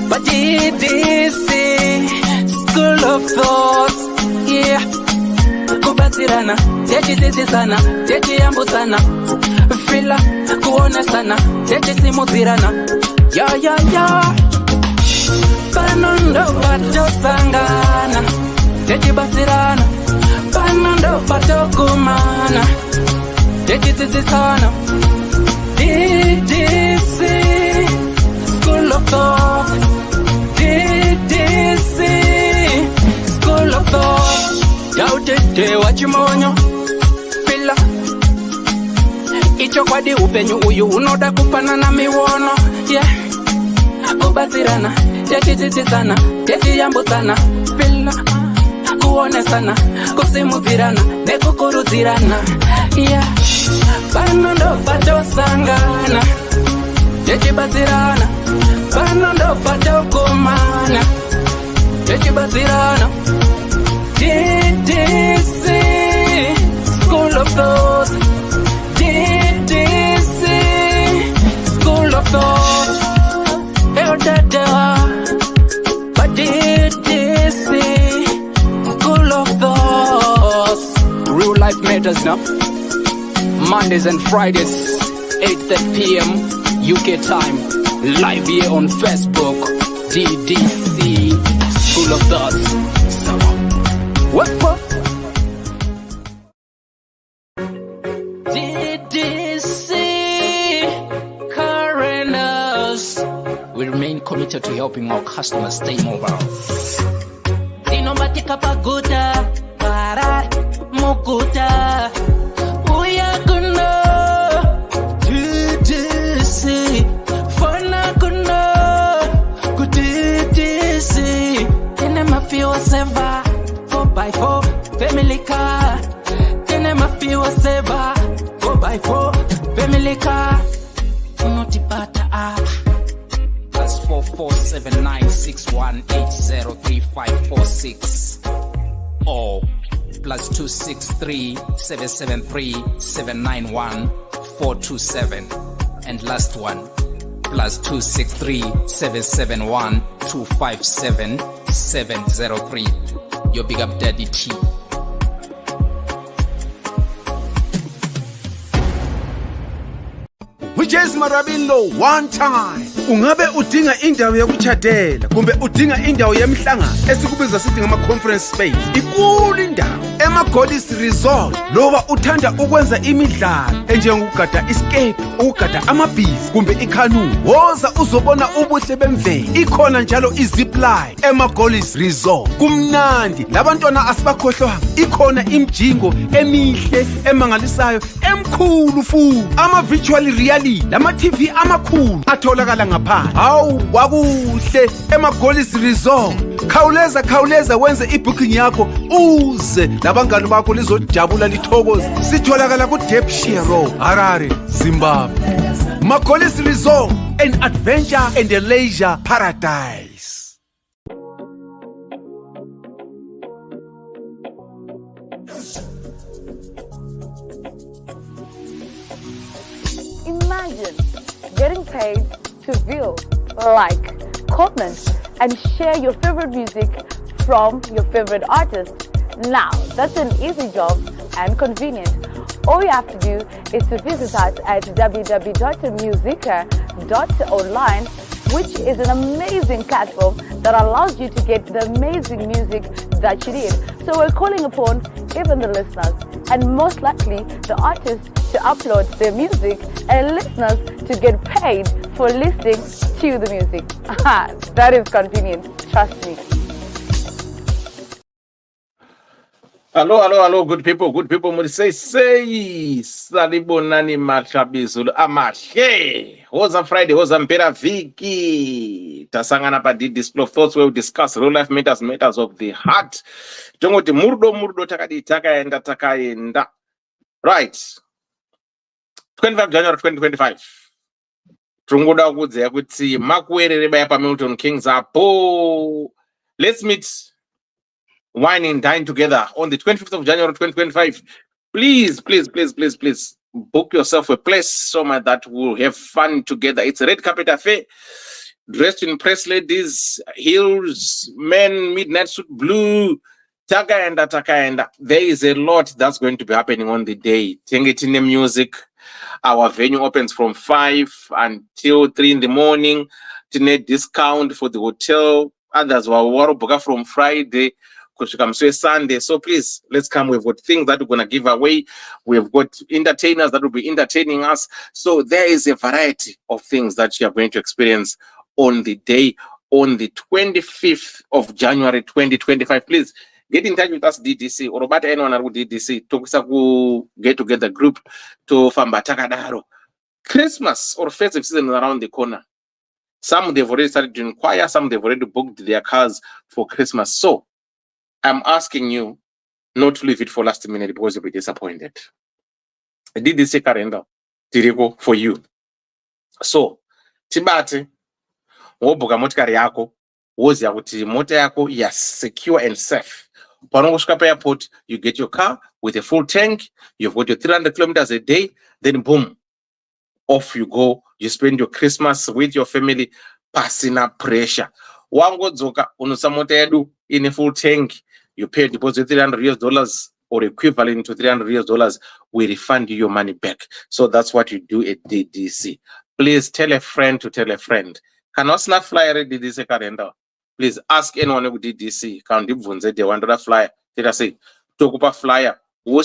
But Ddc Skool of Thoughts, yeah. Kubatsirana, techisisana, techiyambusana, fila kuonesana, techisimudzirana, ya. Panondo patosangana, techibatsirana. Panondo patokumana, techisisana. Ddc Skool of Thoughts, Ddc Skool of Thoughts. Yautete wachimonyo pila icho kwadi upenyu uyu unoda kupanana miwono, yeah. Kubatsirana, techitsitsana, techiyambusana, pila kuonesana, kusimudzirana, nekukurudzirana, yeah. Panondo patosangana, techibatsirana. Panondo patokumana, techibatsirana. Ddc Skool of Thoughts, Ddc Skool of Thoughts. But Ddc Skool of Thoughts. Real life matters now. Mondays and Fridays, 8:30 p.m. UK time. Live here on Facebook. Ddc Skool of Thoughts. What? Ddc Currenters. We remain committed to helping our customers stay mobile. Zinomatika paguta, para mukuta. Uyakuna Ddc Fana kuna ku Ddc. Tene mafiwa seva 4x4 family car. Tene mafiwa seva 4x4 family car. Unotipata apa +447961803546 or +263773791 and last one +263771257 your big up daddy T. Whiches Marabindo one time. Ungabe udinga indawo yokuchadela kumbe udinga indawo yemhlangano esikubiza sithi ngama conference space. Ikulu indawo emaGolis Resort. Loba uthanda ukwenza imidlalo enjengokugada escape, ukugada amabhizi kumbe ikanu. Woza uzobona ubuhle bemvelo. Ikhona njalo izipline emaGolis Resort. Kumnandi labantwana asibakhohlwa. Ikhona imjingo emihle emangalisayo emkhulu futhi. Ama virtual reality lama TV amakhulu atholakala ngaphandle. Hawu kwakuhle emaGolis Resort. Khawuleza wenze ibooking yakho uze labangani bakho lizojabula lithokoze. Sitholakala ku Ddc Road, Harare, Zimbabwe. MaGolis Resort, an adventure and a leisure paradise. Imagine getting paid to view, like, comment, and share your favorite music from your favorite artist. Now, that's an easy job and convenient. All you have to do is to visit us at www.musica.online, which is an amazing platform that allows you to get the amazing music that you need. So we're calling upon even the listeners, and most likely the artists, to upload their music and listeners to get paid for listening to the music. That is convenient, trust me. Hello, good people. Say, salibonani machabizulu amahe. Hoza Friday, hoza mpera viki. Tasangana pa Ddc Skool of Thoughts, where we discuss real life matters of the heart. Jongoti murdo takaenda. Right. 25 January 2025. Tungoda kudze kuti makuerere baya pa Milton Kings apo. Let's meet, wine and dine together on the 25th of January 2025. Please book yourself a place somewhere that will have fun together. It's a red carpet affair. Dressed in press ladies, heels, men, midnight suit, blue, takaenda. There is a lot that's going to be happening on the day. Tengetine music. Our venue opens from 5 until 3 in the morning. Tine discount for the hotel. Others were booked from Friday. Sunday. So please, let's come. We've got things that we're going to give away. We've got entertainers that will be entertaining us. So there is a variety of things that you are going to experience on the day, on the 25th of January 2025. Please get in touch with us, DDC, or about anyone at DDC. To get together group to Fambatakadaro. Christmas or festive season is around the corner. Some they've already started to inquire, some they've already booked their cars for Christmas. So I'm asking you not to leave it for last minute because you'll be disappointed. DDC calendar, Tiriko, for you. So, Tibate, wobuka motikari yako, wozi yakuti mota yako ya secure and safe. Panongosvika airport, you get your car with a full tank, you've got your 300 kilometers a day, then boom, off you go. You spend your Christmas with your family, passing up pressure. Wangodzoka unosa mota yedu in a full tank, you pay a deposit $300 or equivalent to $300, we refund you your money back. So that's what you do at DDC. Please tell a friend to tell a friend. Cannot not fly at DDC calendar. Please ask anyone who DDC. Can they want to flyer? Let us say, talk about flyer. My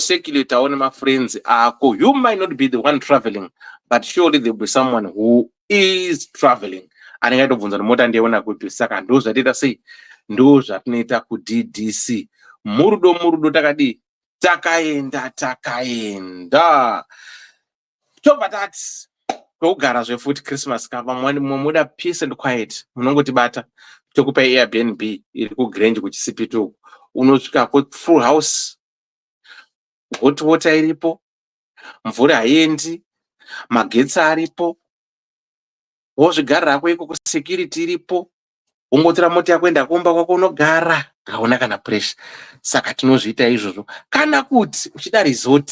friends, you might not be the one traveling, but surely there will be someone who is traveling. And I had to more than they want to go to second. Those that did say, those that need to DDC. Murdo takadi. Takaenda. Talk about that. Go garage foot Christmas cover muda peace and quiet. Munongoti bata. Tokupa Airbnb. Iliku Grange which CP2. Unochika full house. Hot water iripo. Mvura haiendi. Magetsi aripo. Wozvigara kweko security iripo. Ungotora mota yako enda kumba kwako unogara. Hauna kana pressure. Saka tinozviita izvozvo. Kana kuti uchida resort.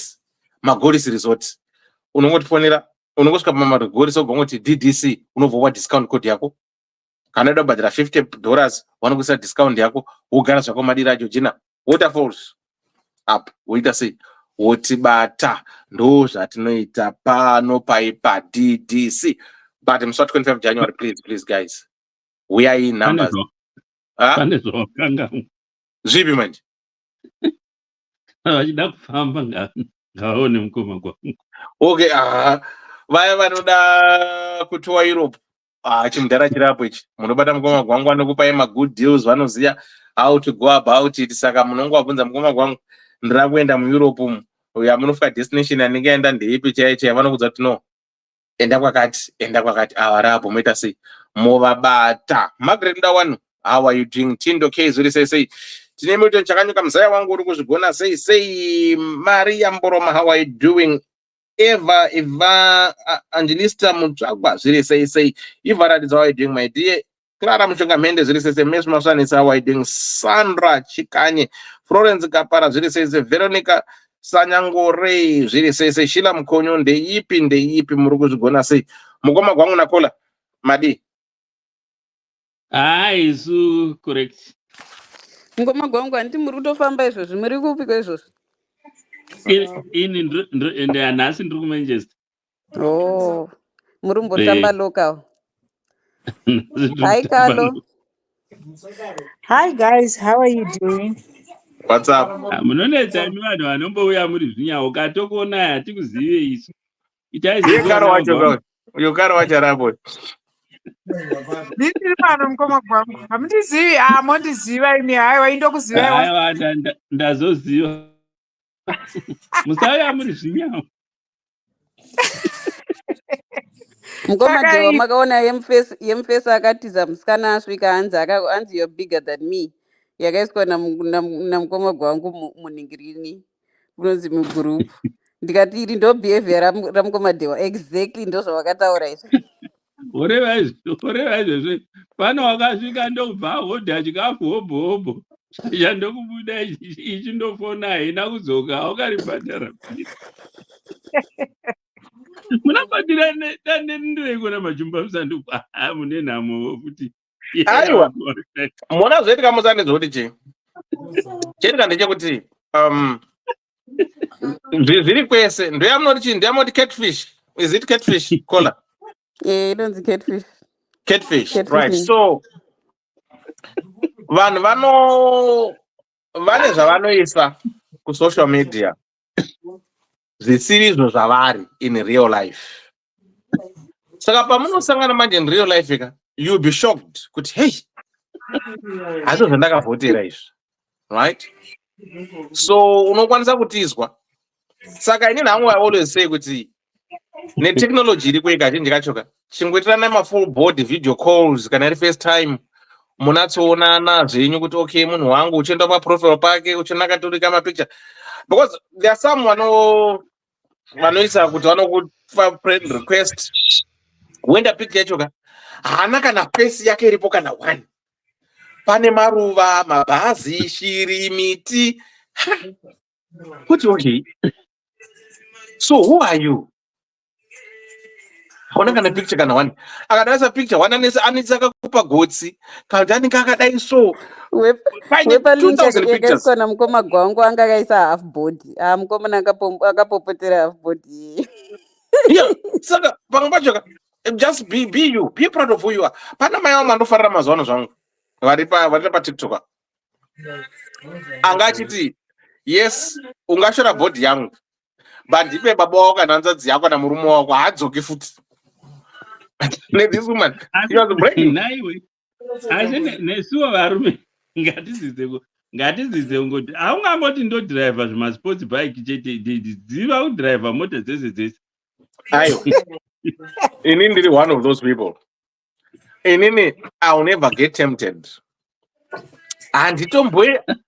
Magoris resort. Unongotifonera. Unongosvika pamagoris obvongoti DDC. Unovhowa discount code yako. Kana uda kubhadhara $50 vanokuisa discount yako. Wogara zvako madira Georgina. Waterfalls. Up. Woita sei. Wotibata. Ndo zvatinoita pano paipa DDC. But I'm sorry, 25th January, please, guys. We are in numbers. Zipi manje? Okay, vaya vanoda kutoa Europe. Chimudhara chirapo ichi. Munobata mukoma gwangu anokupai good deals vanoziya how to go about it. Saka munongwabvunza mukoma gwangu ndira kuenda muEurope umu. Uya munofika destination yanenge enda ndeipi chaiye vanokudza kuti no. Enda kwakati awarapo moita sei movabata. Margaret Ndawanu, how are you doing? Tindo K zuri sei tine Milton Chakanyuka mzaya wangu uri kuzvigona sei Maria Mboroma, how are you doing? Eva Angelista Mutsvagwa zviri sei Eva Radis, how are you doing my dear? Clara Mushonga Mende zviri sei Mes Masani, how are you doing? Sandra Chikanye, Florence Kapara zviri sei Veronica Sanyangore zviri sei Shila Mkonyo ndeipi muri kuzvigona sei mukoma gwangu nakola madi. Isu correct. Ngoma gwangu anti muri kutofamba izvozvi muri kupi kwaizvozvi? Ini ende nhasi ndiri kuManchester. Oh, muri kumbotamba local. Hi Carlo. Hi guys, how are you doing? What's up? Munonetsa imi vanhu vanombouya muri zvinyawo katokuona hatikuzive isu. Yogara wacho rapo. Ndiri pano mukoma gwangu. Hamundizivi, mondiziva imi, haiwa indokuzivaiwa. Haiwa ndazoziva. Musauya muri zvinyawo. Mukoma Jewa makaona yemufesa akatiza musikana asvika anzi you're bigger than me. Yakaiswa namukoma gwangu muningirini kunonzi mugroup. Ndikati iri ndo behavior ramukoma Dewa. Exactly ndo zvawakataura izvo. Oreva izvozvo pano wakasvika ndobva hodha chikafu hobho chandokubuda ichi ndofona haina kudzoka aukaribhadhara. Munabatira ndire kuona majumba musanduku mune nhamo kuti Aiwa, mona zvoitika musandidzo kuti chii chaitika ndechekuti zviri kwese ndoyamunoti chii ndoyamunoti catfish. Is it catfish Kola? Inonzi catfish. Catfish, right. Catfishing. So vanhu vane zvavanoisa kusocial media zvisiri izvo zvavari in real life. Saka pamunosangana manje in real life ka, you'll be shocked kuti hey, hazvo zvandakavhotera izvi, right? So unokwanisa kutizwa. Saka ini nangu I always say kuti netechnology iri kuika kazhinji kacho chingoitirana mafull board video calls kana iri FaceTime, munatsoonana zvenyu kuti okay, munhu wangu uchienda paprofile pake uchinakaturika mapicture, because there are some vanoisa kuti vanokupa friend request, uenda picture yacho haana kana face yake iripo kana one, pane maruva, mabhazi, shiri, miti. Kuti okay, so who are you? Hauna kana picture kana one. Akadaisa picture one anisa kakupa gotsi kana anenge akadai so wepa link yakaiswa namukoma gwangu anga akaisa half body. Mukomana akapopotera half body. Yeah, saka pamwe pacho just be you, be proud of who you are. Pana mai vangu vanofarira mazuva zvangu vari pa TikTok. Anga achiti yes, ungashora body yangu, but ipe baba wako kana hanzvadzi yako kana murume wako haadzoki futi. This woman, she was breaking. Naiwe. Asi nesuwo varume ngatidzidze ngoti haungangoti ndodhiraivha zvimasports bike chete, dziva kudhiraivha mota dzese. Aiwa. Inini ndiri one of those people. Inini I'll never get tempted.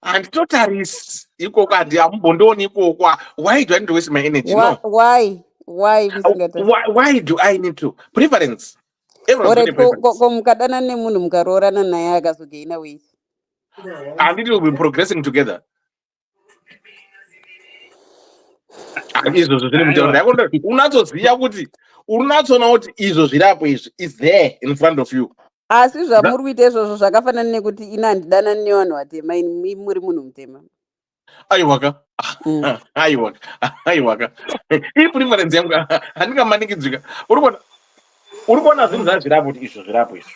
Handitotarisi ikoko, handambondoni ikoko. Why do I need to waste my energy? No. Why? Why do I need to? Preference. Alright, mukadana nemunhu mukaroorana naye akazogaina weight. And it will be progressing together. Unatsoziva kuti unatsoona kuti izvo zvirapo izvi is there in front of you. Asi zvamuri kuita izvozvo zvakafanana nekuti ina handidana nevanhu vatema, ini muri munhu mutema. Aiwaka. Preference yangu handingamanikidzika. Uri kuona zvinhu zvazvirapo kuti izvo zvirapo izvo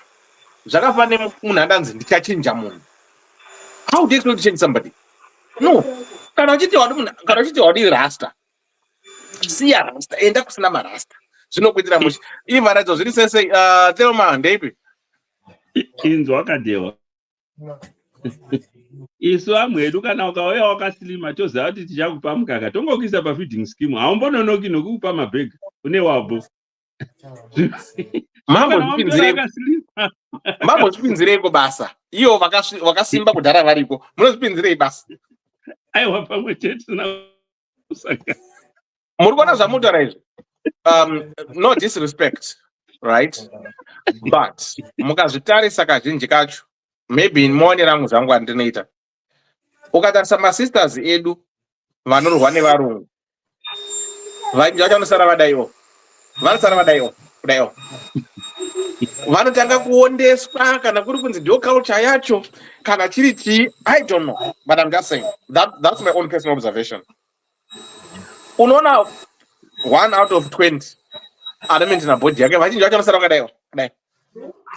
zvakafanana munhu andanzi ndichachinja munhu. How do you expect to change somebody? No. Kana uchiti wadi rasta, siya rasta, enda kusina marasta. Zvinokuitira mushi. Ivha racho zviri sese Thelma ndeipi? Inzwa wakadewa. Isu amwedu kana ukauya wakasilima toziva kuti tichakupa mukaka, tongokuisa pafeeding scheme, haumbononoki nokukupa mabhega une wabo. Mambozvipinzireiko basa? Iyo vakasimba kudhara variko, munozvipinzirei basa? Aiwa, pamwe chete kusaka. Muri kuona zvamutaura izvi? No disrespect, right? But mukazvitarisa kazhinji kacho, maybe muone rangu zvangu andinoita. Ukatarisa masisters edu vanorwa nevarungu, vazhinji vacho vanosara vadaiwo. Kudaiwo. Vanotanga kuondeswa kana kuri kunzi ndio culture yacho kana chiri chii, I don't know, but I'm just saying that's my own personal observation. Unoona 1 out of 20 adamenti na body yake vazhinji vacho vanosara vakadaiwo.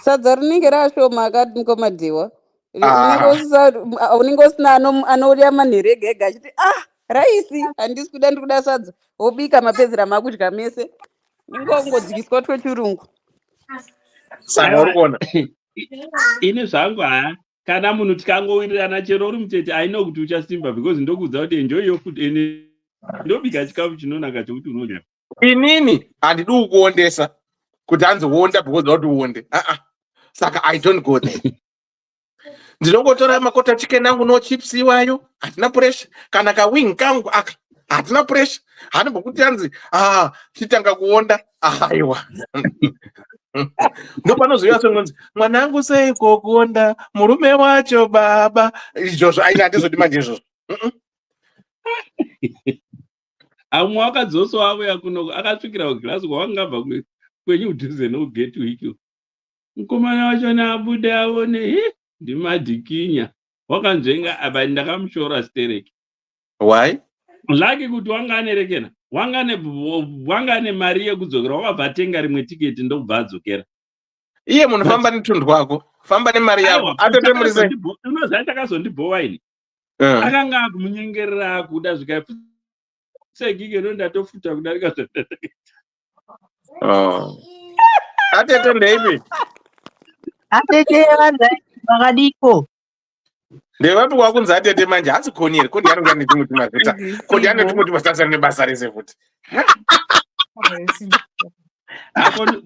Sadza rinenge rashoma akati mukomadhiwa. Unenge usina anodya manhere ega ega achiti raisi handisi kuda, ndikuda sadza, wobika mapedzera makudya mese, ungodzikiswa twechirungu. Saka uri kuona ini zvangu kana munhu tikangowirirana chero uri mutete, I know kuti uchasimba because ndokudza kuti enjoy your food, ene ndobika chikafu chinonaka chokuti unodya. Inini handidi kukuondesa kuti hanzoonda because kuti uonde. Saka I don't go there. Ndinongotora makota chicken angu no chips iwayo, hatina pressure. Kana kawing kangu hatina pressure. Hanimbokuti hanzi chitanga kuonda. Aiwa. Ndopanozoiwa songonzi mwanangu seiko kuonda murume wacho baba. Izvozvo aina handizoti manje izvozvo. amwe akadzosawo auya kuno akasvikira kugirasi kwawangabva kwenyu kudhuze nogeti wiki. Mukomana wacho naabude aone ndimadhikinya wakanzvenga apa ndakamushora stereki. Why? Laki kuti wanga anerekera wanga nemari yekudzokera wakabva atenga rimwe tiketi ndokubva adzokera. Iye munofamba netundu wako, famba nemari yako, atotemurise. Unoziva takazondibhowa ini. Akanga akumunyengerera kuda zvikapfusegike ndatofuta kudarika atete ndeipi? Atete vakadiko. Ndevati wakunzi atete manje hasikoni here, kodi anonga netumwe tumazita, kodi anotumwe tumasasana nebasa rese futi.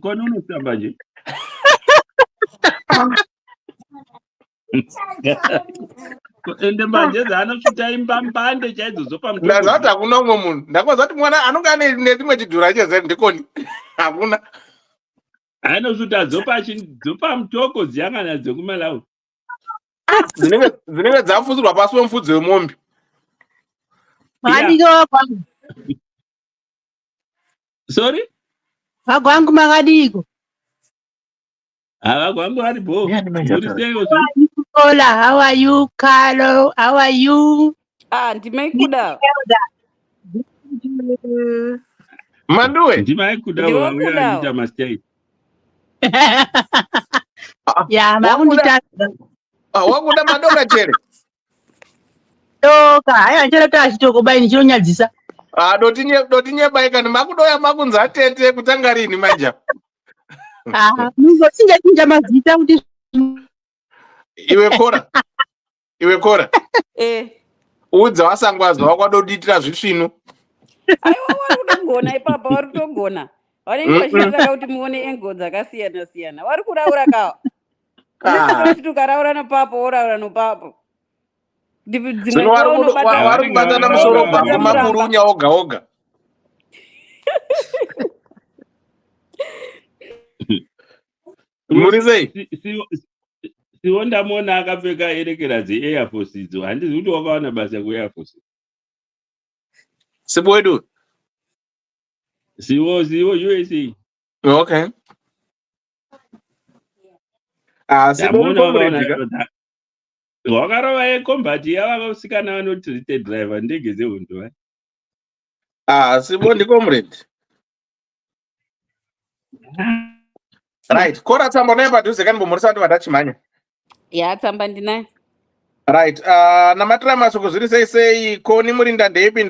Koni unosamba nje. Ende manje dzanosvita imbambande chaidzo zopa mutombo. Ndazati hakuna umwe munhu. Ndakozati mwana anonga netumwe chidhura chezeri ndikoni. Hakuna. Anosvita zopa mutoko dziyangana dzekumalawi. Dzinenge dzafudzirwa pasi wemufudzi wemombe. Makadiko wakwangu. Sorry? Wakwangu makadiko. Wakwangu aripo. Hola, how are you, Carlo? How are you? Ndimaikuda. Manduwe? Ndimaikuda wauya kuita mastei. Ya, makunditadza. Wakuda madoka chere? Doka, haya nchera tachitoko bai nichironyadzisa. Dotinyebaika nemakudoya makunzi atete kutanga rini manja? Mungosinjachinja mazita kuti Iwe kora. Udza wasangwazva wakwadoditira zvisvinu. Aiwa warikutogona ipapa warikutogona. Vanenge vachitsvaka kuti muone engo dzakasiyana siyana. Vari kuraura kawa. Kuti ukaraura napapo woraura nopapo. Dzimwe wari kubatana musoro bva kumakurunya oga oga. Muri sei? Siwo ndamona akapfeka erekera dzeair force idzo. Handizi kuti wakawana basa kuair force. Sibo wedu? Siwo USA. Okay. Sibo wedu. Wakarova yekombati yavakasikana vanotreated driver ndege dzehondo. Sibo ndi comrade. Right, kora tsamba naye padhuze kanimbomurisa kuti vatachimhanya. Ya, tsamba ndinaye. Right, namatira masuku zviri sei koni murinda ndeipi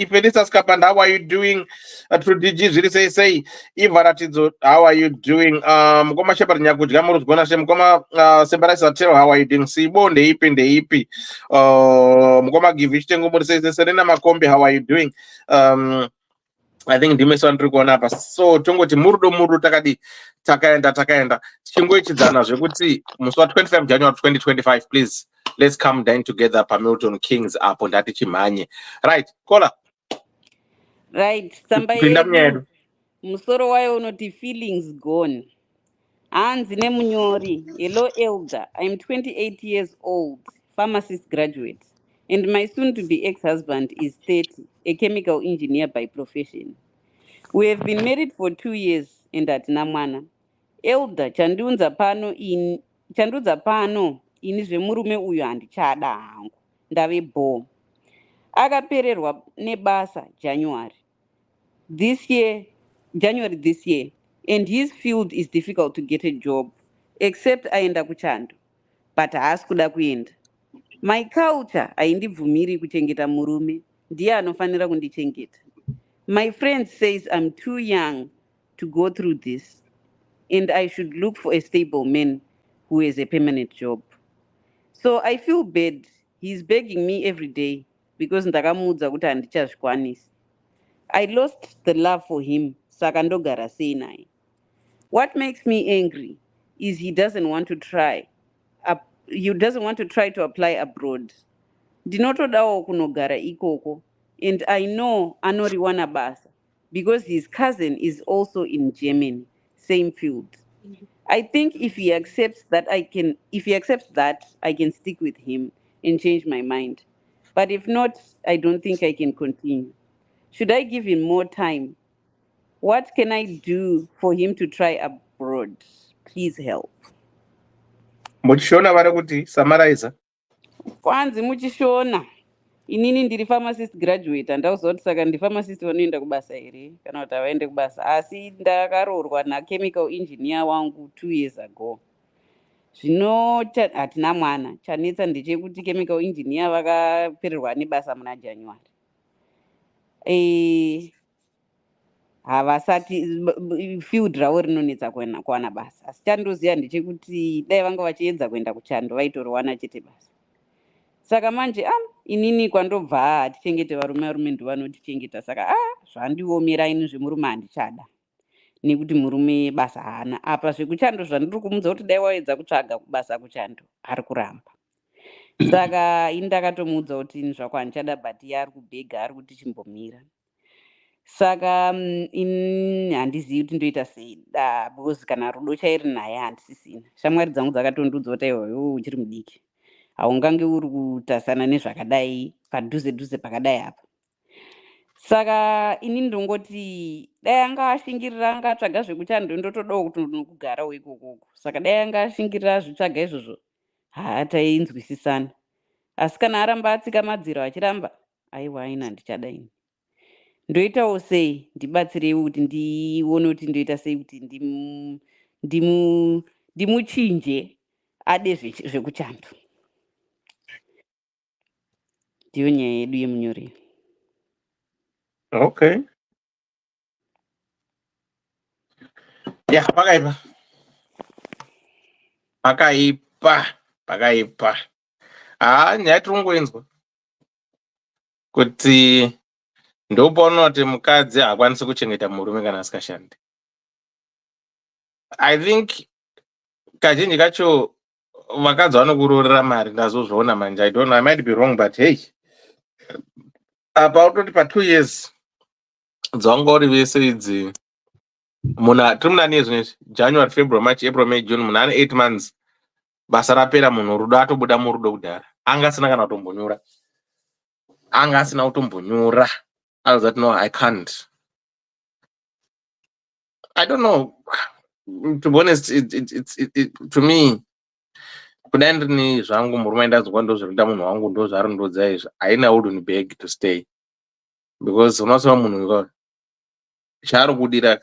Felisa Skapanda, how are you doing? To DG zviri sei Ivaratidzo, how are you doing? Mukoma Shepherd Nyakudya murudzigona she mukoma Sembarasa Tero, how are you doing? Sibo ndeipi mukoma Givish Tengo muri sei Serena Makombe, how are you doing? I think ndimeswa ndiri kuona apa, so tongoti murudo takadi takaenda tichingoichidzana zvekuti musi wa25 January 2025, please let's come down together paMilton Kings apo ndati chimhanye. Right, kola. Right, tsamba yedu musoro wayo unoti feelings gone. Hanzi nemunyori. Hello Elder, I'm 28 years old, pharmacist graduate, and my soon-to-be ex-husband is 30, a chemical engineer by profession. We have been married for 2 years and hatina mwana. Elder, chandiudza pano ini zvemurume uyu handichada hangu, ndave bore. Akapererwa nebasa January this year, and his field is difficult to get a job, except aenda kuchando, but haasi kuda kuenda. My culture haindibvumiri kuchengeta murume, ndiye anofanira kundichengeta. My friend says I'm too young to go through this, and I should look for a stable man who has a permanent job. So I feel bad. He's begging me every day because ndakamuudza kuti handichazvikwanisi. I lost the love for him, saka ndogara sei naye. What makes me angry is he doesn't want to try to apply abroad. Ndinotodawo kunogara ikoko, and I know anoriwana basa because his cousin is also in Germany, same field. I think if he accepts that, I can stick with him and change my mind. But if not, I don't think I can continue. Should I give him more time? What can I do for him to try abroad? Please help. muchishona vari kuti summarize. Kwanzi muchishona. Inini ndiri pharmacist graduate, handauziva kuti saka ndipharmacist vanoenda kubasa here kana kuti havaende kubasa, asi ndakaroorwa nachemical engineer wangu 2 years ago. Zvino hatina mwana, chanetsa ndechekuti chemical engineer vakapererwa nebasa muna January. Havasati field ravo rinonetsa kuwana basa, asi chandoziva ndechekuti dai vanga vachiedza kuenda kuchando vaitoriwana chete basa. Saka manje inini kwandobva hatichengete varume ndovanotichengeta, saka zvandiomera ini zvemurume handichada, nekuti murume basa haana. Apa zvekuchando zvandiri kumudza kuti dai waedza kutsvaga basa kuchando ari kuramba. Saka ini ndakatomuudza kuti ini zvako handichada, but iye ari kubhega, ari kuti chimbomira. Saka ini handizivi kuti ndoita sei, because kana rudo chairi naye handisisina. Shamwari dzangu dzakatondiudza kuti aiwa uchiri mudiki, haungange uri kutasana nezvakadai padhuze pakadai apa. Saka ini ndongoti dai anga ashingirira anga atsvaga zvekuchando ndotodawo kuti nokugarawo ikokoko. Saka dai anga ashingirira zvitsvaga izvozvo hatainzwisisana. Asi kana aramba atsika madziro achiramba, aiwa ini handichada ini. Ndoitawo sei, ndibatsireiwo kuti ndione kuti ndoita sei kuti ndimuchinje ade zvekuchando. Ndiyo nyaya yedu yemunyori. Okay. Yeah, pakaipa. Nyaya tirongoinzwa kuti ndopaona kuti mukadzi haakwanisi kuchengeta murume kana asikashandi. I think kazhinji kacho vakadzi vanokurorera mari, ndazozviona manje. I don't know, I might be wrong, but hey, apa utoti pa 2 years dzanga uri vese idzi, tiri munani yezvinezvi, January, February, March, April, May, June, munhu ane 8 months, basa rapera, munhu rudo atobuda murudo kudhara, anga asina kana kutombonyura, I was like, no, I can't. I don't know, to be honest, to me, kudai ndini zvangu murume ndazwa ndozvirikuita munhu wangu ndozvaari ndodza izvi, haina wouldn't beg to stay, because unosema munhu ikao chaari kudira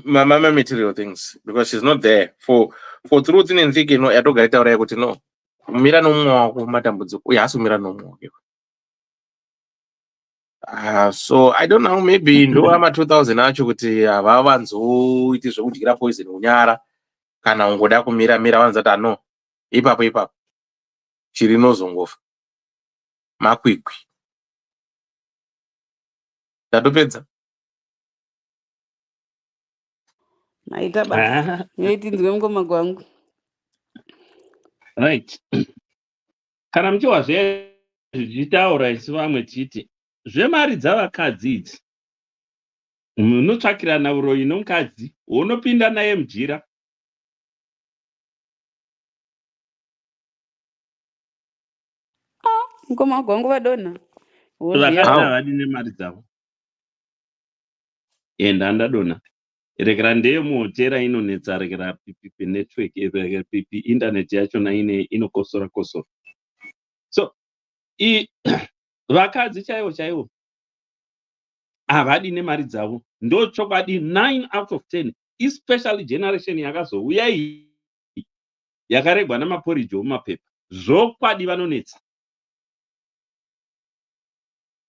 mama material things, because she's not there for truth in thing, you know, yatogara taura kuti no, kumira nomumwe wako matambudziko uye haasi kumira nomumwe wako. So I don't know, maybe ndo ama 2000 acho kuti havavanzoiti zvekudyira poison kunyara kana ungoda kumira vanzati no, ipapo chiri nozongofa makwikwi. Ndatopedza. Maita basa. Yoitinzwe mukoma gwangu. Right. Kana muchiwa zvichitaura isi vamwe chiti zvemari dzavakadzi idzi, munotsvakirana uroyi nomukadzi unopinda naye mujira. Mukoma gwangu vadonha. Vakadzi havadi nemari dzavo. Enda ndadonha. Rekera ndeye muhotera inonetsa, rekera pipi network, rekera pipi internet yachona inokosora. So vakadzi chaivo havadi nemari dzavo, ndo chokwadi. 9 out of 10, especially generation yakazouya iyi yakaregwa namaporiji omumapepa, zvokwadi vanonetsa.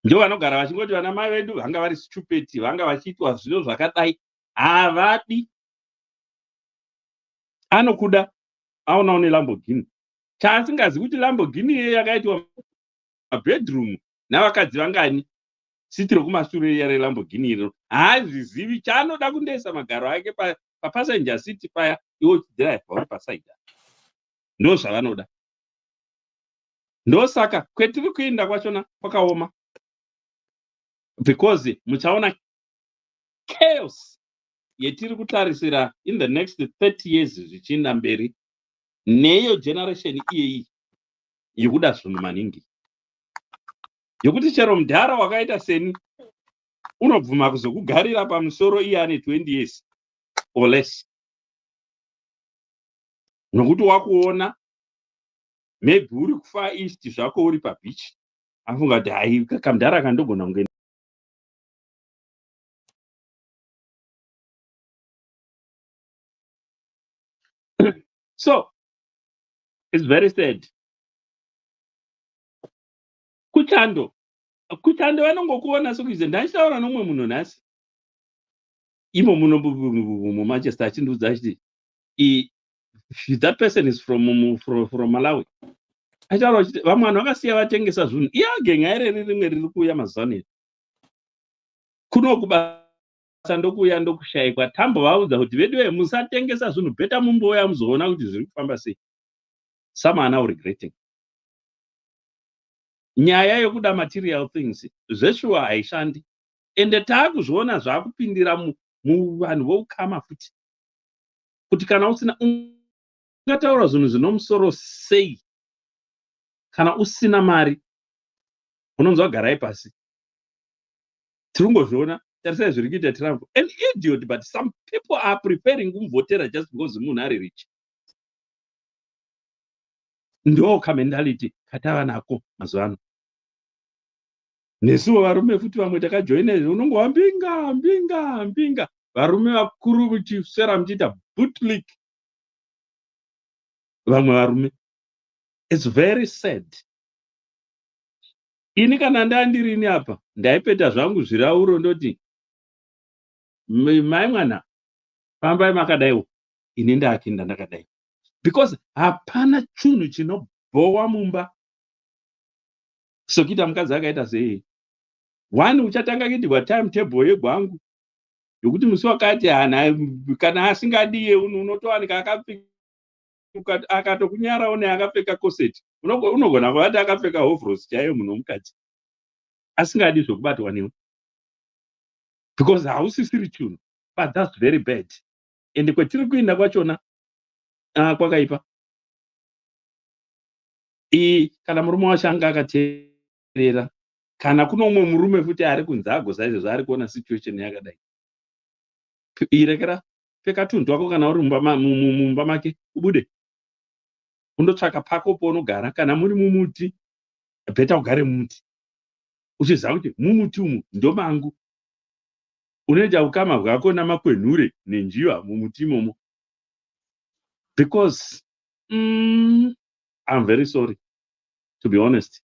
Ndio vanogara vachingoti vana mai vedu vanga vari stupid, vanga vachiitwa zvino zvakadai. Havadi. Anokuda aonawo neLamborghini, chaasingazi kuti Lamborghini iye yakaitwa mabedroom navakadzi vangani, siti rokumashure reLamborghini iro haazvizivi. Chaanoda kundoisa magaro ake papassenger seat paya, iwo uchidhiraivha uri pasaidha. Ndo zvavanoda. Ndosaka kwetiri kuenda kwachona kwakaoma, because muchaona chaos yetiri kutarisira in the next 30 years zvichienda mberi, neyo generation iyeyi yekuda zvinhu maningi. yokuti chero mudhara wakaita seni unobvuma kuzokugarira pamusoro iye ane 20 years or less, nokuti wakuona maybe uri kufar east zvako uri pabeach, afunga kuti hai kamudhara kandogona kunge. So it's very sad. Kuchando vanongokuona sekuize ndachitaura nomwe munhu nhasi imo muno mumanchester achindiudza achiti that person is from Malawi. Achitaura achiti vamwe vanhu vakasiya vatengesa zvinhu, iye agenga ere rimwe riri kuuya mazuva kunokubasa ndokuuya ndokushayikwa. Tambovaudza kuti vedu musatengesa zvinhu, bheta mumboya muzoona kuti zviri kufamba sei. Some are now regretting. Nyaya yokuda material things zveshuwa haishandi, ende taakuzviona zvaakupindira muvanhu voukama futi, kuti kana usina ungataura zvinhu zvinomusoro sei kana usina mari unonzwa garai pasi. Tirongozviona tarisai zviri kuita Trump, an idiot, but some people are preferring kumuvhotera just because munhu ari rich. Ndo kamentality katava nako mazuva ano. Nesuwo varume futi vamwe takajoina izvo, unongova mbinga varume vakuru muchiswera muchiita bootlick vamwe varume. It's very sad. Ini kana ndandirini apa ndaipeta zvangu zvirauro ndoti mai mwana fambai makadaiwo, ini ndakinda ndakadai, because hapana chinhu chinobhowa mumba sokuita mukadzi akaita sei. One uchatanga kuitirwa timetable yegwangu yokuti musi wakati kana asingadiye unotowanika akatokunyarawo neakapfeka corset, unogona kuvati akapfeka hovros chaiyo munhu womukati asingadi zvokubatwa newe, because hausisiri chinhu. But that's very bad. Ende kwetiri kuenda kwachona kwakaipa. Kana murume wacho anga akateerera, kana kuno umwe murume futi ari kunze agosaizvozvo ari kuona situation yakadai, irekera pfeka tunhu twako kana uri mumba make, ubude undotsvaka pako pounogara. Kana muri mumuti, bheta ugare mumuti uchiziva kuti mumuti umu ndomangu. Unoita ukama hwako namakwenhure nenjiva mumuti imomo, because I'm very sorry to be honest,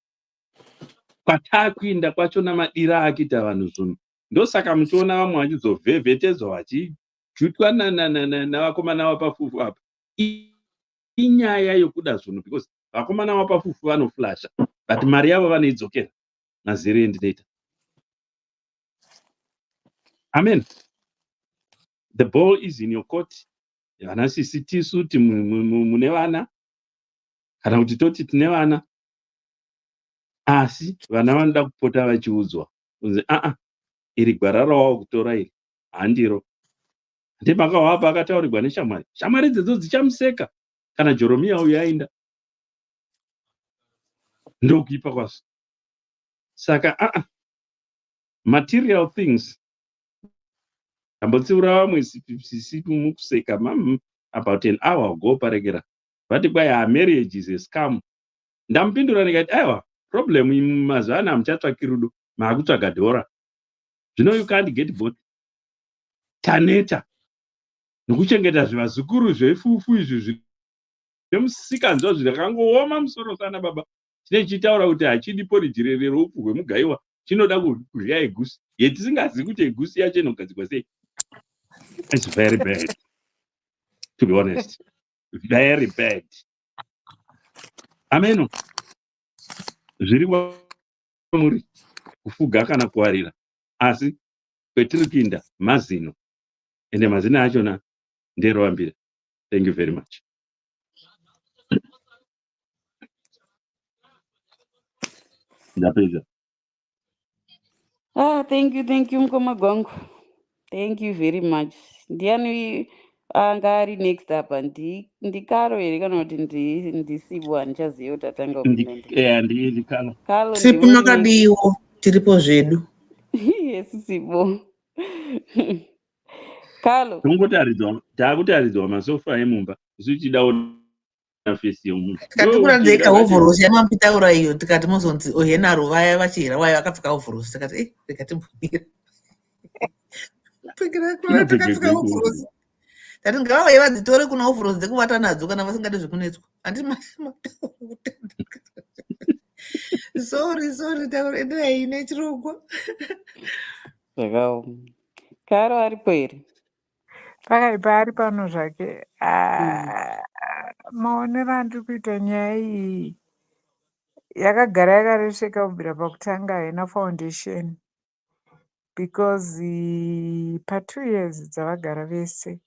kwatakuinda kwacho namadira akiita vanhu zvinhu, ndosaka muchiona vamwe vachizovhevhetedzwa vachijutwa navakomana vapafufu apa. Inyaya yokuda zvinhu, because vakomana vapafufu vanoflasha but mari yavo vanoidzokera naziri endinaita. Amen. The ball is in your court. Vana sisi tisu mune vana, kana kuti toti tine vana, asi vana vanoda kupota vachiudzwa kunzi iri gwara rawawo kutora iri handiro. Ndepakawapa akataurirwa neshamwari, shamwari dzedzo dzichamuseka kana Jeromia uyu aenda, ndokuipa kwazvo. Saka material things ambotsiura vamwe sisi mukuseka about an hour ago paregera vati kwai marriage is a scam. Ndamupindura ndikati aiwa, problem mazuva ano hamuchatsvaki rudo, maakutsvaga dhora. Zvino you can't get both. Taneta nokuchengeta zvivazukuru zvefufu izvi zvemusikanzwa zvakangooma musoro sana baba, chine chitaura kuti hachidi poriji reropu hwemugaiwa, chinoda kudya egusi yetisingazivi kuti egusi yacho inogadzikwa sei. It's very bad, to be honest. Very bad. Ameno. Zviri kwamuri kufuga kana kuwarira, asi kwetiri kuinda mazino, ende mazino achona nderovambira. Thank you very much. Ndapedza. Thank you Mkoma Gwangu. Thank you very much. Ndiani anga ari next apa ndikaro here kana kuti ndisibo handichazivi kuti atanga kupinda ndikalo kalo sipo ndiwe next. makadiwo tiripo zvedu. Yes, sibo. Kalo. takutaridzwa masofa emumba isu tidaona fesi yomunhu Tikati kuratidza ikahovhorosi yamapitaura iyo tikati muzonzi ohenaro vaya vachihera vayo vakapfeka hovhorosi tikati rikatimumira takapfeka hovhorosi tati ngavauye vadzitore kuna hovhorosi dzekuvata nadzo kana vasingadi zvekunetswa sorry taurendai nechirongwa Zvakaoma. Karo aripo here? Pakaipa ari pano zvake. Maonero andiri kuita nyaya iyi yakagara yakaresveka kubvira pakutanga haina foundation because pa2 years dzavagara vese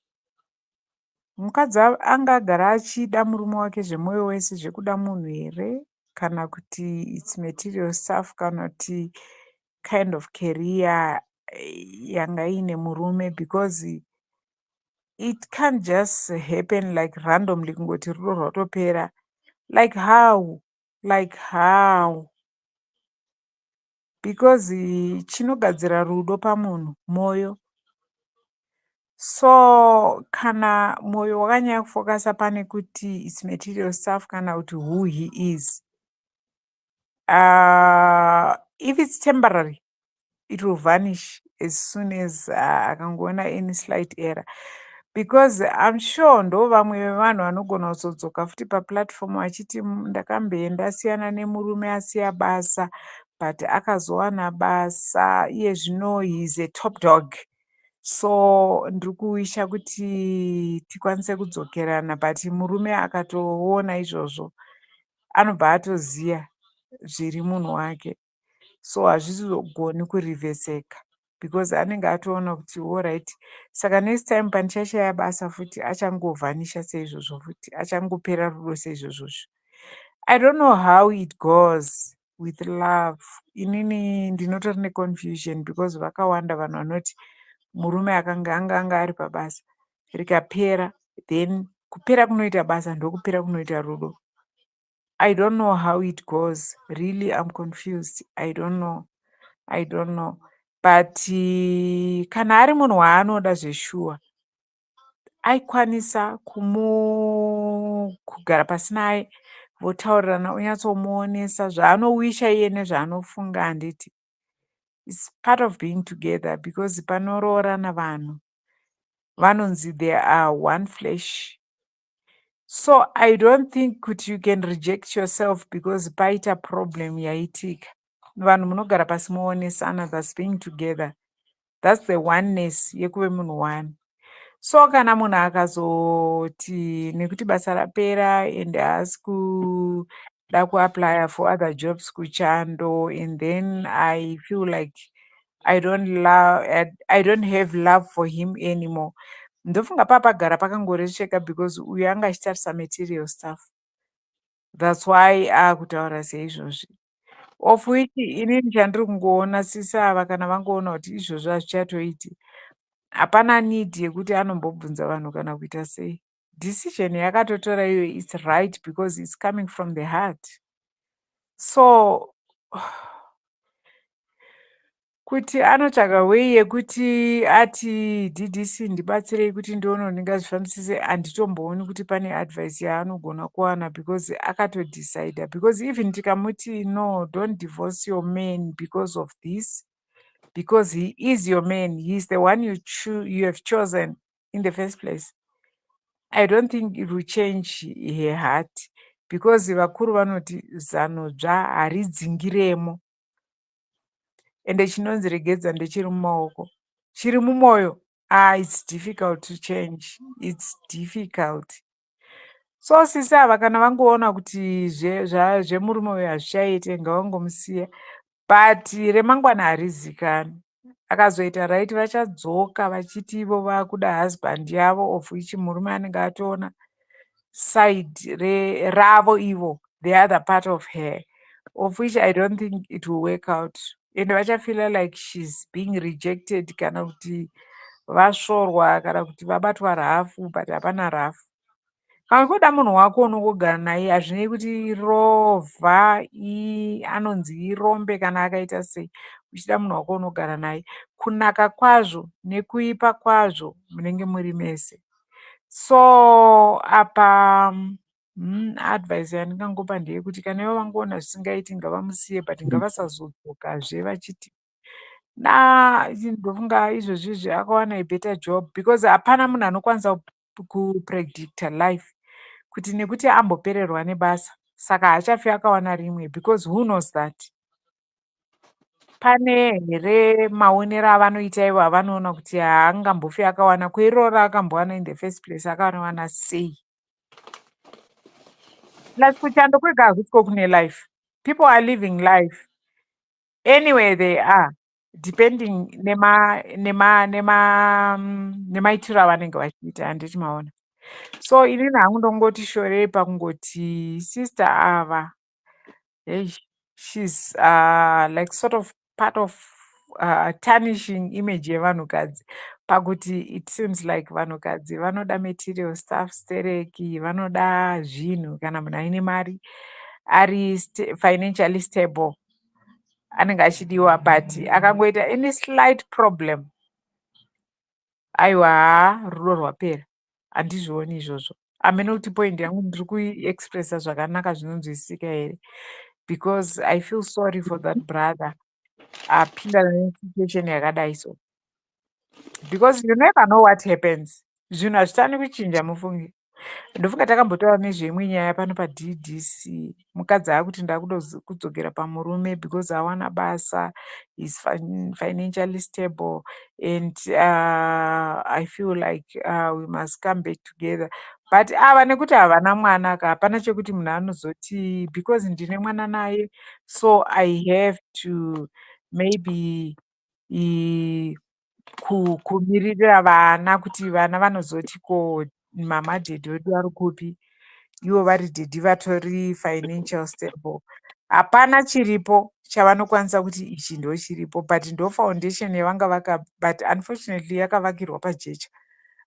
mukadzi anga agara achida murume wake zvemwoyo wese zvekuda munhu here kana kuti its material stuff kana kuti kind of career yanga iine murume because it can't just happen like randomly kungoti rudo rwatopera like how because chinogadzira rudo pamunhu mwoyo. So kana mwoyo wakanyanya kufokasa pane kuti its material stuff kana kuti who he is, if it's temporary it will vanish as soon as akangoona any slight error, because I'm sure ndo vamwe vevanhu vanogona kuzodzoka futi paplatform achiti ndakamboenda siyana nemurume asiya basa but akazowana basa iye zvino he's a top dog, so ndiri kuwisha kuti tikwanise kudzokerana, but murume akatoona izvozvo anobva atoziya zviri munhu wake, so hazvizogoni kurivheseka because anenge atoona kuti allright, saka next time pandichashaya basa futi achangovhanisha seizvozvo futi achangopera rudo seizvozvozvo. I don't know how it goes with love. Inini ndinotori neconfusion because vakawanda vanhu vanoti murume anga ari pabasa rikapera then kupera kunoita basa ndokupera kunoita rudo. I don't know how it goes. Really, I'm confused. I don't know. But kana ari munhu waanoda zveshuwa aikwanisa kugara pasi naye votaurirana, onyatsomuonesa zvaanowisha iye nezvaanofunga. Handiti it's part of being together because panoroorana vanhu vanonzi they are one flesh. So I don't think kuti you can reject yourself because paita problem yaitika. Vanhu munogara pasi moonesana, that's being together, that's the oneness yekuve munhu one. So kana munhu akazoti nekuti basa rapera and haasi kuda kuapply for other jobs kuchando, and then I feel like I don't have love for him anymore, ndofunga papagara pakangoresheka because uyu anga achitarisa material stuff, that's why akutaura seizvozvi, of which inini chandiri kungoona sisava kana vangoona kuti izvozvo hazvichatoiti hapana need yekuti anombobvunza vanhu kana kuita sei. Decision yakatotora iyo its right because it's coming from the heart. So kuti anotsvaga way yekuti ati DDC ndibatsirei kuti ndiono ndingazvifambisise, handitombooni kuti pane advice yaanogona kuwana because akatodecida, because even tikamuti no, don't divorce your man because of this, because he is your man, he is the one you have chosen in the first place, I don't think it will change her heart, because vakuru vanoti zanodzva haridzingiremo, ende chinonzi regedza ndechiri mumaoko, chiri mumwoyo it's difficult to change, it's difficult. So sisava kana vangoona kuti zvemurume uyu hazvichaite ngavangomusiya, but remangwana harizikani. Akazoita right vachadzoka vachiti ivo vakuda husband yavo, of which murume anenge atoona side ravo ivo, the other part of her, of which I don't think it will work out, and vachafila like she's being rejected kana kuti vasvorwa kana kuti vabatwa rafu but hapana rafu. Kana kuda munhu wako unongogara naye hazvinei kuti rovha anonzi irombe kana akaita sei. Uchida munhu wako unogara naye. Kunaka kwazvo nekuipa kwazvo munenge muri mese. So apa advice yandingangopa ndeyekuti kana ivo vangoona zvisingaiti ngavamusiye but ngavasazodzokazve vachiti ndofunga izvozvizvi akawana abetter job because hapana munhu anokwanisa kupredicta life kuti nekuti ambopererwa nebasa saka hachafi akawana rimwe because who knows that. Pane here maonero avanoita ivo avanoona kuti haangambofi akawana kweiroro akambowana in the first place akawana sei. Plus kuchando kwega hakusiko kune life. People are living life anywhere they are depending nemaitiro avanenge vachiita handiti maona. So inini hangu ndongoti shorei pakungoti sister ava she's like sort of part of tarnishing image yevanhukadzi pakuti it seems like vanhukadzi vanoda material stuff stereki vanoda zvinhu kana munhu aine mari ari financially stable anenge achidiwa but akangoita any slight problem aiwa rudo rwapera. Handizvioni izvozvo. Hamene kuti point yangu ndiri kuiexpressa zvakanaka zvinonzwisika here because I feel sorry for that brother apinda nesituation yakadai so because you never know what happens. Zvinhu hazvitani kuchinja mufungi. Ndofunga takambotaura nezveimwe nyaya pano paDDC. Mukadzi akuti ndakuda kudzokera pamurume because awana basa is financially stable and I feel like we must come back together. But ava nekuti havana mwana ka hapana chekuti munhu anozoti because ndine mwana naye so I have to maybe kumiririra vana kuti vana vanozoti ko mama dhedhi wedu vari kupi ivo vari dhedhi vatori financial stable. Hapana chiripo chavanokwanisa kuti ichi ndo chiripo but ndo foundation yavanga vaka but unfortunately yakavakirwa pajecha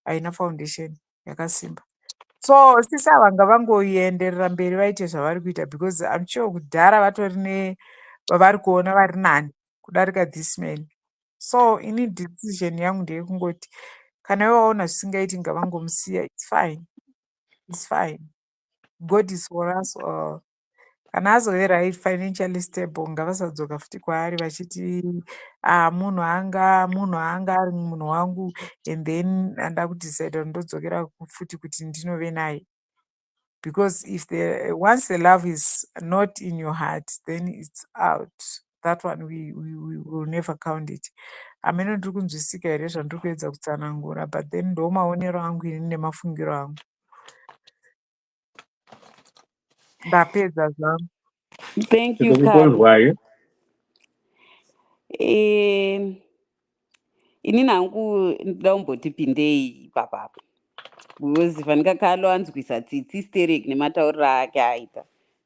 haina foundation yakasimba. So sisa vanga vangoienderera mberi vaite zvavari kuita because I'm sure kudhara vatori vavari kuona vari nani kudarika this man. So ini decision yangu ndeyekungoti kana ivo vaona zvisingaiti ngavangomusiya it's fine. It's fine. God is for us all. Kana azovera financially stable ngavasadzoka futi kwaari vachiti munhu anga ari munhu wangu and then anda kudecide ndodzokera futi kuti ndinove naye because if once the love is not in your heart then it's out. That one we will never count it. Hamene ndiri kunzwisika here zvandiri kuedza kutsanangura but then ndo maonero angu ini nemafungiro angu. Ndapedza zvangu. Thank you, Kari. Ini nangu ndida kumboti pindei ipapapa because vandikakalo anzwisa tsitsi stereki nematauriro ake aita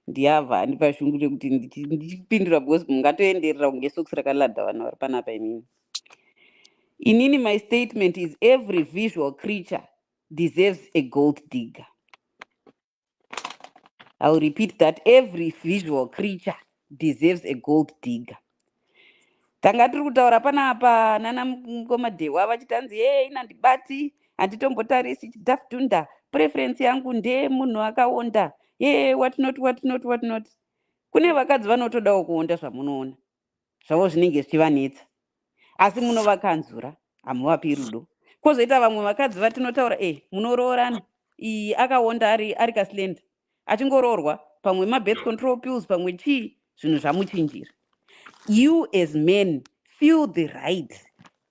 ndiyabva handipa shungu rekuti ndichipindura because mungatoenderera kunge sokisi rakaladha vanhu vari panapa inini my statement is every visual creature deserves a gold digger. I will repeat that every visual creature deserves a gold digger. Tanga tiri kutaura panapa nana mukomadhewa vachitanzi nandibati handitombotarisi chidhafudhunda preference yangu ndee munhu akaonda what not. Kune vakadzi vanotodawo kuonda zvamunoona zvavo zvinenge zvichivanetsa asi munovakanzura hamuvapi rudo. Kwozoita vamwe vakadzi vatinotaura munoroorana akaonda ari kasilenda achingoroorwa pamwe mabirth control pills pamwe chii zvinhu zvamuchinjira. You as men feel the right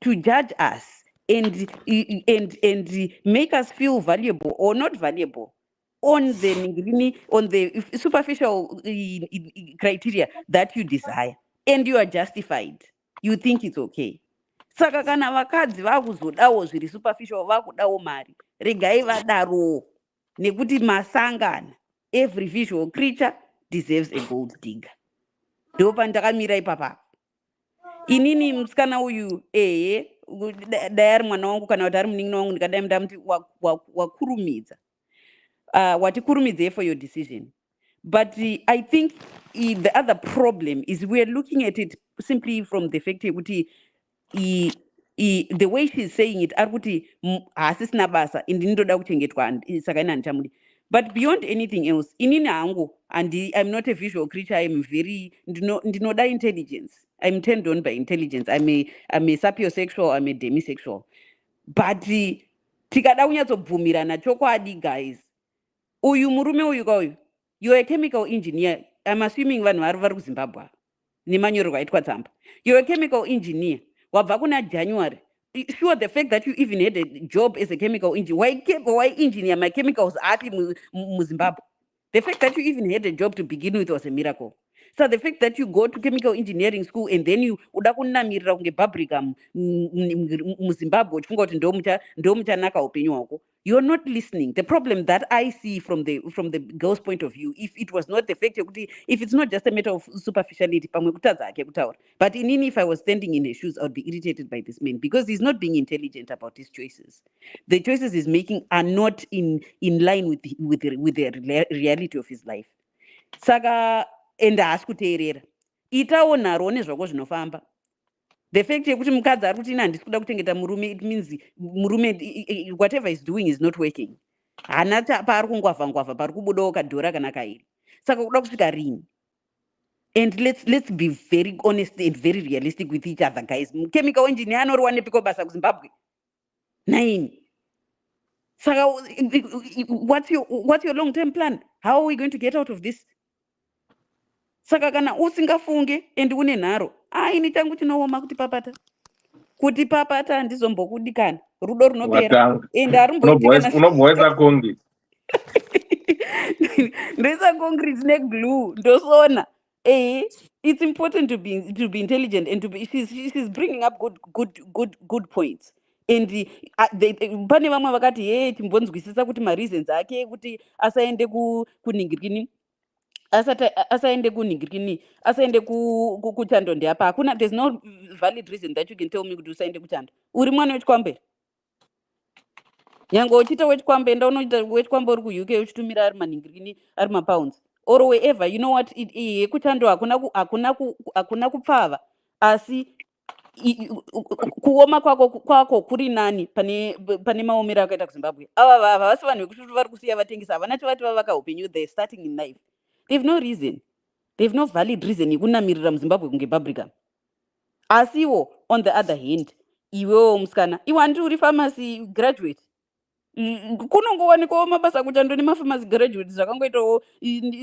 to judge us and make us feel valuable or not valuable on the superficial criteria that you desire and you are justified. You think it's okay. Saka kana vakadzi vakuzodawo zviri superficial vakudawo mari regai vadaro nekuti masangana. Every visual creature deserves a gold digger. Ndo pandakamira ipapa. Inini musikana uyu dai ari mwana wangu kana kuti ari munin'ina wangu ndikadai ndamuti wakurumidza watikurumidzei for your decision. But I think the other problem is we're looking at it simply from the fact yekuti the way she's saying it ari kuti haasisina basa indi ndinoda kuchengetwa saka ina handichamudi. But beyond anything else, inini hangu, and I'm not a visual creature, I'm very ndinoda intelligence. I'm turned on by intelligence. I'm a sapiosexual, I'm a demisexual. But tikada kunyatsobvumirana chokwadi guys, uyu murume uyu kauyu, you're a chemical engineer. I'm assuming vanhu vari kuZimbabwe nemanyorerwo aitwa tsamba. You're a chemical engineer, wabva kuna January. Sure, the fact that you even had a job as a chemical engineer, why engineer my chemicals api muZimbabwe? The fact that you even had a job to begin with was a miracle. So the fact that you go to chemical engineering school and then you uda kunamirira kunge Babricam muZimbabwe uchifunga kuti ndo muchanaka upenyu hwako, you're not listening. The problem that I see from the girl's point of view, if it was not the fact that if it's not just a matter of superficiality, pamwe kutadza hake kutaura, but inini if I was standing in his shoes, I would be irritated by this man because he's not being intelligent about his choices. The choices he's making are not in line with the reality of his life. Saka enda haasi kuteerera, itawo nharo nezvako zvinofamba. The fact yekuti mukadzi ari kuti ina handisi kuda kuchengeta murume, it means murume whatever is doing is not working. Hana paari kungwavha pari kubudawo kadhora kana kairi. Saka kuda kusvika rini? And let's be very honest and very realistic with each other, guys. Chemical engineer anoriwa nepiko basa kuZimbabwe 9. Saka what's your long-term plan? How are we going to get out of this? Saka kana usingafunge and une nharo, ini changu chinooma kuti papata handizombokudikana, rudo runopera and unobhoesa kongi ndoisa concrete neglue ndosona. It's important to be intelligent and to be she's bringing up good points. And pane vamwe vakati timbonzwisisa kuti mareasons ake kuti asaende kuningirikini asaende kuningirikini asaende kuchando ndeapa hakuna. There's no valid reason that you can tell me kuti usaende kuchando. Uri mwana wechikwambe, nyange uchiita wechikwambe ndaunoita wechikwambe uri kuuk uchitumira ari maningirikini ari mapounds or wherever. You know what, yekuchando hakuna kupfava, asi kuoma kwako kuri nani pane maomero akaita kuZimbabwe. Ava havasi vanhu vekuti vari kusiya vatengesa, havana chavati vavaka upenyu, they're starting in life. They've no reason, they've no valid reason yekunamirira muZimbabwe kunge Babricam. Asiwo on the other hand, iwewo musikana, iwe handiti uri pharmacy graduate, kunongowanikwawo mabasa kuchando nemapharmacy graduate zvakangoitawo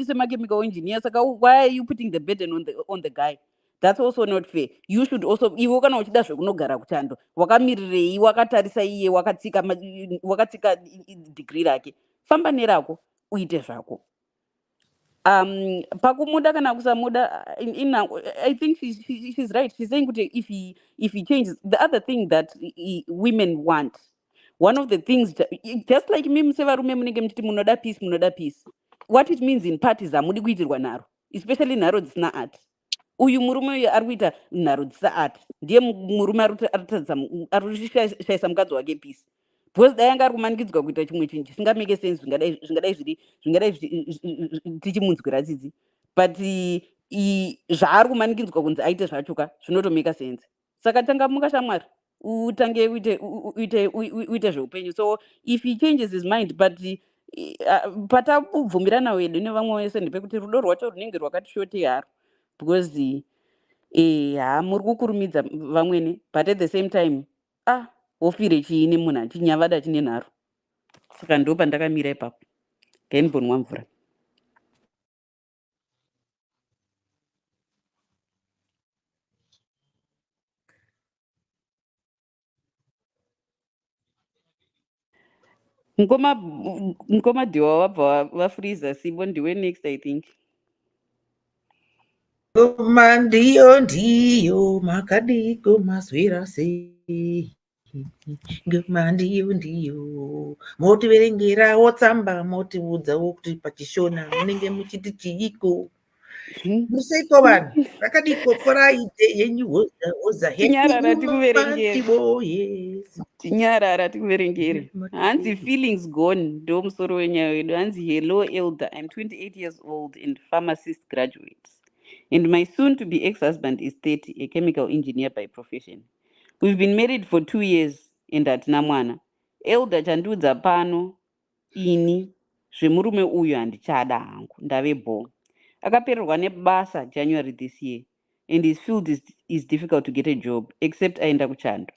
semachemical engineer. Saka why are you putting the burden on the guy? That's also not fair. You should also, iwe kana uchida zvekunogara kuchando, wakamirirei, wakatarisa iye, wakatsika degree rake, famba nerako uite zvako. Pakumuda kana kusamuda, I think she's right. She's saying if he changes, the other thing that women want, one of the things, just like me musevarume munenge muchiti munoda peace, what it means in part is hamudi kuitirwa nharo, especially nharo dzisina art. Uyu murume uyu ari kuita nharo dzisina art, ndiye murume ari kushayisa mukadzi wake peace. Because dai anga ari kumanikidzwa kuita chimwe chinhu chisingameke sense, zvingadai tichimunzwira tsitsi. But zvaari kumanikidzwa kunzi aite zvachoka zvinotomeka sense. Saka tangamuka shamwari, utange uite zveupenyu. So if he changes his mind, but patabvumirana wedu nevamwe vese ndepekuti rudo rwacho runenge rwakati shoti haro, because muri kukurumidza vamwene, but at the same time wofire chiini munhu chinyavada chine nharo. Saka ndo pandakamira ipapo, ngainibonwa mvura. Mukoma dhiwa wabva vafreeza. Sibo ndiwe next I think. Goma ndiyo makadiko maswera sei, goma ndiyo motiverengerawo tsamba motiudzawo kuti pachishona munenge muchiti chiiko, Museiko vanhu rakadiko Friday yenyu hoza Tinyarara tikuverengere. boye. Tinyarara tikuverengere. Hanzi feelings gone ndo musoro wenyaya yedu. Hanzi hello elder, I'm 28 years old and pharmacist graduate. And my soon to be ex-husband is 30, a chemical engineer by profession. We've been married for 2 years and hatina mwana. Elder chandiudza pano ini zvemurume uyu handichada hangu ndave bo. Akapererwa nebasa January this year and his field is difficult to get a job except aenda kuchando.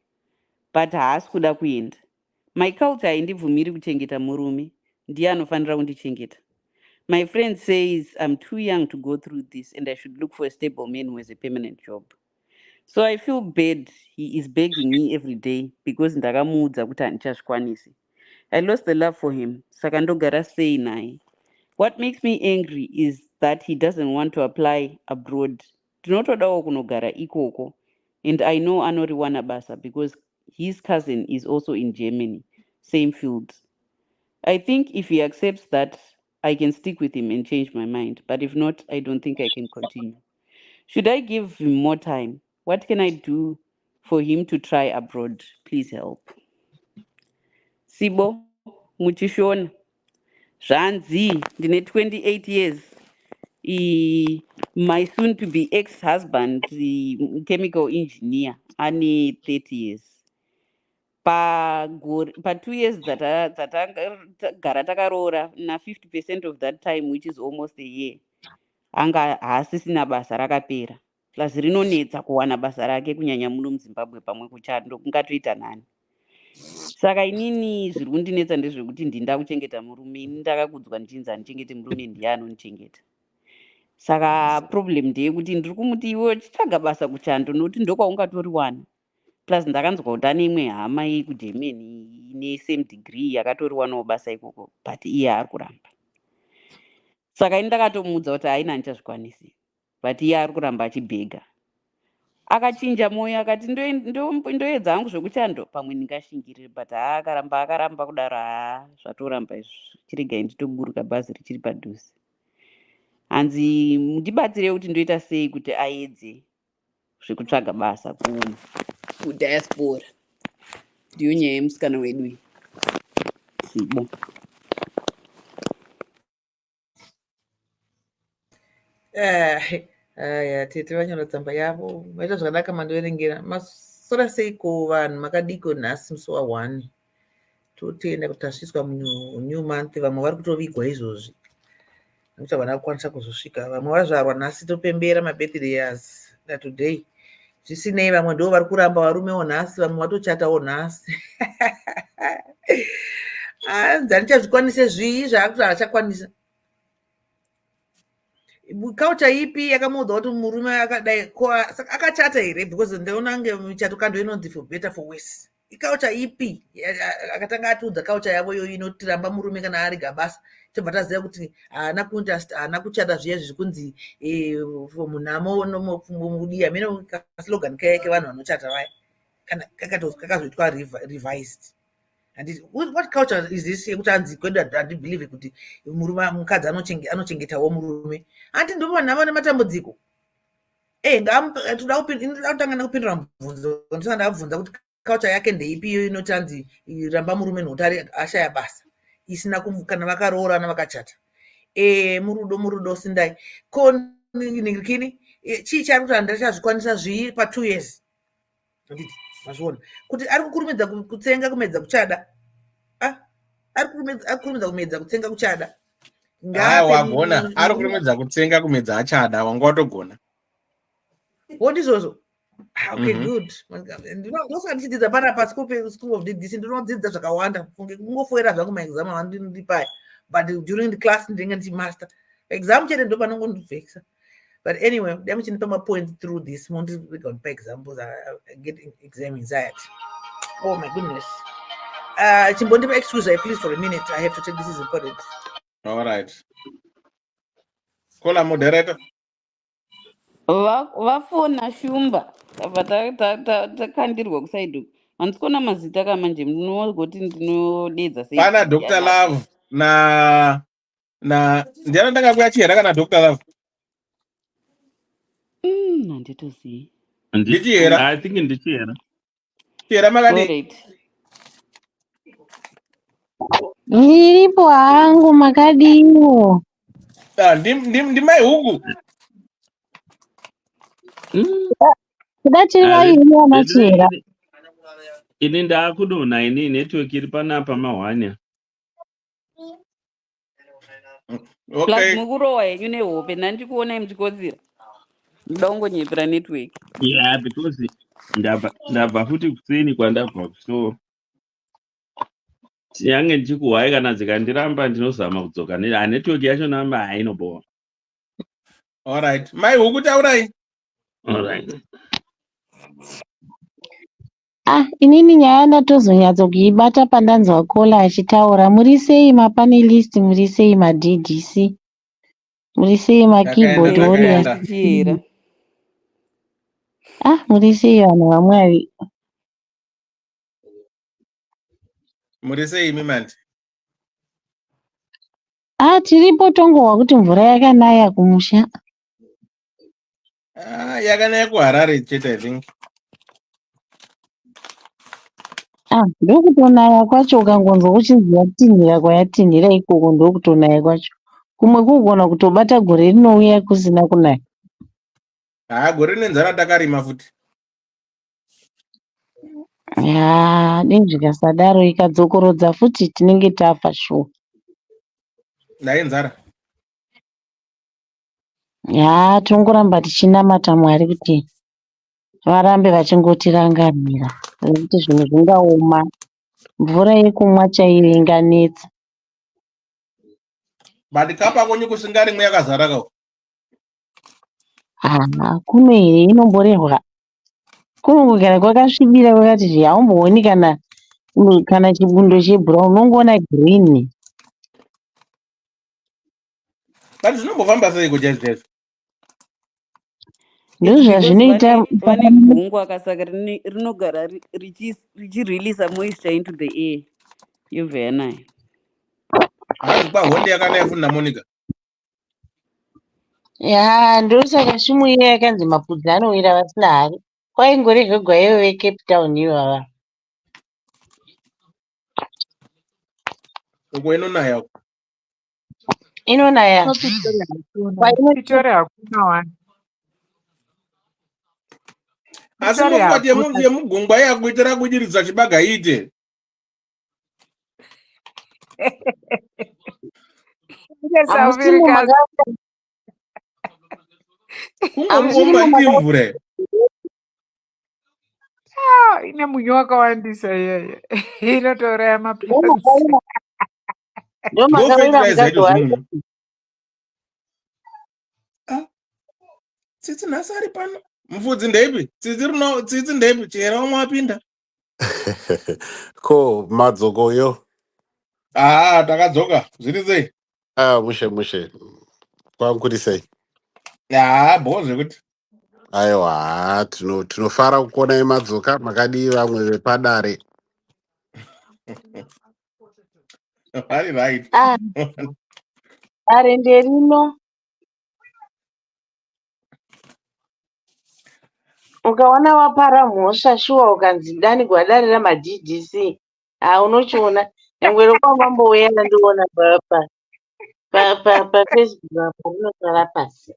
But haasi kuda kuenda. My culture haindibvumiri kuchengeta murume, ndiye anofanira kundichengeta. My friend says I'm too young to go through this and I should look for a stable man who has a permanent job. So I feel bad. He is begging me every day because ndakamuudza kuti handichazvikwanisi. I lost the love for him, saka ndogara sei naye. What makes me angry is that he doesn't want to apply abroad. Ndinotodawo kunogara ikoko, and I know anoriwana basa because his cousin is also in Germany, same field. I think if he accepts that, I can stick with him and change my mind. But if not, I don't think I can continue. Should I give him more time? What can I do for him to try abroad? Please help. Sibo, Muchishon, Zvanzi, ndine 28 years. My soon to be ex-husband, the chemical engineer, ane 30 years. Pa 2 years dzatagara takaroora na 50% of that time, which is almost a year, anga haasisina basa rakapera. Plus rinonetsa kuwana basa rake kunyanya muno muZimbabwe pamwe kuchando kungatoita nani. Saka inini zviri kundinetsa ndezvekuti ndinda kuchengeta murume. Ini ndakakudzwa ndichinzi handichengete murume, ndiye anondichengeta. Saka problem ndeyekuti ndiri kumuti iwe chitsvaga basa kuchando nokuti ndokwaungatoriwana. Plus ndakanzwa kuti ane imwe hama yekugermany ine same degree yakatoriwanawo basa ikoko, but iye ari kuramba. Saka ini ndakatomuudza kuti haina ndichazvikwanisi, but iye ari kuramba achibhega. Akachinja moyo akati ndoedza hangu zvekuchando pamwe ndingashingirire, but akaramba kudaro, zvatoramba izvo, chiregai nditoburuka bhazi richiri padhuze. Hanzi ndibatsire kuti ndoita sei kuti aedze zvekutsvaga basa kudiaspora. Ndiyo nyaya yemusikana wedu iyi. Sibo. Aya tete vanyora tsamba yavo vaita zvakanaka mandoverengera. Masora seiko vanhu makadiko nhasi musi wa1 totenda kuti tasviswa new month. Vamwe vari kutovigwa izvozvi nekuti havana kukwanisa kuzosvika. Vamwe vazvarwa nhasi topembera mabirthday years today. Zvisinei, vamwe ndo vari kuramba varumewo nhasi, vamwe vatochatawo nhasi. Hanzi handichazvikwanise zvii zvaakuti haachakwanisa. Culture ipi yakamuudza kuti murume akadai akachata here? Because ndaona nge michato kando inonzi for better for worse. Culture ipi akatanga atiudza culture yavo iyo inotiramba murume kana ari gabasa. Tobva taziva kuti haana kuchata zviya zvikunzi munhamo nomudiya. Mino kaslogan kayake vanhu vanochata vaya kana kakazoitwa revised. And what culture is this yekuti hanzi kwedu handibhelieve kuti murume mukadzi anochengetawo murume? Handi ndo vanhu vane matambudziko. Ndotanga nekupindura mubvunzo ndisana ndabvunza kuti culture yake ndeipi iyo inoti hanzi ramba murume nokuti ashaya basa isina kana vakaroorana vakachata. Murudo sindai ko ningirikini chii chari kuti handachazvikwanisa zvii pa2 years. Handiti mazviona kuti ari kukurumidza kutsenga kumedza kuchada. Ari kukurumidza kumedza kutsenga kuchada. Wagona ari kurumidza kutsenga kumedza achada, wanga watogona. Wondizvozvo. Okay, good. Ndosaka ndichidzidza panapa School of Ddc ndinodzidza zvakawanda. Kungofoera zvangu maexam andindipai. But during the class ndinenge ndichimaster. Exam chete ndo panongondivhekisa. But anyway, ndamchinipa mapoints through this. Mondipa examples. I get exam anxiety. Oh my goodness. Chimbondipa excuse please for a minute. I have to take this is important. All right. Kola moderator. Vafona shumba takandirwa kusaidi uku. Handikona mazita kamanje, munogoti ndinodedza sei. Pana Dr. Love na ndianotanga kuyachira kana Dr. Love. Handitozivi. Ndichiyera. I think ndichiyera. Chiyera makadi. Alright. Ndiripo hangu makadiwo. Ndimai huku. Kuda tiri vairi vanachera. Ini ndakudonha ini network iri panapa mahwania. Plus Okay. mukurowa yenyu nehope nandikuonai muchikodzira. Ndoda kungonyepera network. Yeah, because ndabva futi kuseni kwandabva so yange ndichikuhwai kana dzikandiramba ndinozama kudzoka network yacho namba hainobowa. Alright. Mai huku taurai. Alright. Inini nyaya ndatozonyatso kuibata pandanzwa Kola achitaura. Muri sei mapanelisti, muri sei maDDC, muri sei makeyboard warriors. Tichiyera. Muri sei vanhu vaMwari. Muri sei imi manti? Tiripo tongohwa kuti mvura yakanaya kumusha. Yakanaya kuHarare chete I think. Ndokutonaya kwacho ukangonzwa uchinzi yatinhira kwayatinhira ikoko ndokutonaya kwacho. Kumwe kugona kutobata gore rinouya kusina kunaya. Gore nenzara takarima futi. Dei zvikasadaro ikadzokorodza futi tinenge tafa shuwa. Dai nzara. Tongoramba tichinamata Mwari kuti varambe vachingotirangarira nekuti zvinhu zvingaoma. Mvura yekumwa chaiyo inganetsa. But kapa konyu kusingarimwe yakazara kawo. Kuno here inomborehwa. Kunongogara kwakasvibira kwakati haumbooni kana chibundo chebhurauni unongoona girini. But zvinombofamba sei kuchaizvo? Ndozvazvinoita vane gungwa kasaka rinogara richireleasa moisture into the air yobva yanaya. Hanzi pahonde yakanaya futi naMonica. Ndosaka shumu iya yakanzi mapudzi anowira vasina hari. Kwaingoregegwa ivo veCape Town ivava. Uko inonaya. Inonaya. Pitori hakuna wani. Asi mofati yemugungwa yakuitira kudiridza chibaga ite. Kungomba ndimvure. Ine munyu wakawandisa iyeye. Inotouraya maplants. Tsitsi nhasi ari pano. Mufudzi ndeipi? Tsitsi ndeipi? Chera umwe apinda. Ko madzokoyo. Takadzoka. Zviri sei? Mushe. Kwankuri sei? Bhoze kuti. Aiwa, tinofara kuona madzoka makadi vamwe vepadare. Ari right. Dare nderino. Ukaona wapara mhosva shuwa ukanzi dani gwadare ramaDDC. Unochiona. Nyangwe rokwamambouya ndandiona paFacebook apo rinosara pasi.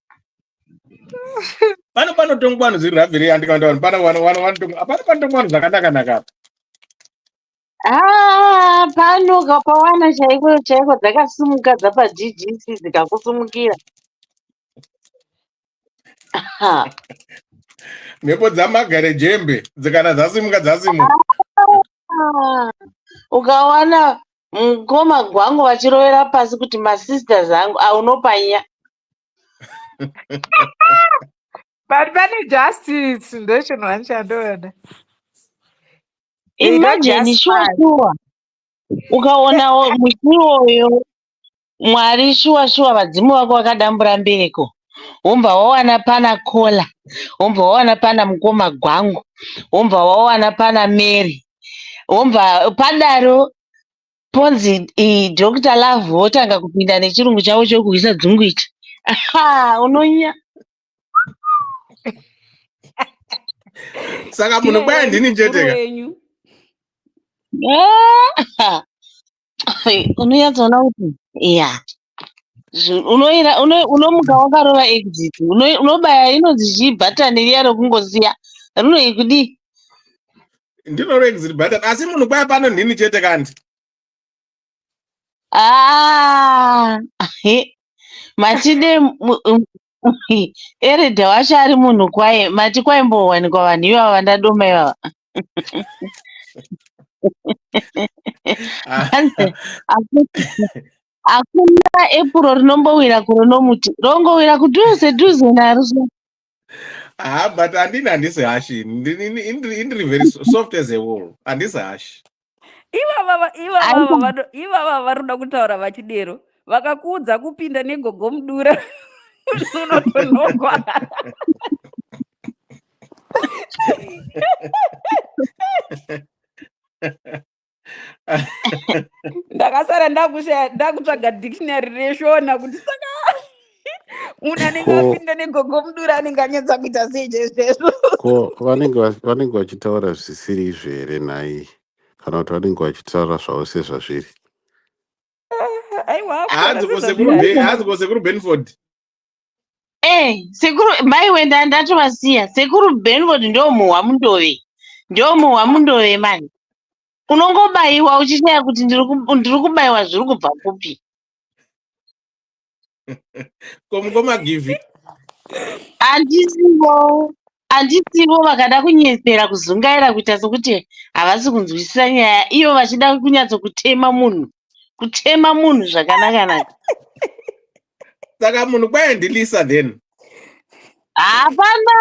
Pano tongwano zviri rabviri andikaenda pano tongwano zvakanaka. Pano kapawana chaiko dzakasimuka dzapaDDC dzikakusumukira. Mhepo dzamagare jembe dzikana dzasimuka. Ukawana mukoma gwangu vachirovera pasi kuti masisters angu aunopanya. But pane justice ndochinhu chandinoda. Imagine shuwa. Ukaona mushiwoyo Mwari shuwa vadzimu vako vakadambura mbereko. Wombva wawana pana Kola. Wombva wawana pana mukoma gwangu. Wombva wawana pana Mary. Wombva padaro ponzi Dr. Love wotanga kupinda nechirungu chavo chokuisa dzungu ichi. Unonya. Saka munhu kwai ndini mukuru cheteka. wenyu. Ah, unonyatsoona kuti iya unomuka wakarova exit unobaya inonzi chii bhatani riya rokungosiya rinoi kudii. Ndinoro exit button asi munhu kwai pano ndini chete kanti. Matide eredha wacho ari munhu kwaye mati kwaimbowanikwa vanhu ivava vandadoma ivava. Hakuna epuro rinombowira kuro nomuti rongowira kudhuze dhuze naruso. But handisi hashi. Indiri very soft as a wall. Handisi hashi. Ivava varoda kutaura vachidero vakakuudza kupinda negogo mudura unotonogwa. Ndakasara ndakutsvaga dictionary reshona kuti saka munhu anenge apinda negogo mudura anenge anyatsa kuita sei chaizvezvo. Ko vanenge vachitaura zvisiri izvo here nhai kana kuti vanenge vachitaura zvavo sezvazviri? Aiwa Hanzi sekuru Benford. Sekuru maiwe ndatovasiya. Sekuru Benford ndo muhwamundove. Ndo muhwamundove mani. Unongobayiwa uchishaya kuti ndiri kubayiwa zviri kubva kupi. Komukoma givi. Handisivo vakada kunyepera kuzungaira kuita sokuti havasi kunzwisisa nyaya iyo vachida kunyatsokutema munhu. Kutema munhu zvakanaka-naka. Saka munhu kwai ndilisa then. Hapana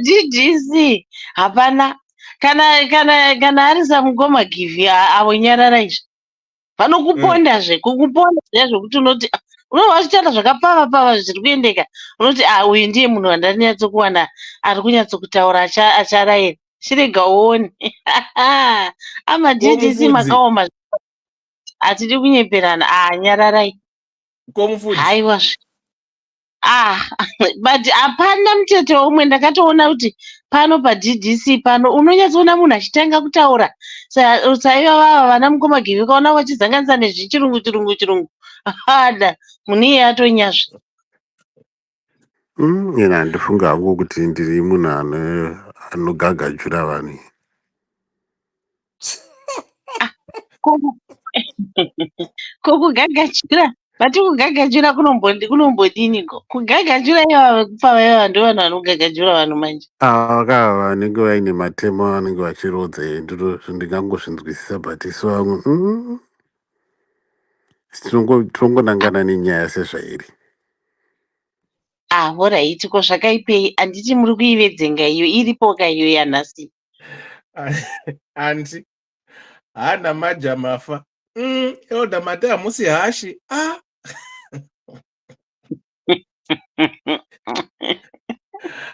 DDC hapana. Kana ari samukoma givi avo nyarara izvo vanokupondazve kukuponda zvekuti unoti unobva vachitaura zvakapava zviri kuendeka unoti uyu ndiye munhu wandanyatsokuwana ari kunyatsokutaura acharayira chirega uone. Ama DDC makaoma hatidi kunyeperana. Nyararai haiwa but hapana mucheto umwe ndakatoona kuti pano paDDC pano unonyatsoona munhu achitanga kutaura saiva vava vana mukoma givi ukaona vachizanganisa nezvichirungu ada munhu iye atonyazve. Ina handifunga hangu kuti ndiri munhu anogagadzura vanhu. Kugagadzura vati kugagadzura kunombodiniko? Kugagadzura ivava kupa vaiva ndo vanhu vanogagadzura vanhu manje. Vakava vanenge vaine matemo avanenge vachirodza ndingangozvinzwisisa but isu vamwe tirongonangana nenyaya sezvairi. Alright, ko zvakaipei handiti muri kuivedzenga iyo iripo kaiyo yanhasi. Anti hana maja mafa. Elda mate hamusi hashi.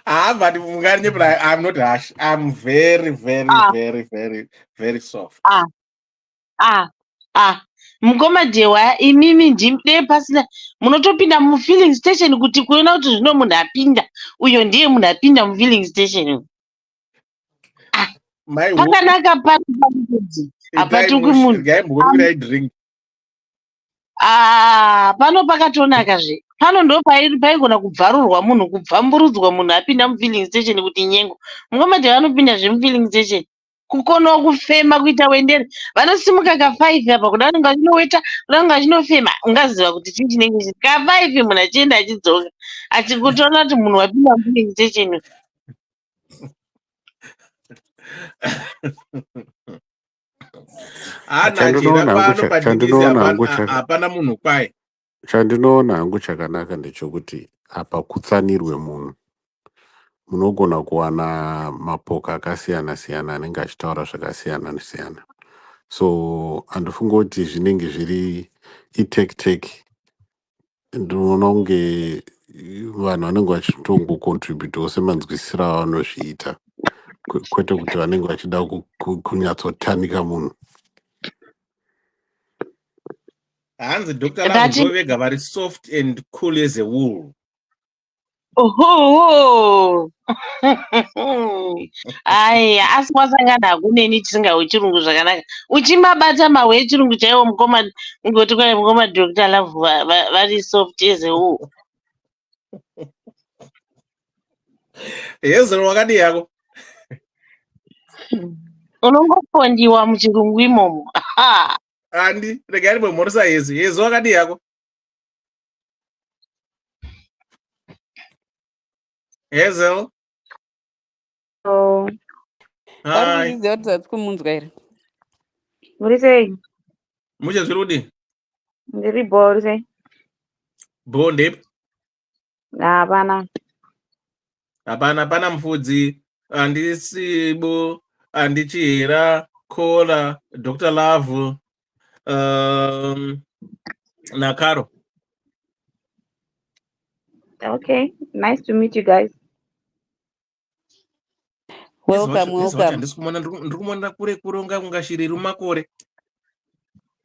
But I'm not harsh. I'm very, very, very, very, very soft. Mukoma dewa imimi ndimde pasina munotopinda mufilling station kuti kuona kuti zvino munhu apinda uyo ndiye munhu apinda mufilling station. Pakanaka panodzi hapatuki munhu. Pano pakatonakazve. Pano ndo paigona kubvarurwa munhu kubvamburudzwa munhu apinda mufilling station kuti nyengo. Mukoma dewa anopinda zvemufilling station kukonawo kufema kuita wendere vanosimuka ka5 apa kuda vanenge vachinoweta kuda vanenge vachinofema ungaziva kuti chii chinenge chiri ka5 munhu achienda achidzoka achikutoona kuti munhu wapinda mufilling station. Hapana munhu kwai. Chandinoona hangu chakanaka ndechekuti apa kutsanirwe munhu munogona kuwana mapoka akasiyana-siyana anenge achitaura zvakasiyana-siyana. So handifunga kuti zvinenge zviri itek-tek. Ndinoona kunge vanhu vanenge vachitongocontributewo semanzwisiro avanozviita kwete kuti vanenge vachida kunyatsotamika munhu. Hanzi Dr. Lambo vega vari soft and cool as a wool. Oho. Aya, asi wasangana hakuneni tisingawe chirungu zvakanaka. Uchimabata mahwe echirungu chaiwo mukoma ngoti kwai mukoma Dr. Love vari soft ezeu. Hezero wakadi yako. Unongopondiwa muchirungu imomo. Andi, regai bomorisa hezi. Hezo wakadi yako. Hezo. Pari Hi. kuziziva kuti dzati kumunzwa here. Muri sei? Mucha zvirudi. Ndiri bhori sei? Bonde. Hapana. Hapana mfudzi. Andi Sibo. Andi Chihera. Kola. Dr. Love. Nakaro. Okay, nice to meet you guys. Welcome. Ndirikumona kure unga shiri rumakore.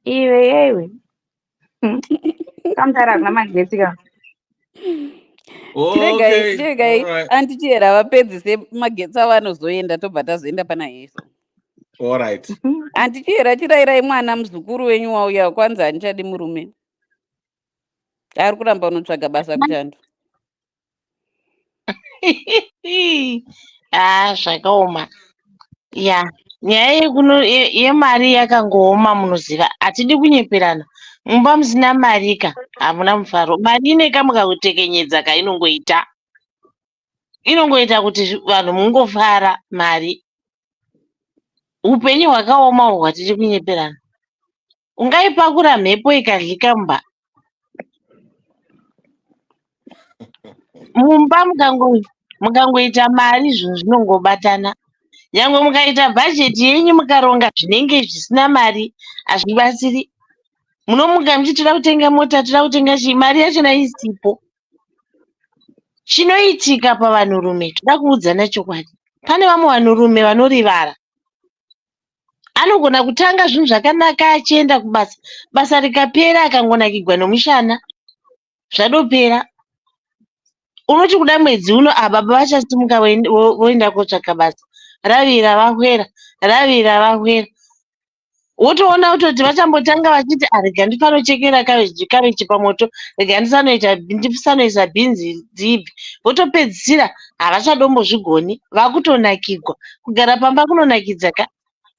Iwe. Kamtara kuna magetsi ka. Tiregai antichera vapedzise magetsi avanozoenda tobva tazoenda pana Yesu. All right. Antichera chirairai mwana muzukuru wenyu wauya kwanza anichadi murume. Ari kuramba unotsvaga basa kuchando. Zvakaoma. Ya, nyaya yemari yakangooma munoziva. Hatidi kunyeperana. Mumba musina marika, hamuna mufaro. Mari inekamukakutekenyedza kainongoita. Inongoita kuti vanhu mungofara mari. Upenyu hwakaoma uhwu hatidi kunyeperana. Ungaipakura mhepo ikadlika mumba. Mumba mukangoita mari zvinhu zvinongobatana. Nyangwe mukaita bhajeti yenyu mukaronga zvinenge zvisina mari hazvibatsiri. Munomuka muchiti toda kutenga mota, toda kutenga chii, mari yachona isipo. Chinoitika pavanhurume, toda kuudzana chokwadi. Pane vamwe vanhurume vanorivara. Anogona kutanga zvinhu zvakanaka achienda kubasa. Basa rikapera akangonakirwa nomushana. Zvadopera. Unoti kuda mwedzi uno baba vachasimuka voenda kotsvaka basa. Ravira vahwera. Wotoona kutoti vachambotanga vachiti rega ndipanochekera kavechi pamoto, rega ndisanoisa bhinzi dzibvi. Votopedzisira havachadombozvigoni, vakutonakirwa. Kugara pamba kunonakidza ka.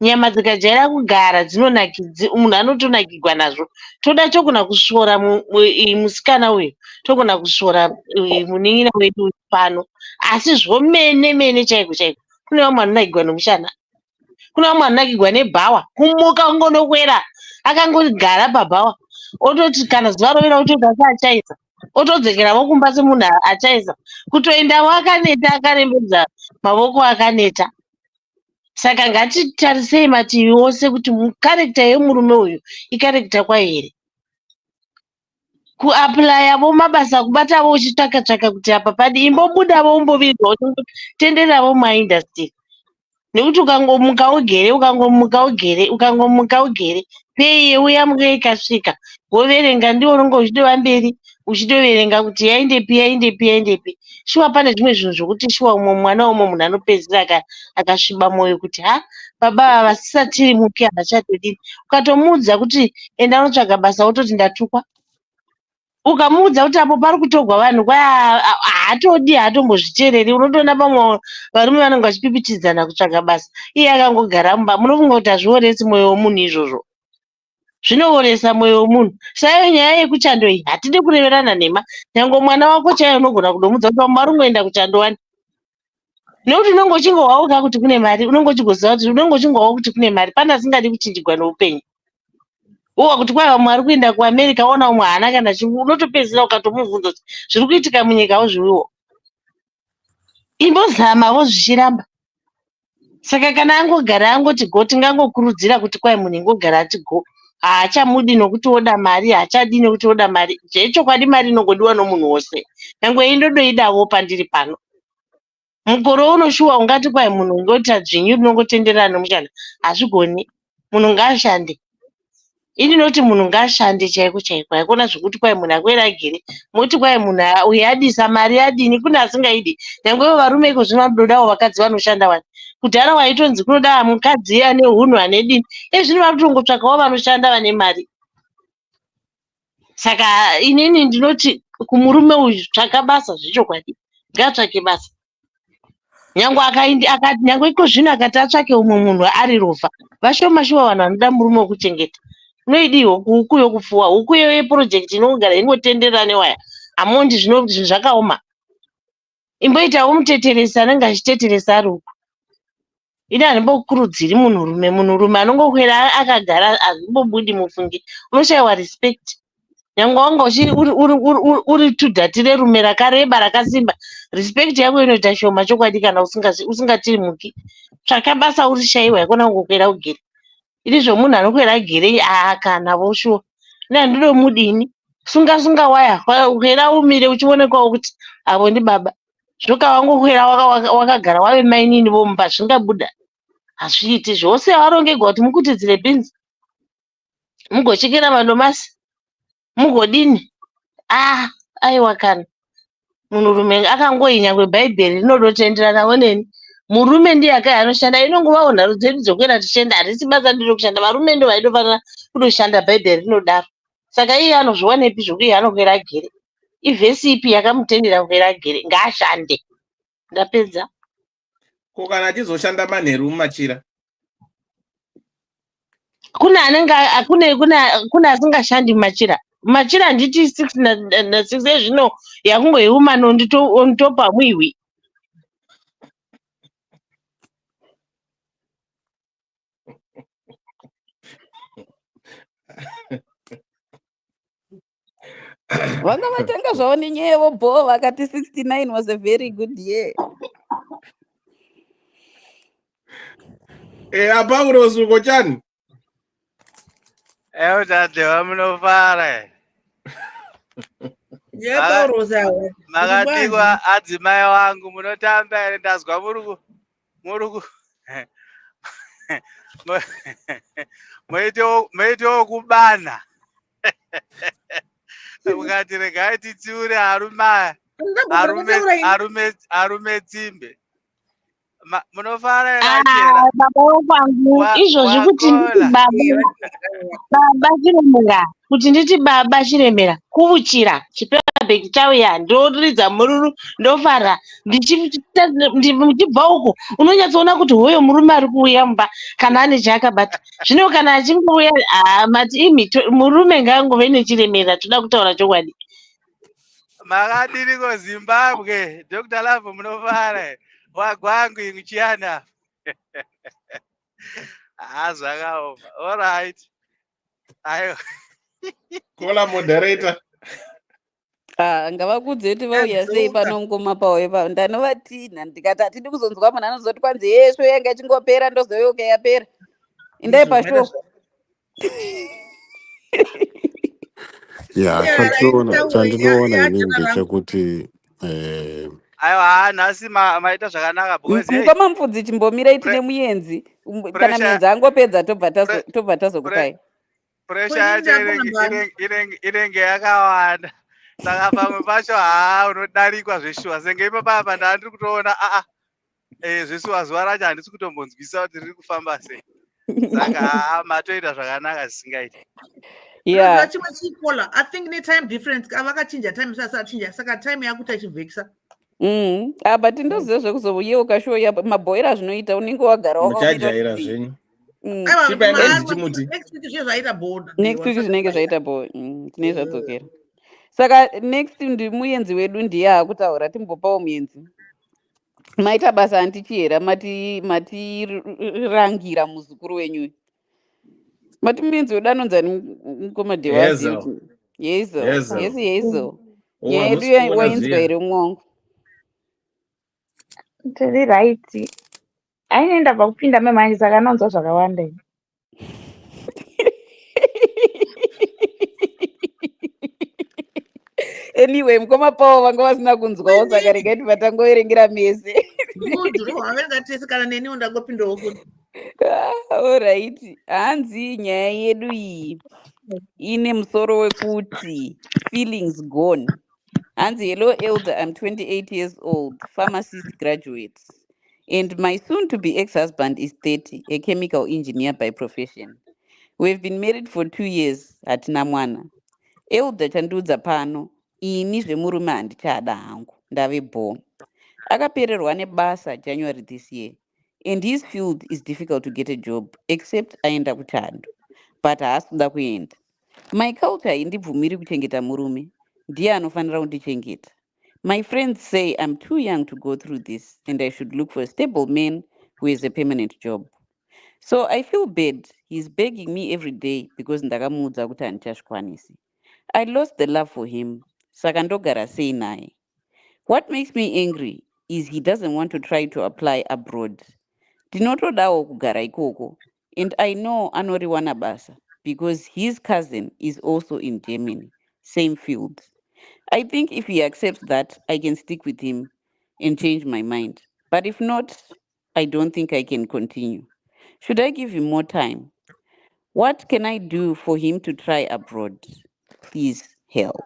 Nyama dzikajaira kugara munhu anotonakirwa nazvo. Toda togona kusvora musikana uyu, togona kusvora munin'ina wedu pano. Asi zvomene chaiko. Kune vamwe vanonakirwa nomushana. Kuna vamwe vanonakirwa nebhawa. Kumuka ungonokwera akangogara pabhawa. Ototi kana zuva rovira ototi achaisa. Otodzokerawo kumba semunhu achaisa. Kutoendawo akaneta akarembedza mavoko akaneta. Saka ngatitarisei mativi ose kuti karekta yemurume uyu ikarekta kwayo here. Kuapurayavo mabasa kubatawo uchitsvaka kuti apa padi imbobudavo umbovirwa tenderavo mumaindastiri. Nekuti ukangomuka ugere pei yeuya muka ikasvika woverenga ndiwo unonge uchidova mberi uchitoverenga kuti yaindepi. Shuwa pane zvimwe zvinhu zvokuti shuwa umwe mwana umwe munhu anopedzisira akasviba mwoyo kuti baba ava vasisatiri mupi havachatodini. Ukatomuudza kuti enda unotsvaga basa wototi ndatukwa. Ukamuudza kuti apo pari kutogwa vanhu haatodi, haatombozviteereri. Unotoona pamwe varume vanenge vachipipitidzana kutsvaga basa, iye akangogara mumba. Munofunga kuti hazvioresi mwoyo womunhu izvozvo? Zvinooresa mwoyo womunhu. Saiyo nyaya yekuchando iyi hatidi kureverana nhema. Nyangwe mwana wako chaiye unogona kutomudza kuti mari ungoenda kuchando wani. Nekuti unenge uchingohwauka kuti kune mari, unenge uchigoziva kuti unenge uchingohwa kuti kune mari, pane asingadi kuchinjigwa noupenyu. Uwa kuti kwai vamwe vari kuenda kuAmerica ona umwe haana kana chinhu, unotopedzisira ukatomubvunza kuti zviri kuitika munyikawo zviwiwo. Imbozamawo zvichiramba. Saka kana angogara angoti go, tingangokurudzira kuti kwai munhu ingogara ati go. Haachamudi nokuti oda mari, haachadi nokuti oda mari. Zvechokwadi mari inongodiwa nomunhu wose. Nyangwe indodoidawo pandiri pano. Mukore unoshuwa ungati kwai munhu ungoti dzvinyu rinongotenderana nomushana. Hazvigoni. Munhu ngaashande. ini noti munhu ngaashande chaiko chaiko, haikona zvekuti kwai munhu akwera agere moti kwai munhu uyu adisa mari adini, kune asingaidi. Nyangwe varume iko zvino vanododawo vakadzi vanoshanda wani. Kudhara waitonzi kunoda mukadzi ane hunhu ane dini, zvino vanotongotsvakawo vanoshanda vane mari. Saka inini ndinoti kumurume uyu tsvaka basa zvechokwadi, ngaatsvake basa. Nyangwe iko zvino akati atsvake umwe munhu ari rofa, vashoma shoma vanhu vanoda murume wekuchengeta. Unoidi huku yokufuwa, huku yeprojekti inogara ingotenderera newaya, hamundi zvinhu zvakaoma. Imboitawo muteteresi anenge achiteteresa ari uku. Ini handimbokurudziri munhurume anongokwera akagara hazvimbobudi mufungi, unoshayiwa respect. Nyangwe wanga uri tudhatire rume rakareba rakasimba, respect yako inoita shoma chokwadi kana usingatirimuki. Tsvaka basa urishayiwa, haikona kungokwera ugere. Ini zvomunhu anokwera agere kana voshuwa. Ini handinomudini. Sunga waya, kwera umire uchionekwawo kuti avo ndibaba. Zvoka wangokwera wakagara wave mainini vomba zvingabuda. Hazviiti zvose warongegwa kuti mukutidzire bhinzi. Mugochekera madomasi. Mugodini. Aiwa kana. Munhurume akangoyi nyangwe bhaibheri rinodotenderanawo neni. Murume ndiye akai anoshanda, inongovawo nharo dzedu dzokwera tichenda, harisi basa ndiro kushanda. Varume ndo vaidofanira kunoshanda, bhaibheri rinodaro. Saka iye anozviwanepi zvokuti anokwera agere? Ivhesi ipi yakamutendera kukwera agere? Ngaashande. Ndapedza. Ko kana achizoshanda manheru mumachira, kuna asingashandi mumachira. Machira handiti 6 na 6 ezvino yakungoiuma onitopa muiwi. Vanga vatanga zvavo nenyaya yevobho vakati 69 was a very good year. apa urosuko chani? Udade wamunofara. Makadikwa adzimai wangu munotamba ere? Ndazwa muruku moitewo kubana. Mukati regai titsiure arume tsimbe. Munofara baba vangu izvozvi kuti nditi baba Chiremera, kuti nditi baba Chiremera kuvuchira chipepabheki chauya ndoridza mururu ndofara ndichibva uko unonyatsoona kuti hoyo murume ari kuuya mumba kana ane chaakabata. Zvino kana achingouya mati murume ngaangove neChiremera, toda kutaura chokwadi. Makadiriko Zimbabwe, Dr. Love munofara. Wagwangu inguchiana. Zvakaoma. All right. Ayo. Kola moderator. Ngavakudze kuti vauya sei pano ngoma pawe ndanovatina ndikati hatidi kuzonzwa munhu anozoti kwanzi yeswe yanga ichingopera ndozoyoka yapera. Indai pashow. Chandinoona ini ndechekuti aiwa nhasi maita zvakanaka mukoma mupfudzi chimbomira tine muenzi kana muenzi angopedza tobva tazokupai. Presha yacho inenge yakawanda, saka pamwe pacho unodarikwa zveshuwa. Senge ipapapa ndandiri kutoona zveshuwa zuva racho handisi kutombonzwisa kuti riri kufamba sei. Saka matoita zvakanaka zvisingaiti. Chimwe chikola I think ne time difference vakachinja time sasachinja, saka time yakuti achivhekisa. But ndoziva zvekuzouyewoka show mabhoira zvinoita unenge wagara wakajaira zvenyu. Next week zvinenge zvaita bo tine zvadzokera. Saka next muenzi wedu ndiye akutaura, timbopawo muenzi. Maita basa antichiyera matirangira muzukuru wenyu. Mati muenzi wedu anonzani mukomadhewa. Yezo. Yedu wainzwa here mwongo. Tiri right. Ainaenda pakupinda memanje saka anonzwa zvakawanda. Anyway, mukoma pawo vanga vasina kunzwawo saka regai tivatangoverengera mese. Munhu wavenga tese kana neni undangopindawo kuti. All right. Hanzi nyaya yedu iyi ine musoro wekuti feelings gone. Hanzi, hello elder, I'm 28 years old, pharmacist graduate. And my soon to be ex-husband is 30, a chemical engineer by profession. We've been married for 2 years, hatina mwana. Elder chandiudza pano, ini zvemurume handichada hangu, ndave bhoo. Akapererwa nebasa January this year. And his field is difficult to get a job, except aenda kuchando. But haasi kuda kuenda. My culture haindibvumiri kuchengeta murume. Ndiye anofanira kundichengeta. My friends say I'm too young to go through this and I should look for a stable man who has a permanent job. So I feel bad. He's begging me every day because ndakamuudza kuti handichazvikwanisi. I lost the love for him. Saka ndogara sei naye. What makes me angry is he doesn't want to try to apply abroad. Ndinotodawo kugara ikoko, and I know anoriwana basa because his cousin is also in Germany, same field. I think if he accepts that, I can stick with him and change my mind. But if not, I don't think I can continue. Should I give him more time? What can I do for him to try abroad? Please help.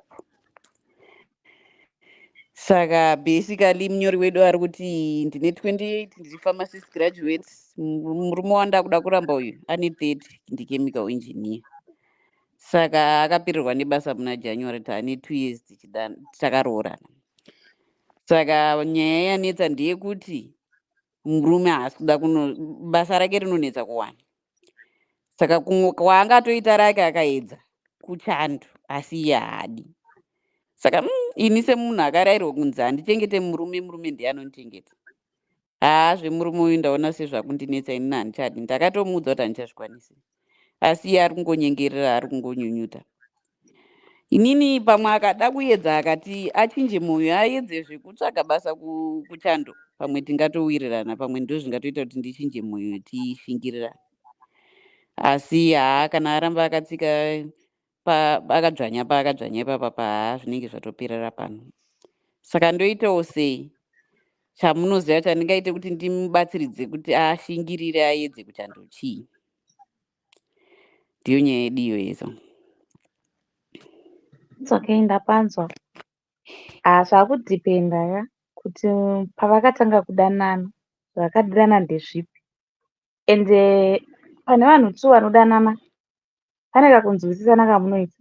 Saka basically munyori wedu ari kuti ndine 28 ndiri pharmacist graduate, murume wanda kuda kuramba uyu ane 30 ndichemical engineer. Saka akapererwa nebasa muna January taane 2 years takaroorana. Saka nyaya yanetsa ndeyekuti murume haasi kuda basa rake rinonetsa kuwana. Saka kwaangatoita rake akaedza kuchando asi iye haadi. Saka ini semunhu akarayirwa kunzi handichengete murume, murume ndiye anondichengeta. Zvemurume uyu ndaona sezvakundinetsa ini handichadi. Ndakatomuudza kuti handichazvikwanisi. Asi iye ari kungonyengerera, ari kungonyunyuta. Inini pamwe akada kuedza akati achinje mwoyo aedze zvekutsvaga basa kuchando, pamwe tingatowirirana, pamwe ndo zvingatoita kuti ndichinje mwoyo tishingirira. Asi kana aramba akatsika akadzvanya paakadzvanya ipapa zvinenge zvatoperera pano. Saka ndoitawo sei? Chamunoziva chandingaite kuti ndimubatsiridze kuti ashingirire aedze kuchando chii? Ndiyo nyaya yedu iyoyo. It's okay, ndapanzwa. Zvakudhipenda ya kuti pavakatanga kudanana zvakadanana ndezvipi. Ende pane vanhu tu vanodanana pane kakunzwisisana kamunoita.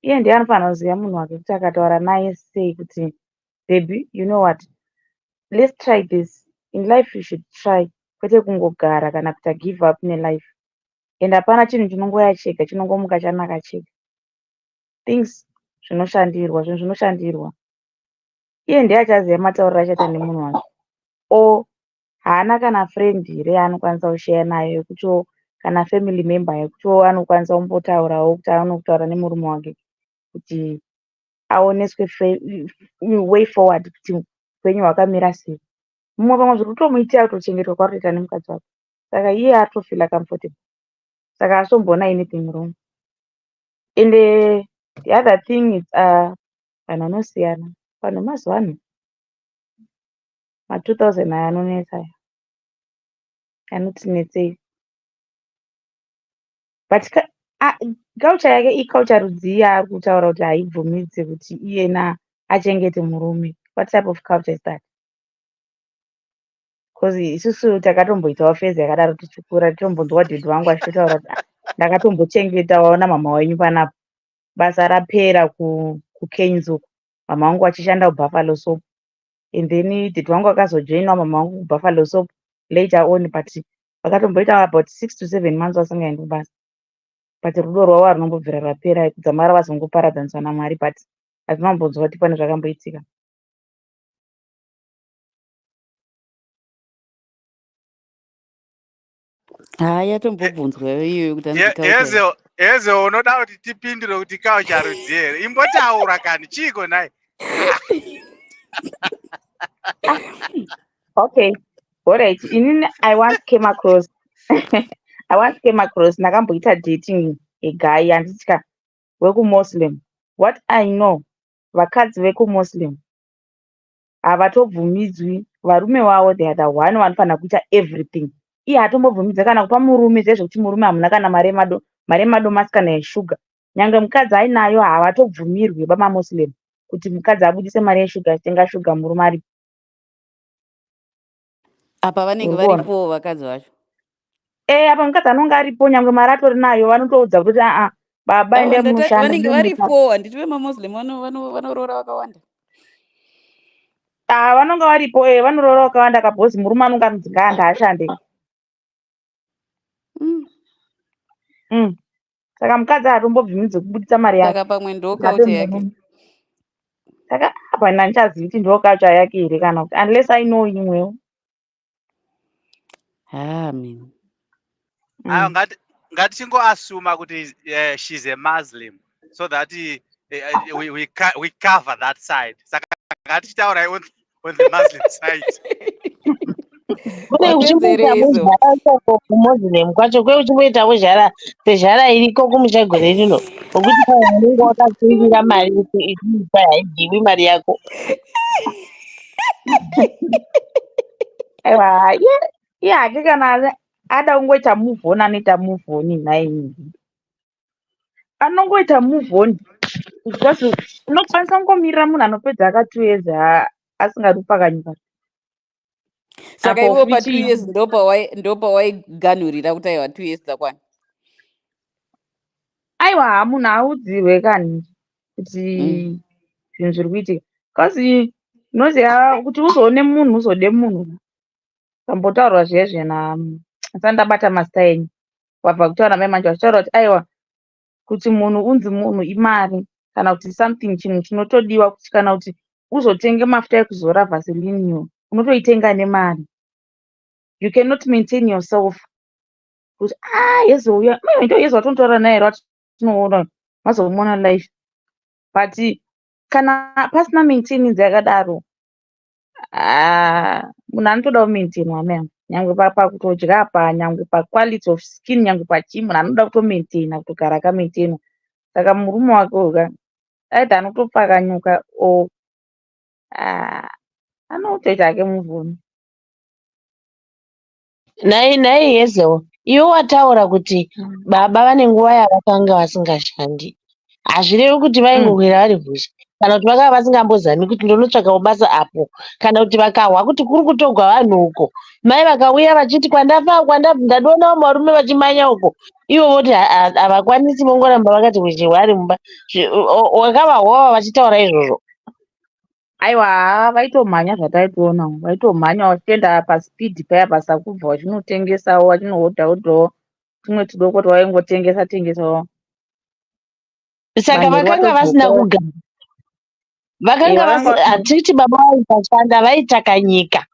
Iye ndiye anofanira kuziva munhu wake kuti akataura naye sei kuti baby, you know what, let's try this in life, you should try, kwete kungogara kana kuita give up nelife. And hapana chinhu chinongoya chega, chinongomuka chanaka chega. Things zvinoshandirwa, zvinhu zvinoshandirwa. Iye ndiye achaziva matauriro achaita nemunhu wake. Haana kana friend here anokwanisa kushare naye yekuti kana family member yekuti anokwanisa kumbotaurawo kuti aone kutaura nemurume wake kuti aoneswe way forward kuti upenyu hwakamira sei. Mumwe pamwe zviri kutomuitira kutochengetwa kwarotoita nemukadzi wake. Saka iye atofila comfortable. Saka asomboona anything wrong. And the other thing is vanhu vanosiyana. Vanhu mazuva ano ma2000 aya anonetsa aya anotinetsei. But culture yake iculture rudzi yaari kutaura kuti haibvumidze kuti iyena achengete murume. What type of culture is that? Because isusu takatomboitawo phase yakadaro tichikura, titombonzwa dhedhi wangu achitotaura kuti ndakatombochengetawo namama wenyu panapa. Basa rapera kuKains uko, mama wangu achishanda kuBuffalo Soap. And then dhedhi wangu akazojoinawo mama wangu kuBuffalo Soap later on, but vakatomboita about 6 to 7 months vasingaendi kubasa. But rudo rwavo runombobvira rapera kudzamara vazongoparadzaniswa naMwari, but hatinambonzwa kuti pane zvakamboitika. Yatombobvunzwa iyoyo kuti hanzi culture. Yeze unoda kuti tipindure kuti culture rudzi here. Imbotaura kani chiko naye. Okay, alright. Inini I once came across ndakamboita dating a guy anditya wekuMuslim. What I know, vakadzi vekuMuslim havatobvumidzwi varume wavo, they are the one vanofanira kuita everything. Iye hatombobvumidza kana kupa murume sezvekuti murume hamuna kana mari yemadomasi kana yeshuga. nyange mukadzi ainayo havatobvumirwi vamamuslim kuti mukadzi abudise mari yeshuga achitenga shuga murume aripo. apa vanenge Uri kuona varipowo vakadzi vacho. apa mukadzi anonge aripo nyange mari atori nayo vanotoudza kuti baba ende mushanda vanenge varipowo, handiti vemamuslim vanoroora vakawanda. vanonga varipo vanoroora vakawanda kabhozi murume anonge anonzi ngaashande. Saka mukadzi hatombobvumidzi kubudisa mari yake. Saka pamwe ndokaucha yake. Saka apa ndichazivi kuti ndokaucha yake here kana kuti unless I know imwewo. Amen. ngatichingoasuma kuti she's a Muslim so that we cover that side. Saka ngatichitaura on the Muslim side. Kune uchimboita muzhara kumuslim kwacho kwe uchimboita muzhara sezhara iriko kumuchagore rino ngokuti unenge wakatsungirira mari kuti ichiita haidiwi mari yako. Aiwa iye hake kana ada kungoita move on anoita move on nhaii. Anongoita move on because unokwanisa kungomirira munhu anopedza aka 2 years asingadi kupakanyuka. Saka ivo pa 2 years ndopawaiganhurira kuti aiwa 2 years dzakwana. Aiwa munhu audzirwe kani kuti zvinhu zviri kuitika because unoziva kuti uzoone munhu uzode munhu kambotaurwa zvezve asandabata mazita enyu wabva kutaura mai manje vachitaura kuti aiwa kuti munhu unzi munhu imari kana kuti something chinhu chinotodiwa kuti kana kuti uzotenge mafuta ekuzora vaseline unotoitenga nemari. You cannot maintain yourself kuti yezouya ndo yezo watontaura naye ratinoona mazomuona life but kana pasina maintenance yakadaro munhu anotoda kumaintainwa mea nyangwe pakutodya apa nyangwe paquality of skin nyangwe pachii munhu anoda kutomaintaina kutogara akamaintainwa. Saka murume wake aiti anotopfakanyuka anotoita hake muvhuni. Nhai Yezo, iwe wataura kuti baba vane nguva yavakanga vasingashandi. Hazvirevi kuti vaingokwira vari vhusha kana kuti vakava vasingambozami kuti ndonotsvaka basa apo kana kuti vakahwa kuti kuri kutogwa vanhu uko mai vakauya vachiti kwandafa ndadionawo marume vachimanya uko ivo voti havakwanisi vongoramba vakati weshe vari mumba wakavahwava vachitaura izvozvo. Aiwa vaitomhanya zvataitoona vaitomhanya vachienda paspeed paya basa kubva vachinotengesawo vachinohodhahodhawo tumwe tudoko twaingotengesawo. Saka vakanga vasina kugara vakanga hatiti baba vaitashanda vaitaka nyika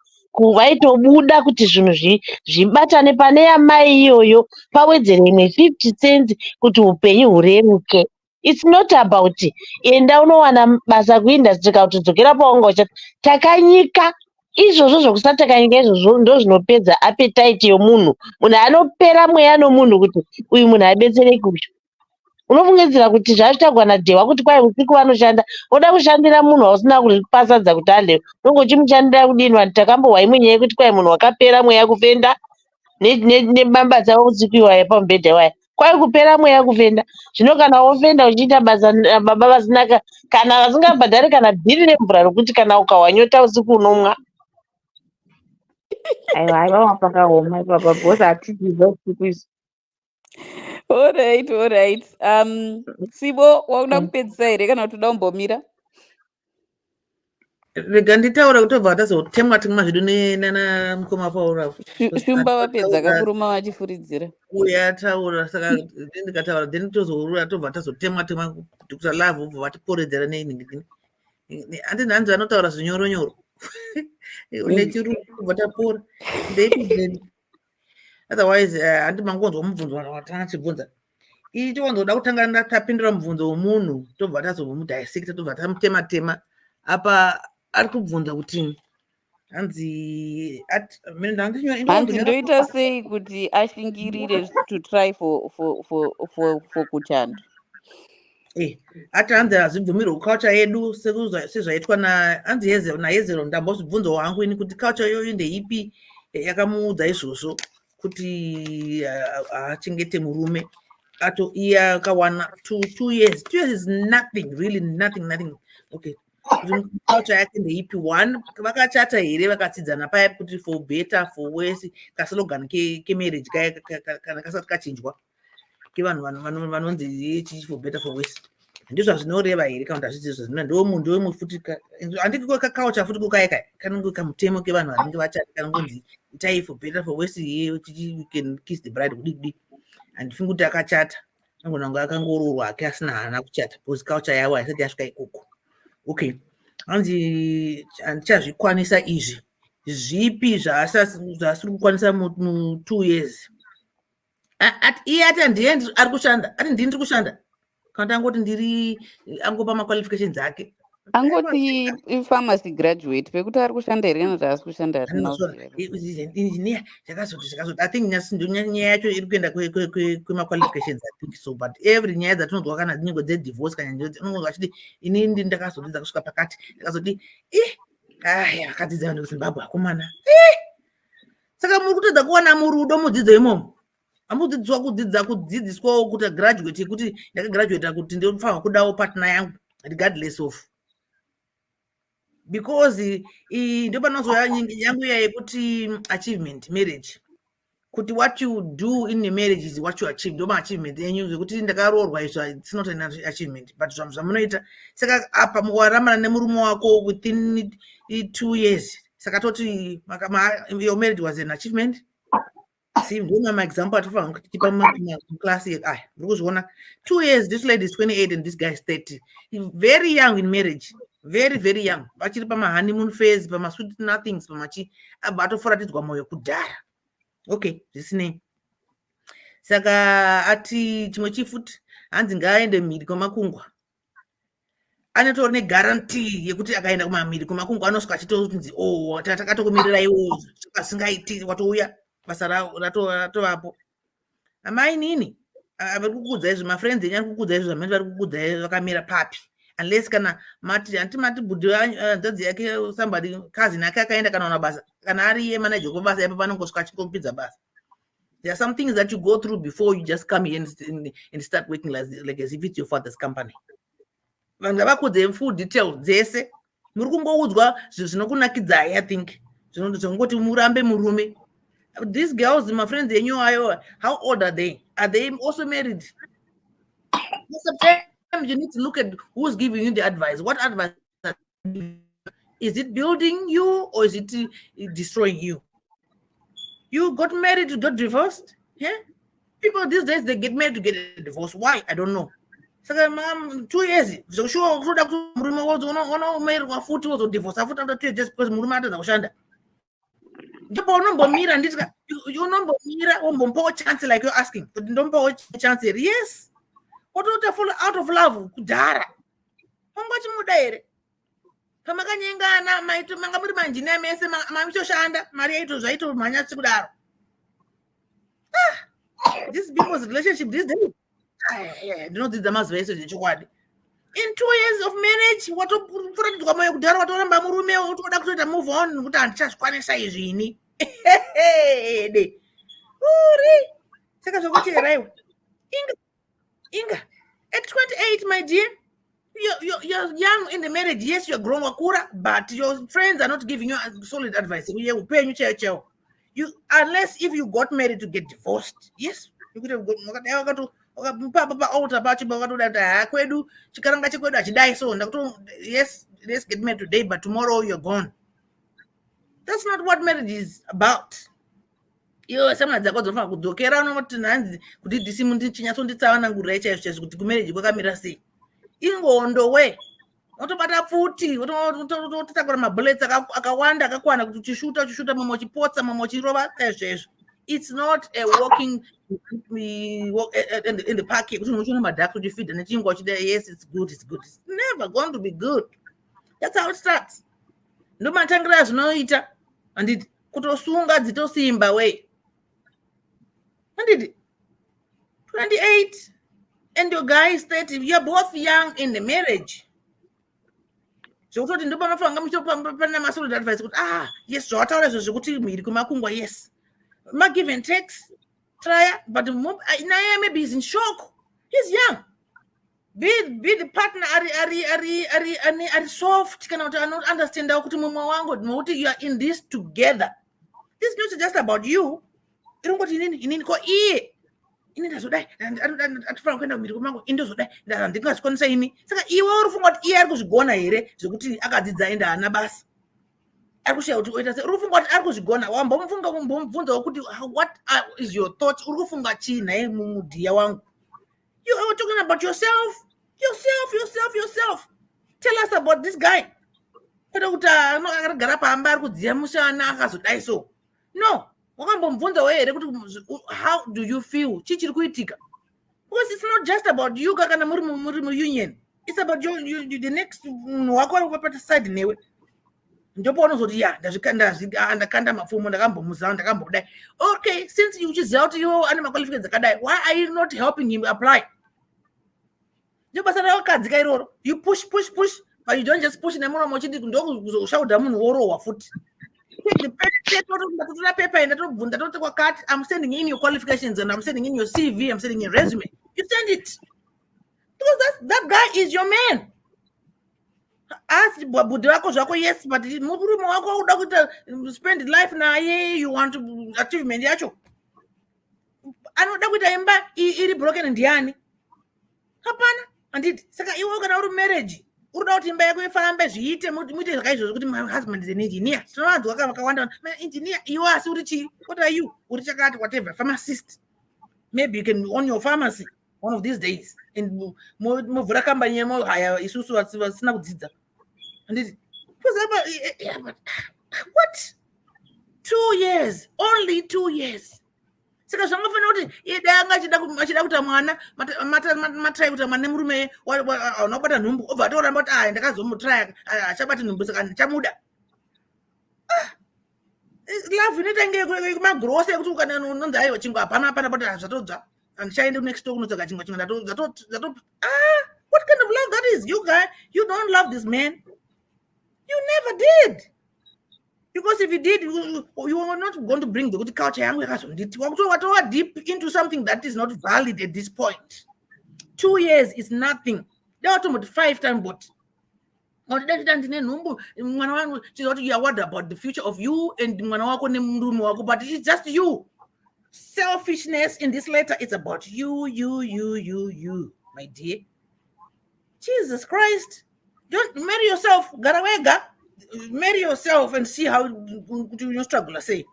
vaitobuda kuti zvinhu zvibatane pane yamai iyoyo pawedzere imwe 50 cents kuti upenyu hureruke. It's not about enda unowana basa kuindastry kana kutodzokera pawanga uchati takanyika. Izvozvo zvokusataka nyika izvozvo ndo zvinopedza appetite yomunhu. Munhu anopera mweya nomunhu kuti uyu munhu abetsereke uyu. Unofungidzira kuti zvazvitagwa nadhewa kuti kwai usiku vanoshanda oda kushandira munhu hausina kupasadza kuti ande unonge uchimushandira kudini vanhu takambohwa imwe nyaya yekuti kwai munhu wakapera mweya kufenda nebambatsa usiku iwaya pamubhedha iwaya kwai kupera mweya kufenda. Zvino kana wofenda uchiita basa baba vasinaka kana vasingabhadhari kana bhiri remvura rokuti kana ukahwa nyota usiku unomwa. Aiwa pakaoma ipapa bhosi hatidziva usiku isu. Alright. Sibo wauda kupedzisa here kana kuti uda kumbomira? Rega nditaura kutobva atazotemwa zvedu nana mukoma Paula. Shumba vapedza kakuruma vachifuridzira. Uya ataura saka ndikataura then tozourura tobva tazotemwa kuti kusalive ubva vatiporedzera neinhingini. Andi nhanzi anotaura zvinyoronyoro. Nechirungu kubva tapora. Ndeiti otherwise handi mangonzwa mubvunzo watanga chibvunza. Ii towanzoda kutanga tapindura mubvunzo womunhu tobva tazomudissecta tobva tamutema apa ari kubvunza kuti hanzi ndoita sei kuti ashingirire to try for kuchando. ati hanzi hazvibvumirwe culture yedu sezvaitwa hanzi naYezero ndambozvibvunzo wangu ini kuti culture iyoyo ndeipi yakamuudza izvozvo kuti achengete murume ato iya kawana 2 years. 2 years is nothing, really nothing. Okay. Kuti culture yake ndeipi one vakachata here vakatsidzana paya kuti for better for worse kaslogani kemarriage kana kasati kachinjwa kevanhu vanonzi chichi for better for worse ndizvo zvinoreva here kana kuti hazvizizvo zvino ndomunhu futi handiki culture futi kukaika kanenge kamutemo kevanhu vanenge vachata kanongonzi itai for better for worse here chichi we can kiss the bride kudikudi handifungi kuti akachata angona ngo akangoroorwa ake asina hana kuchata because culture yavo haisati yasvika ikoko. Okay, hanzi handichazvikwanisa izvi zvipi zvasiri kukwanisa mu2 years iye ati handiendi ari kushanda ati ndini ndiri kushanda kana kuti angoti ndiri angopa maqualifications ake angoti pharmacy graduate pekuti ari kushanda here kana kuti haasi kushanda engineer zvakazoti I think nyaya yacho iri kuenda kwemaqualifications I think so, but every nyaya dzatinonzwa kana dzinenge dzedivorce kana unonzwa achiti inini ndakazodzidza kusvika pakati ndakazoti akadzidza kuzimbabwe akomana saka muri kutodza kuwana murudo mudzidzo imomo hamudzidziswa kudzidziswawo kuti graduate yekuti ndakagraduata kuti ndinofanirwa kudawo partner yangu regardless of because ndio panozoya yangu iya yekuti achievement marriage kuti what you do in a marriage is what you achieve ndo maachievement enyu zvekuti ndakaroorwa izvo it's not an achievement but zvamu zvamunoita saka apa mukaramana nemurume wako within 2 years saka toti your marriage was an achievement. See, my example atofanira kutipa muclass ndiri kuzviona 2 years this lady is 28 and this guy is 30 very young in marriage, very young vachiri pamahoneymoon phase pamasweet nothings pamachi abva atofuratidzwa mwoyo kudhara. Okay, zvisinei saka ati chimwe chifuti hanzi ngaaende mhiri kwemakungwa anotori negarantii yekuti akaenda kumamhiri kwemakungwa anosvika achitonzi takatokumirirawo asingaiti watouya basa ratovapo. Amai nini vari kukudza izvi mafriends enyu ari kukudza izvi zvamene vari kukudza izvi vakamira papi unless kana mati bhudhi nzadzi yake somebody cousin ake akaenda kanaona basa kana ari iye manager kwebasa ipo panongosvika achingopidza basa. There are some things that you go through before you just come here and start working like as if it's your father's company. Vanhu ngavakudze full detail dzese muri kungoudzwa zvinokunakidzai I think zvinongoti murambe murume. These girls, my friends, how old are they? Are they also married? Sometimes you need to look at who's giving you the advice. What advice is it building you or is it destroying you? You got married, you got divorced? Yeah? People these days they get married to get a divorce. Why? I don't know. So 2 years. So sure, married was divorce. After 2 years, just because Murumata you know, chance like you're asking. Don't chance. Yes. What full out of love? Kudara. How much more there? Pamakanyengana maitu mangamuri manjina mese mamicho shanda Maria ito zaito manyatsi kudaro. This people's relationship these days. You know this the most very chikwadi. In 2 years of marriage, what kudara watoramba murume utoda kutoita move on kuti andichazvikwanisa izvini. Uri saka zvokucheraiwo Inga at 28 my dear you're young in the marriage. Yes, you're grown wakura, but your friends are not giving you solid advice. You unless if you got married to get divorced. Yes, you could have got yes, let's get married today, but tomorrow you're gone. That's not what marriage is about. Sama dzako dzofanira kudzokera unoti nhanzi kuti Ddc mundichinyasonditsavanangurira chaizvo kuti kumarriage kwakamira sei. Ingondo we otobata futi ototakura mabullets akawanda akakwana kuti uchishuta mama uchipotsa mama uchirova chaizvo. It's not a walking in the park kuti unochiona madhaka uchifidha nechingwa uchida yes it's good. It's never going to be good. That's how it starts. Ndo matangira zvinoita handiti kutosunga dzitosimba we handiti 28 and your guy is 30. You're both young in the marriage. Zvokutoti ndo pamafanga muchopana masolid advice kuti yes zvawataura izvo zvekuti mhiri kumakungwa yes give and takes try, but Naya maybe he's in shock. He's young. Be the partner are soft, cannot understand how you are in this together. This is not just about you. You know what you need? You need to go ini ndazodai atifana kuenda kumiri kwemangu indozodai ndingazikonisa ini saka iwe uri funga kuti iye ari kuzvigona here zvekuti akadzidza enda hana basa ari kushaya kuti oita sei uri kufunga kuti ari kuzvigona wambomubvunzawo kuti what is your thoughts uri kufunga chii naye mumudhiya wangu you are talking about yourself. Tell us about this guy. Kwete kuti akagara pamba ari kudziya mushana akazodai so no wakambomubvunzawo here kuti how do you feel chii chiri kuitika because it's not just about you kana muri muunion, it's about you the next munhu wako ari kupata side newe ndipo unozoti ya ndakanda mapfumo ndakambomuzana ndakambodai okay since uchiziva kuti iwo ane maqualifications akadai why are you not helping him apply ndio basa rao kadzika iroro you push but you don't just push nemuromo chiti ndokuzoshaudha munhu worohwa futi. Take the paper and I'm sending in your qualifications and I'm sending in your CV, I'm sending in your resume. You send it. Because that guy is your man. Ask Budako Zako, yes, but spend life now, you want to achievement. I know that with him, he broken in Diani. Hapana, and it, Saka, you work out of marriage. Urauti imba yako ifambe zviite muite zvakaizvozvo kuti my husband is an engineer. So vanhu vakawanda engineer iwe asi uri chii? What are you? Uri chakati whatever pharmacist. Maybe you can own your pharmacy one of these days. And movhura kambani yemo haya isusu vasina kudzidza. And it but what? 2 years, only 2 years. Saka zvangofana kuti idanga achida kuita mwana matrai kuti mwana murume unobata nhumbu obva atoramba kuti ndakazomutrai achabata nhumbu saka ndichamuda love inoita nge kumagrosa ekuti ukana unonzi aiwa chingwa hapana kuti zvatodzva andichaende next door kunotsvaga chingwa what kind of love that is? You guy, you don't love this man. You never did. Because if you did, you were not going to bring the good culture. We're deep into something that is not valid at this point. 2 years is nothing. They are talking about 5 times, but what about the future of you and but it's just you. Selfishness in this letter, it's about you, my dear. Jesus Christ. Don't marry yourself. Garawega. Marry yourself and see how you struggle. I say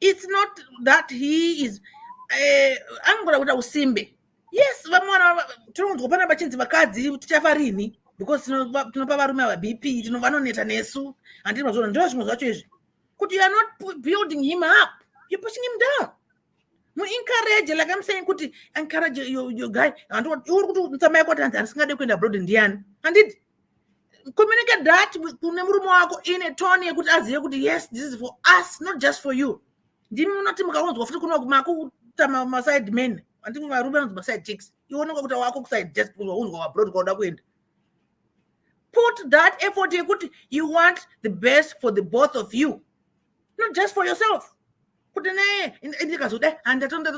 it's not that he is I'm gonna usimbe. Yes, tinopa vachinzi vakadzi tichafarini because tinopa varume vaBP vanoneta nesu and ndo zvimwe zvacho izvi kuti you are not building him up, you're pushing him down. Encourage, like I'm saying, kuti encourage your guy and what you want to tsamaya kwati asingade kuenda abroad ndiani and it communicate that kune murume wako in a tone yekuti azive kuti yes, this is for us, not just for you. Ndimi unoti mukaonzwa futi kuno makuta maside men andimi varume vanonzi maside chicks ioneka kuti wako kuside just unzwa abroad kwauda kuenda. Put that effort yekuti you want the best for the both of you, not just for yourself. Kuti naye ndikazoda andatoda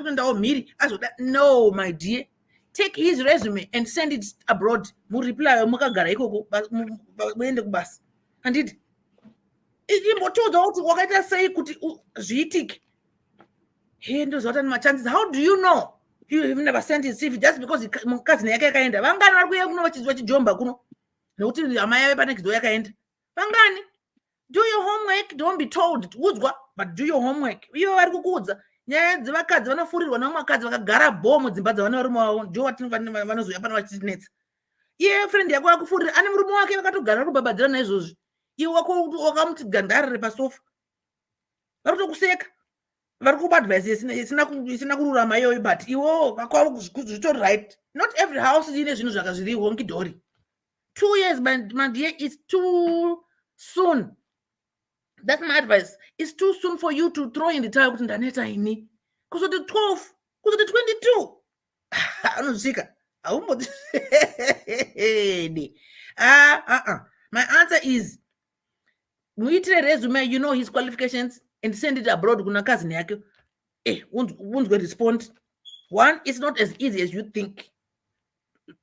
kuendawo mhiri azoda. No, my dear. Take his resume and send it abroad. Mureply mukagara ikoko muende kubasa. And it imbotodzwa kuti wakaita sei kuti zviitike. Hey, ndozota machances. How do you know? You have never sent his CV just because mukadzi yake yakaenda. Vangani vari kuuya kuno vachizwa chijomba kuno nekuti hama yave pane kidzo yakaenda. Vangani? Do your homework. Don't be told udzwa, but do your homework. Ivo vari kukuudza nyaya dzevakadzi vanofurirwa nevamakadzi vakagara bhomu dzimba dzavane varume wavo ndio vanozoya pano vachitinetsa. Iye friend yako akufurira ane murume wake vakatogara kubabadzira naizvozvi. Iwe wakamuti gandarire pasofa. Vari kutokuseka. Vari kukuadvise isina kururama iyoyo, but iwo vakwavo zvitori right. Not every house ine zvinhu zvakazviri honky dory. 2 years, my dear, is too soon. That's my advice. It's too soon for you to throw in the towel kuti ndaneta ini. Kusoti 12, kusoti 22. Anozvika. Aumboti. My answer is muitire resume, you know his qualifications, and send it abroad kuna cousin yake. won't go respond. One, it's not as easy as you think.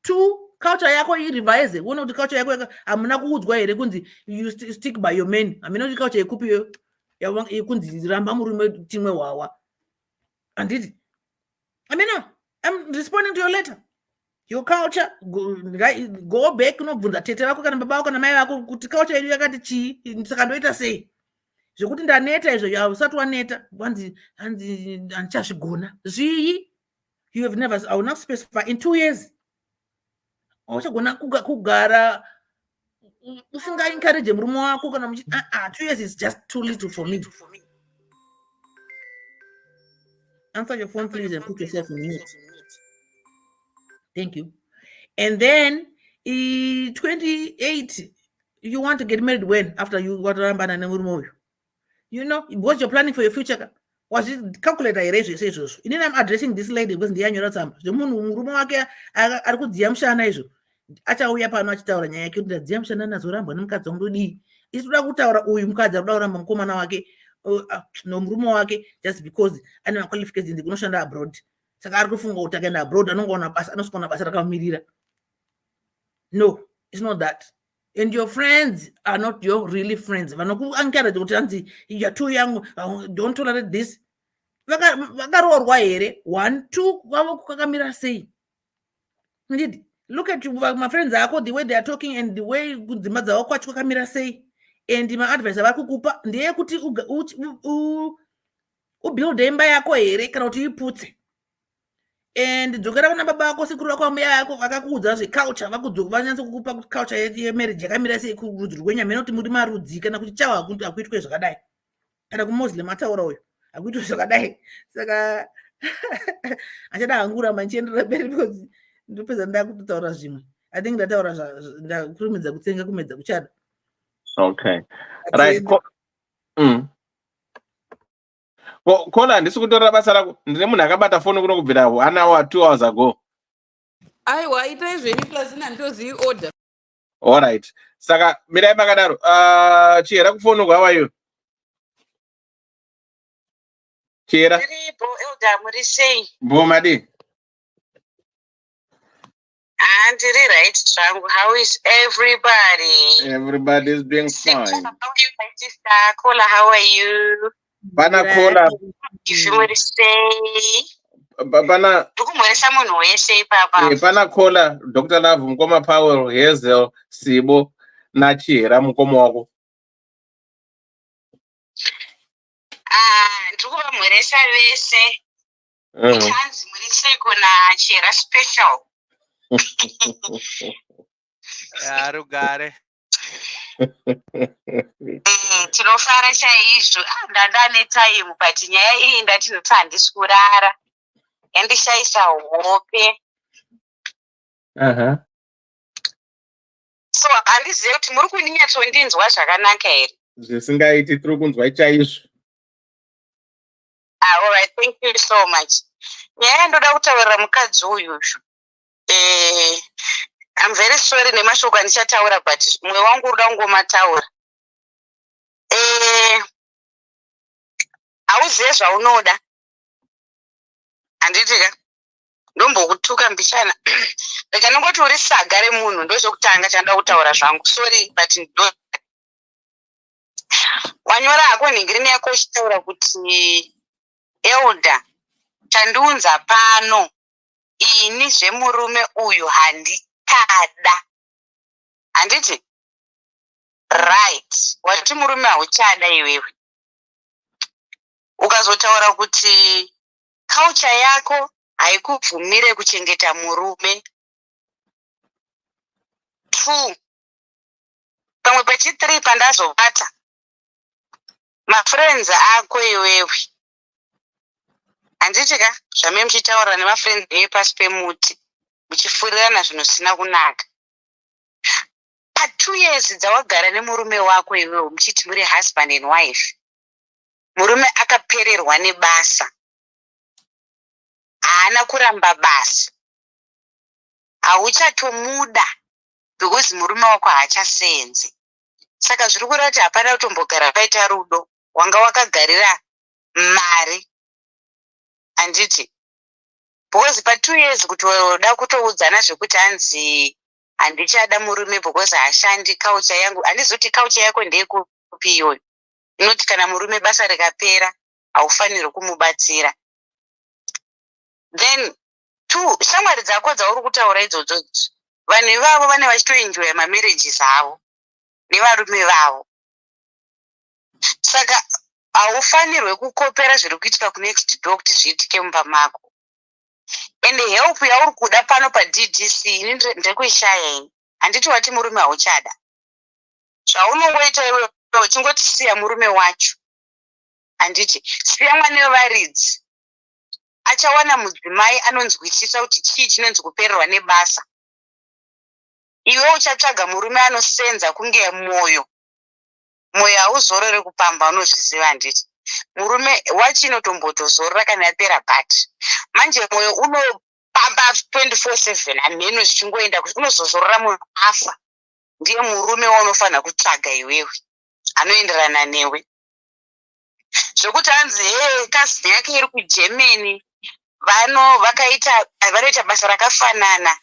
Two, culture yako irevise. One of the culture yako amuna kuudzwa here kunzi you stick by your men. Amina kuti culture yekupi yo kunzi ramba murume timwe wawa. And it, I'm responding to your letter. Your culture, go back, unobvunza tete vako kana baba vako kana mai vako kuti culture yedu yakati chii, saka ndoita sei. Zvokuti ndaneta izvo usati waneta hanzi handichazvigona zvii. You have never, I will not specify, in 2 years auchagona kugara usinga encourage murume wako kana 2 years is just too little for me. Answer your phone please and put yourself in mute. Thank you. And then 28, you want to get married when? After you got rambana nemurume. You know, what you're planning for your future. Was it calculator erasure says so? Inini I'm addressing this lady because ndiyanyora tsamba. Munhu murume wake ari kudziya mushana izvo. Achauya pano achitaura nyaya yake kuti ndadziya mushana nazorambwa nemukadzi wangudii. Isitoda kutaura uyu mukadzi ari kuda kuramba mukomana wake nomurume wake just because ane qualifications kunoshanda abroad. Saka ari kufunga kuti akaenda abroad anongoona basa, anosvika basa rakamirira. No, it's not that. And your friends are not your really friends. Vanokuencourage kuti anzi you are too young, don't tolerate this. Vakaroorwa here. 1, 2 vavo kukakamira sei. Indeed, look at you, my friends ako, the way they are talking and the way dzimba dzavo kwacho kukakamira sei. And my advice vari kukupa ndeyekuti ubuild imba yako here kana kuti uiputse. And dzokera kuna baba vako sekuru vako ambuya yako vakakuudza zveculture vanyatsa kukupa kuti culture yemarriage yakamira sei kurudzi rwenyama inoti muri marudzi kana kuti chawa akuitwe zvakadai kana kumuslim ataura uyo akuitwe zvakadai. Saka achada hanguramba ndichienderera mberi because ndopedza ndakutotaura zvimwe. I think ndataura ndakurumidza kutsenga kumedza kuchada. Okay, right. Kola handisi kutorera basa rako. Ndine munhu akabata foni kuno kubvira 1 hour 2 hours ago. Aiwa itai zvenyu plus ina ndoziyi order. All right. Saka mirai makadaro. Chihera kufoni how are you? Chihera. Ndiripo Elda muri sei? Mbomadi. Ndiri right zvangu. How is everybody? Everybody is doing fine. How are you, my sister? Kola, how are you? Bana Kola. Ifi muri sei? Bana. Ndikumhoresa munhu wese ipapa. Bana Kola, Dr. Love, Mukoma Powell, Hazel, Sibo, na Chihera mukoma wako. Ndikuvamhoresa vese. Hanzi muri sei kuna Chihera special. Rugare. Tinofara chaizvo. Ndandane time but nyaya iyi ndatinoti handisi kurara. Yandishaisa hope. So handizive kuti muri kunyatsondinzwa zvakanaka here. Zvisingaiti tiri kunzwa chaizvo. All right, thank you so much. Nyaya ndoda kutaurira mukadzi uyu. I'm very sorry nemashoko andichataura but mwoyo wangu unoda kungomataura. Hauzive zvaunoda. Handitika ndombokutuka mbishana. Rega nongoti uri saga remunhu ndozvokutanga chandoda kutaura zvangu. Sorry but ndo wanyora hako nhingirini yako uchitaura kuti Elda chandiunza pano ini zvemurume uyu handikada. Handiti? Right. Wati murume hauchada iwewe. Ukazotaura kuti culture yako haikubvumire kuchengeta murume. 2. Pamwe pechi3 pandazobata. Mafriends ako iwewe. Handitika zvame muchitaura nemafriends epasi pemuti. Muchifurirana zvinosina kunaka. Pa2 years dzawagara nemurume wako iwewe muchiti muri husband and wife. Murume akapererwa nebasa. Haana kuramba basa. Hauchatomuda because murume wako haachasenzi. Saka zviri kureva kuti hapana kutombogara paita rudo. Wanga wakagarira mari. handiti because pa2 years kutoda kutoudzana zvekuti hanzi handichada murume because haashandi culture yangu. Handizoti culture yako ndeyekupi iyoyo inoti kana murume basa rikapera haufanirwi kumubatsira. Then 2, shamwari dzako dzauri kutaura idzodzo vanhu ivavo vane vachitoenjoya mamarriages avo nevarume vavo, saka haufanirwe kukopera zviri kuitika kunext door kuti zviitike mumba mako. And help yauri kuda pano paDDC ini ndekuishaya ini. Handiti wati murume hauchada, zvaunongoita iwe uchingoti siya murume wacho. Handiti siya mwana wevaridzi, achawana mudzimai anonzwisisa kuti chii chinonzi kupererwa nebasa. Iwe uchatsvaga murume anosenza kunge mwoyo hauzorore kupamba, unozviziva. Handiti murume wachinotombotozorora kana yapera bhati. Manje mwoyo unopamba 24/7 hamheno zvichingoenda unozozorora munhu afa. Ndiye murume waunofanira kutsvaga iwewe anoenderana newe. Zvokuti hanzi kasini yake iri kuGermany vanoita basa rakafanana,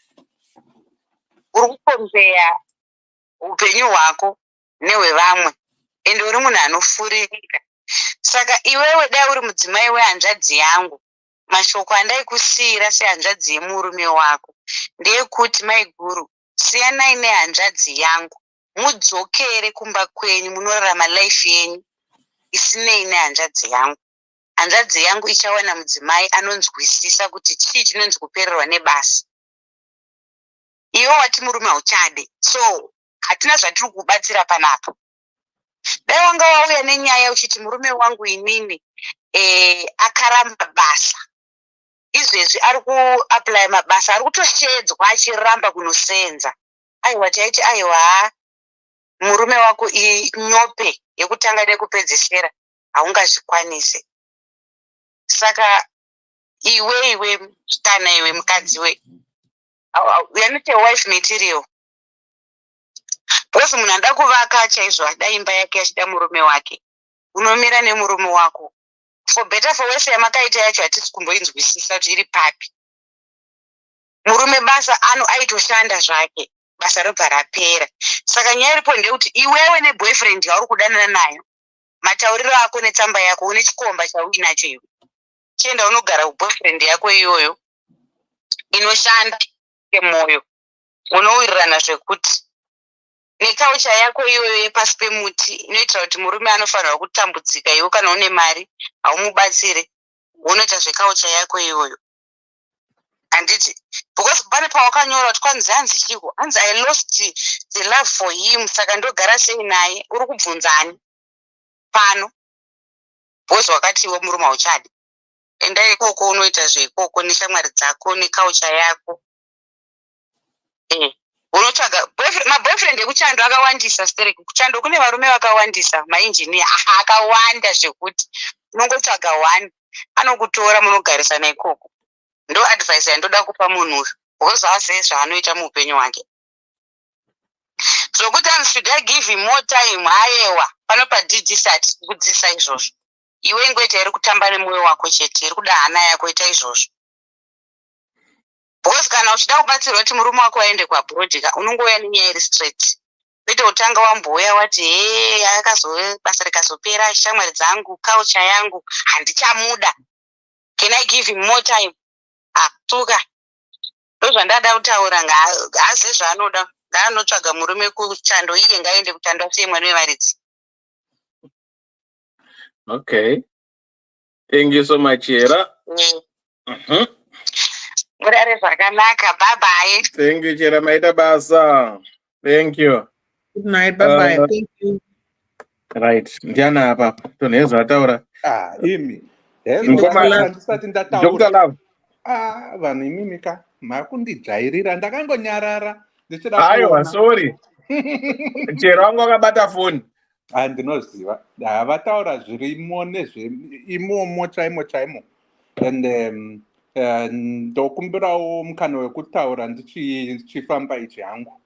uri kukombeya upenyu hwako nehwevamwe ende uri munhu anofuririka. Saka iwewe dai uri mudzimai wehanzvadzi yangu, mashoko andaikusiyira sehanzvadzi yemurume wako ndeyekuti maiguru siyanai nehanzvadzi yangu, mudzokere kumba kwenyu munorarama life yenyu isinei nehanzvadzi yangu. Hanzvadzi yangu ichawana mudzimai anonzwisisa kuti chii chinonzi kupererwa nebasa. Iwe wati murume hauchade, so hatina zvatiri kubatsira panapa. Dai wanga wauya nenyaya uchiti murume wangu inini akaramba basa, izvezvi ari kuapply mabasa, ari kutoshedzwa achiramba kunosenza. Aiwa taiti aiwa murume wako inyope yekutanga nekupedzisira haungazvikwanise. Saka iwe kana iwe mukadzi we, yanoti wife material. Because munhu anda kuvaka chaizvo ada imba yake achida murume wake, unomira nemurume wako. For better for worse yamakaita yacho hatisi kumboinzwisisa kuti iri papi. Murume basa aitoshanda zvake, basa robva rapera. Saka nyaya iripo ndeyekuti iwewe neboyfriend yauri kudanana nayo, matauriro ako netsamba yako une chikomba chauinacho iwe. Chienda unogara kuboyfriend yako iyoyo inoshanda kemoyo, unowirirana zvekuti nekaucha yako iyoyo yepasi pemuti inoitira kuti murume anofanirwa kutambudzika. Iwe kana une mari haumubatsire, unoita zvekaucha yako iyoyo. Handiti because pane pawakanyora kuti kwanzi hanzi chiko, hanzi I lost the love for him, saka ndogara sei naye. Uri kubvunzani pano because wakati iwe murume hauchadi. Enda ikoko unoita zveikoko neshamwari dzako nekaucha yako. Unotsvaga maboyfriend ekuchando akawandisa stereki. Kuchando kune varume vakawandisa, mainjiniya akawanda zvekuti unongotsvaga one anokutora munogarisana ikoko. Ndo advice yandoda kupa munhu uyu because hazivi zvaanoita muupenyu hwake. Zvokuti should I give him more time? Hayewa pano paDDC hatisi kukudzidzisa izvozvo. Iwe ngoita iri kutamba nemwoyo wako chete, iri kuda hana yako, ita izvozvo. Because kana uchida kubatsirwa kuti murume wako aende kwaBrodika, unongouya nenyaya iri straight. Kwete utanga wambouya wati basa rikazopera shamwari dzangu, culture yangu handichamuda. Can I give him more time? Tuka. Ndozvandada kutaura, ngaazive zvaanoda. Ngaanotsvaga murume kuchando, iye ngaaende kuchando asiye mwana wevaridzi. Okay. Thank you so much, Chera. Murare zvakanaka. Bye bye. Thank you, Chera. Maita basa. Thank you. Good night. Bye bye. Thank you. Right. Ndiana apa. Tonezwa taura. Imi. Ngoma ndisati ndataura. Vanhu imimi ka makundijairira, ndakangonyarara ndichida kuona. Aiwa, sorry. Chera wangu akabata phone. Ndinoziva. Vataura zvirimo nezveimomo chaimo. And ndokumbirawo mukana wekutaura ndichifamba ichi hangu.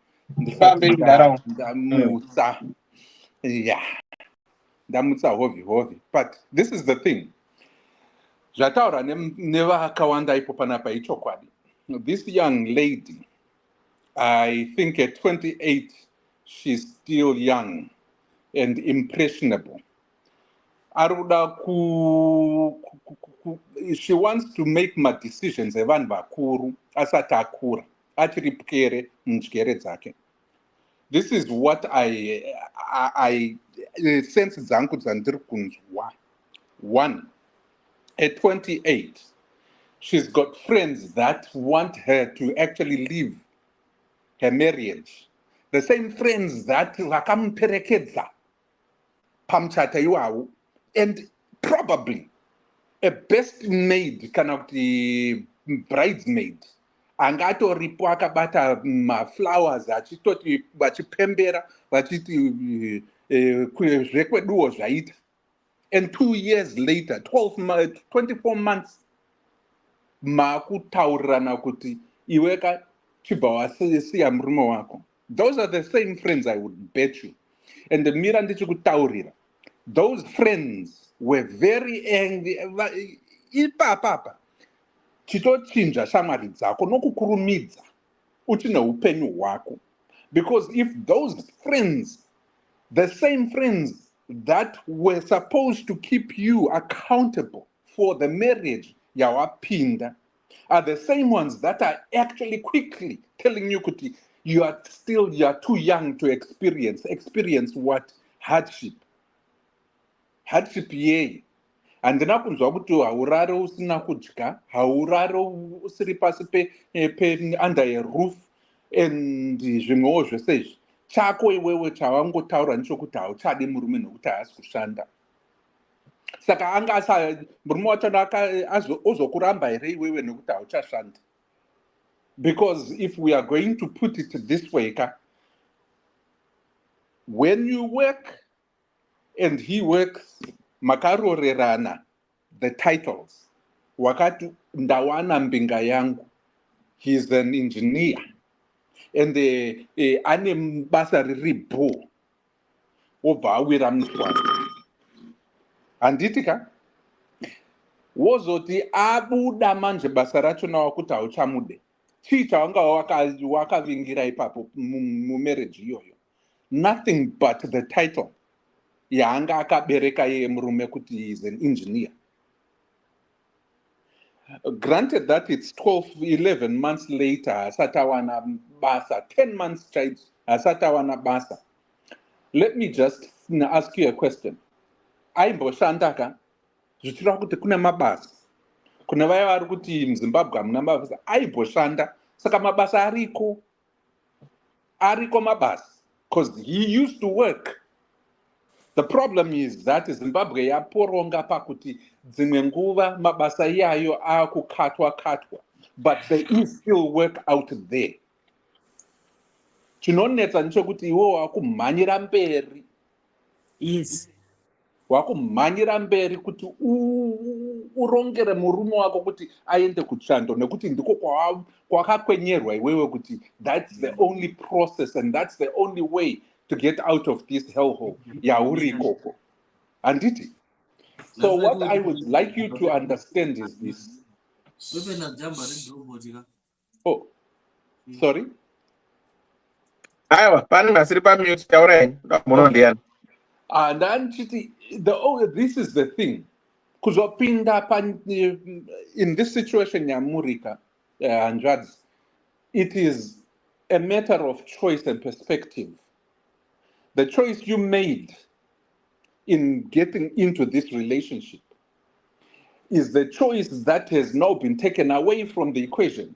Ndamutsa. Yeah. Ndamutsa hovi. But this is the thing. zvataura nevakawanda ipo panapa ichokwadi. This young lady, I think at 28 she's still young and impressionable. She wants to make decisions evanhu vakuru asati akura achiri pwere munjere dzake. This is what I sense dzangu dzandiri kunzwa. One, at 28, she's got friends that want her to actually leave her marriage. The same friends that vakamuperekedza pamuchata iwawo, and probably a best maid kana kuti bridesmaid angatoripo akabata maflowers achitoti vachipembera vachiti zvekweduwo zvaita. And 2 years later, 24 months, makutaurirana kuti iweka chibva wasiya murume wako. Those are the same friends, I would bet you. And the mira ndichikutaurira, those friends were very angry. Ipapa chitochinja shamwari dzako nokukurumidza uchi neupenyu hwako. Because if those friends, the same friends that were supposed to keep you accountable for the marriage yawapinda, are the same ones that are actually quickly telling you kuti you are too young to experience what? Hardship yei. Handina kunzwa kuti haurare usina kudya, haurare usiri pasi under a roof and zvimwewo zvese izvi. Chako iwewe chawangotaura ndechokuti hauchade murume nokuti haasi kushanda. Saka anga murume wacho ozokuramba here iwewe nokuti hauchashanda. Because if we are going to put it this way, when you work and he works, makarorerana the titles. Wakati ndawana mbinga yangu, he's an engineer. And ane basa riribo obva awira muswasa. Handitika wozoti abuda manje basa racho nawakuti hauchamude. Chii chawanga wakavingira ipapo mumarriage iyoyo? Nothing but the title yaanga akabereka yeye murume kuti he is an engineer. Granted that it's 11 months later, asatawana basa, 10 months child, asatawana basa. Let me just ask you a question. Aimboshandaka, zvichira kuti kuna mabasa. Kuna vaya vari kuti muZimbabwe hamuna mabasa, aiboshanda. Saka mabasa ariko mabasa, because he used to work. The problem is that Zimbabwe yaporonga pakuti dzimwe nguva mabasa iyayo akukatwa, but there is still work out there. Chinonetsa ndechokuti iwo wakumhanyira mberi. Yes. Wakumhanyira mberi kuti urongere murume wako kuti aende kuchando nekuti ndiko kwakakwenyerwa iwewe kuti that's the only process and that's the only way to get out of this hellhole yauri ikoko. Handiti? So what I would like you to understand is this. Oh, sorry? Aiwa, pani masiri pa mute taureni. Munondiana. And then this is the thing. Kuzopinda in this situation yamurika Andrade, it is a matter of choice and perspective. The choice you made in getting into this relationship is the choice that has now been taken away from the equation.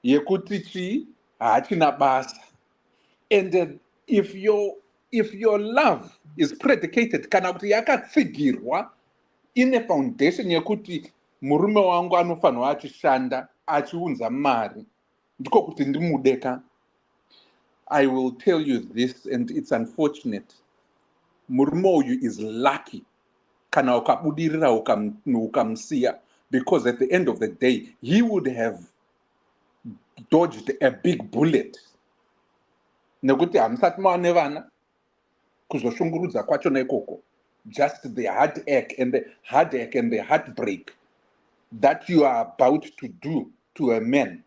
Yekutichi hachina basa. And if your love is predicated kana kuti yakatsigirwa in a foundation yekuti murume wangu anofanwa achishanda achiunza mari ndiko kuti ndimudeka, I will tell you this, and it's unfortunate. Murume uyu is lucky kana ukabudirira ukamsiya, because at the end of the day he would have dodged a big bullet. Nekuti hamusati mawane vana kuzoshungurudza kwacho nekoko, just the heartache and the heartbreak that you are about to do to a man.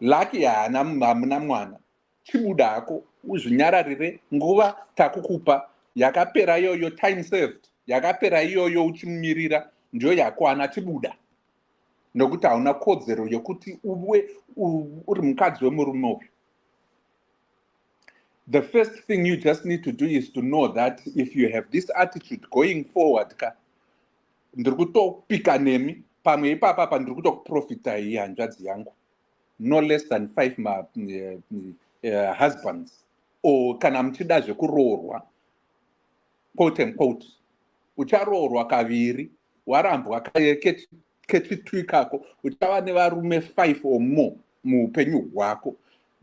Lucky hamuna mwana. Chibuda ako uzvinyararire nguva takukupa yakapera iyoyo, time saved yakapera iyoyo uchimirira ndio yakwana chibuda. Nokuti hauna kodzero yokuti uwe uri mukadzi wemurume uyu. The first thing you just need to do is to know that if you have this attitude going forward, ndiri kutopika nemi pamwe ipapa apa ndiri kutokuprofita iyi hanzvadzi yangu, no less than 5 husbands, or kana muchida zvekuroorwa, quote and quote, ucharoorwa kaviri warambwa kechitwi kako, uchava nevarume 5 or more muupenyu hwako,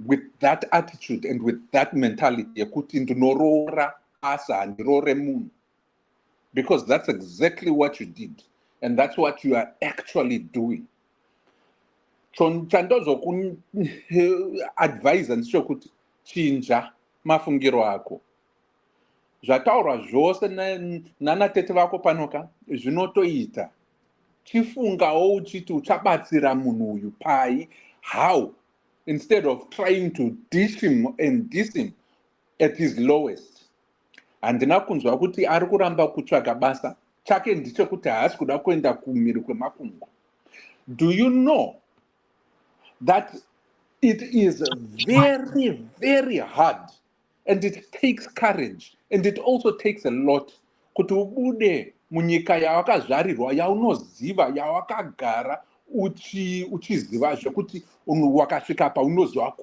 with that attitude and with that mentality yekuti ndinoroora asi handiroore munhu, because that's exactly what you did and that's what you are actually doing. Chandozokuadvisa ndichokuti chinja mafungiro ako. Zvataurwa zvose nanatete vako panoka zvinotoita. Chifungawo uchiti uchabatsira munhu uyu pai, how, instead of trying to dish him and diss him at his lowest. Handina kunzwa kuti ari kuramba kutsvaga basa chake ndichekuti haasi kuda kuenda kumhiri kwemakungu. Do you know that it is very, very hard, and it takes courage, and it also takes a lot kuti ubude munyika yawakazvarirwa, yaunoziva, yawakagara uchiziva zvekuti wakasvika paunozwa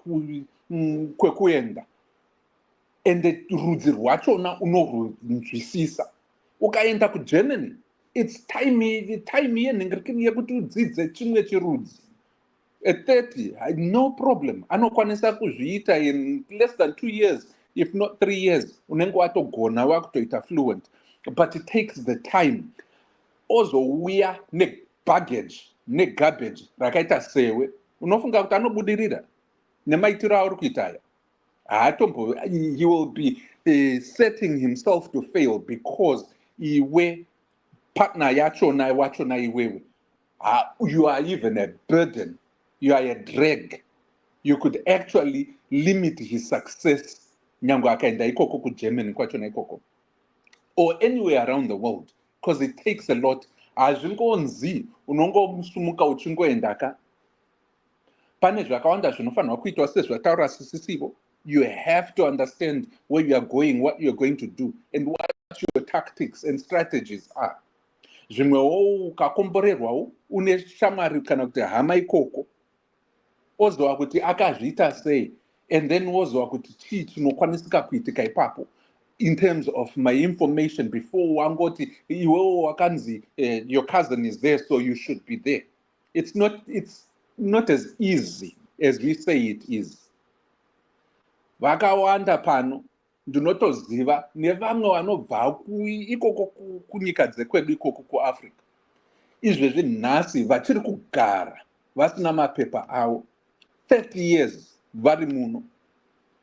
kwekuenda, and rudzi rwachona unorunzwisisa. Ukaenda kuGermany, it's time yenhengekeni yekuti udzidze chimwe chirudzi. At 30, no problem. Anokwanisa kuzviita in less than 2 years, if not 3 years. Unenge watogona wakutoita fluent. But it takes the time. Ozouya nebaggage, negarbage, rakaita sewe. Unofunga kuti anobudirira nemaitiro auri kuita aya. He will be setting himself to fail because iwe partner wachona iwewe. You are even a burden. You are a drag. You could actually limit his success. Nyango akaenda ikoko ku Germany kwachona ikoko, or anywhere around the world, because it takes a lot. Azvingonzi unongosumuka uchingoendaka. Pane zvakawanda zvinofanirwa kuitwa sezvataura sisisivo. You have to understand where you are going, what you are going to do, and what your tactics and strategies are. Zvimwewo ukakomborerwawo une shamwari kana kuti hama ikoko, ozwa kuti akazviita sei, and then wozwa kuti chii chinokwanisika kuitika ipapo in terms of my information before wangoti iwewo wakanzi your cousin is there so you should be there. It's not as easy as we say it is. Vakawanda pano ndinotoziva nevamwe vanobva ikoko kunyika dzekwedu ikoko kuAfrica, izvezvi nhasi vachiri kugara vasina mapepa avo 30 years vari muno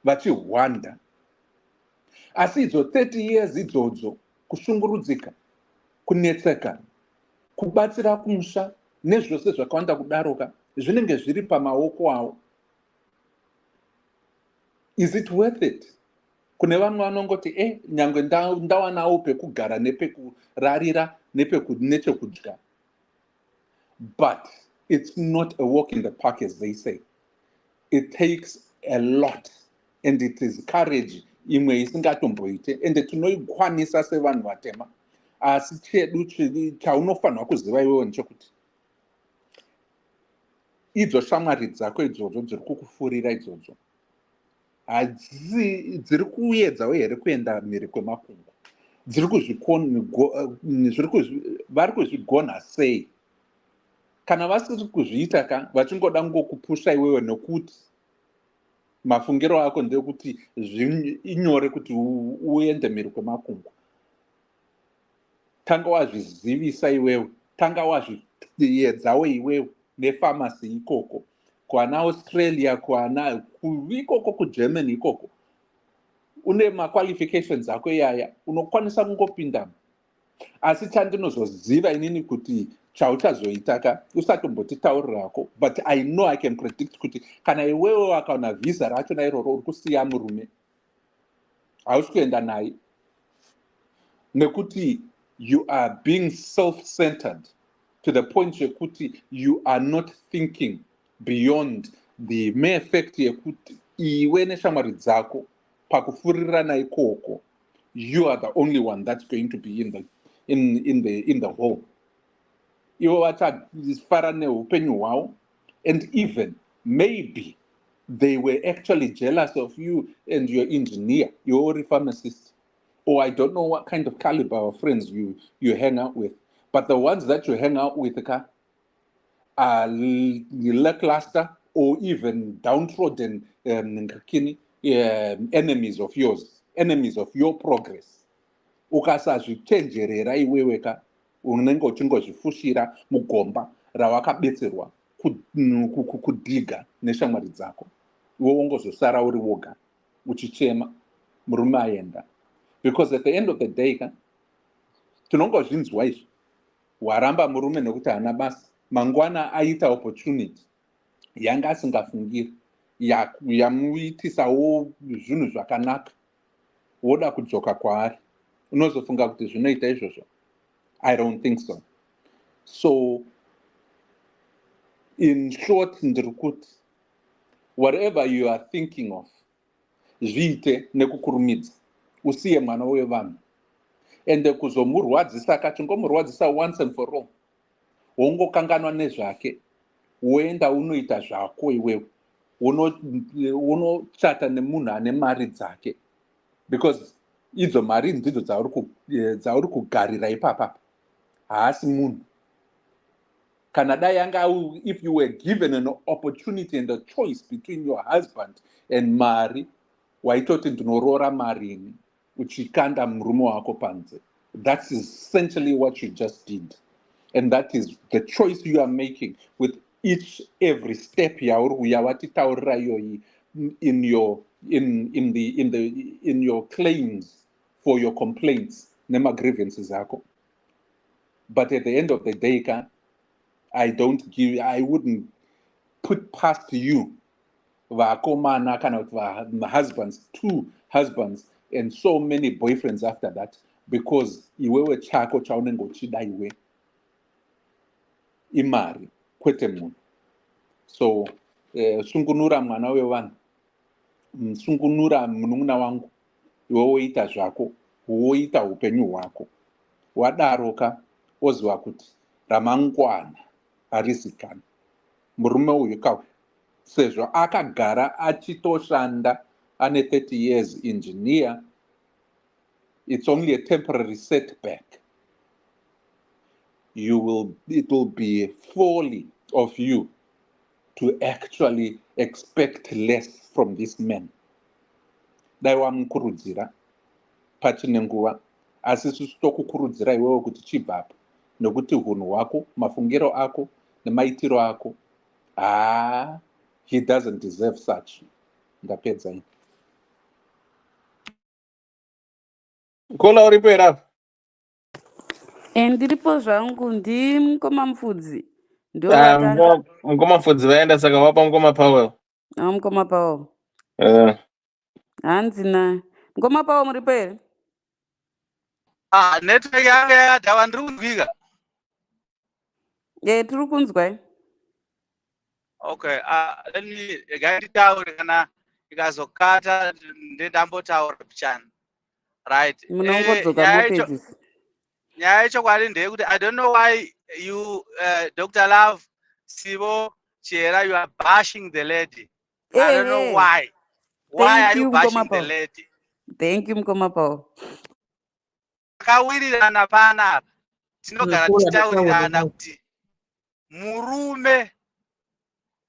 vachihwanda. Asi idzo 30 years idzodzo, kushungurudzika, kunetseka, kubatsira kumusha nezvose zvakawanda kudaroka zvinenge zviri pamaoko avo. Is it worth it? Kune vanhu vanongoti nyange ndawanawo pekugara nepekurarira nechekudya. But it's not a walk in the park, as they say. It takes a lot, and it is courage imwe isingatomboite, ende tinoikwanisa sevanhu vatema. Asi chedu chaunofanirwa kuziva iwewe ndechekuti idzo shamwari dzako idzodzo dziri kukufurira idzodzo dziri kuedzawo here kuenda mhiri kwemakungu, vari kuzvigona sei? Kana vasiri kuzviita vachingoda ngokupusha iwewe nokuti mafungiro ako ndekuti inyore kuti uende mhiri kwemakungu. Tanga wazvizivisa iwewe, tanga wazviedzawo iwewe nefamasi ikoko, kuana Australia, kuana ikoko kuGermany ikoko. Une maqualifications ako yaya, unokwanisa kungopindamo. Asi chandinozoziva inini kuti chauchazoitaka usatombotitaurirako, but I know I can predict kuti kana iwewe wakaona visa rachona iroro uri kusiya murume hausi kuenda naye, nekuti you are being self-centered to the point yekuti you are not thinking beyond the mere effect yekuti iwe neshamwari dzako pakufurirana ikoko you are the only one that's going to be in the hole. Iwe vachafara neupenyu hwavo, and even maybe they were actually jealous of you and your engineer, your pharmacist, or I don't know what kind of caliber of friends you hang out with, but the ones that you hang out with are lackluster or even downtrodden enemies of yours, enemies of your progress. Ukasazvichenjerera iweweka unenge uchingozvifushira mugomba rawakabetserwa kudhiga neshamwari dzako, iwe wongozosara uri woga uchichema murume aenda. Because at the end of the day tinongozvinzwa izvi, waramba murume nekuti hana basa, mangwana aita opportunity yanga asingafungiri yamuitisawo zvinhu zvakanaka, woda kudzoka kwaari, unozofunga kuti zvinoita izvozvo? I don't think so. So in short, ndiri kuti whatever you are thinking of, zviite nekukurumidza, usiye mwana wevanhu, ende kuzomurwadzisa kachingomurwadzisa once and for all, wongokanganwa nezvake, woenda unoita zvako iwewe, unochata nemunhu ane mari dzake, because idzo mari ndidzo dzauri kugarira ipapa, haasi munhu. Kana dai yanga, if you were given an opportunity and a choice between your husband and mari, waitoti ndinoroora mari ini uchikanda murume wako panze. That's essentially what you just did, and that is the choice you are making with every step yawatitaurira iyoyi in your claims for your complaints nema grievances ako. But at the end of the day, I wouldn't put past you vakomana kana kuti husbands, 2 husbands and so many boyfriends after that, because iwewe chako chaunenge uchida iwe imari kwete munhu. So sungunura mwana wevanhu, sungunura munun'una wangu, iwe woita zvako, woita upenyu hwako, wadaroka woziva kuti ramangwana harizikani. Murume uyu kauya sezvo akagara achitoshanda ane 30 years engineer, it's only a temporary setback. It will be folly of you to actually expect less from this man. Dai wamukurudzira pachine nguva, asi tokukurudzira iwewe kuti chibvapo, nokuti hunhu hwako, mafungiro ako nemaitiro ako, he doesn't deserve such. Ndapedza ini. Kola uripo here apa? Ndiripo zvangu, ndimukoma mufudzi. Ndio vatanga. Mukoma mufudzi vaenda saka wapa mukoma Powell. Mukoma Powell. Hanzi naye. Mukoma Powell muripo here? Network yangu yakadhava ndiri kunzwika. Tiri kunzwai. Okay, let me nditaure kana ikazokata ndambotaura pichana. Right. Munongodzoka mupedzisa. Nyaya yechokwadi ndeyekuti I don't know why you Dr. Love Sibo Chera, you are bashing the lady. I don't know why. Why are you bashing the lady? Thank you, Mukoma Powell. Akawirirana panapa tinogara tichitaurirana kuti murume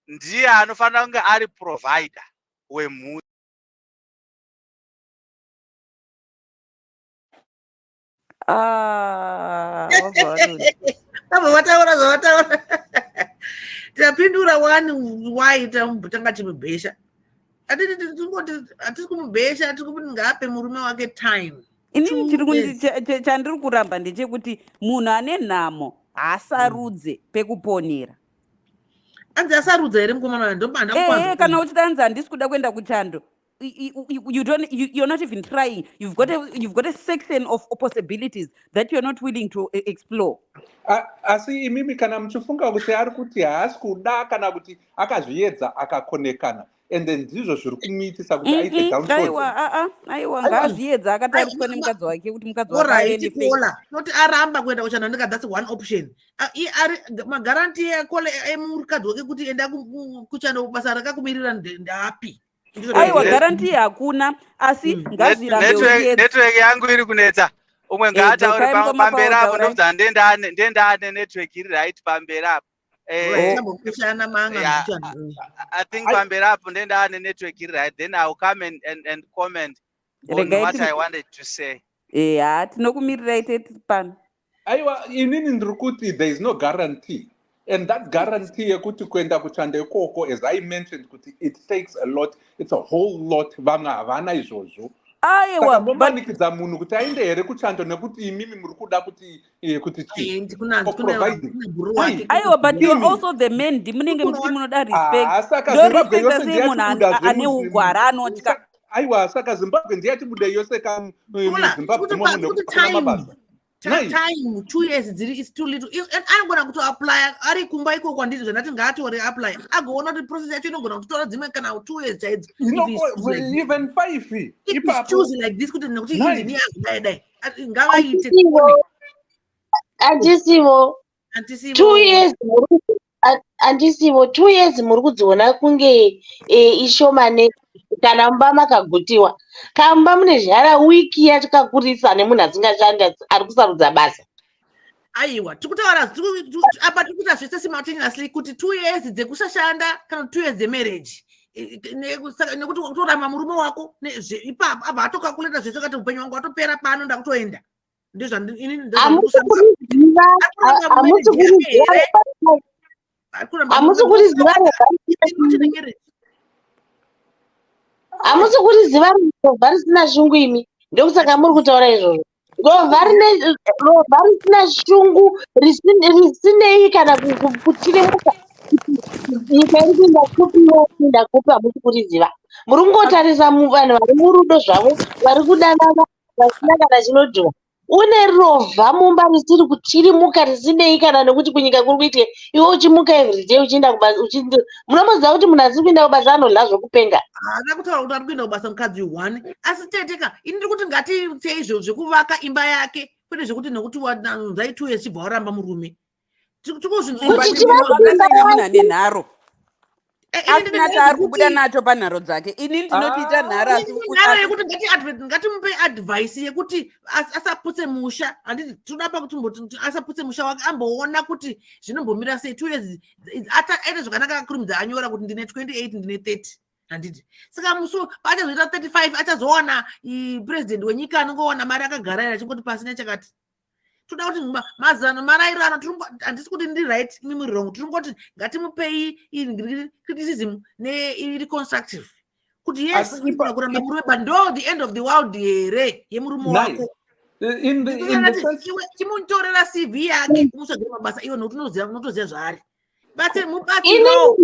ndiye anofanira kunge ari provider wemhuri. Vataura zvavataura tapindura wani waita mubhutanga chimubhesha. Hatisi kumubhesha, hatisi kuti ngape murume wake time. Inini chiri chandiri kuramba ndechekuti munhu ane nhamo asarudze pekuponera. Anzi asarudze here mukomana ndopanda kupanza. Kana uchiti anzi handisi kuda kuenda kuchando. You're not even trying. You've got a section of possibilities that you're not willing to explore. Asi imimi kana muchifunga kuti ari kuti haasi kuda kana kuti akazviedza akakonekana ende ndizvo zviri kumuitisa kuti aite download. Aiwa ngazviedza akatariswa nemukadzi wake kuti mukadzi wake ave nefake. Noti aramba kuenda kuchando ndika that's one option. Ari magaranti emukadzi wake kuti enda kuchando basa rakakumirira ndapi. Aiwa garanti hakuna asi ngazvirambe uchiedza. Network yangu iri kunetsa. Umwe ngataure pamberi apo ndobva ndendane network iri right pamberi apo. I think pamberi apo ndendane network iri right, then I will come and comment on what I wanted to say. Tinokumirira itete pano. Aiwa inini ndiri kuti there is no guarantee. And that guarantee yekuti kuenda kuchanda ikoko, as I mentioned, kuti it takes a lot, it's a whole lot. Vamwe havana izvozvo. Aiwa, bomanikidza munhu kuti aende here kuchando nekuti imimi muri kuda kuti aiwa, but you're also the man. Ndimunenge muchiti munoda respect. Respect sei munhu ane ugwara anotya. Aiwa, saka Zimbabwe ndiyati bude yose Zimbabwe kuna mabasa. Time 2 years is too little. Anogona kuti apply ari kumba iko kwandiri zvanati ngaatore apply agoona kuti process yacho inogona kutora dzimwe kana 2 years chaidzo. Even 5 if choose like this kuti nekuti engineer dai ngavaite andisivo 2 years andisivo 2 years muri kudziona kunge ishomane kana mumba makagutiwa. Kamba mune zhara wiki yatikakurisa nemunhu asingashandi ari kusarudza basa. Aiwa, tikutaura apa tikuita zvese simultaneously kuti 2 years dzekusashanda kana 2 years dzemarriage. Nekuti kutorama murume wako ipapo abva atokakuleta zvese kati upenyu wangu watopera pano ndakutoenda. Hamusi kuti ziva rovha risina shungu imi, ndokusaka muri kutaura izvozvo. Rovha risina shungu risinei kana kutirimuka nyika iri kuinda kupi hamusi kuriziva. Muri kungotarisa vanhu vari murudo zvavo vari kudanana vasina kana chinodhura. Une rovha mumba risiri kutirimuka risinei kana nekuti kunyika kuri kuitike iwe uchimuka everyday uchienda kubasa munomboziva kuti munhu asiri kuenda kubasa anodla zvokupenga. Haana kutaura kuti ari kuenda kubasa mukadzi 1 asi teteka ini ndiri kuti ngatiite izvo zvekuvaka imba yake kwete zvekuti nekuti zai 2 years chibva waramba murume munhu ane nharo asina chaari kubuda nacho panharo dzake. Ini ndinotiita nharo yekuti ngatimupe advice yekuti asaputse musha. Handiti toda pakuti asaputse musha wake amboona kuti zvinombomira sei 2 years aite zvakanaka akakurumidza anyora kuti ndine 28 ndine 30. Handiti saka musu pachazoita 35 achazowana president wenyika anongowana mari akagarira chingoti pasina chakati. Toda kuti mazano marairano handisi kuti ndiri right mimi wrong. Tirongoti ngatimupei criticism neiri constructive kuti yes kuramba murume but ndo the end of the world here yemurume wako. Chimutorera CV yake kumusagire mabasa iwo nokuti unotoziva zvaari basi mubatsiro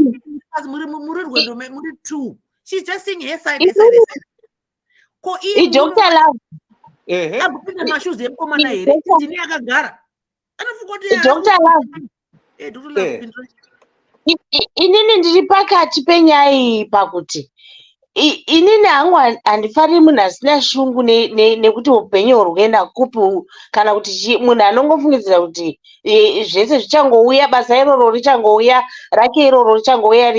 muri rwendo muri 2. She's just seeing her side. Ko Dr. Love abupinda mashuzi emukomana here injini akagara anofunga kuti Dr. Love inini ndiri pakati penyaya iyi pakuti inini hangu handifariri munhu asina shungu nekuti upenyu hurikuenda kupi kana kuti munhu anongofungidzira kuti zvese zvichangouya basa iroro richangouya rake iroro richangouya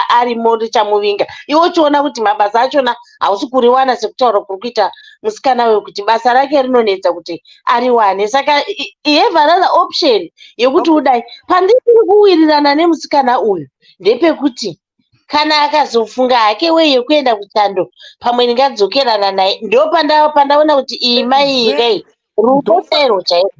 arimo richamuvinga. Iwe uchiona kuti mabasa achona hausi kuriwana sekutaura kuri kuita musikana wekuti basa rake rinonetsa kuti ariwane. Saka have another option yekuti udai pandisiri kuwirirana nemusikana uyu ndepekuti kana akazofunga hake weye yekuenda kuchando pamwe ndingadzokerana naye ndo pandaona kuti iyi mai dai rutosero chaivo.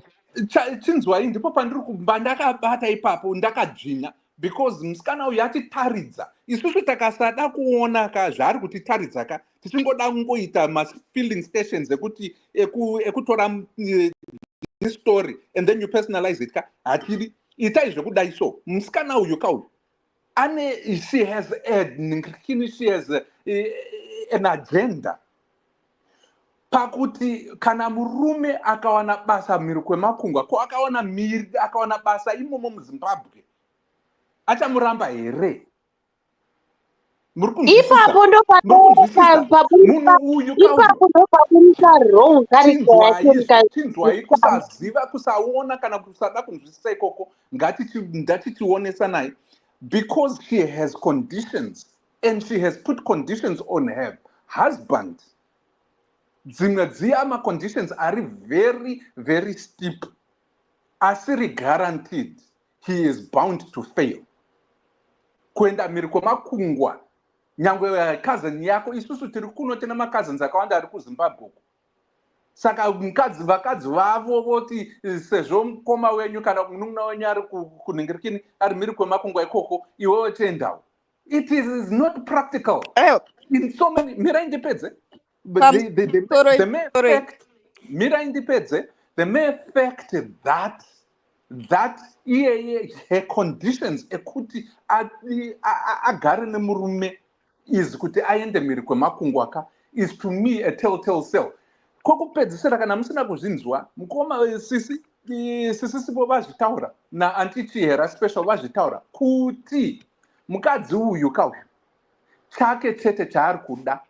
Chinzwai ndipo pandiri kumba ndakabata ipapo ndakadzvina because musikana uyu atitaridza isusu takasada kuona zvaari kutitaridza ka tichingoda kungoita filling stations ekuti ekutora this story and then you personalize it ka hatidi itai zvekudai so musikana uyu kauyu she has an agenda pakuti kana murume akawana basa mhiri kwemakungwa ko akawana basa imomo muZimbabwe achamuramba here? Muri kunzwisisa? ipapo ndo Munhu uyu ipapo ndo paburisa wrong character yake tinzwai kusaziva kusaona kana kusada kunzwisisa ikoko ngatitiwonesa naye because she has conditions and she has put conditions on her husband. Dzimwe dziya ma-conditions are very very steep, asiri guaranteed. He is bound to fail. Kuenda mhiri kwemakungwa nyangwe cousin yako, isusu tiri kuno tena ma-cousins akawanda ari kuZimbabwe uko. Saka vakadzi vavo voti sezvo mukoma wenyu kana munun'una wenyu ari kunhingirikini ari mhiri kwemakungwa ikoko iwewe tiendawo. It is not practical. In so many, mirai ndipedze. The mere fact, mirai ndipedze, the mere fact that her conditions ekuti agare nemurume is kuti aende mhiri kwemakungwa ka is to me a telltale cell. Kokupedzisira kana musina kuzvinzwa mukoma sisi sipo vazvitaura naantichihera special vazvitaura kuti mukadzi uyu kauyu chake chete chaari kuda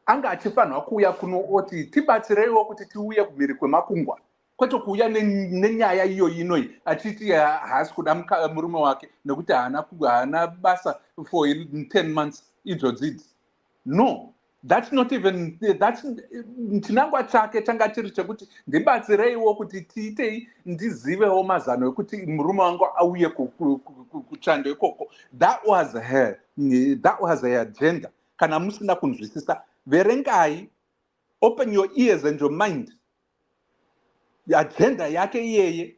anga achifanirwa kuuya kuno oti tibatsireiwo kuti tiuye kumhiri kwemakungwa, kwete kuuya nenyaya iyoyi inoyi achiti haasi kuda murume wake nekuti haana basa for 10 months idzodzidzi. No, that's not even, chinangwa chake changa chiri chekuti ndibatsireiwo kuti tiitei ndizivewo mazano ekuti murume wangu auye kuchando ikoko. That was her agenda. Kana musina kunzwisisa verengai, open your ears and your mind. The agenda yake iyeye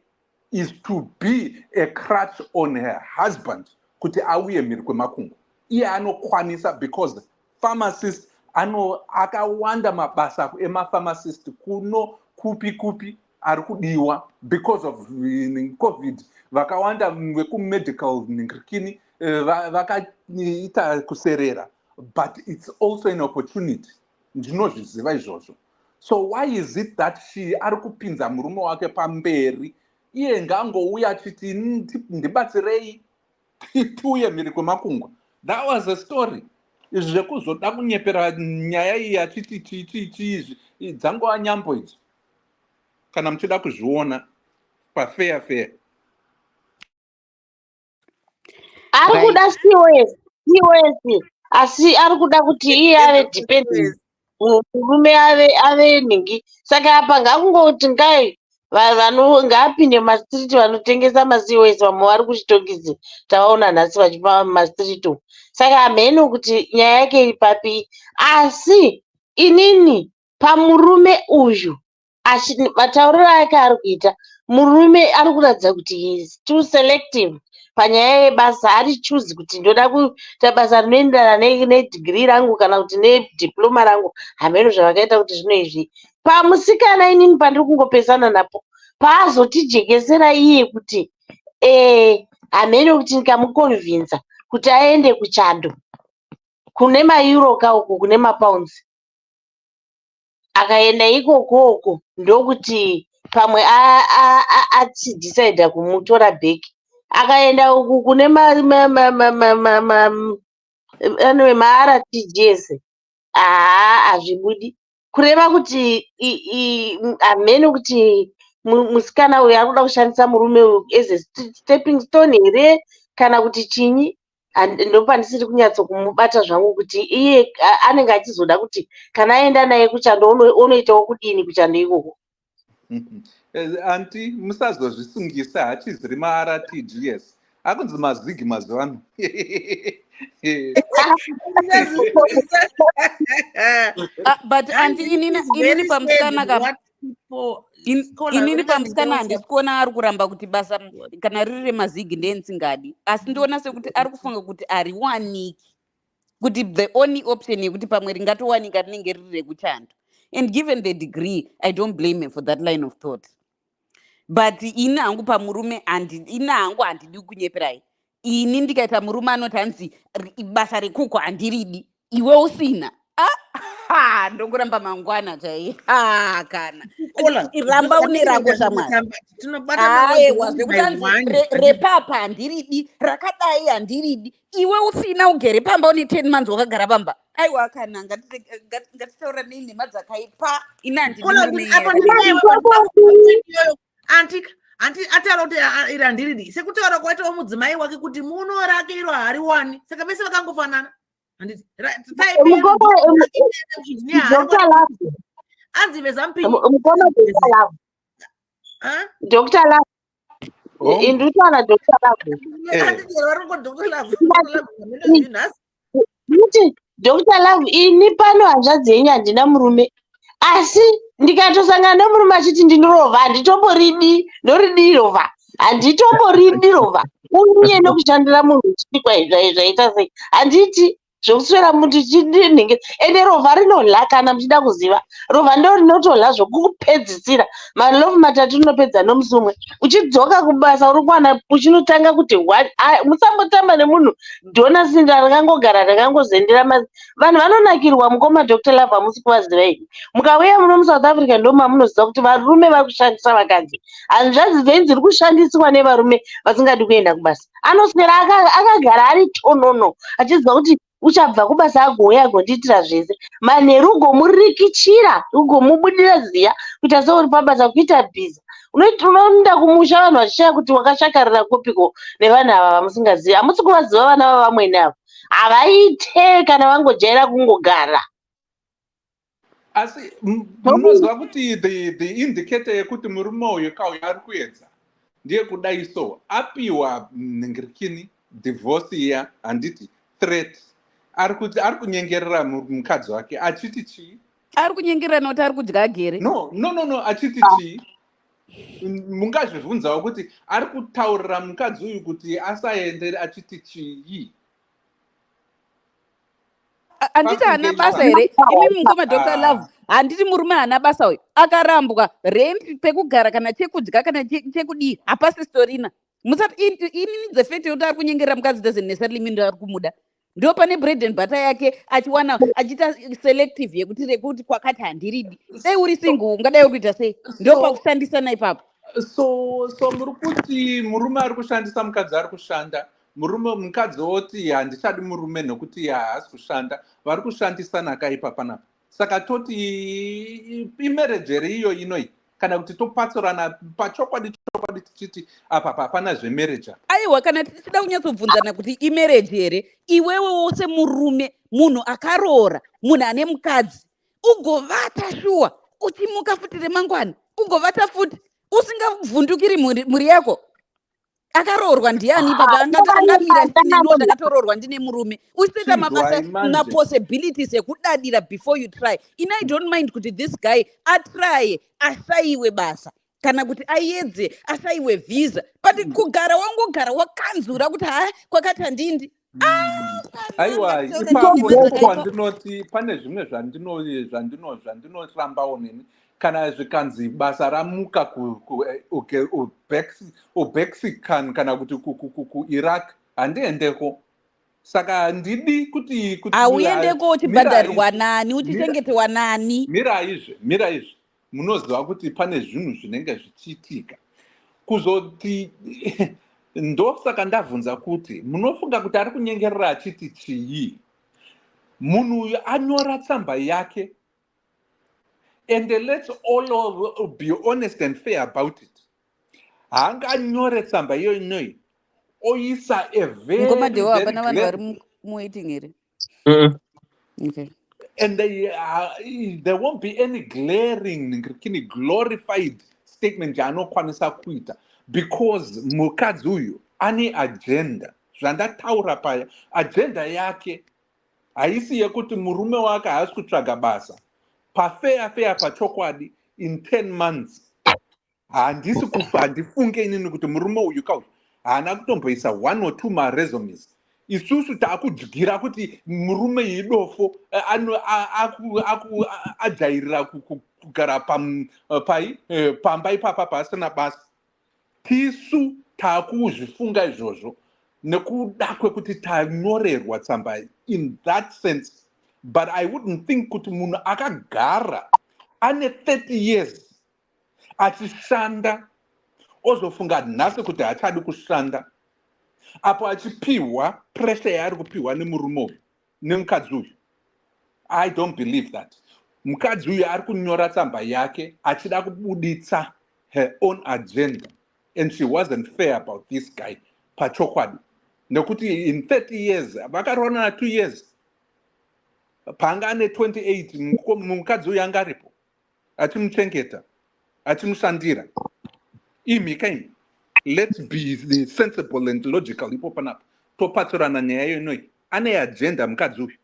is to be a crutch on her husband kuti auye mhiri kwemakungwa. Iye anokwanisa because pharmacist akawanda mabasa emapharmacist kuno kupi ari kudiwa because of COVID. Vakawanda vekumedical ningirikini vakaita kuserera, but it's also an opportunity. Ndinozviziva izvozvo. So why is it that she ari kupinza murume wake pamberi, iye ngangouya achiti ndibatsirei tiuye mhiri kwemakungwa? That was a story. Izvi zvekuzoda kunyepera nyaya iyi achiti izvi dzangova nyambo idzi kana muchida kuzviona pafair. Ari kuda COS asi ari kuda kuti iye ave dependent, murume ave nhingi. Saka apa ngakungoti ngai ngaapinde mumastriti vanotengesa maCOS, vamwe vari kuchitokisi tavaona nhasi vachipa mumastriti umu. Saka hamheno kuti nyaya yake iri papi, asi inini pamurume uyu matauriro ake ari kuita, murume ari kuratidza kuti he is too selective panyaya yebasa. Ari chuzi kuti ndoda kuita basa rinoenderana nedhigirii rangu kana kuti nediploma rangu. Hameno zvavakaita kuti zvino izvi pamusikana inini pandiri kungopesana napo paazotijekesera iye kuti hameno kuti ndikamukonvhinza kuti aende kuchando kune maEuro kauko kune mapounds, akaenda ikokoko ndokuti pamwe achidhisaidha kumutora bheki, akaenda uku kune maRTGS hazvibudi. Kureva kuti hameno kuti musikana uyu ari kuda kushandisa murume uyu as a stepping stone here kana kuti chinyi. Ndopandisiri kunyatso kumubata zvangu kuti iye anenge achizoda kuti kana aenda naye kuchando unoitawo kudini kuchando ikoko. Anti musazozvisungisa hachiziri maRTGS, akunzi mazigi mazuva ano. But anti inini pamusikana handisi kuona ari kuramba kuti basa kana riri remazigi ndeensingadi, asi ndiona sekuti ari kufunga kuti hariwaniki, kuti the only option yekuti pamwe ringatowanika rinenge riri rekuchando. And given the degree, I don't blame him for that line of thought. but ini hangu pamurume ini hangu handidi kunyeperai. Ini ndikaita murume anoti hanzi basa rekuku handiridi, iwe usina ndongoramba mangwana chai. Kana ramba une rako shamwari. Aiwa zvekuti hanzi repapa handiridi, rakadai handiridi, iwe usina ugere pamba une 10 months wakagara pamba. Aiwa kana ngatitaura nenhema dzakaipa. Ini handidi murume ataura kuti iri handiridi sekutaura kwaitawo mudzimai wake kuti muno rake iro hariwani saka vese vakangofanana. Anzi vezampini Dr. Love. Indutwana Dr. Love. Dr. Love, ini pano hanzvadzi yenyu handina murume. Asi ndikatosangana nemurume achiti ndinirova, handitomboridi, ndoridi rova. Handitomboridi rova. Unye nokushandira munhu uchipikwa zvaita sei. Handiti zvokuswera muntu chidinenge ende rova rinodla kana muchida kuziva. Rova ndo rinotodla zvokupedzisira. Malofu matatu rinopedza nomusi umwe. Uchidzoka kubasa uri kuwana uchinotanga kuti musambotamba nemunhu dhona sinda rakangogara rakangozendera vanhu vanonakirwa mukoma Dr. Love hamusi kuvaziva here. Mukauya muno muSouth Africa ndo mamunoziva kuti varume vari kushandisa vakadzi. Hanzvadzi dzenyu dziri kushandiswa nevarume vasingadi kuenda kubasa. Anoswera akagara ari tonono achiziva kuti uchabva kubasa agouya agondiitira zvese. Manheru ugomurikichira ugomubudira ziya kuita seuri pabasa kuita bhiza. Unoenda kumusha vanhu vachishaya kuti wakashakarira kopiko nevanhu ava vamusingazivi. Hamusi kuvaziva vana vavamwene avo. Havaite kana vangojaira kungogara. Asi munoziva kuti the indicator yekuti murume uyu kauya ari kuedza ndiye kudai so apiwa nhingirikini divorce iya handiti threat ari kunyengerera mukadzi wake achiti chii? Ari kunyengerera noti ari kudya gere? No, achiti chii? Mungazvibvunzawo kuti ari kutaurira mukadzi uyu kuti asaende achiti chii? Handiti hana basa here? Imi mukoma Dr. Love, handiti murume hana basa uyu akarambwa rent pekugara kana chekudya kana chekudii hapasi storina. Inini the fact yekuti ari kunyengerera mukadzi doesn't necessarily mean ari kumuda. Ndo pane bread and butter yake achiwana achiita selective yekuti kwakati handiridi. Sei uri single ungadai kuita sei? Ndo pakushandisana ipapo. So muri kuti murume ari kushandisa mukadzi ari kushanda. Mukadzi oti handichadi murume nokuti haasi kushanda. Vari kushandisana akaipa panapa. Saka toti imerejeri iyo inoi kana kuti topatsorana pachokwadi tichiti apa hapana zvemereji apa. Aiwa kana tichida kunyatsobvunzana kuti imereji here, iwewe semurume munhu akaroora munhu ane mukadzi ugovata shuwa uchimuka futi remangwana ugovata futi usingavhundukiri mhuri yako. Akaroorwa ndiani baba angamira ndino ndakatoroorwa ndine murume usita mabasa na possibilities ekudadira before you try. I don't mind kuti this guy atry asaiwe basa kana kuti aedze asaiwe visa but kugara wangogara wakanzura kuti kwakati handindi. Aiwa ipapo ndipo ndinoti pane zvimwe zvandinorambawo neni kana zvikanzi basa ramuka uBexican kana kuti kuIraq handiendeko. Saka handidi kuti auendeko uchibhadharirwa nani uchichengetewa nani. Mira izvi munoziva kuti pane zvinhu zvinenge zvichiitika kuzoti ndosaka ndabvunza kuti munofunga kuti ari kunyengerera achiti chii? Munhu uyu anyora tsamba yake and let's all be honest and fair about it. Haanganyore tsamba iyo inoi oisa a very hapana vanhu vari muwaiting here. Okay. And there won't be any glaring glorified statement yaanokwanisa kuita because mukadzi uyu ane agenda. Zvandataura paya agenda yake haisi yekuti murume wake haasi kutsvaga basa pafeya pachokwadi in 10 months. Handifunge inini kuti murume uyu kauyu haana kutomboisa 1 or 2 maresumes. Isusu taakudyira kuti murume idofo ajairira kugara pamba ipapa pasina basa. tisu taakuzvifunga izvozvo nekuda kwekuti tanyorerwa tsamba in that sense. But I wouldn't think kuti munhu akagara ane 30 years achishanda ozofunga nhasi kuti haachadi kushanda apo achipiwa pressure yaari kupiwa nemurume uyu nemukadzi uyu. I don't believe that. Mukadzi uyu ari kunyora tsamba yake achida kubuditsa her own agenda, and she wasn't fair about this guy pachokwadi, nekuti in 30 years vakaronana 2 years panga ane 28 mukadzi uyu anga aripo achimuchengeta achimushandira. Imhika imi, let's be sensible and logical ipo panapa topatsurana nyaya yenoi. Ane agenda mukadzi uyu.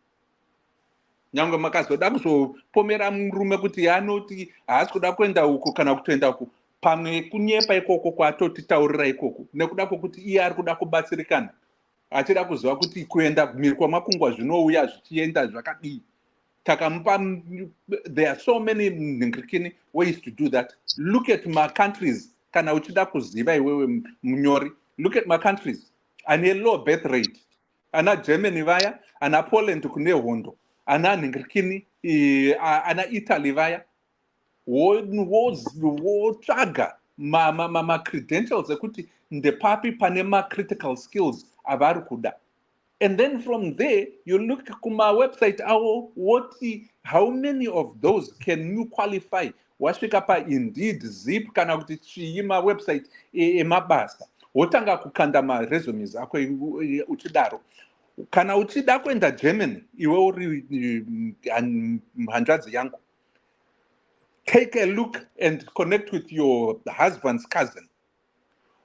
Nyangwe makazoda kuzopomera murume kuti anoti haasi kuda kuenda uku kana kutoenda uku, pamwe kunyepa ikoko kwatotitaurira ikoko nekuda kwokuti iye ari kuda kubatsirikana achida kuziva kuti kuenda kumhiri kwamakungwa zvinouya zvichienda zvakadii. Takamupa, there are so many ningirikini ways to do that. Look at my countries. Kana uchida kuziva iwewe munyori, look at my countries. Ane low birth rate. Ana Germany vaya, ana Poland kune hondo. Ana ningirikini, ana Italy vaya. Wotsvaga ma credentials ekuti ndepapi pane ma critical skills avari kuda. And then from there, you look at my website, how many of those can you qualify? Wasvika pa Indeed, Zip, kana kuti chiyima website emabasa. Wotanga kukanda ma resumes ako uchidaro. Kana uchida kuenda Germany, iwe uri hanzvadzi yangu. Take a look and connect with your husband's cousin.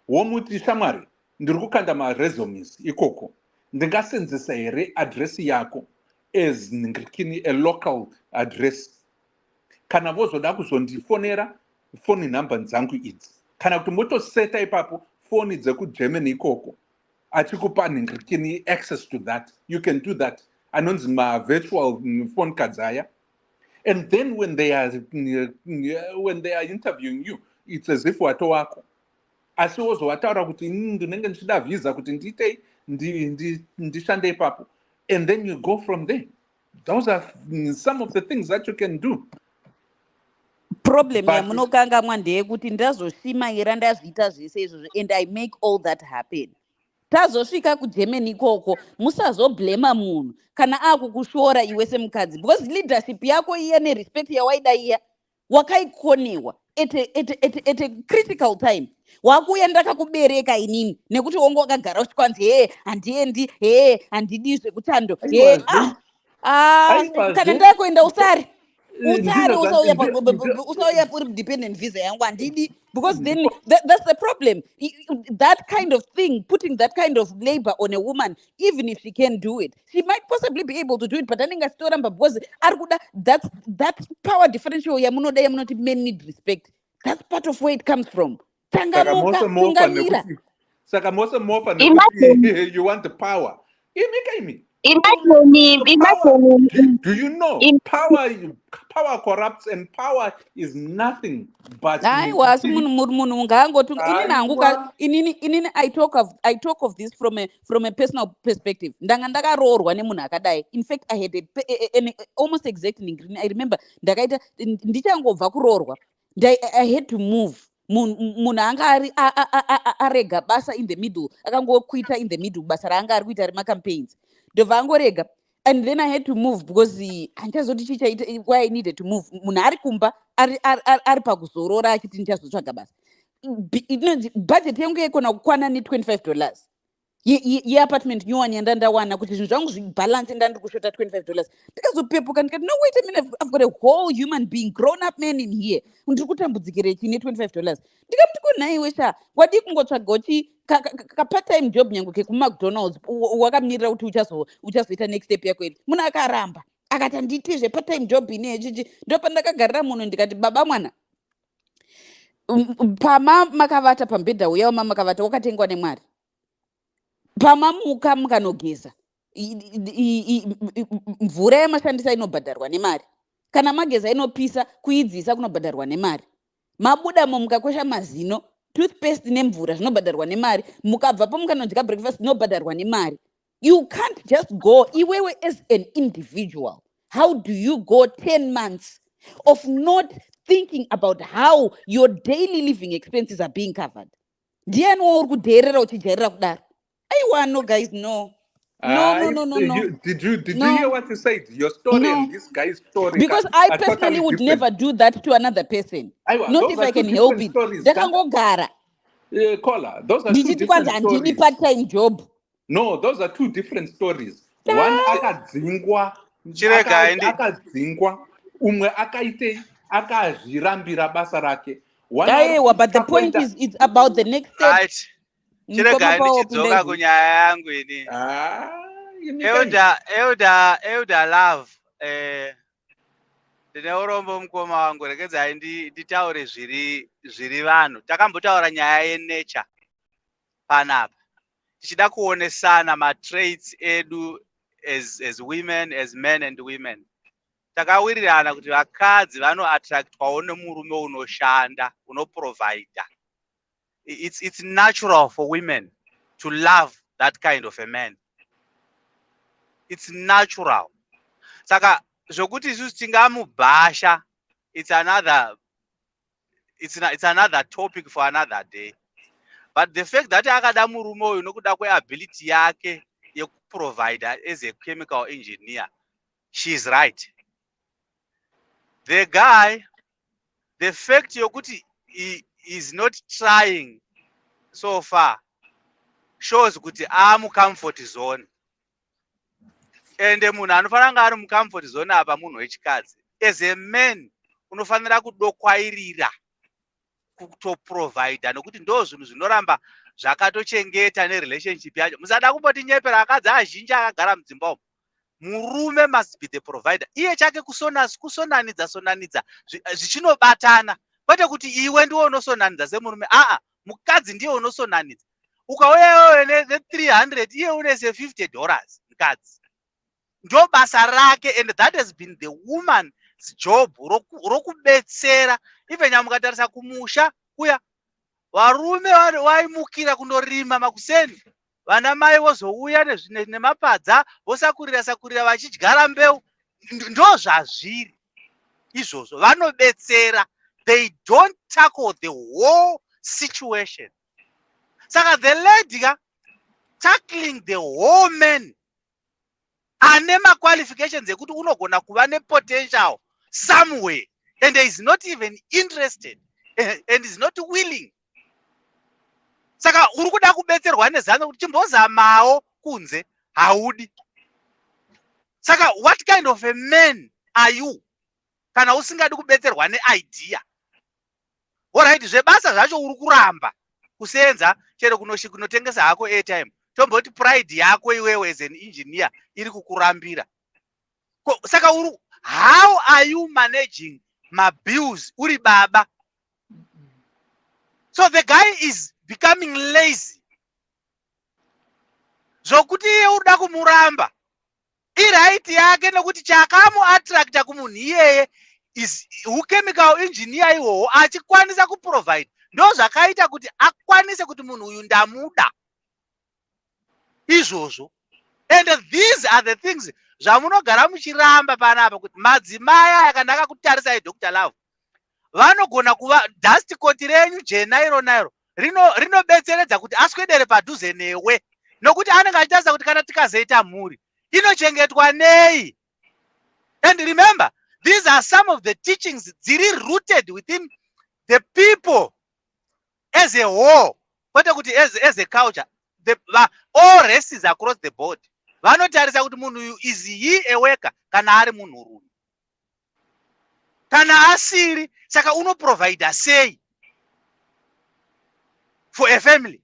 Womuti shamari, ndiri kukanda ma resumes ikoko. Ndingasenzesa here address yako as ningirikini a local address. Kana vozoda kuzondifonera phone number dzangu idzi. Kana kuti motoseta ipapo phone dzekuGermany ikoko achikupa ningirikini access to that, you can do that. Anonzi ma virtual phone cards aya. And then when they are interviewing you, it's as if wato wako. Asi wozowataura kuti ndinenge ndichida visa kuti ndiitei ndishande ipapo. And then you go from there. Those are some of the things that you can do. Problem yamunokanga ndeyekuti ndazoshimaira ndazviita zvese izvozvo and I make all that happen. Tazosvika kuGermany ikoko musazoblema munhu kana akukushora iwe semukadzi, because leadership yako iya nerespect yawaida iya wakaikonewa at a critical time. Wakuya ndakakubereka inini nekuti wongo wakagara uchikwanzi handiendi handidi zvekutando kana ndakuenda usari usauya uri dependent visa yangu handidi, because then that's the problem. That kind of thing, putting that kind of labor on a woman, even if she can do it, she might possibly be able to do it, but then because that power differential yamunoda yamunoti men need respect. That's part of where it comes from. Tangamuka tungamira. Saka mose mofa nekuti you want the power. Imagine. Do you know power corrupts, and power is nothing but I talk of this from a personal perspective. In fact, I had an almost exact thing. I remember I had to move. Munhu anga arega basa in the middle, akangokwita in the middle basa raanga ari kuita remacampaigns ndovangorega, and then I had to move because handazoti why I needed to move. Munhu ari kumba ari pakuzorora achiti ndichazotsvaga basa. Budget yangu yaikona kukwana $25 yeapartment nyowani yandandawana kuti zvinhu zvangu zvibalance ndandiri kushota $25. Ndikazopepuka ndikati no, wait a minute, I've got a whole human being, grown up man in here, ndiri kutambudzikira chine $25. Ndikati konhaiwe sha wadi kungotsvaga part time job nyangu kekuMcDonald's wakamirira kuti uchazoita next step yako iri. Munhu akaramba akati handitizve part time job ine echichi. Ndopandakagarira munhu ndikati baba mwana, pama makavata pambedha uya makavata wakatengwa neMwari, pamamuka mukanogeza mvura yamashandisa inobhadharwa nemari, kana mageza inopisa kuidzisa kunobhadharwa nemari, mabudamo mukakwesha mazino toothpaste nemvura zvinobhadharwa nemari, mukabvapo mukanodya breakfast zvinobhadharwa nemari. You can't just go iwewe as an individual. How do you go 10 months of not thinking about how your daily living expenses are being covered? Ndiani uri kudherera uchijairira kudaro? Aiwa, no guys, no. Did you No. hear what you said? Your story No. and this guy's story Because I are personally totally would different. never do that to another person. Aiwa, Not those if are I two can help different it. stories. Ndakangogara. Caller, those are two Ndichiti kwanza different handidi stories. part-time job. No, those are two different stories. One akadzingwa, Chirega indi. akadzingwa, umwe akaite akazvirambira basa rake. One Aiwa, but the arikutsvaka point kuenda. is it's about the next step. Right. Chirega indi chidzoka kunyaya yangu ini. Elder love. Ndine urombo mukoma wangu, regedzai nditaure zviri vanhu. Takambotaura nyaya yenature panapa. Tichida kuonesana matraits edu as women, as men and women. Takawirirana kuti vakadzi vanoattractwawo nemurume unoshanda, unoprovida. It's natural for women to love that kind of a man. It's natural. Saka zvokuti isusu tingamubhasha, it's another topic for another day. But the fact that akada murume uyu nokuda kweability yake yekuprovider as a chemical engineer, she's right. The guy, the fact yokuti he is not trying so far shows kuti comfort zone. And munhu anofanira kunge ari mucomfort zone apa munhu wechikadzi. As a man unofanira kudokwairira kutoprovider nokuti ndo zvinhu zvinoramba zvakatochengeta nerelationship yacho. Musada kumboti nyepera akadzi azhinji akagara mudzimba umu. Murume must be the provider. Iye chake kusonanidza zvichinobatana. Kwete kuti iwe ndiwe unosonanidza semurume. Mukadzi ndiye unosonanidza. Ukauya ne 300 iye une $50 mukadzi. Ndo basa rake, and that has been the woman's job rokubetsera. Even nyamukatarisa kumusha kuya varume vaimukira kundorima makuseni, vana mai vozouya nemapadza vosakurira vachidyara mbeu. Ndo zvazviri izvozvo, vanobetsera. They don't tackle the whole situation. Saka the lady tackling the whole man ane qualifications ekuti unogona kuva nepotential somewhere, and is not even interested and is not willing. Saka uri kuda kubetserwa nezano kuti chimbozamawo kunze haudi. Saka what kind of a man are you kana usingadi kubetserwa neidea? Alright, zvebasa zvacho uri kuramba kusenza chero kunotengesa hako airtime. Tomboti pride yako iwewe as an engineer iri kukurambira. Saka how are you managing my bills uri baba? So the guy is becoming lazy. Zvokuti iye urida kumuramba iright yake, nokuti chakamu attracta kumunhu iyeye is chemical engineer iwowo achikwanisa kuprovide. Ndo zvakaita kuti akwanise kuti munhu uyu ndamuda izvozvo. And these are the things zvamunogara muchiramba panapa kuti madzimai aya kana akakutarisai Dr. Love vanogona kuva dust coat renyu jena iro rinobetseredza kuti aswedere padhuze newe, nokuti anenge achitarisa kuti kana tikazoita mhuri inochengetwa nei. And remember, these are some of the teachings dziri rooted within the people as a whole, kwete kuti as a culture. All races across the board vanotarisa kuti munhu uyu is he a worker kana ari munhu rume, kana asiri. Saka unoprovida sei for a family?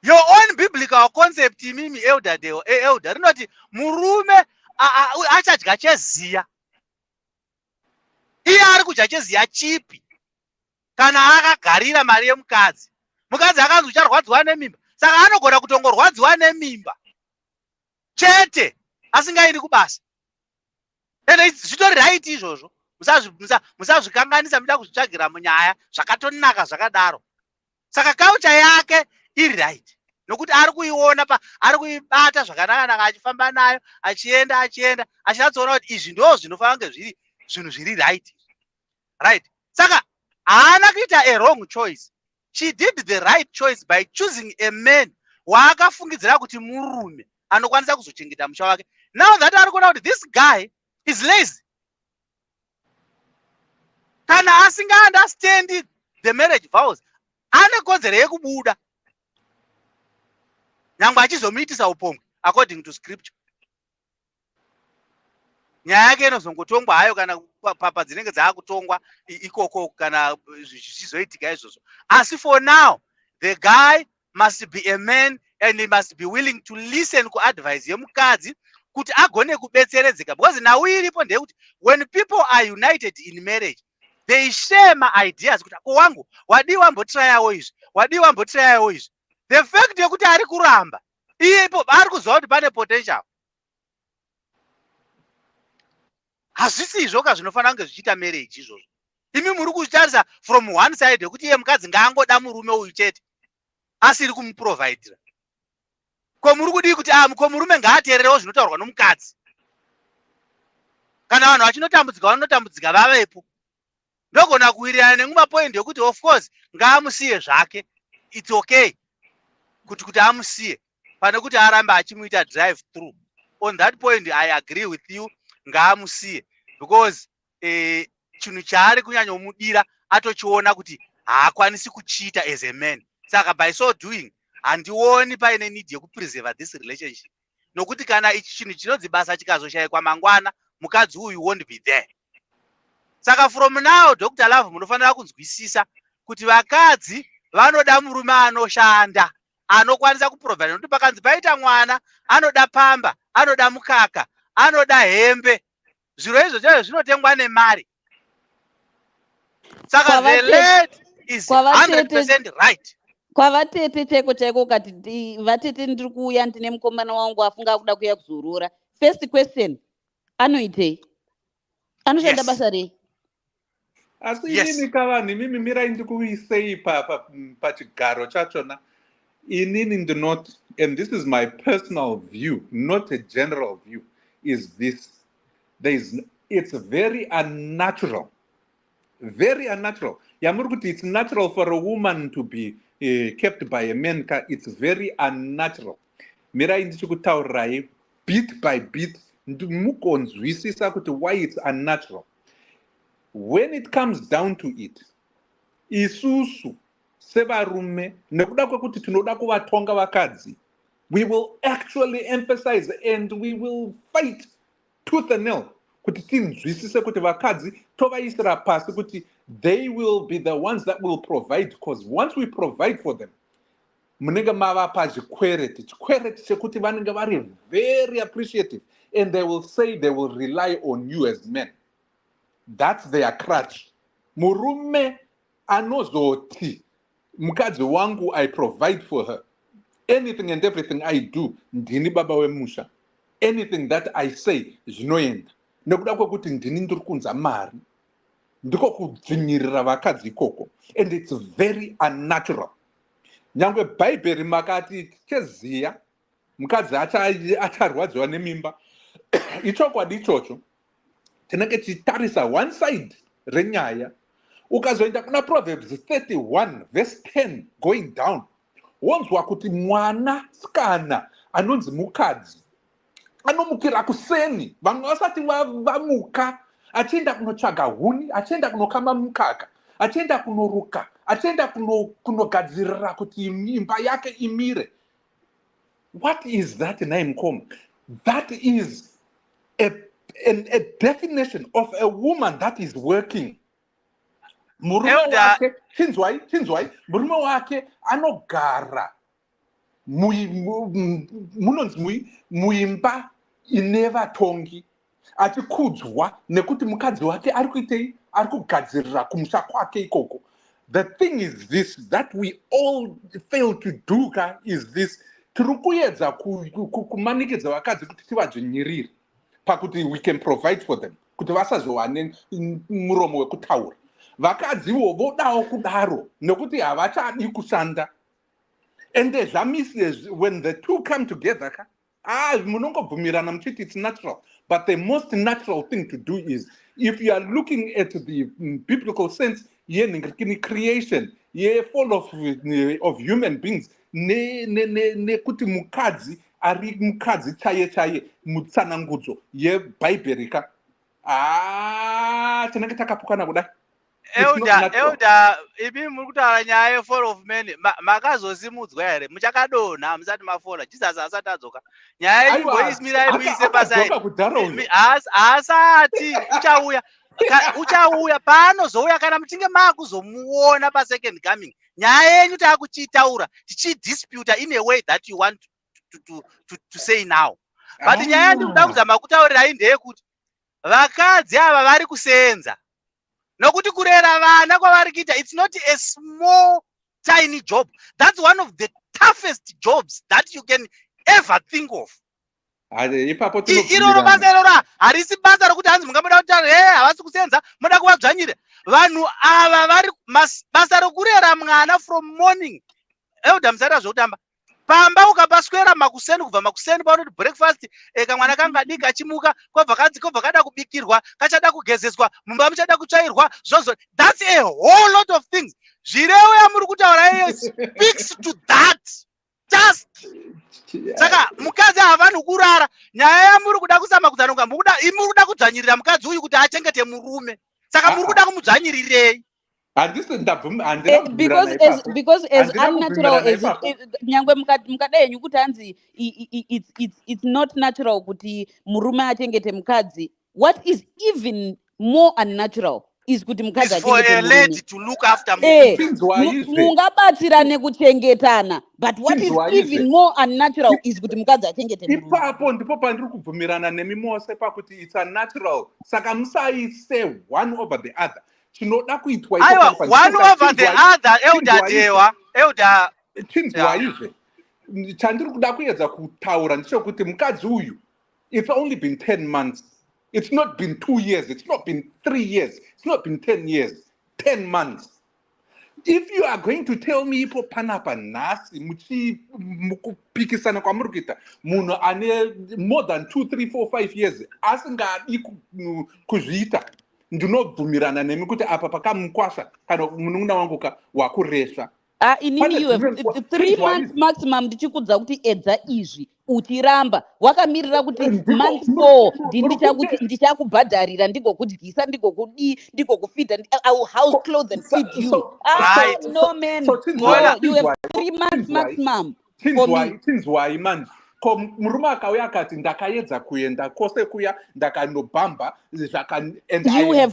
Your own biblical concept imimi elder rinoti murume achadya cheziya. Iye ari kudya cheziya chipi kana akagarira mari yemukadzi? Mukadzi akanzi ucharwadziwa nemimba, saka anogona kutongorwadziwa nemimba chete asingaindi kubasa. And zvitori right izvozvo. musazvikanganisa muda kuzvitsvagira munyaya zvakatonaka zvakadaro. Saka culture yake iri right nokuti ari kuiona ari kuibata zvakanaka achifamba nayo achienda achinatsoona kuti izvi ndo zvinofana kunge zviri zvinhu zviri right. Saka haana kuita a wrong choice. She did the right choice by choosing a man waakafungidzira kuti murume anokwanisa kuzochengeta musha wake. Now that ari kuona kuti this guy is lazy, kana asinga understand the marriage vows, ane kodzero yekubuda nyangwe achizomuitisa upombwe according to scripture. Nyaya yake inozongotongwa hayo kana papa dzinenge dzaakutongwa ikoko kana zvichizoitika izvozvo. Asi for now the guy must be a man and he must be willing to listen kuadvice yemukadzi kuti agone kubetseredzeka, because now iripo ndeyekuti when people are united in marriage they share my ideas kuti ko wangu wadi wambotrayawo izvi wadi wambotrayawo izvi. The fact yekuti ari kuramba iyepo ari kuziva kuti pane potential. Hazvisi izvoka zvinofanira kunge zvichiita marriage izvozvo. Imi muri kutarisa from one side yekuti iye mukadzi ngaangoda murume uyu chete asiri kumuprovidira. Ko muri kudii kuti ko murume ngaateererewo zvinotaurwa nomukadzi. Kana vanhu vachinotambudzika vanotambudzika vavepo. Ndogona kuwirirana nekumapoindi yekuti of course ngaamusiye zvake, it's okay kuti amusiye pane kuti arambe achimuita drive through. On that point I agree with you, ngaamusiye because chinhu chaari kunyanyomudira atochiona kuti haakwanisi kuchiita as a man. Saka by so doing handioni paine need yekupreserve this relationship, nokuti kana ichi chinhu chinodzi basa chikazoshayikwa mangwana mukadzi uyu won't be there. Saka from now Dr. Love munofanira kunzwisisa kuti vakadzi vanoda murume anoshanda anokwanisa kuprovide, nokuti pakanzi paita mwana anoda pamba, anoda mukaka, anoda hembe. Zviro izvo chaizvo zvinotengwa nemari. Saka the lady is 100% right. Kwavatete chaiko chaiko ukati vatete ndiri kuuya ndine mukomana wangu afunga kuda kuuya kuzorora. First question, anoitei? Anoshanda basa rei? Asi inini kavanhu mimi mirai ndikuisei pachigaro chachona. Inini ndinoti, and this is my personal view, not a general view, is this. It's very unnatural. Very unnatural. Yamurkuti, it's natural for a woman to be kept by a man. It's very unnatural. Mirai ndichikutaurirai bit by bit mukonzwisisa kuti why it's unnatural. When it comes down to it, isusu sevarume nekuda kwekuti tinoda kuvatonga vakadzi, we will actually emphasize and we will fight tooth and nail kuti tinzwisise kuti vakadzi tovaisira pasi kuti they will be the ones that will provide, because once we provide for them munenge mavapa chikwereti chekuti vanenge vari very appreciative and they will say they will rely on you as men. That's their crutch. Murume anozoti mukadzi wangu I provide for her. Anything and everything I do, ndini baba wemusha. Anything that I say zvinoenda. Nekuda kwekuti ndini ndiri kunza mari. Ndiko kudzvinyirira vakadzi ikoko. And it's very unnatural. Nyangwe bhaibheri makati cheziya mukadzi acharwadziwa nemimba. Ichokwadi ichocho. Tinenge tichitarisa one side renyaya. Ukazoenda kuna Proverbs 31 verse 10 going down, wonzwa kuti mwana sikana anonzi mukadzi anomukira kuseni, vamwe vasati vamuka, achienda kunotsvaga huni, achienda kunokama mukaka, achienda kunoruka, achienda kunogadzirira kuti imba yake imire. What is that name called? That is a definition of a woman that is working. Murume wake, chinzwai, murume wake anogara muimba inevatongi achikudzwa nekuti mukadzi wake ari kuitei, ari kugadzirira kumusha kwake ikoko. The thing is this, that we all fail to do is this. Tiri kuedza kumanikedza vakadzi kuti tivadzvinyirire. pakuti we can provide for them kuti vasazowane muromo wekutaura. Vakadziwo vodawo kudaro nokuti havachadi kushanda. And when the two come together, munongobvumirana muchiti it's natural. But the most natural thing to do is, if you are looking at the biblical sense, creation, full of human beings, kuti mukadzi ari mukadzi chaye mutsanangudzo yebhaibherika. Tinenge takapukana kudai. Elder, imi muri kutaura nyaya ye-fall of men, makazosimudzwa here, muchakadonha musati mafola, Jesus asati adzoka. Nyaya yenyimbo iyi mirai muise pasaidi. Asati uchauya paanozouya kana muchinge makuzomuona pa-second coming. Nyaya yenyu taakuchitaura tichidispute in a way that you want to say now. But nyaya yandikuda kuzama kutaurirai ndeyekuti vakadzi ava vari kusenza. Nokuti kurera vana kwavari kuita, it's not a small tiny job. That's one of the toughest jobs that you can ever think of. Iroro basa irora harisi basa rokuti hanzi mungamuda kutaura havasi kusenza muda kuvadzvanyira. Vanhu ava vari basa rokurera mwana from morning. Elder musati zvokutamba. Pamba ukapaswera makuseni kubva makuseni paunoti breakfast kamwana kangadiki kachimuka kwabva kada kubikirwa kachada kugezeswa mumba muchada kutsvairwa zvozvo. That's a whole lot of things. Zvirevo yamuri kutaura iyo speaks to that. Just saka mukadzi havani kurara. Nyaya yamuri kuda kusamakudzanuka muri kuda kudzvanyirira mukadzi uyu kuti achengete murume. Saka muri kuda kumudzvanyirirei? Because as unnatural as nyangwe mukadai henyu kuti hanzi it's not natural kuti murume achengete mukadzi. What is even more unnatural is kuti mukadzi achengete murume. Mungabatsirane kuchengetana, but what is even more unnatural is kuti mukadzi achengete murume. Ipapo ndipo pandiri kubvumirana nemi mose pakuti it's unnatural. Saka musaise one over the other. Chinoda kuitwa one over the other. Elder chinzwa izve chandiri kuda kuedza kutaura ndechekuti mukadzi uyu, it's only been 10 months, it's not been 2 years, it's not been 3 years, it's not been 10 years, 10 months. If you are going to tell me ipo panapa nhasi mukupikisana kwamuri kuita munhu ane more than 2, 3, 4, 5 years asingadi kuzviita, ndinobvumirana nemi kuti apa pakamukwasha kana munun'una wangu wakuresva. Inini you have 3 months maximum ndichikudza kuti edza izvi uchiramba wakamirira kuti month 4 ndichakubhadharira ndigokudyisa ndigokufeeda, I will house clothes and feed you. No man, you have 3 months maximum for me. Chinzwai man, murume akauya akati ndakaedza kuenda kwose kuya ndakanobhamba you have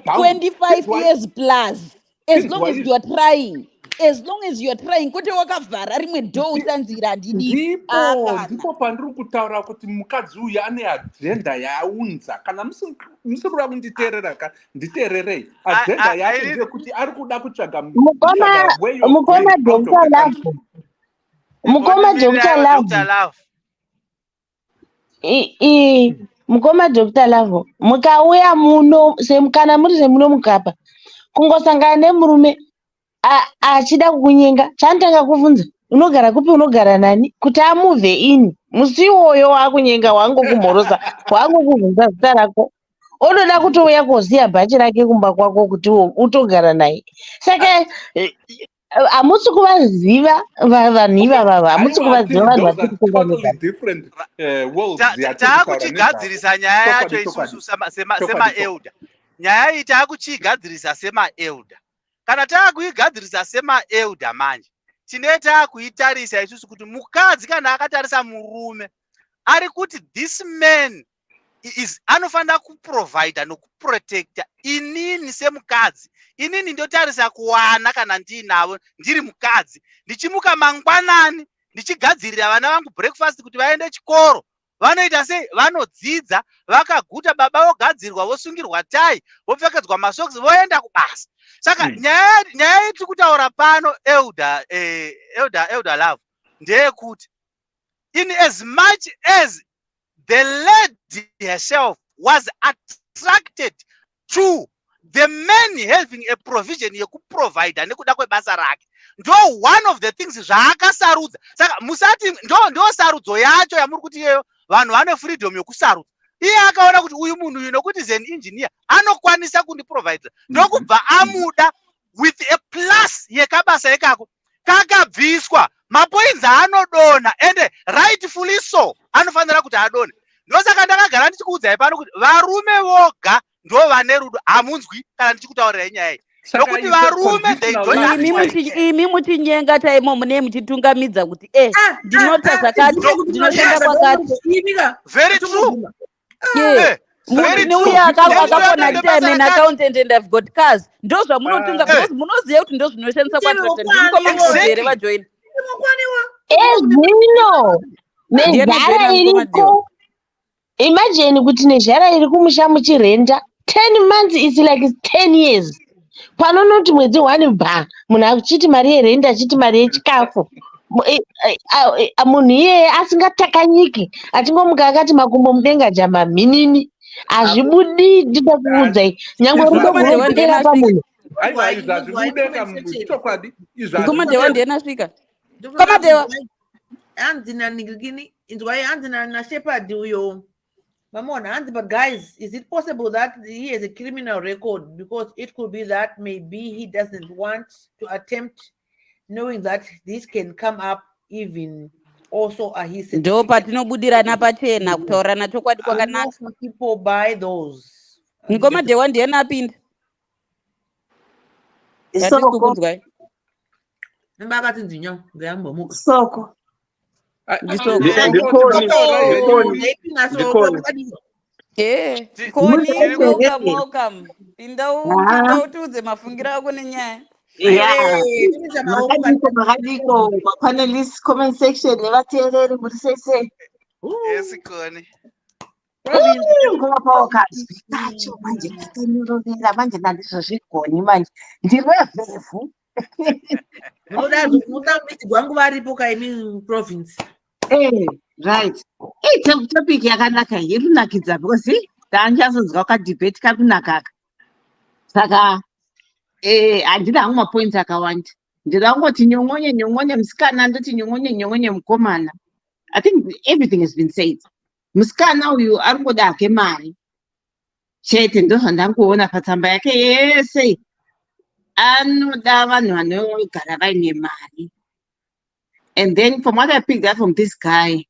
25 years plus. As long as you are trying, kuti wakavhara rimwe dho usanzira handidi. Ndipo pandiri kutaura kuti mukadzi uyu ane agenda yaaunza. Kana musikuda kunditeerera ka nditeererei. Agenda yake ndeyekuti ari kuda kutsvaga mukoma Dr. Lavo, mukauya muno kana muri semuno mukapa kungosangana nemurume achida kukunyenga, chanotanga kuvunza unogara kupi, unogara nani, kuti amuvhe ini. Musi iwoyo wakunyenga wangokumhorosa, wangokuvhunza zita rako, onoda kutouya koziya bhachi rake kumba kwako kuti utogara naye. Saka hamusi kuvaziva vanhu ivava, hamusi kuvaziva vanhu vatiri taakuchigadzirisa nyaya yacho isusu semaelda. Nyaya iyi taakuchigadzirisa semaelda. Kana taakuigadzirisa semaelda manje, tine taakuitarisa isusu kuti mukadzi kana akatarisa murume ari kuti this man anofanira kuprovida nokuprotecta inini semukadzi. Inini ndotarisa kuwana kana ndiinavo ndiri mukadzi, ndichimuka mangwanani ndichigadzirira vana vangu breakfast kuti vaende chikoro. Vanoita sei? Vanodzidza vakaguta, baba vogadzirwa, vosungirwa tai, vopfekedzwa masokisi, voenda kubasa. Saka nyaya yetiri kutaura pano elder Love ndeyekuti in as much as the lady herself was attracted to the man having a provision yekuprovider nekuda kwebasa rake. Ndo one of the things zvaakasarudza. Saka musati ndo sarudzo yacho yamuri kuti yeyo vanhu vane freedom yokusarudza. Iye akaona kuti uyu munhu uyu nokuti is an engineer anokwanisa kundiprovide. Ndokubva amuda with a plus yekabasa ekako kakabviswa mapoints anodona ende rightfully so anofanira kuti adone. Ndosaka ndakagara ndichikuudzai pano kuti varume voga ndo vane rudo. Hamunzwi kana ndichikutaurirai nyaya iyi. Nokuti varume they don't imi muchinyenga taimo mune muchitungamidza kuti ndinota zvakati ndinoshanda kwakati. Very true. Neuya akapona kuti I'm an accountant and I've got cars. Ndo zvamunotunga because munoziva kuti ndo zvinoshandisa kwatractor. Ndikoma muzere vajoin. Ezvino nezhara iriko. Imagine kuti nezhara iri kumusha muchirenda 10 months is like 10 years. Panonoti mwedzi 1 bha munhu achiti mari yerenda achiti mari yechikafu. Munhu iyeye asingatakanyiki achingomuka akati makumbo mudenga jama mhinini hazvibudi. Nditakuudzai nyangwe rudo rwunopera pamunhu. Komadewa ndienasvika. Komadewa hanzi naningikini inzwai hanzi nashepherd uyo mamona hanzi, but guys, is it possible that he has a criminal record? Because it could be that maybe he doesn't want to attempt, knowing that this can come up even also a his. Ndo patinobudirana pachena kutaurana chokwadi kwakanaka. People buy those. Ngomadewa ndiena apinda. Soko. Mbakati ndinyo ngeyambomuka. Soko. Welcome. Pinda utiudze mafungiro ako nenyaya. Makadiko panelist comment section nevateereri muri sese. Yes, Koni. Tacho manje katonyorovera manje ndandizvozvigoni manje ndirwevhevhu. Muda kuti gwangu varipo kaimi province. Right. Topic yakanaka irunakidza because ndachazonzwa kadebate kakunakaka. Saka handina hangu mapoints akawanda. Ndida kungoti nyongonye musikana ndoti nyongonye mukomana. I think everything has been said. Musikana uyu aringoda hake mari chete ndozvandangoona patsamba yake yese. Anoda vanhu vanogara vaine mari. And then from what I picked up from this guy,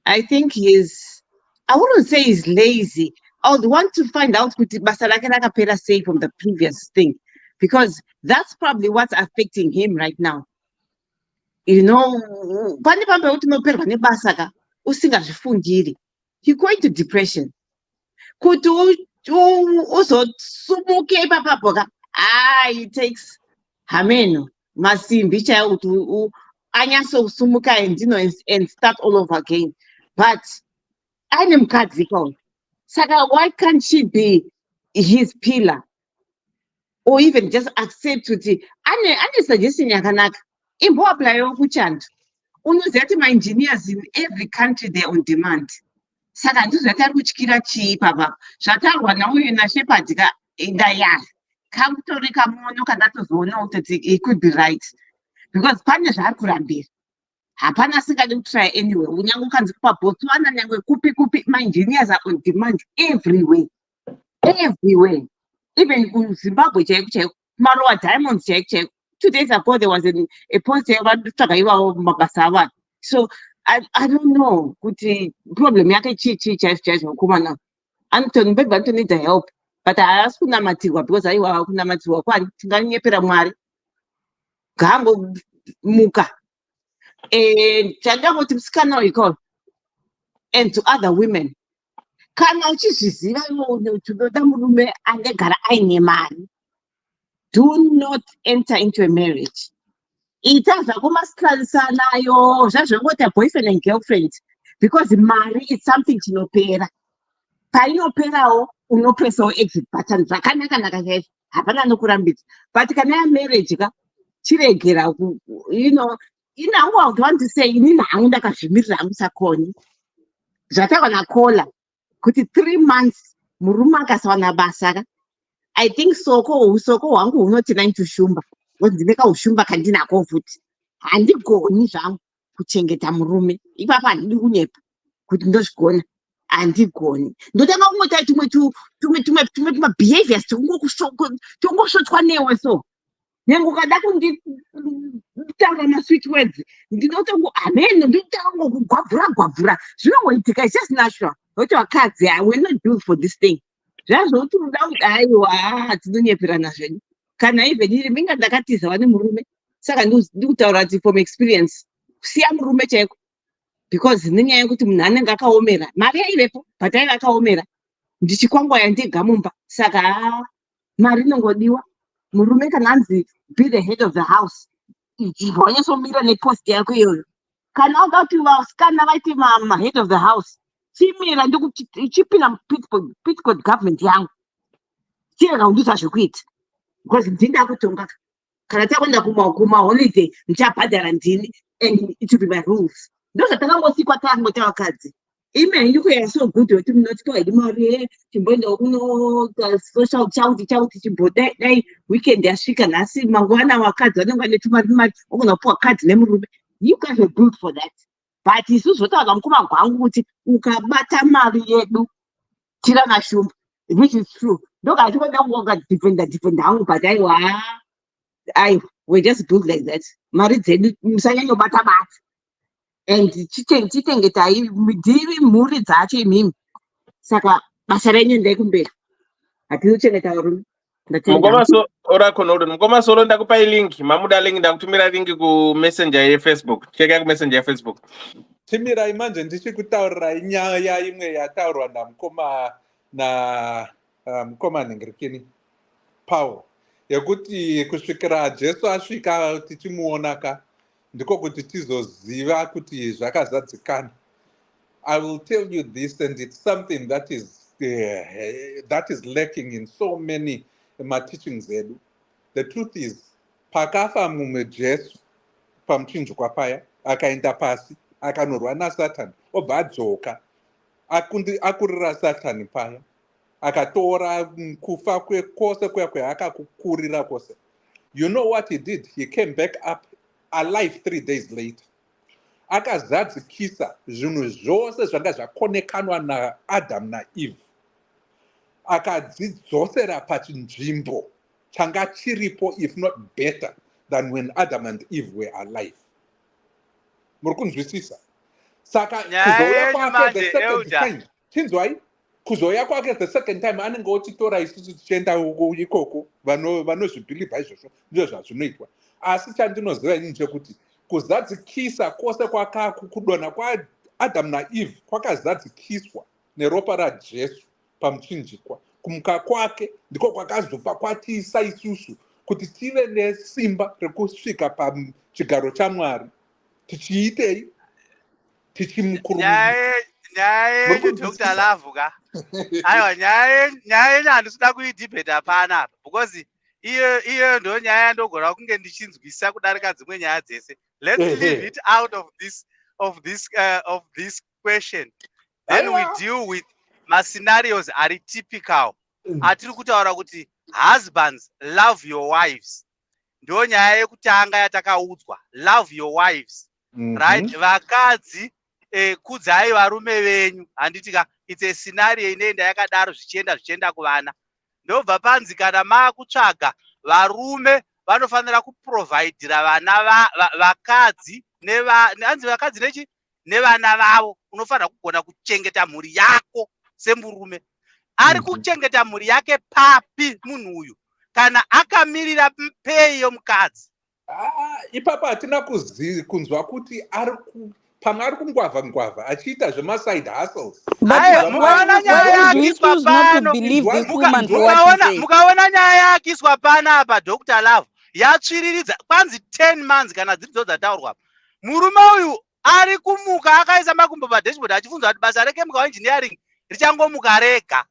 I think I wouldn't say he's lazy. I would want to find out kuti basa rake rakapera sei from the previous thing, because that's probably what's affecting him right now. You know, pane pambe kuti unoperwa nebasa ka usingazvifungiri, you go into depression. Kuti uzosumuke ipapapo ka it takes hameno masimbi chaiwo kuti anyasosumuka and start all over again. But ane mukadzi kwawo, saka why can't she be his pillar, or even just accept kuti ane suggestion yakanaka imboaplayiwo kuchando. Unoziva kuti ma-engineers in every country they're on demand. Saka ndizvati ari kutyira chii papa zvatarwa nauyu nashepherd ka ndayari kamutori kamuono kandatozoona kuti it could be right, because pane zvaari kurambira. Hapana asingadi kutry anyway. Unyange ukanzi paBotswana nyangwe kupi ma-engineers are on demand everywhere. Even kuZimbabwe chaiko Maroa Diamonds chaiko. 2 days ago there was a post yavanotsvaga ivavo mabasa avanhu. So I don't know kuti problem yake chii chaizvo kumana maybe anotonida help, but haasi kunamatirwa because aiwa kunamatirwa kwani tinganyepera Mwari ngaangomuka. Chandangoti musikana uyu and to other women, kana uchizviziva kuti unoda murume anegara aine mari, do not enter into a marriage. Ita zvako masikarisanayo zvazvongota boyfriend and girlfriend, because mari is something chinopera. Painoperawo unopresawo exit button zvakanaka chaizvo, hapana nokurambidza. But kana yamarriage ka chiregera, you know, inangu I would want to say inini hangu ndakazvimirira hangu sakoni zvatawana kola kuti 3 months murume akasawana basa I think soko hwangu hunoti 9 tushumba ngozi ndine kaushumba kandinako futi handigoni zvangu kuchengeta murume ipapa handidi kunyepa kuti ndozvigona handigoni ndotanga kungoita tumwe behaviors tongosvotwa newe so nyange ukada kunditaura masweet words ndinotongo amen ndotanga ngokugwabvura zvinongoitika it's just natural kuti vakadzi we're not built for this thing zvazvoti uda kuti aiwa tinonyeperana zvedu kana even iri minga ndakatizwa nemurume saka ndikutaura kuti from experience kusiya murume chaiko because nenyaya yekuti munhu anenge akaomera mari yaivepo but aiva akaomera ndichikwangwaya ndega mumba saka mari inongodiwa murume kana anzi be the head of the house wanyasomira nepost yako iyoyo kana wanga kuti vasikana vaiti head of the house chimira ndikuti chipinda pitcod government yangu chirega kundiita zvekuita because ndinda kutonga kana takwenda kumaholiday ndichabhadhara ndini and it will be my rules ndozvatangangosikwa tangota vakadzi imeni ndikuya so good kuti munoti haidi mari chimboendawo kuno social chauti chimbodai weekend yasvika nhasi mangwana vakadzi vanenge vane tumari ogona kupiwa kadzi nemurume you guys were built for that but isusu zvotaura mukoma gwangu kuti ukabata mari yedu tira mashumba which is true ndoka chikwenda kungoga defender hangu but aiwa we're just built like that mari dzedu musanyanyobata bata and chitengetai ndiri mhuri dzacho imimi saka basa renyu ndai kumberi hatizochengeta varume mukomasolo ndakupai link mamuda link ndakutumira link kumessenger yefacebook cheka kumessenger yefacebook timirai manje ndichikutaurirai nyaya imwe yataurwa namukoma nhengerekini Paul yekuti kusvikira Jesu asvika tichimuonaka ndiko kuti tizoziva kuti zvakazadzikana. I will tell you this, and it's something that is lacking in so many teachings edu. The truth is, pakafa mumwe Jesu pamuchinjikwa paya akaenda pasi akanorwa naSatani obva adzoka akurira Satani paya akatora kufa kwose kwakakurira kwose. You know what he did? He came back up alive 3 days later. Akazadzikisa zvinhu zvose zvanga zvakonekanwa naAdam naEve. Akadzidzosera pachinzvimbo changa chiripo, if not better than when Adam and Eve were alive. Muri kunzwisisa? Saka kuzoya kwake the second time. Chinzwai? Kuzoya kwake the second time anenge ochitora isusu tichienda ikoko vanozvibhilivha izvozvo ndizvo zvazvinoitwa. Asi chandinoziva inini chekuti kuzadzikisa kwose kudonha kwaAdam naEve kwakazadzikiswa neropa raJesu pamuchinjikwa. Kumuka kwake ndiko kwakazopa kwatiisa isusu kuti tive nesimba rekusvika pachigaro chaMwari. Tichiitei? Tichimukurumidza. Nyaya Dr. Lavuka. Aiwa nyaya handisida kuidhibheta hapana apa because iyo ndo nyaya ndogona kunge ndichinzwisa kudarika dzimwe nyaya dzese. Let's leave it out of this question. Then we deal with scenarios are typical. Atiri kutaura kuti husbands love your wives. Ndo nyaya yekutanga yatakaudzwa. Love your wives. Right? Vakadzi kudzai varume venyu. Handitika it's a scenario inoenda yakadaro zvichienda kuvana. Ndobva panzi kana maakutsvaga varume vanofanira kuprovidera vana vakadzi nevana vavo. Unofanira kugona kuchengeta mhuri yako semurume. Ari kuchengeta mhuri yake papi munhu uyu kana akamirira pei yomukadzi? Ipapa hatina kunzwa kuti pamwe ari kungwavha achiita zvemaside hustles. Why do we choose not to believe this woman for what he says? Mukaona nyaya yaakiswa panapa Dr. Love yatsviriridza kwanzi 10 months kana dziridzo dzataurwa. Murume uyu ari kumuka akaisa makumbo padashboard achifunza kuti basa reke engineering richangomuka rega.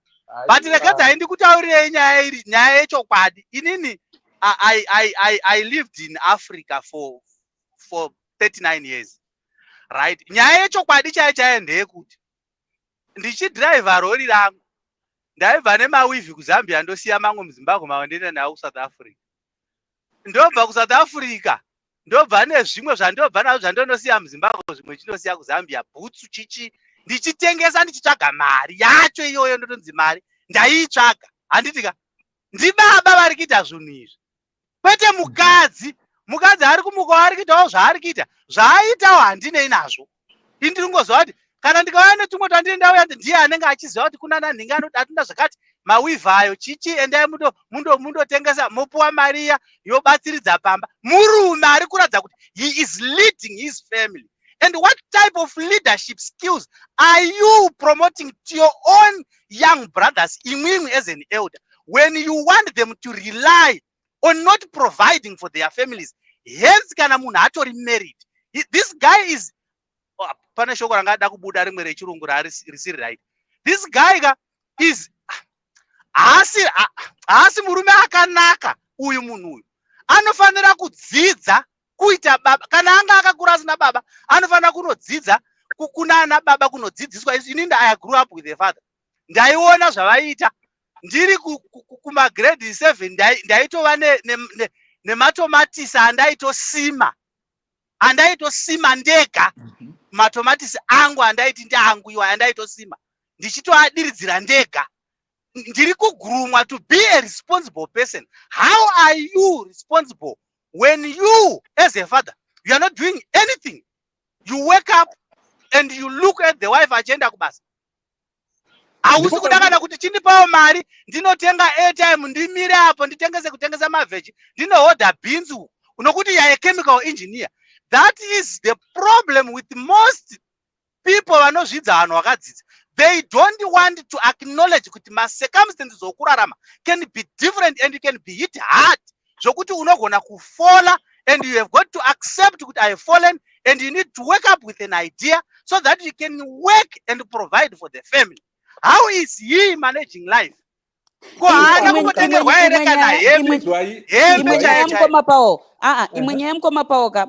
But rekadzi haindi kutaurirei nyaya yechokwadi. Inini I lived in Africa for 39 years. Right? Nyaya yechokwadi chaiyo ndeyekuti ndichidhiraivha rori rangu ndaibva nemawivhi kuzambia ndosiya mangu muzimbabwe mamwe ndoenda nawo kusouth africa. Ndobva kusouth africa ndobva nezvimwe zvandobva nazvo zvandonosiya muzimbabwe zvimwe chinosiya kuzambia bhutsu chichi ndichitengesa ndichitsvaga mari yacho iyoyo ndotonzi mari ndaiitsvaga handitika ndibaba vari kuita zvinhu izvi kwete mukadzi ari kumukawo ari kuitawo zvaari kuita zvaaitawo handinei nazvo. ini ndiri kungozva kuti kana ndikauya netumwe twandiri ndauya ndiye anenge achiziva kuti kuna nanhingi atunda zvakati mawivha ayo chichi endai mundotengesa mopuwa mari iya yobatsiridza pamba. Murume ari kuratidza kuti he is leading his family. And what type of leadership skills are you promoting to your own young brothers imwimwi as an elder when you want them to rely on not providing for their families? Hence kana munhu atori married, this guy is pane shoko rangada kubuda rimwe rechirungu risiri right. This guy is haasi murume akanaka. Uyu munhu uyu anofanira kudzidza kuita baba. Kana anga akakura asina baba anofanira kunodzidza kuna ana baba kunodzidziswa. Inini I grew up with a father. Ndaiona zvavaiita ndiri kumagrade 7 ndaitova nematomatisi andaitosima ndega. Matomatisi angu andaiti ndeangu iwa andaitosima ndichitoadiridzira ndega. Ndiri kugurumwa to be a responsible person. How are you responsible when you as a father you are not doing anything? You wake up and you look at the wife achienda kubasa. Hausi kudakana kuti chindipawo mari ndinotenga airtime ndimire apo kutengesa mavheji ndinohodha beans unokuti you are a chemical engineer. That is the problem with most people vanozvidza vanhu vakadzidza. They don't want to acknowledge kuti circumstances okurarama can be different and you can be hit hard. Zvokuti unogona kufola and you have got to accept kuti I have fallen and you need to wake up with an idea so that you can work and provide for the family. How is he managing life? Imwe nyaya mukoma pawoka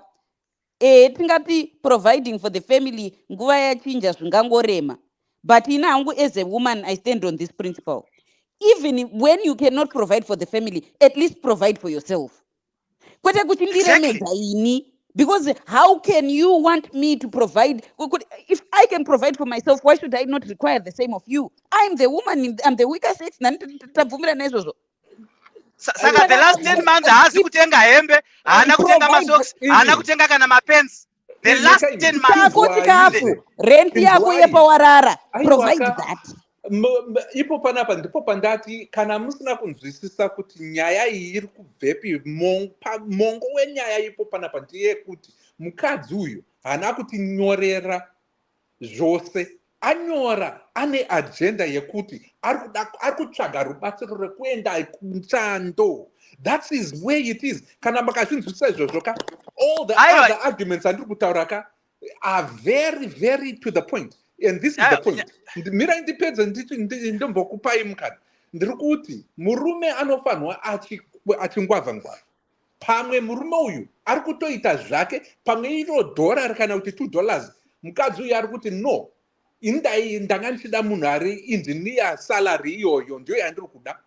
tingati providing for the family nguva yachinja zvingangorema. But in hangu as a woman I stand on this principle. Even when you cannot provide for the family, at least provide for yourself. Kwete kuchindiremedza ini. Because how can you want me to provide? If I can provide for myself, why should I not require the same of you? I'm the woman, I'm the weaker sex. Saka the last 10 months haasi kutenga hembe, haana kutenga masocks, haana kutenga kana mapens. The last 10 months. Rent yako yepawarara. Provide that. Ipo panapa ndipo pandati kana musina kunzwisisa kuti nyaya iyi iri kubvepi. Mongo wenyaya ipo panapa ndiye kuti mukadzi uyu haana kutinyorera zvose. Anyora ane agenda yekuti ari kutsvaga rubatsiro rwekuenda kumushando. That is where it is. Kana makazvinzwisisa izvozvo ka all the other arguments andiri kutaura ka are very very to the point. And this is the point. Mira indipedza ndombokupai mukana. Ndiri kuti murume anofanwa achingwavha ngwavha. Pamwe murume uyu ari kutoita zvake pamwe iro $1 kana kuti $2. Mukadzi uyu ari kuti no. Ndanga ndichida munhu ari engineer salary iyoyo ndiyo yandiri kuda.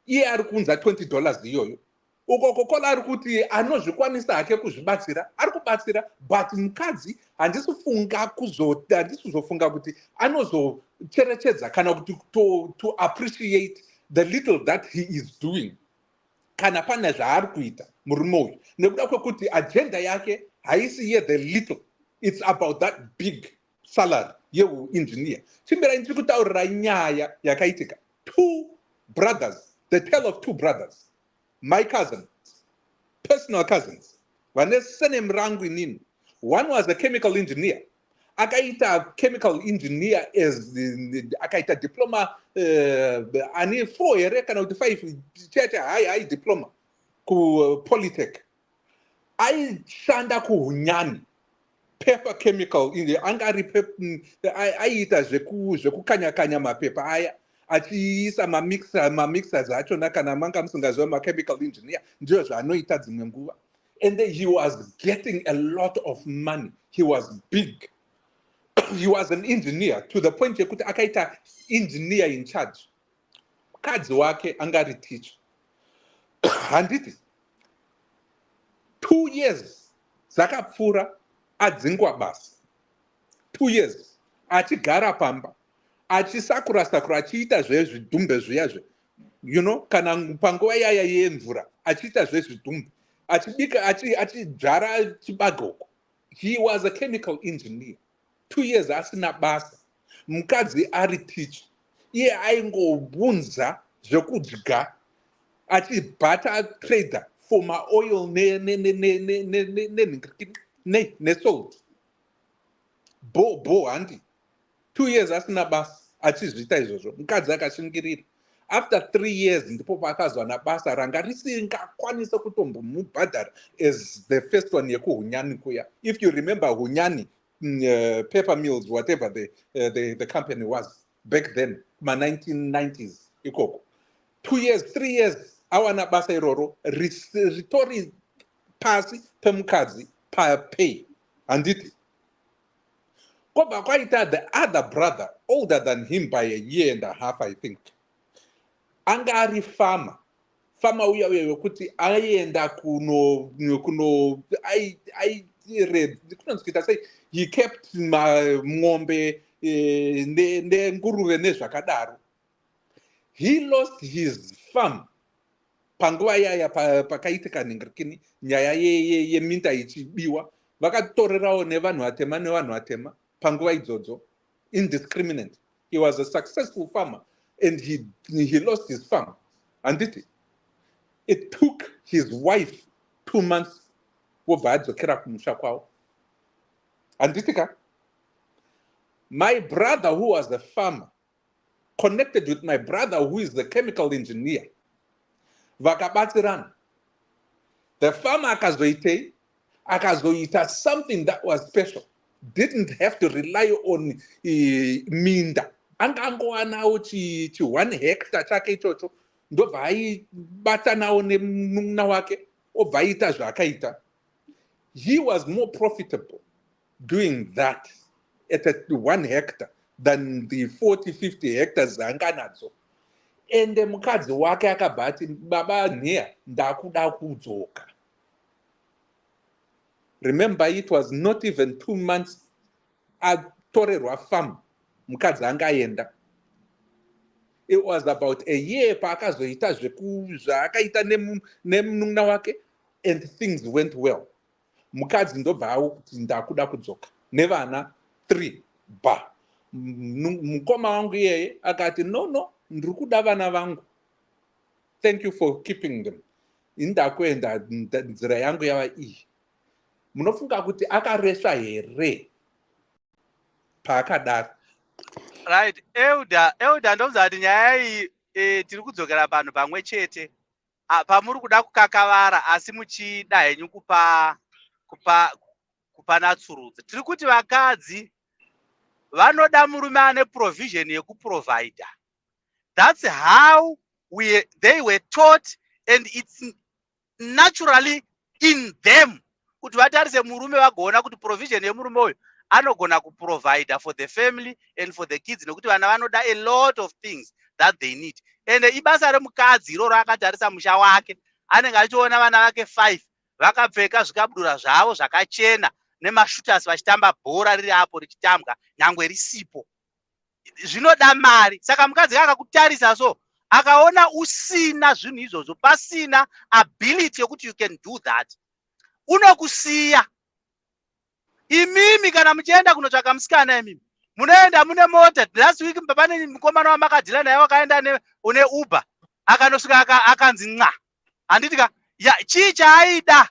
Iye ari kunza $20 iyoyo. Uko kola ari kuti anozvikwanisa hake kuzvibatsira, ari kubatsira, but mukadzi handisifunga kuzofunga kuti anozocherechedza kana kuti to appreciate the little that he is doing. Kana pana zvaari kuita murume uyu. Nekuda kwekuti agenda yake haisi the little. It's about that big salary engineer. Chimbera ndiri kutaurira nyaya yakaitika. 2 brothers, the tale of 2 brothers. My cousins, personal cousins, vane surname rangu inini. One was a chemical engineer. Akaita chemical engineer as akaita diploma ani 4 here kana kuti 5 chete high diploma ku Polytech. Aishanda kuhunyani paper chemical angari aita zvekukanya mapepa aya. Achiisa mamixers achona kana manga musingaziva machemical engineer ndiyo zvaanoita dzimwe nguva. And then he was getting a lot of money. He was big. He was an engineer to the point yekuti akaita engineer in charge. Mukadzi wake angari teacher. Handiti 2 years dzakapfuura adzingwa basa. 2 years achigara pamba achisakura sakura achiita zvezvidhumbe zviyazve, kana panguva yaya yemvura achiita zvezvidhumbe achibika achidzvara chibagoko. He was a chemical engineer. 2 years asina basa. Mukadzi ari teacher. Iye aingobvunza zvekudya achibhata trader for maoil nesalt. Bo handi 2 years asina basa achizviita izvozvo. Mukadzi akashingirira. After 3 years ndipo pakazwa nabasa ranga risingakwanisa kutombomubhadhara as the first one yekuhunyani kuya. If you remember hunyani, paper mills, whatever the company was back then, ma 1990s ikoko. 2 years, 3 years awana basa iroro ritori pasi pemukadzi pay. Handiti koba kwaita the other brother older than him by a year and a half, I think. Anga ari farmer uya wekuti aienda he kept mombe nenguruve nezvakadaro. He lost his farm panguva yaya pakaitika ningirikini nyaya yeminda ichibiwa. Vakatorerawo nevanhu vatema panguva idzodzo, indiscriminate. He was a successful farmer and he lost his farm. And it took his wife 2 months wobva adzokera kumusha kwavo. Anditika, my brother who was the farmer connected with my brother who is the chemical engineer. Vakabatsirana. The farmer akazoita something that was special. Didn't have to rely on minda. Angangowanawo chi 1 hectare chake ichocho ndobva aibatanawo nemunun'una wake obva aita zvakaita. He was more profitable doing that at 1 hectare than the 40-50 hectares anga nadzo. And mukadzi wake akabva ati, baba nheya ndakuda kudzoka. Remember, it was not even 2 months atorerwa farm mukadzi angaenda. It was about a year paakazoita zvaakaita nemunun'una wake and things went well. Mukadzi ndobva kuti ndakuda kudzoka nevana 3 ba. Mukoma wangu iyeye akati no ndiri kuda vana vangu. Thank you for keeping them. Indakuenda nzira yangu yava iyi. Munofunga kuti akaresva here paakadaro? Right, Elder ndobva kuti nyaya iyi tiri kudzokera panhu pamwe chete. Pamuri kuda kukakavara asi muchida henyu kupanatsurudza. Tiri kuti vakadzi vanoda murume ane provision yekuprovida. That's how they were taught, and it's naturally in them. Kuti vatarise murume vagoona kuti provision yemurume uyu anogona kuprovide for the family and for the kids, nekuti vana vanoda a lot of things that they need. And ibasa remukadzi iroro akatarisa musha wake, anenge achiona vana vake 5 vakapfeka zvikabudura zvavo zvakachena nemashutasi vachitamba bhora riri apo richitambwa nyangwe risipo. Zvinoda mari. Saka mukadzi akakutarisa so akaona usina zvinhu izvozvo, pasina ability yekuti you can do that, unokusiya. Imimi kana muchienda kunotsvaka musikana, imimi munoenda mune mota. Last week pane mukomana wamakadhila naye wakaenda une Uber akanosvika akanzi nqa. Handitika chii chaaida?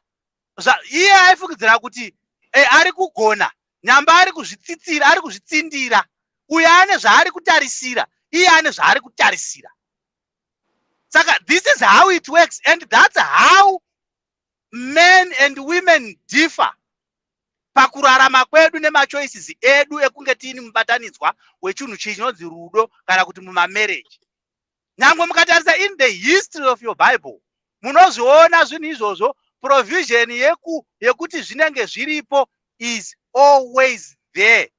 Iye aifukidzira kuti ari kugona, nyamba ari kuzvitsitsira, ari kuzvitsindira. Uye ane zvaari kutarisira, iye ane zvaari kutarisira. Saka this is how it works, and that's how men and women differ. Pakurarama kwedu nemachoices edu ekunge tiini mubatanidzwa wechinhu chinonzi rudo kana kuti mumamarriage. Nyangwe mukatarisa in the history of your Bible, munozviona zvinhu izvozvo. Provision yekuti zvinenge zviripo is always there.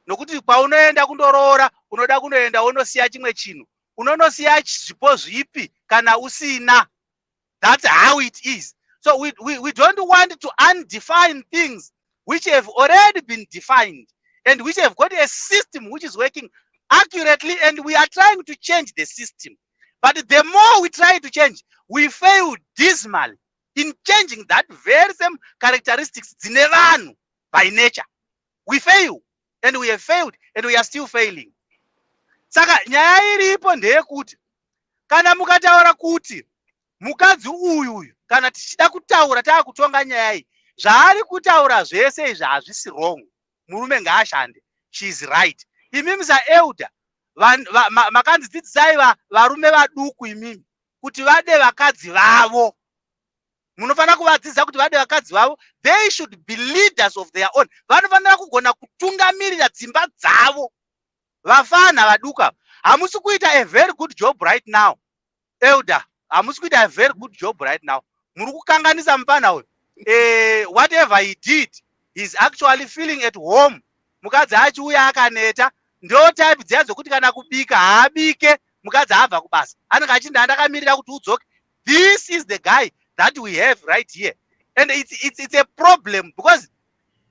nokuti paunoenda kundoroora unoda kunoenda wonosiya chimwe chinhu, unonosiya zvipo zvipi kana usina. That's how it is. So we don't want to undefine things which have already been defined and which have got a system which is working accurately, and we are trying to change the system. But the more we try to change, we fail dismally in changing that very same characteristics by nature. We fail, and we have failed, and we are still failing. Saka nyaya iripo ndeyekuti kana mukataura kuti mukadzi uyu kana tichida kutaura taakutonga nyaya iyi, zvaari kutaura zvese izvi hazvisi wrong. Murume ngaashande, she is right. Imimi saElder makandidzidzisai varume vaduku imimi kuti vade vakadzi vavo. Munofanira kuvadzidza kuti vade vakadzi vavo. They should be leaders of their own. Vanofanira kugona kutungamirira dzimba dzavo. Vafana vaduka, hamusi kuita a very good job right now. Elder, hamusi kuita a very good job right now. Muri kukanganisa mupana uyu. Whatever he did, he's actually feeling at home. Mukadzi achiuya akaneta, ndo type dziya dzokuti kana kubika haabike, mukadzi abva kubasa. Anenge achinda ndakamirira kuti udzoke. This is the guy that we have right here. And it's a problem, because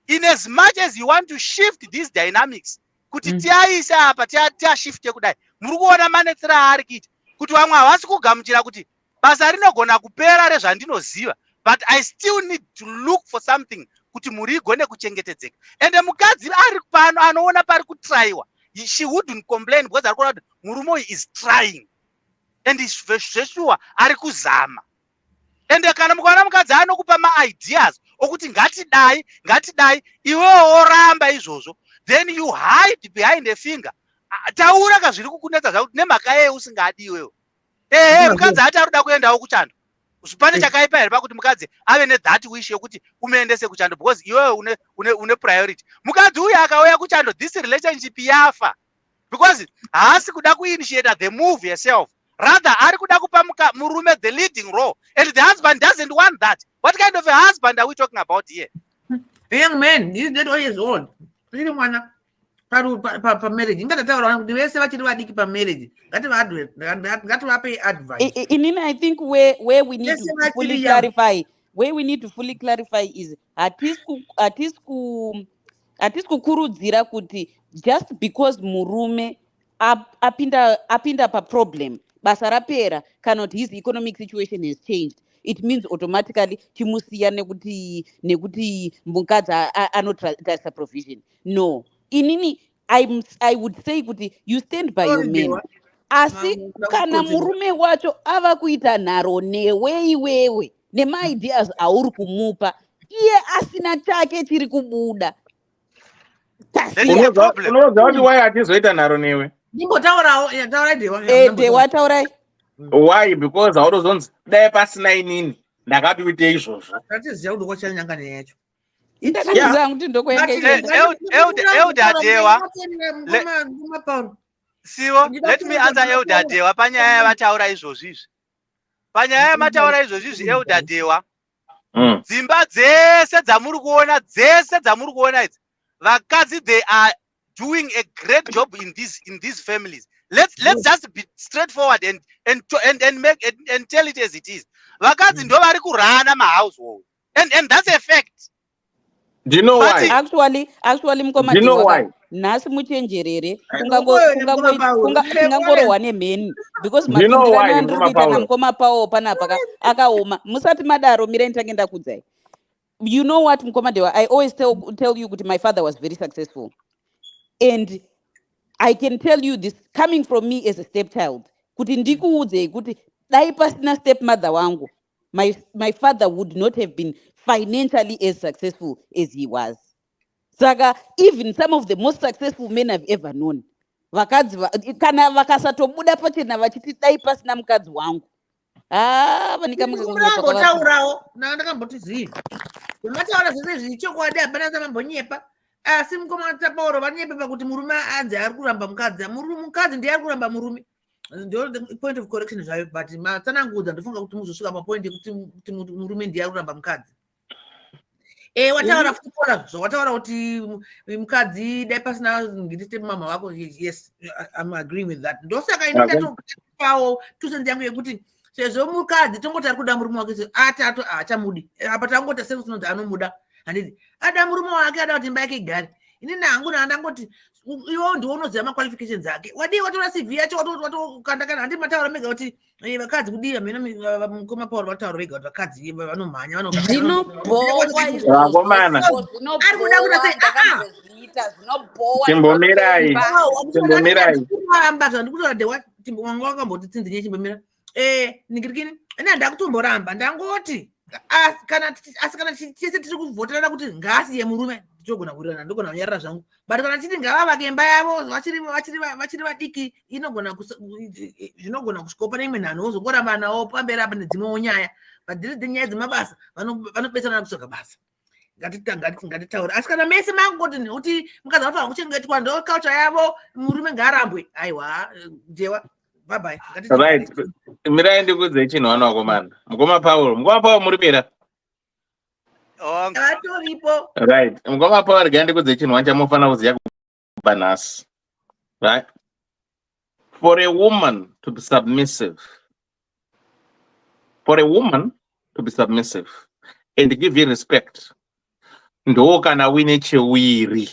in as much as you want to shift these dynamics, kuti tiaisa apa tiashifte kudai, muri kuona manetsera aari kuita kuti vamwe havasi kugamuchira kuti basa rinogona kupera rezvandinoziva, but I still need to look for something kuti muri igone kuchengetedzeka. And mukadzi ari pano anoona pari kutraiwa, she wouldn't complain because ari kuona kuti murume is trying and zveshuwa ari kuzama. And kana mukaona mukadzi anokupa ma-ideas okuti ngatidai, iwewo woramba izvozvo, then you hide behind a finger. Taura kazviri kukunetsa zvakuti nemhaka yeye usingadi iwewe. Mukadzi ati arikuda kuendawo kuchando. Pane chakaipa here pakuti mukadzi ave nethat wish yokuti umuendese kuchando because iwewe une priority. Mukadzi uyu akauya kuchando, this relationship yafa because haasi kuda kuinitiate the move herself. Rather, ari kuda kupa murume the leading role, and the husband doesn't want that. What kind of a husband are we talking about here? A young man, he's not always old. Really wanna marriage. Inini, I think where we need to fully clarify, is hatis kukurudzira kuti just because murume apinda pa problem basa rapera kana kuti his economic situation has changed, it means automatically timusiya nekuti mukadzi anotarisa provision. No, inini I would say kuti you stand by your man. Asi kana murume wacho ava kuita nharo newe iwewe nemaideas auri kumupa, iye asina chake chiri kubuda. Unoza kuti why atizoita nharo newe? Wataurai. Why? Because haurozonzi dai pasina inini ndakatoite izvozvo. Ndakazanga kuti Elder Dewa. Siwo, let me answer Elder Dewa panyaya vataura izvozvizvi. Panyaya yamataura izvozvizvi Elder Dewa. Dzimba dzese dzamuri kuona idzi, vakadzi they are doing a great job in these families. Let's just be straightforward and tell it as it is. Vakadzi ndo vari kurana mahousehold, and that's a fact. Do you know why? Actually, mukoma, do you know why? Nhasi muchenjerere kungangorohwa nemheni because mapindirano andiri kuita namukoma Pawo panapa akaoma. Musati madaro, mirai nditange ndakudzai. You know what, Mukoma Dewa, I always tell you that my father was very successful, and I can tell you this coming from me as a stepchild, kuti ndikuudze kuti dai pasina stepmother wangu, my father would not have been financially as successful as he was. Saka even some of the most successful men I've ever known, vakadzi kana vakasatobuda pachena vachiti dai pasina mukadzi wangu, mataura zvese zvichokwadi hapana chamambonyepa. Asi mukoma Pauro vanyepa pakuti murume anzi ari kuramba mukadzi, mukadzi ndiye ari kuramba murume. Ndio the point of correction zvayo, but matsanangudza ndofunga kuti muzosvika papoint yekuti murume ndiye ari kuramba mukadzi. wataura futi korazvo wataura kuti mukadzi dai pasina ngitite mama wako. Yes, I'm agreeing with that. Ndosaka ini ndatopawo tusenzi yangu yekuti sezvo mukadzi tongoti ari kuda murume wake atatu achamudi apa tangoti sekunzi anomuda handiti ada murume wake ada kuti imba yake igare. Inini hangu ndangoti iwo ndiwo unoziva maqualifications ake. Wadii watora CV yacho watokandakana. Handi mataura mega kuti vakadzi kudii mina mukoma Paul vataura vega kuti vakadzi vanomhanya Zvinobohwa izvozvo, ari kuda kuda sei ndakambozviita zvinobohwa Chimbomirai. kuramba zvandikutora dewa wanga wakambotitsinzinya chimbomira ningirikini ina ndakutomboramba ndangoti kana chese tiri kuvhoterana kuti ngasi yemurume ndogona kurirana ndogona kunyarira zvangu but kana chiti ngava vakemba yavo vachiri vadiki zvinogona kusvikopa neimwe nhano wozongoramba nawo pamberi apa nedzimwewo nyaya but dziri dzinyaya dzemabasa vanopesana kutsvaga basa. Ngatitaure asi kana mese mangoti nekuti mukadzi vanofanira kuchengetwa ndo culture yavo murume ngaarambwe aiwa jewa bye. Right. Mirai ndikudze chinhu vana vakomana. Mukoma Paul muri mira. Atoripo. Right. Mukoma Paul regai ndikudze chinhu wachamufanira kuziva kubva nhasi. Right. For a woman to be submissive. And give you respect. Ndo kana wine chewiri.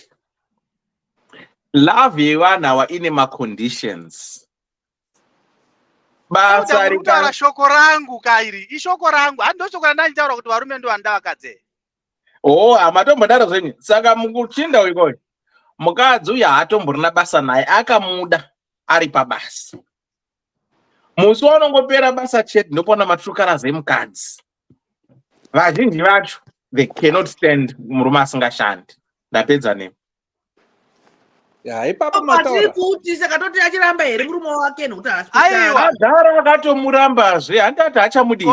Love yevana ine ma-conditions. Basa rikutaura shoko rangu kairi. Ishoko rangu. Handosoko randachitaura kuti varume ndo vanda vakadzi. Amatombodaro zvenyu. Saka mukuchinda uikoyo. Mukadzi uyu haatomborina basa naye akamuda ari pabasa. Musi waunongopera basa chete ndopona matrukarazi emukadzi. Vazhinji vacho they cannot stand murume asingashandi. Ndapedza nemi. Ipapo mataura kuti saka toti achiramba here murume wake nokuti agara akatomurambazve handati achamudii.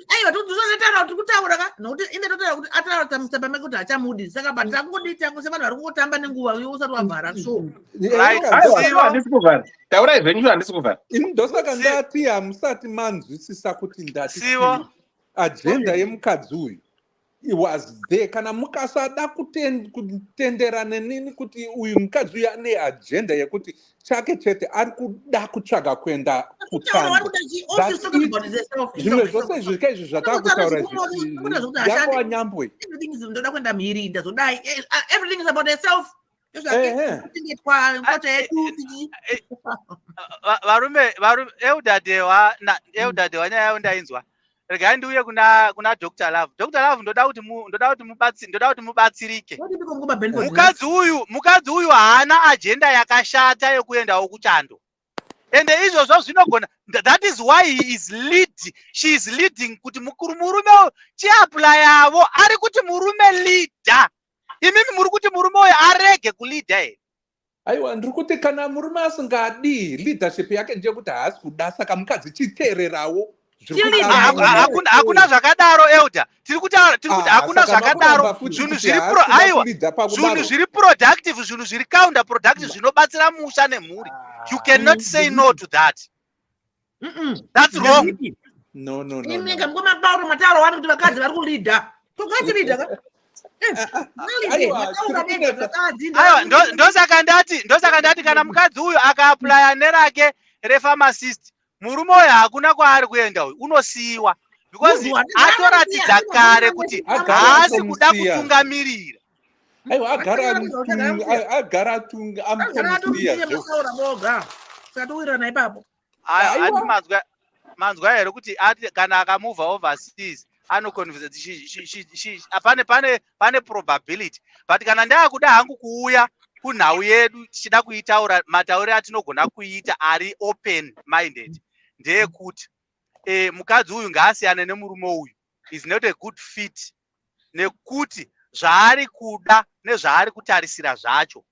aiwa tozataura kuti kutaura ka nokuti inde totaura kuti ataura tamusaba make kuti achamudi saka but takungodi tangu sevanhu vari kungotamba nenguva usati wavhara so handisi kuvhara taurai zvenyu handisi kuvhara. ini ndosaka ndati hamusati manzwisisa kuti ndati ajenda yemukadzi uyu was there kana mukasada kutenderana nini kuti uyu mukadzi uyu ane agenda yekuti chake chete ari kuda kutsvaga kuenda kutamba. Zvimwe zvose zvika izvi zvatakutaura yangova nyambwe. ndoda kuenda mhiri ndazodai everything is about herself. Varume eudadewa nyaya yayo ndainzwa. Regai ndiuye kuna Dr. Love. Dr. Love ndoda kuti mubatsirike. Mukadzi uyu haana agenda yakashata yekuendawo kuchando. And izvozvo zvinogona. That is why she is leading kuti murume chiapula yavo ari kuti murume leader. Imimi muri kuti murume uyu arege kuleader here. Aiwa ndiri kuti kana murume asingadi leadership yake ndeyekuti haasi kuda saka mukadzi chiteererawo. Hakuna zvakadaro Elder. Tiri kuti hakuna zvakadaro. Zvinhu zviri productive, zvinhu zviri counter productive zvinobatsira musha nemhuri. You cannot say no to that. That's wrong. No. Imega mukoma Paul matauro vari kuti vakadzi vari kuleader. Togati leader ka? Ndosaka ndati kana mukadzi uyu akaaplya nerake repharmacist murume uyu hakuna kwaari kuenda uyu unosiyiwa because atoratidza kare kuti haasi kuda kutungamirira. Aiwa agara sakatowirana ipapo. Manzwa here kuti kana akamuvha overseas anoconvince pane probability but kana ndaakuda hangu kuuya kunhau yedu tichida kuitaura matauriro atinogona kuita ari open minded ndeyekuti mukadzi uyu ngaasiyane nemurume uyu is not a good fit nekuti zvaari kuda nezvaari kutarisira zvacho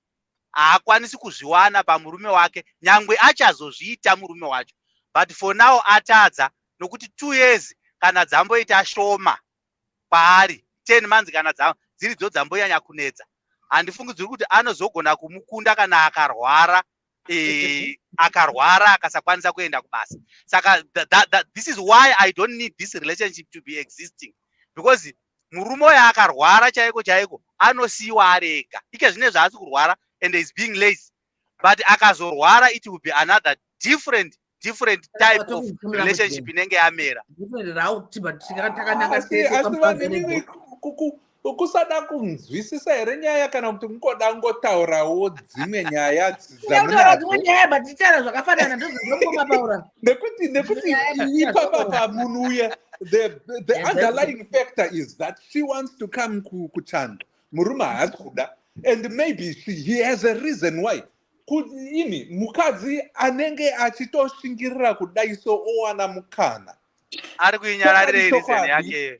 haakwanisi kuzviwana pamurume wake nyangwe achazozviita murume wacho but for now atadza nokuti 2 years kana dzamboita shoma paari 10 months kana dziridzo dzambonyanya kunetsa handifungidziri kuti anozogona kumukunda kana akarwara akasakwanisa kuenda kubasa. Saka this is why I don't need this relationship to be existing because murume uyo akarwara chaiko chaiko anosiyiwa ari ega ike zvine zvaasi kurwara and is being lazy, but akazorwara it will be another different type of relationship inenge yamera. Asi vanhu kusada kunzwisisa here nyaya kana kuti mungoda ngotaurawo dzimwe nyaya dzamunadzo nekuti ipapa munhu uya the underlying factor is that she wants to come kuchando, murume haasi kuda, and maybe he has a reason why. Ini mukadzi anenge achitoshingirira kudaiso owana mukana ari kuinyararire reason yake.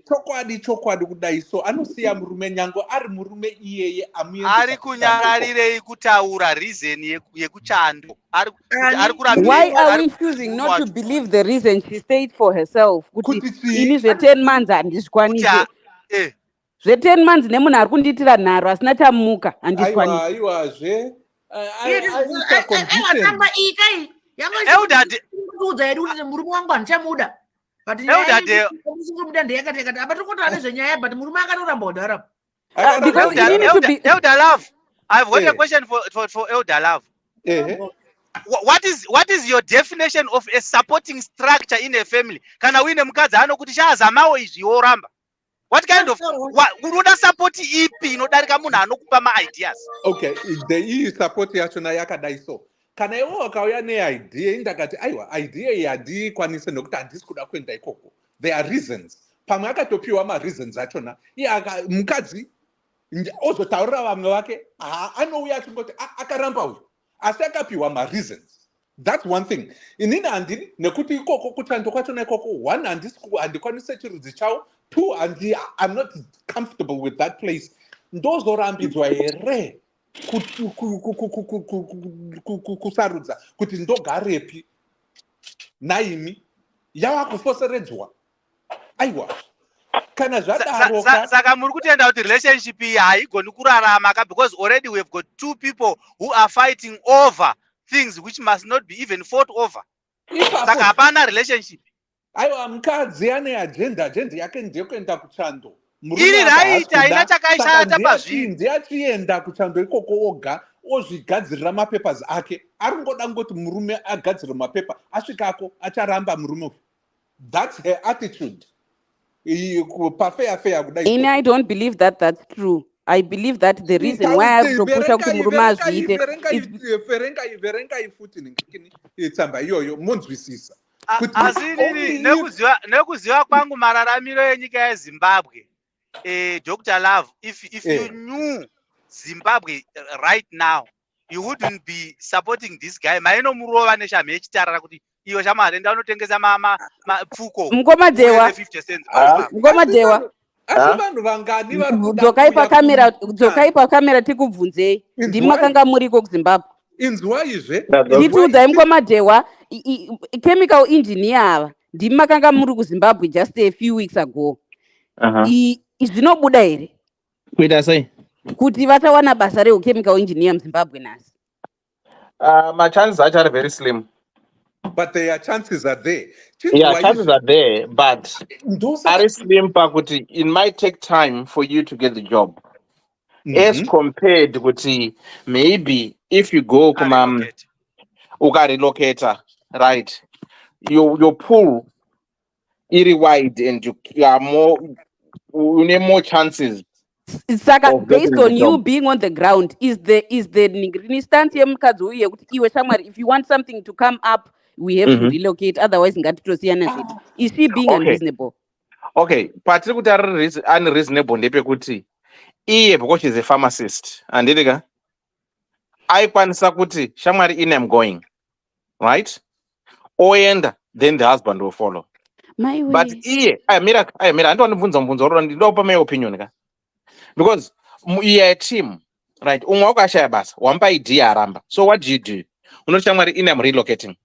Chokwadi kudaiso anosiya murume nyango ari murume iyeye ari kunyararirei kutaura reason yekuchando. Why are we choosing not to believe the reason she stayed for herself? Kuti ini zve10 months handizvikwanise. Zve10 months nemunhu ari kundiitira nharo asina chamuka handizvikwanise. Aiwazve udza yedu kuti murume wangu handichamuda but murume akatoramba kudhara. Elder Love, I've got a question for Elder Love. What is your definition of a supporting structure in a family? Kana uine mukadzi anokuti chazamawo izvi woramba. What kind of unoda support ipi inodarika munhu anokupa ma-ideas? Okay, the support yachona yakadai so. Kana iwo wakauya neidea indakati aiwa idea iyi handikwanise nokuti handisi kuda kuenda ikoko. There are reasons. Pamwe akatopiwa ma-reasons achona. Mukadzi ozotaurira vamwe vake anouya achingoti akaramba uyu asi akapiwa ma-reasons. That's one thing. Inini handini nekuti ikoko kuchando kwachona ikoko, one handikwanise chirudzi chavo, two I'm not comfortable with that place. Ndozorambidzwa here kusarudza kuti ndogarepi naimi yava kufoseredzwa. Aiwa kana zvadaroka saka muri kutenda kuti relationship iyi haigoni kurarama because already we have got two people who are fighting over things which must not be even fought over. Saka hapana relationship. Aiwa mukadzi ane agenda yake ndeyekuenda kuchando. Iri raita ina chakaishata pazvinhu. Ndiyachienda kuchando ikoko oga ozvigadzirira mapapers ake. Ari kungoda ngoti murume agadzire mapepa asvikako acharamba murume. That's her attitude. And I don't believe that that's true. I believe that the reason why I have to push out murume azviite verenga ifuti nitsamba iyoyo monzwisisa. Asi nekuziva kwangu mararamiro enyika yeZimbabwe, Dr. Love, if you knew Zimbabwe right now, you wouldn't be supporting this guy. Maino murova neshamhe echitarara kuti iyo shamari ndanotengesa mapfuko. Mkomadewa. Asi vanhu vangani vari kuda dzokai pakamera tikubvunzei. Ndimi makanga muriko kuZimbabwe. Inzwa izve. Nditiudzai Mkomadewa, chemical engineer ava ndimi makanga muri kuZimbabwe just a few weeks ago. Zvinobuda here kuita sei kuti vatawana basa chemical engineer muZimbabwe nhasi? My chances are very slim. But their chances are there. Yeah, chances are there, but are slim pakuti it might take time for you to get the job. As compared with maybe if you go relocate, right? Your pool is wide and you are you need more chances. Saka, based on you being on the ground, is the instance if you want something to come up, we have to relocate, otherwise is she being unreasonable? Okay, patiri kuti ari unreasonable ndepekuti iye because she's a pharmacist andidika aikwanisa kuti shamwari I'm going, right? Oenda, then the husband will follow. My way. But iye ayamira andonibvunza mubvunzo ro ndopa my opinion ka, because iye team, right? Umwe wakashaya basa wampa idea aramba, so what do? Unoti shamwari I'm relocating,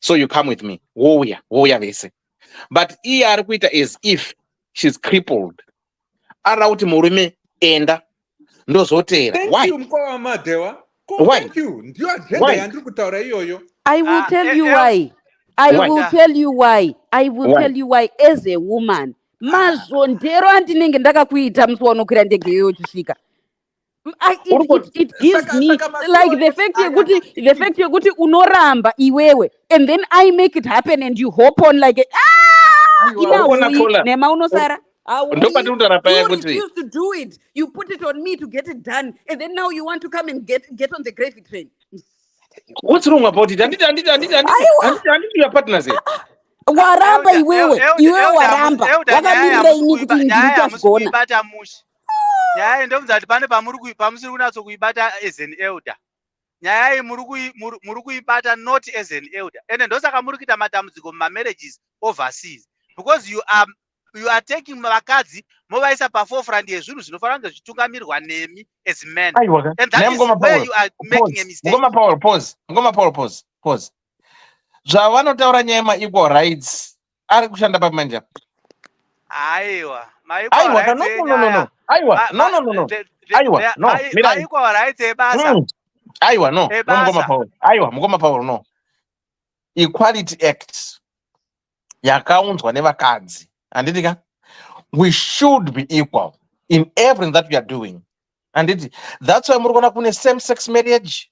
so you come with me. Woya vese. But iye ari kuita as if she's crippled. Ara kuti murume enda ndozotera. Thank you Mkowa Madewa. Why? Thank you. Ndio agenda yandiri kutaura iyoyo. I will tell you why. I will tell you why. As a woman, mazondero andinenge ndakakuita musi waunokwira ndege iyoyo uchisvika. It gives me like the fact yekuti unoramba iwewe and then I make it happen and you hop on like nema unosara. You refuse to do it. You put it on me to get it done, and then now you want to come and get on the gravy train. What's wrong about it? Anditi your partners here. Waramba iwewe waramba. Wakamirira ini kuti ndirichazvigona. Nyaya ndomudza kuti pane pamusiri kunatso kuibata as an elder. Nyaya iyi muri kuibata not as an elder. Ende ndosaka muri kuita matambudziko mumarriages overseas because you are taking vakadzi movaisa paforefront yezvinhu zvinofanira kunge zvitungamirirwa nemi as men. And that is where you are making a mistake. Ngoma Paul, pause. Zvavanotaura nyaya ma-equal rights ari kushanda pamanja. Aiwa, Mugoma Paul, no. Equality Act yakaunzwa nevakadzi. Anditi we should be equal in everything that we are doing. Anditi that's why muri kuona kune same sex marriage.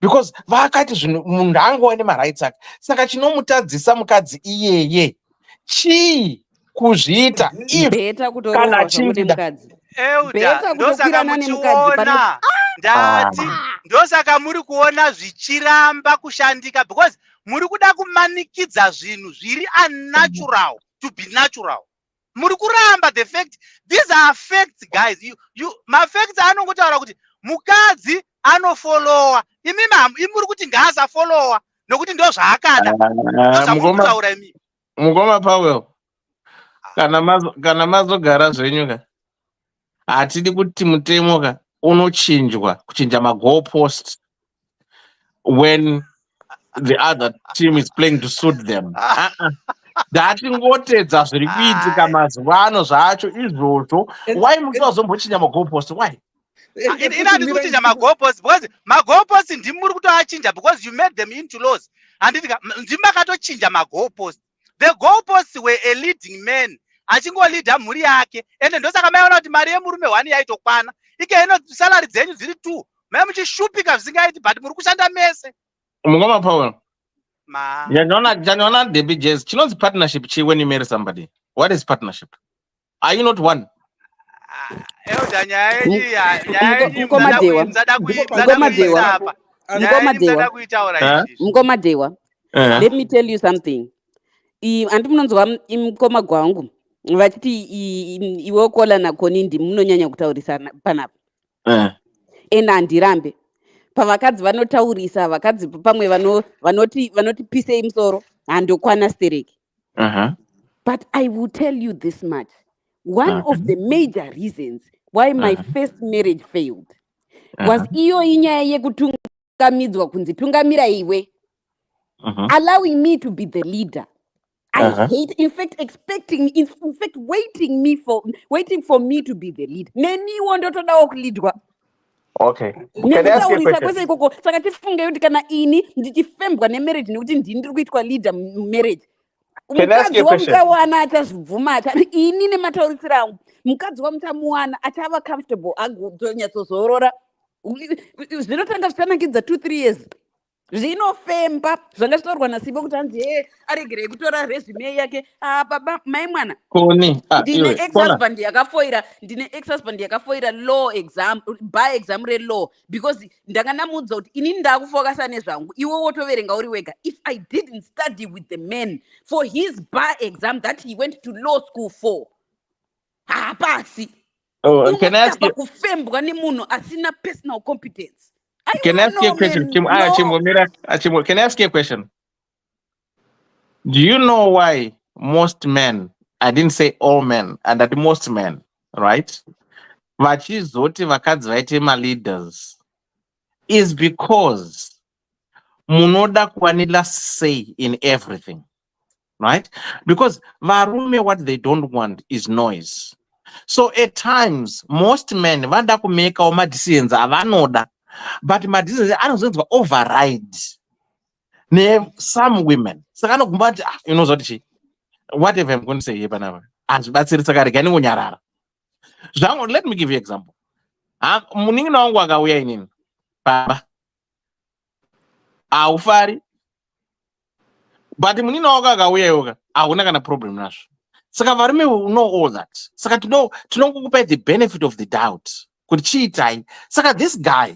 Because vakati zvinhu munhu angova nema-rights ake. Saka chinomutadzisa mukadzi iyeye chii kuzviita kana chingida ndosaka muchiona ndati ndosaka muri kuona zvichiramba kushandika because muri kuda kumanikidza zvinhu zviri unnatural to be natural. Muri kuramba the fact, these are facts guys. Mafacts anongotaura kuti mukadzi anofollowa imuri kuti ngaasafollowa nokuti ndo zvaakada. Ndozvamurikutaura imi. Mugoma Paul. Kana mazogara zvenyuka hatidi kuti mutemo unochinjwa kuchinja ma-goalpost when the other team is playing to suit them. Ndatingotedza zviri kuitika mazuva ano zvacho izvozvo. Why mutozombochinja ma-goalpost? Why? Inati kuchinja ma-goalpost because ma-goalpost ndimuri kutoachinja because you made them into laws. Handitika ndimakatochinja ma-goalpost. The goalposts were a leading man. Achingolidha mhuri yake. Ende ndosaka maiona kuti mari yemurume 1 yaitokwana. Ikeino salary dzenyu dziri 2. Mai muchishupika zvisingaiti but muri kushanda mese. Mugoma Paul. Janoona Debbie Jazz. Chinonzi partnership chi when you marry somebody. What is partnership? Are you not one? Mukoma Dewa. Let me tell you something. Andi munonzwa mukoma gwangu vachiti iwe kola nakonindi munonyanya kutaurisana panapa. Ena handirambe pavakadzi vanotaurisa vakadzi pamwe vanoti pisei musoro handokwana stereki. But I will tell you this much. One of the major reasons why my first marriage failed was iyo inyaya yekutungamidzwa kunzi tungamira iwe. Allowing me to be the leader. I hate, in fact, waiting for me to be the lead. Neni wandotodawo kulidwa. Okay. Can I ask you a question? Saka tifunge kuti kana ini ndichifembwa nemarriage nekuti ndiri kuitwa leader marriage. Can I ask you a question? Mukawana achazvibvuma ini nemataurisiro angu. Mukadzi wamuchamuwana achava comfortable agonyatsodzorora. Zvinotanga zvichanakidza 2-3 years. Zvinofemba zvanga zvitorwa naSibo kuti anzi aregerei kutora resume yake baba mai mwana ndine ex-husband yakafoira law exam bar exam relaw because ndanga namudza kuti inini ndakufokasa nezvangu iwe wotoverenga uri wega. If I didn't study with the man for his bar exam that he went to law school for hapasi kufembwa nemunhu asina personal competence. Can I ask you a question? Can I ask you a question? Do you know why most men, I didn't say all men, and that most men, right? Vachizoti vakadzi vaite ma-leaders is because munoda kuwanila say in everything, right? Because varume what they don't want is noise. So at times, most men vada kumeka oma decisions avanoda. But my decisions are override some women. So I know whatever I'm going to say here, hazvibatsiri, saka regai ningonyarara zvangu. Let me give you example. Munin'ina wangu akauya inini baba, haufari, but munina wako akauya iwoka hauna kana problem nazvo. Saka varume will know all that. Saka tinongokupai the benefit of the doubt kuti chiitai. Saka this guy,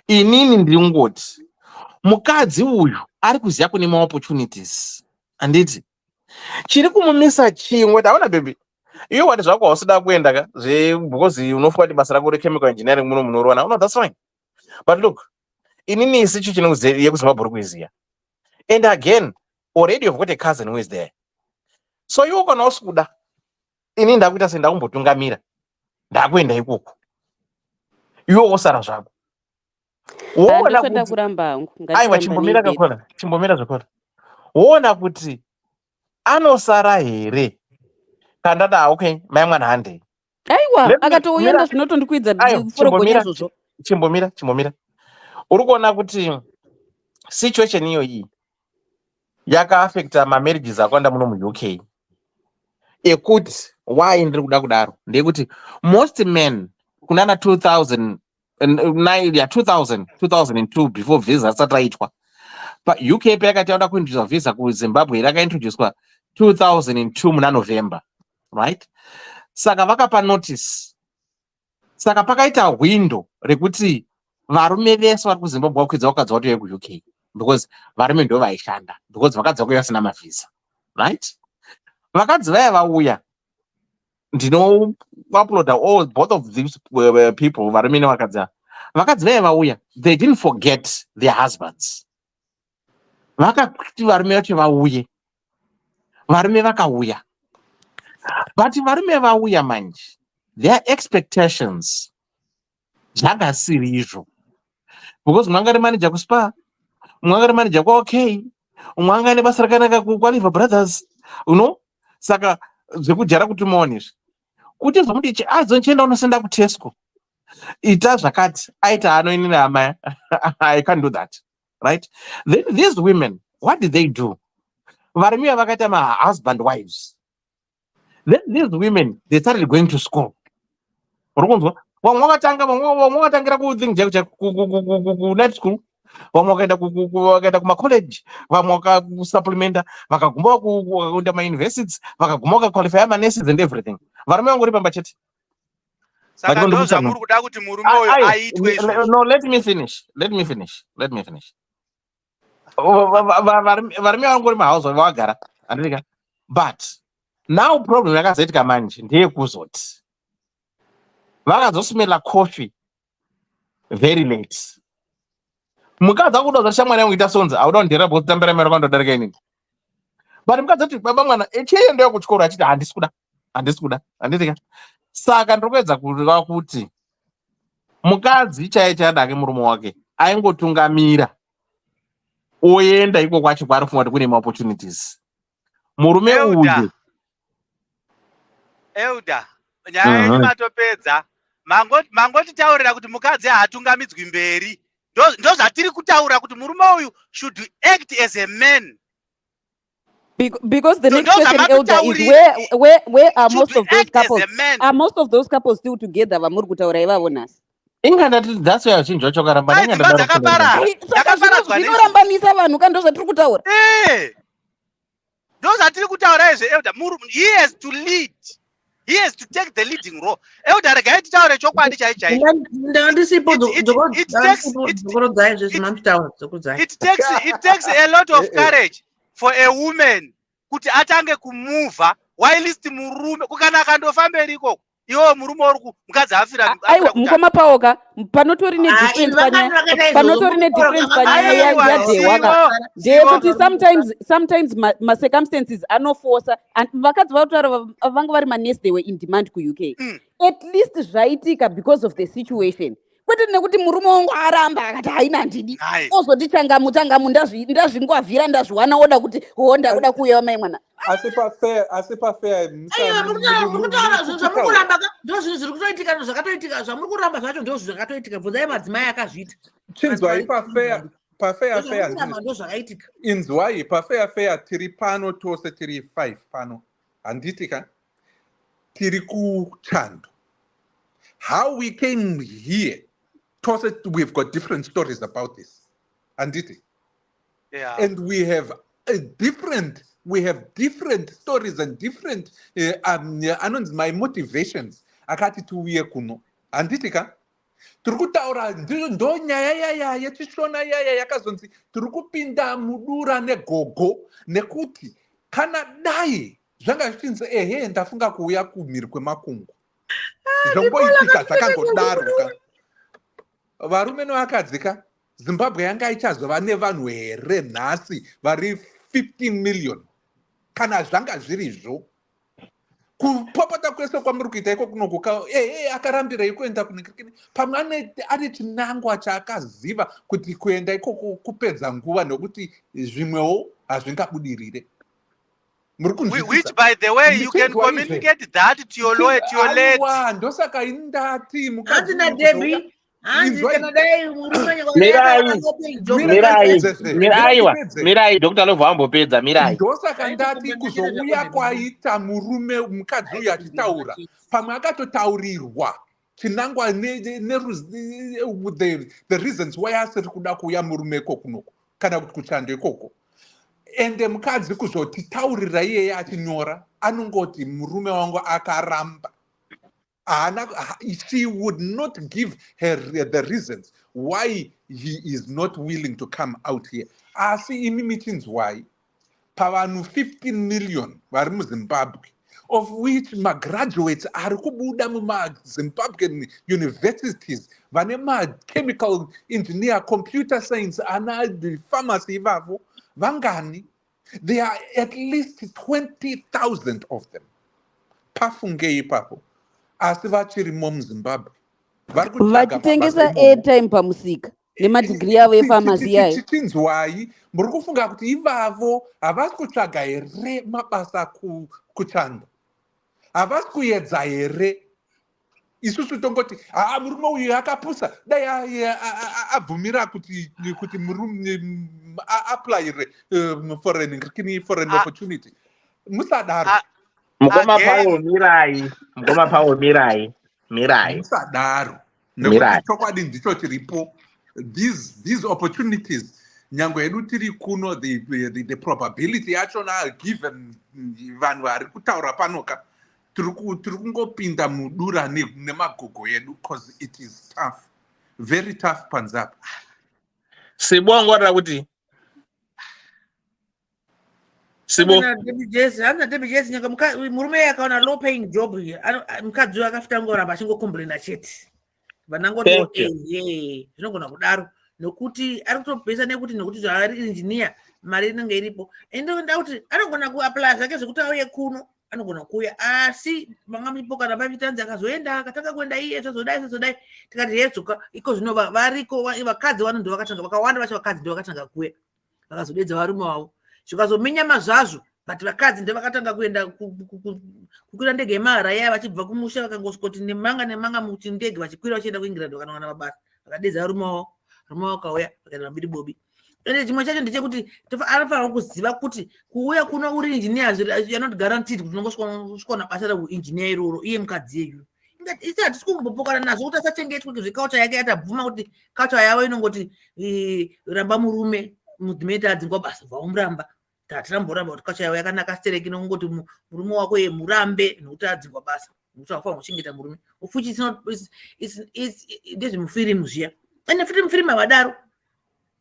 inini ndingoti mukadzi uyu ari kuziva kune maopportunities. Handiti chiri kumumisa chimwe. Taona baby, iwe wati zvako hausida kuenda ka because unofunga kuti basa rako rechemical engineering muno munorona. No, that's fine, but look, inini isicho yekuzimbabwe kuiziya. And again, already you've got a cousin who is there. So iwe kana usikuda, ini ndakuita sendakumbotungamira, ndakuenda ikoko, iwe wosara zvako. Handosada kuramba hangu. Aiwa, chimbomira zvakora. Woona kuti anosara here kandada okay mai mwana handei. Aiwa, akatouyenda zvinotondikwidza forogonya izvozvo. Chimbomira. Uri kuona kuti situation iyoyi yakaafecta mamarriages akawanda muno mu-UK. Ekuti why ndiri kuda kudaro ndekuti most men kunana 2002 before visa asati aitwa. UK payakati yauda kuintroduce visa kuZimbabwe rakaintroducwa 2002 muna November, right? Saka vakapa notice. Saka pakaita window rekuti varume vese vari kuZimbabwe vakwidza vakadzi vauya ku-UK because varume ndo vaishanda, because vakadzi vakuya vasina mavisa, right? Vakadzi vaya vauya, ndino uploada all both of these people, varume nevakadzi. Vakadzi vaya vauya, they didn't forget their husbands. Vakati varume vacho vauye, varume vakauya, but varume vauya manje, their expectations zvakasiri izvo, because mwanga ri manager kuSpa, mwanga ri manager kwaOK, mwanga ane basa rakanaka kuQualiva Brothers, saka zvekujara kuti muonezve kuti zvomuti azonchienda unosenda kuTesco ita zvakati aita anoinini amaya. I can't do that, right? Then these women, what did they do? Varume vakaita husband wives. Then these women, they started going to school. Vamwe vakatangira ku-night school, vamwe vakaenda kuma-college, vamwe vakakusupplementa, vakaguma kuenda ma-universities, vakaguma vakaqualifya ma-nurses and everything. Varume vangori pamba chete. Saka ndo zvamuri kuda kuti murume uyu aitwe izvozvo. No, let me finish. Varume vangori mahausa vagara, handika. But now problem yakazoitika manje ndeyekuzoti vakazosumela coffee very late. Mukadzi akuda kuti shamwari yangu ita sonza, auda kundira because tambira mero kandodarika inini. But mukadzi ati baba mwana echiendayo kuchikoro achiti handisi kuda, handika. Saka ndinokuedza kureva kuti mukadzi chaiye chadake murume wake aingotungamira oenda iko kwacho kwaarifunga kuti kune ma-opportunities. Murume uyu Euda, nyaya yenyu matopedza. Mangotitaurira kuti mukadzi haatungamidzwi mberi. Ndo zvatiri kutaura kuti murume uyu should act as a man. Because the next question, Elder, is where are most of those couples? Are most of those couples still together? Vamuri kutaura ivavonas. Ingandati that's why achinjwa chokaramba. Zvinorambanisa vanhu kandi ndozvatiri kutaura. Ndo zvatiri kutaura izvo, Elder. He has to lead. He has to take the leading role. Elder, regai titaure chokwadi chaichai. It takes a lot of courage for a woman kuti atange kumuva whilst murume kukana akandofamberi ikoko iwo murume uri mukadzi afira. Aiwa, mukoma paoka panotori nedifference panyaya yadhewaka ndeyekuti sometimes ma-circumstances anoforsa and vakadzi vakutaura vanga vari manesi they were in demand ku-UK. At least zvaitika because of the situation, kwete nekuti murume wangu aramba akati haina ndidi ozoti changamu ndazvingwavhira ndazviwana oda kuti ndakuda kuuyawa mai mwana. Asi pafea ndo zvinhu zviri kutoitika zvakatoitika zvamuri kuramba zvacho ndo zvakatoitika bvunzai madzimai akazviita. Chinzwai pafea ndo zvakaitika. Inzwai pafea tiri pano tose tiri 5 pano. handiti ka tiri kuchando. How we came here, we've got different stories about this, handiti. Yeah. And we have different stories and different my motivations akati tiuye kuno, handiti ka tiri kutaura ndo nyaya yaya yechishona yaya yakazonzi tiri kupinda mudura negogo, nekuti kana dai zvanga zvichinzi ehe ndafunga kuuya kumhiri kwemakungu zvomboitika zvakangodaro ka varume nevakadzi ka Zimbabwe yanga ichazova nevanhu here nhasi vari 15 million kana zvanga zvirizvo. Kupopota kwese kwamuri kuita iko kunokuka akarambirei kuenda kunekirikini pamwe ari chinangwa chaakaziva kuti kuenda ikoko kupedza nguva nekuti zvimwewo hazvingabudirire. Which, by the way, you can communicate that to your lawyer, to your lady. Ndosaka indati mukadzi mirai Dr. Love ambopedza mirai. Ndosaka ndati kuzouya kwaita murume mukadzi uyu achitaura pamwe akatotaurirwa chinangwa the reasons why asiri kuda kuuya murume ikoko kana kuti kuchando ikoko. Ende mukadzi kuzotitaurira iyeye achinyora anongoti murume wangu akaramba. She would not give her the reasons why he is not willing to come out here. Asi imi michinzwai pavanhu 15 million vari muZimbabwe, of which graduates ari kubuda mumaZimbabwean universities vane chemical engineer, computer science, ana pharmacy ivavo vangani. There are at least 20,000 of them. Pafunge ipapo asi vachirimo muZimbabwe vachitengesa airtime pamusika nemadigiri avo epharmacy yayo. Tichinzwai muri kufunga kuti ivavo havasi kutsvaga here mabasa kuchando, havasi kuedza here? Isusu tongoti murume uyu akapusa dai abvumira kuti applyire foreign opportunity. Musadaro. Mukoma pawo mirai. Musadaro. Nekuti chokwadi ndicho chiripo. These opportunities nyangwe edu tiri kuno, the probability yachona given vanhu vari kutaura panoka tiri kungopinda mudura nemagogo edu because it is tough, very tough panzapa. Sibongorera kuti Debbie nyanga murume akaona low paying job mukadzi akafita ngoramba achingocomplaina chete vanangoti zvinogona kudaro nokuti ari kutopesa nekuti ari engineer mari inenge iripo ende ndauti anogona kuapply zvake zvekuti auye kuno anogona kuuya asi mangamuipo kana pavitanzi akazoenda akatanga kuenda iye zvazodai tikati hedzoka iko zvino variko vakadzi vano ndo vakatanga vakawanda vacho vakadzi ndo vakatanga kuuya vakazodedza varume wavo zvikazominyama zvazvo but vakadzi ndevakatanga kuenda kukwira ndege yemahara yaya vachibva kumusha vakangosvika kuti nemanga muti ndege vachikwira vachienda kuengland vakanowana mabasa vakadedza varume wavo kauya vakaenda mbiri bobi. Ende chimwe chacho ndechekuti anofanira kuziva kuti kuuya kuno uri engineer you're not guaranteed kuti unongosvika basa reuengineer iroro iye mukadzi yeyu. Isi hatisi kumbopokana nazvo kuti asachengetwe kuzvikacha yake yatabvuma kuti kacha yavo inongoti ramba murume mudzimai adzingwa basa vaumuramba tatiramba kuti kacha yavo yakanaka stereki inongoti murume wako murambe nokuti adzingwa basa nokuti wafanira kuchengeta murume ufuchi ndezvemufirimu zviya ende futi mufirimu avadaro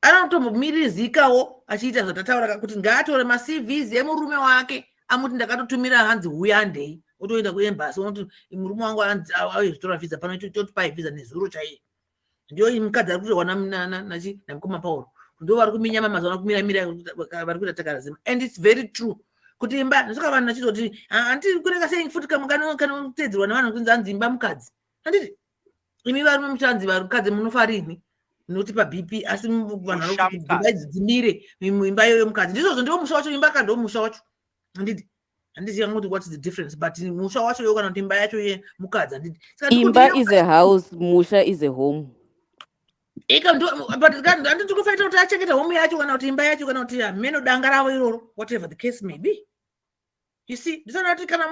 anotombomirizikawo achiita zvatataura kuti ngaatore maCVs emurume wake amuti ndakatotumira hanzi huyandei otoenda kuembasi unoti murume wangu auye zvitora vhiza pano totipai vhiza nezuro chaiye. Ndio mukadzi ari kutowana namukoma Paul ndo vari kuminyama mazuva kumiramira vari kuita takarazima and it's very true kuti imba ndosoka vanhu vachizoti handiti kunenge sei futi kanotedzerwa nevanhu kunzi hanzi imba mukadzi handiti imi varume muchanzi vakadzi munofarini noti paBP asi vanhu vanodzimire imba iyoyo mukadzi ndizvozvo ndiwo musha wacho imba kando musha wacho handiti kuti what is the difference but musha wacho yo kana kuti imba yacho ye mukadzi handiti imba is a house, musha is a home. But handiti kufaita kuti achengeta home yacho kana kuti imba yacho kana kuti meno danga ravo iroro whatever the case may be. You see, ndisana kuti kana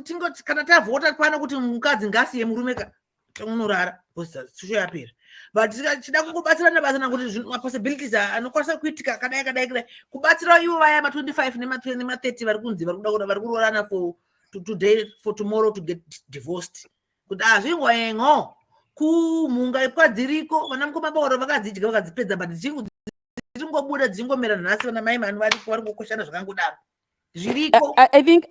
tingoti kana tavhota pano kuti mukadzi ngasiye murume unorara svisho yapera, but chida kungobatsirana batsirana kuti mapossibilities anokwanisa kuitika kadai kubatsira ivo vaya ma25 nema30 vari kunzi vari kuroorana for today for tomorrow to get divorced, kuti hazvingoengo kumhunga ipwadziriko vana mukoma bauro vakadzidya vakadzipedza, but dzichingobuda dzingomera nhasi vana mai mani vari kungokoshana zvakangodaro zviriko. I think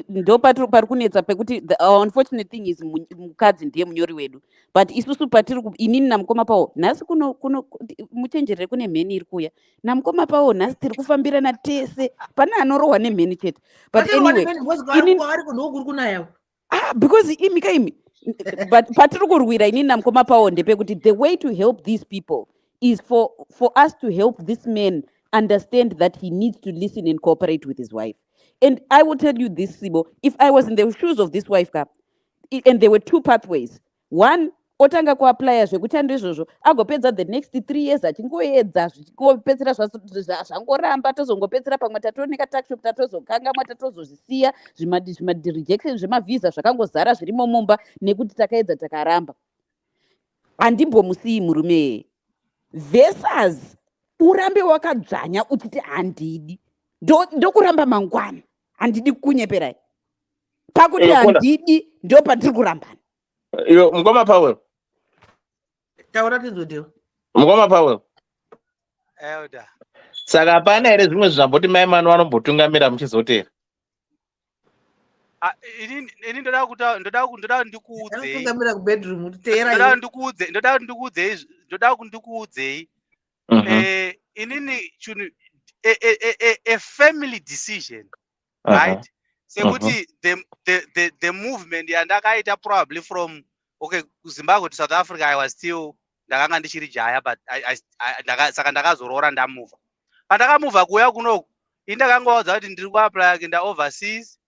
ndo pari kunetsa pekuti the unfortunate thing is mukadzi ndiye munyori wedu, but isusu patiri inini namukoma pawo nhasi kuno muchenjerere kune mheni iri kuya namukoma pawo nhasi tiri kufambirana tese, pane anorohwa nemheni chete, but anyway because imi but patiri kurwira inini namukoma pawo ndepekuti the way to help these people is for us to help this man understand that he needs to listen and cooperate with his wife. And I will tell you this, Sibo, if I was in the shoes of this wife, and there were two pathways. One, otanga kuapply zvekuchando izvozvo agopedza the next 3 years achingoedza zvichingopedzera zvangoramba tozongopedzera pamwe tatooneka takshop tatozokangamwa tatozozvisiya zvima-rejection zvemavhisa zvakangozara zvirimo mumba nekuti takaedza takaramba. Handimbomusii murume versus urambe wakadzvanya uchiti handidi ndokuramba mangwana, handidi kunyeperai pakuti handidi ndo patiri kurambana. Yo mukoma Powell, taura tinzodeo mukoma Powell, Elder, saka hapana here zvimwe zvamboti mai mano vanombotungamira muchizotera? ini ndoda ndikuudzei tungamira kubedroom teera ndoda kundikuudzei inini chunu a family decision, right? Sekuti the movement yandakaita probably from Zimbabwe to South Africa, I was still ndakanga ndichiri jaya, but saka ndakazorora ndamuva. Pandakamuva kuya kunoku indakangoudza kuti ndiri kuapply kuenda overseas,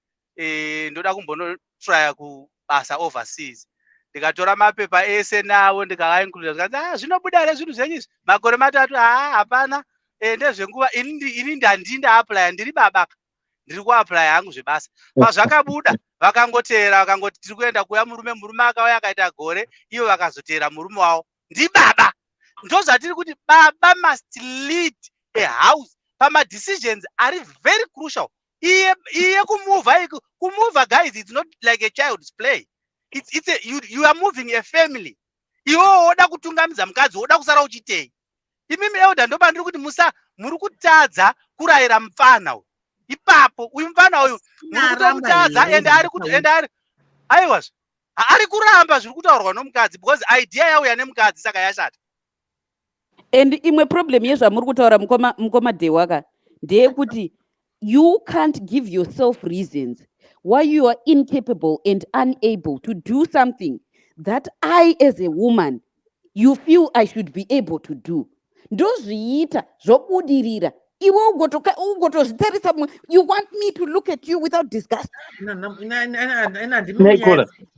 ndoda kumbonotry kubasa overseas. Ndikatora mapepa ese nawo ndikavainclude, ndikati zvinobuda here zvinhu zvenyu izvi makore matatu. Hapana, ndezvenguva ini ndandinda apply, ndiri babaka ndiri kuapply hangu zvebasa. Pazvakabuda vakangoteera vakangoti tiri kuenda kuya murume akauya akaita gore, ivo vakazotera murume wavo ndibaba. Ndozvatiri kuti baba must lead a house pamadecisions are very crucial. Iye kumuva guys, it's not like a child's play. You are moving a family. Iwo oda kutungamidza mukadzi oda kusara uchitei. Imimi Elder ndoba ndiri kuti muri kutadza kurayira mufana uyu. Ipapo uyu mufana uyu muri kutotadza ende aiwa ari kuramba zviri kutaurwa nomukadzi because idea yauya nemukadzi saka yashata. And imwe problem yezvamuri kutaura mukoma Dewaka ndeyekuti you can't give yourself reasons why you are incapable and unable to do something that I as a woman you feel I should be able to do. Ndozviita zvobudirira iwe ugotozvitarisa. You want me to look at you without disgust?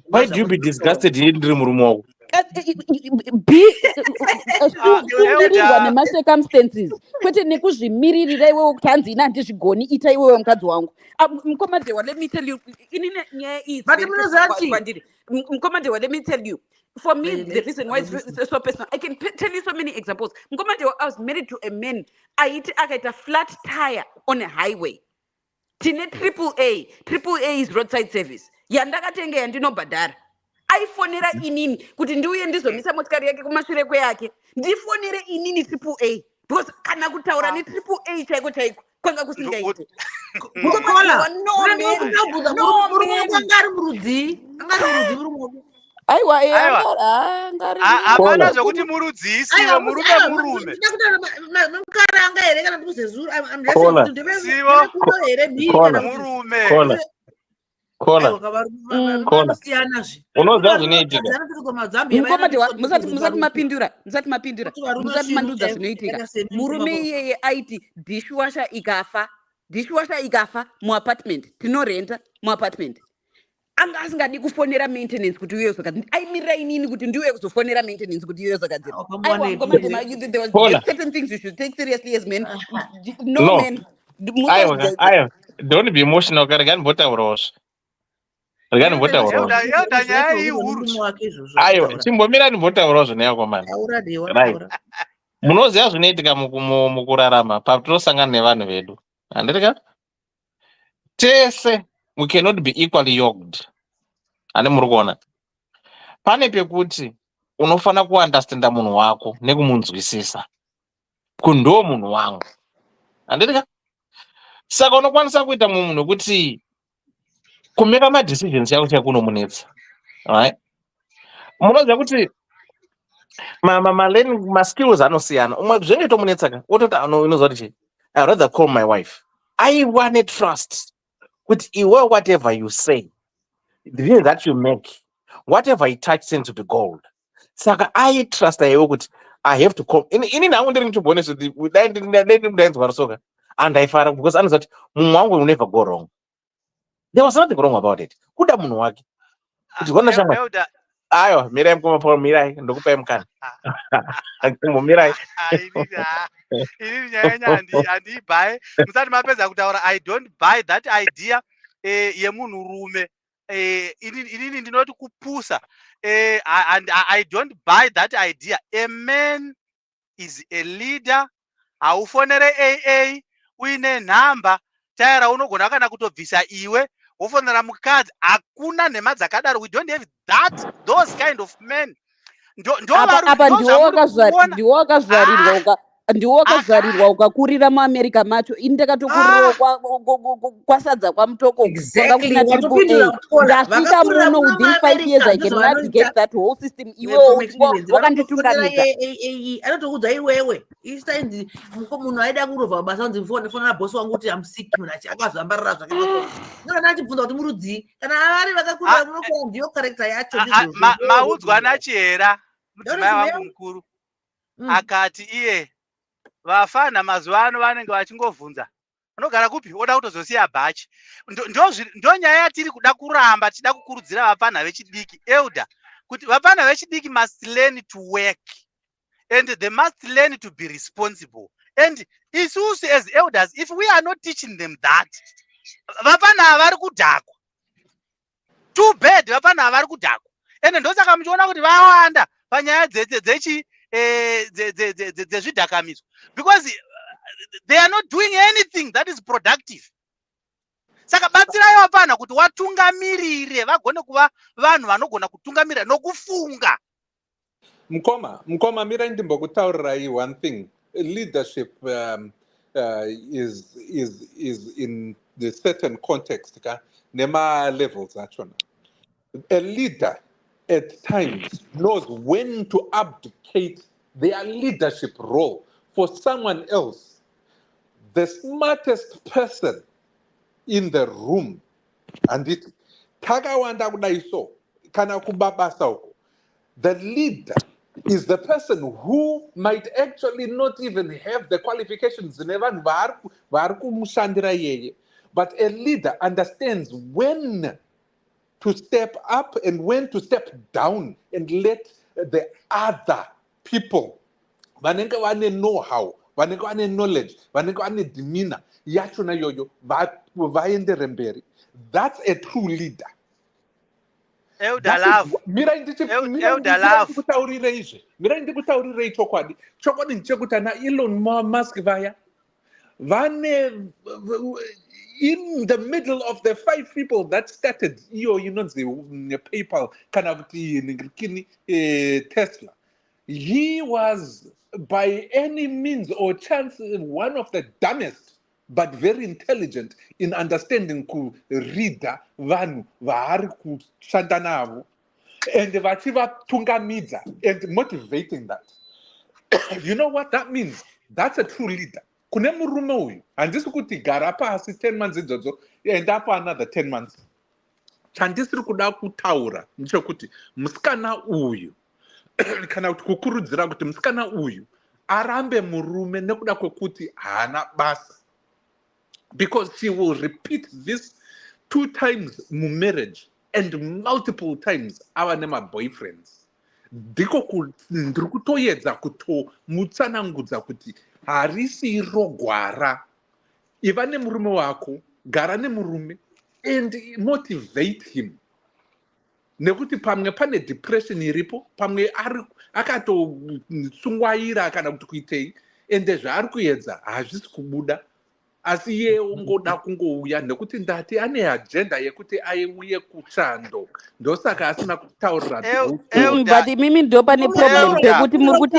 Why do you be disgusted ndiri murume wako? Sungirirwa nemacircumstances kwete nekuzvimiririra iwewe kuti hanzi ina handizvigoni ita iwewe mukadzi wangu. Mukoma Dewa, let me tell you, inini nyaya iyi kwandiri. Mukoma Dewa, let me tell you, for me the reason why it's so personal, I can tell you so many examples. Mukoma Dewa, I was married to a man akaita flat tire on a highway. Tine AAA is roadside service yandakatenga yandinobhadhara. Aifonera inini kuti ndiuye ndizomisa motikari yake kumashure kweyake, ndifonere inini AAA because kana kutaura neAAA chaiko kwanga kusingaite. Aiwa hapana zvokuti murudzisiwe murume mukaranga here kana ndikuzezuru murume unoziva zvinoitika. Musati mapindura musati mandudza zvinoitika. Murume iyeye aiti dishwasha ikafa muapartment tinorenta muapartment, anga asingadi kufonera maintenance kuti uye uzogadzira. Aimirira inini kuti ndiuye kuzofonera maintenance kuti uye uzogadzira. There was certain things you should take seriously as men. No man. Don't be emotional. Regani bhotaurawo. Regani bhotaurawo. Euda nyaya ihuru. Ayo, chimbomirani bhotaurawo zveneyakomana. Right. Munoziva zvinoitika mukurarama patinosangana nevanhu vedu. Handirika? Tese we cannot be equally yoked. Ane muri kuona. Pane pekuti unofana kuandastenda munhu wako nekumunzwisisa. Kundo munhu wangu. Handirika? Saka unokwanisa kuita munhu wekuti kumeka madecisions yako chakunomunetsa. Right? Munoziva kuti ma-skills anosiyana. Umwe zvinenge tomunetsaka ototi unoziva kuti I'd rather call my wife. I want trust. Kuti iwe whatever you say, the thing that you make, whatever you touch seems to be gold. Saka I trust iwe kuti I have to call. Ini nangu ndiri kuchibonesa kuti dai ndainzwa varosoka andaifara because anoziva kuti munhu wangu will never go wrong. There was nothing wrong about it. Kuda munhu wake. Kuti gona shamba. Ayo, mirai mkomapo mirai ndokupai mukana. Mirai. Ini nyanya handiibuy. Musati mapedza kutaura I don't buy that idea yemunhu rume. Ini ndinoti kupusa. And I don't buy that idea. A man is a leader. Haufonere AA uine nhamba taira unogona kana kutobvisa iwe wofonera mukadzi. Hakuna nhema dzakadaro. We don't have those kind of men. Apa ndiwo wakazvarirwa ukakurira muamerica macho. Ini ndakatokurirawo kwasadza kwamutoko kwanga kuna triple A. Ndasvika muno within 5 years I can navigate that whole system. Iwewo wakanditungamidza. Anotoudza iwewe each time munhu aida kurovha mabasa unzi fonera bosi wangu kuti amusiki munhu akazvambarira zvakanaka. Kana achibvunza kuti murudzii kana vari vakakurira munokura ndiyo character yacho. Maudzwa nachihera mudzimai wangu mukuru akati iye vafana mazuva ano vanenge vachingovhunza unogara kupi oda kutozosiya bhachi. Ndo nyaya yatiri kuda kuramba tichida kukurudzira vafana vechidiki elder kuti vafana vechidiki must learn to work and they must learn to be responsible. And isusu as elders, if we are not teaching them that, vafana havari kudhakwa. Too bad vafana havari kudhakwa. And ndosaka muchiona kuti vawanda panyaya dzezvidhakamidzwa because they are not doing anything that is productive. Saka batsirai vapana kuti watungamirire vagone kuva vanhu vanogona kutungamirira nokufunga. Mkoma mira ndimbokutaurirai one thing. Leadership is in the certain context nema levels achona. A leader at times knows when to abdicate their leadership role for someone else. The smartest person in the room, and it takawanda kudaiso kana kubabasa uko. The leader is the person who might actually not even have the qualifications, but a leader understands when to step up and when to step down and let the other people vanenge vane know-how, vanenge vane knowledge, vanenge vane demeanor yachona yoyo vaendere mberi. That's a true leader. Mirai ndikutaurire chokwadi ndechekuti ana Elon Musk vaya vane in the middle of the 5 people that started the PayPal kana kuti Tesla. He was by any means or chance one of the dumbest but very intelligent in understanding ku reader vanhu vaari kushanda navo and vachivatungamidza and motivating that. You know what that means? That's a true leader. Kune murume uyu handisi kuti gara pasi 10 months idzodzo enda pa another 10 months. Chandisiri kuda kutaura ndechekuti musikana uyu kana kuti kukurudzira kuti musikana uyu arambe murume nekuda kwekuti haana basa, because she will repeat this 2 times mu marriage and multiple times ava nemaboyfriends. Ndiko ndiri kutoedza kutomutsanangudza kuti harisi rogwara. Iva nemurume wako gara nemurume and motivate him, nekuti pamwe pane depression iripo, pamwe akatosungwaira kana kuti kuitei, ende zvaari kuedza hazvisi kubuda, asi iye ungoda kungouya nekuti ndati ane agenda yekuti aiuye kuchando, ndosaka asina kutaurira but imimi ndo pane problem pekuti muri kuti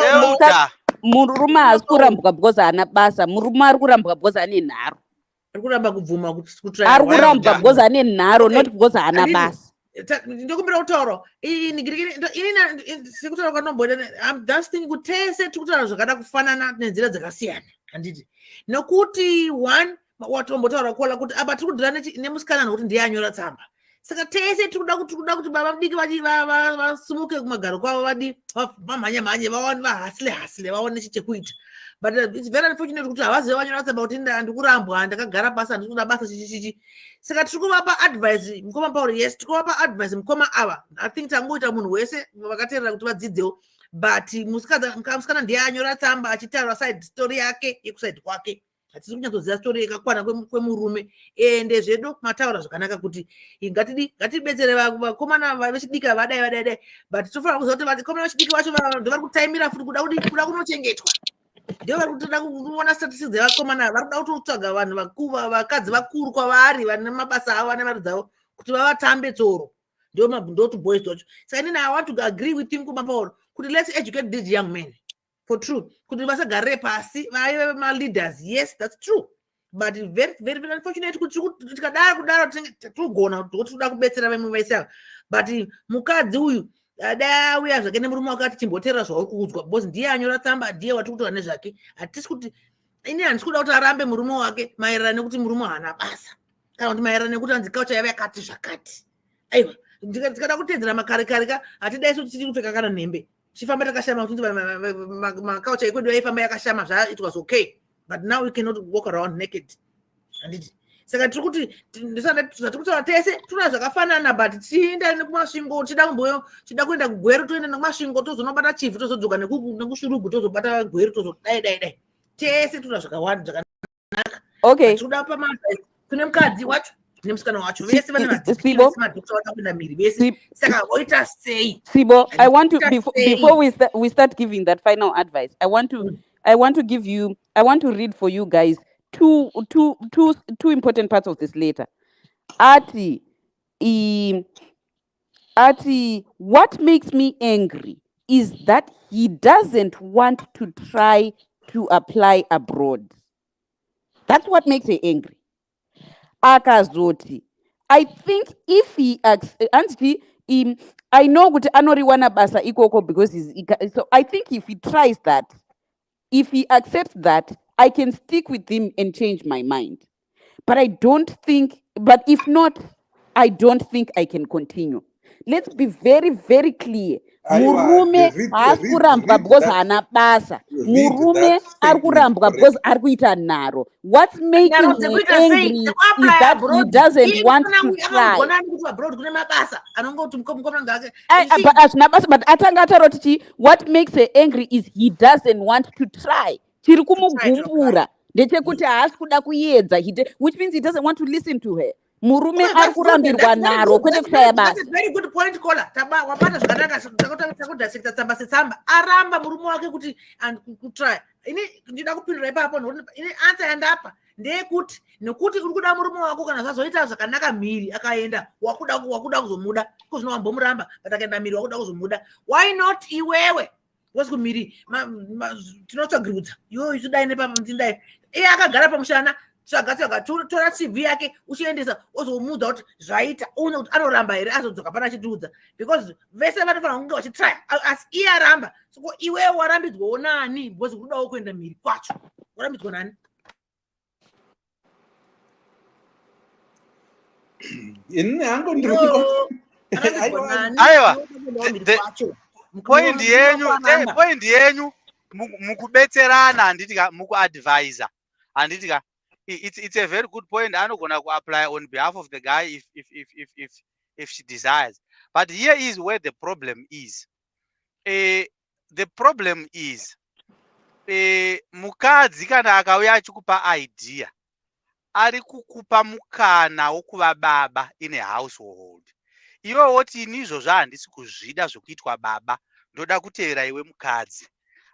murume haasi kurambwa because haana basa, murume ari kurambwa because ane nharo, ari kuramba kubvuma ari kurambwa because ane nharo, not because haana basa. Ndokumbira kutaura inini sekutaura kwanomboda I'm just thinking kuti tese tiri kutaura zvakada kufanana nenzira dzakasiyana handiti, nokuti one watombotaura kuola kuti apa tiri kudhira nemusikana nokuti ndiye anyora tsamba, saka tese tiri kuda kuti baba mudiki vasumuke kumagaro kwavo, vamhanye vahasile vaone chekuita, but it's very unfortunate kuti havazive vanyora tsamba kuti ndikurambwa, ndakagara basa, handisi kuda basa chichichichi. Saka tiri kuvapa advice mukoma Paul, yes, tiri kuvapa advice mukoma ava, I think tangoita munhu wese vakateerera kuti vadzidzewo, but musikana ndiye anyora tsamba achitaura side story yake yekuside kwake, hatisi kunyatsoziva story yakakwana kwemurume, ende zvedu mataura zvakanaka kuti ngatibetsere vakomana vechidiki vadai, but tofanira kuziva kuti vakomana vechidiki vacho ndovari kutaimira futi kuda kunochengetwa, ndio vari kutoda kuona statistics dzevakomana, vari kuda kutotsvaga vanhu vakadzi vakuru kwavari vane mabasa avo, vane mari dzavo, kuti vavatambe tsoro, ndio tuboys tocho. Saka inini I want to agree with him kuma Paul kuti let's educate these young men for true, kuti vasagarire pasi vaive ma-leaders, yes that's true, but very very very unfortunate kuti tikadaro tirigona kuti toda kubetsera vamwe vaisava, but mukadzi uyu dai auya zvake nemurume wake ati chimboteerera zvauri kuudzwa because ndiye anyora tsamba, ndiye watiri kutaura nezvake, hatisi kuti ini handisi kuda kuti arambe murume wake maererano nekuti murume haana basa, kana kuti maererano nekuti hanzi kaucha yave yakati zvakati. Aiwa, tikada kuteedzera makarekareka hatidai su tichiri kupfeka kana nhembe tichifamba takashama, kuti makaucha ekwedu aifamba yakashama, it was okay, but now we cannot walk around naked, handiti. Saka tiri kuti zvatiri kutaura tese tuna zvakafanana, but tienda nekumasvingo, tida kuenda kugweru toenda nekumasvingo tozonobata chifu, tozodzoka nekushurugu tozobata gweru, tozodai tese tuna zvakawanda zvakanaka. Okay, tinoda pamaadvice, tune mukadzi wacho nemusikana wacho, vese vane madokta vakapinda miri vese, saka voita sei? Sibo, I want to before we start giving that final advice, I want to read for you guys two important parts of this letter. Ati, what makes me angry is that he doesn't want to try to apply abroad. That's what makes me angry. Akazoti, I think if he I know kuti anoriwana basa ikoko because so I think if he tries that, if he accepts that, I can stick with him and change my mind. But if not, I don't think I can continue. Let's be very, very clear. Murume haasi kurambwa because haana basa. Murume ari kurambwa because ari kuita nharo. What's making me angry is that he doesn't want to try. But atanga ataura kuti what makes her angry is he doesn't want to try. Chiri kumugumura ndechekuti haasi kuda kuedza, which means he doesn't want to listen to her. Murume ari kurambirwa nharo kwete kushaya basa. That's a very good point, Kola. Wapata zvakanaka takudhasika tsamba setsamba, aramba murume wake kuti kutry. Ini ndida kupindura ipapo, ini answer yandapa ndeyekuti nekuti uri kuda murume wako kana zvazoita zvakanaka mhiri akaenda wakuda kuzomuda kozvinovambomuramba, but akaenda mhiri wakuda kuzomuda, why not iwewe wasi kumhiri tinotsvagirudza iwewe ichidai nepamtindai iye akagara pamushana tsvaga tora CV yake uchiendesa ozomudza kuti zvaita une kuti anoramba here azodzoka pana achitiudza, because vese vanofanira kunge vachitry, asi iye aramba. Soko iwewe warambidzwawo nani because kudawo kuenda mhiri kwacho? Warambidzwa nani? Ini hangu ndiri aiwa, point yenyu mukubetserana, handitika mukuadvisa, handitika. It's a very good point. I'm not gonna apply on behalf of the guy if she desires. But here is where the problem is. The problem is mukadzi kana akauya achikupa idea ari kukupa mukana wokuva baba in a household. Iwe woti inizvozvo handisi kuzvida zvokuitwa baba, ndoda kutevera iwe mukadzi.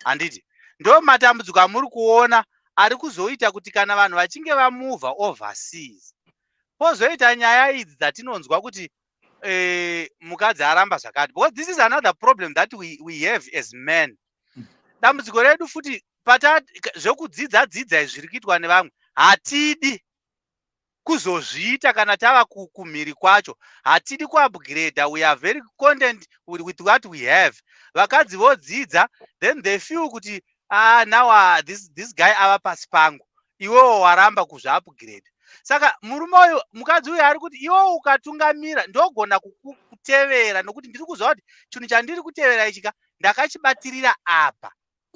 Handiti ndo matambudziko amuri kuona ari kuzoita kuti kana vanhu vachinge vamuvha overseas, pozoita nyaya idzi dzatinonzwa kuti mukadzi aramba zvakati, because this is another problem that we have as men. Dambudziko redu futi zvokudzidza zviri kuitwa nevamwe hatidi kuzozviita kana tava kumhiri kwacho, hatidi kuupgrade. We are very content with what we have. Vakadzi vodzidza, then they feel kuti now this guy ava pasi pangu, iwewo waramba kuzviupgrade. Saka murume uyu, mukadzi uyu ari kuti iwewo ukatungamira ndogona kukutevera, nokuti ndiri kuziva kuti chinhu chandiri kutevera ichika ndakachibatirira apa.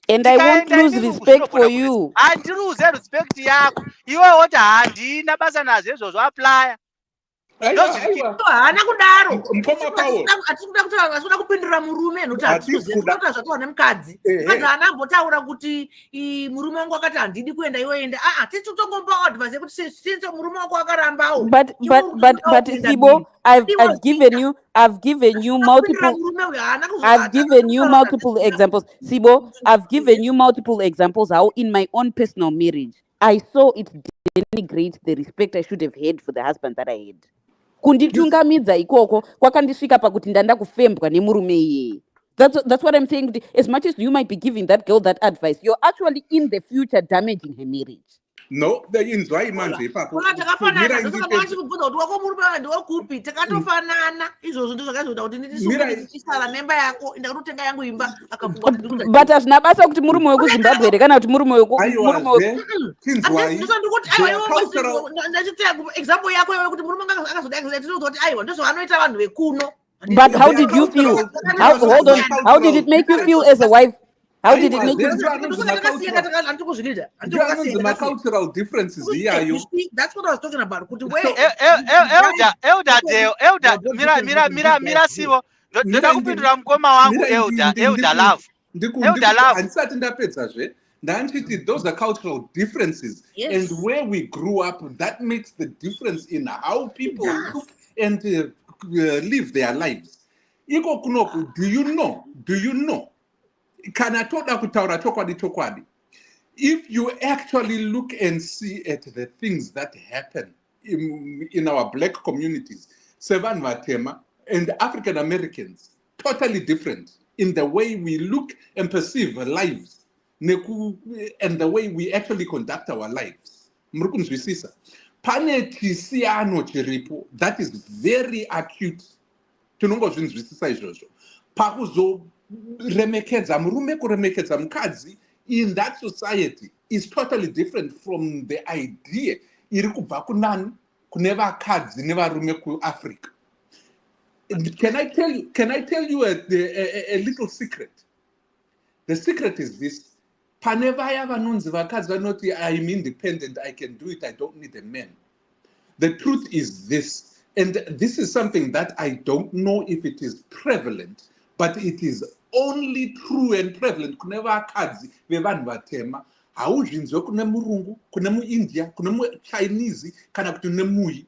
And I won't lose respect for you. Handiruze respect yako. Iwe woti handina basa nazvo izvozvo aplya. Hana kudaro. Mukoma Paul. Atikuda kupindura murume nokuti hatikuziva zvataura nemukadzi. Mukadzi haana ambotaura kuti murume wangu akati handidi kuenda iwe enda. Tisi kutongopa advice yekuti since murume wako akarambawo. But Sibo, I've given you multiple examples. Sibo, I've given you multiple examples how in my own personal marriage I saw it denigrate the respect I should have had for the husband that I had. Kunditungamidza ikoko kwakandisvika pakuti ndanda kufembwa nemurume iyeye. That's what I'm saying. As much as you might be giving that girl that advice, you're actually in the future damaging her marriage. No, inzwai manje ipapo. Takafanana ndosakachikubvunza kuti wako murume wangu ndewokupi, takatofanana. Izvozvo ndizvo zvakazoita kuti ndichisara nemba yako ndakatotenga yangu imba akafungwa kuti ndikuda. But hazvina basa kuti murume weku-Zimbabwe here kana kuti murume weku example yako yekuti murume akazoda tinoziva kuti aiwa ndozvavanoita vanhu vekuno. But how did you feel? Hold on. How did it make you feel as a wife? How did it make you feel? Cultural differences here. That's what I was talking about. Mira Sibo. Ndoda kupindura mukoma wangu Elder Love. Handisati ndapedza zve. Ndanchiti those are cultural differences. And where we grew up, that makes the difference in how people look and live their lives. Iko kunoku, do you know? Kana toda kutaura chokwadi. If you actually look and see at the things that happen in our black communities, Sevan Vatema and African Americans, totally different in the way we look and perceive our lives and the way we actually conduct our lives. Mrukunzwisisa. Pane chisiyano chiripo that is very acute. Tinongozvinzwisisa izvozvo. Pakuzoremekedza murume kuremekedza mukadzi in that society is totally different from the idea iri kubva kunani kune vakadzi nevarume kuAfrica. Can I tell you a little secret? The secret is this. Pane vaya vanonzi vakadzi vanoti I'm independent, I can do it, I don't need a man. The truth is this, and this is something that I don't know if it is prevalent, but it is only true and prevalent kune vakadzi vevanhu vatema. Hauzvinzwe kune murungu, kune muIndia, kune muChinese kana kuti kune mui.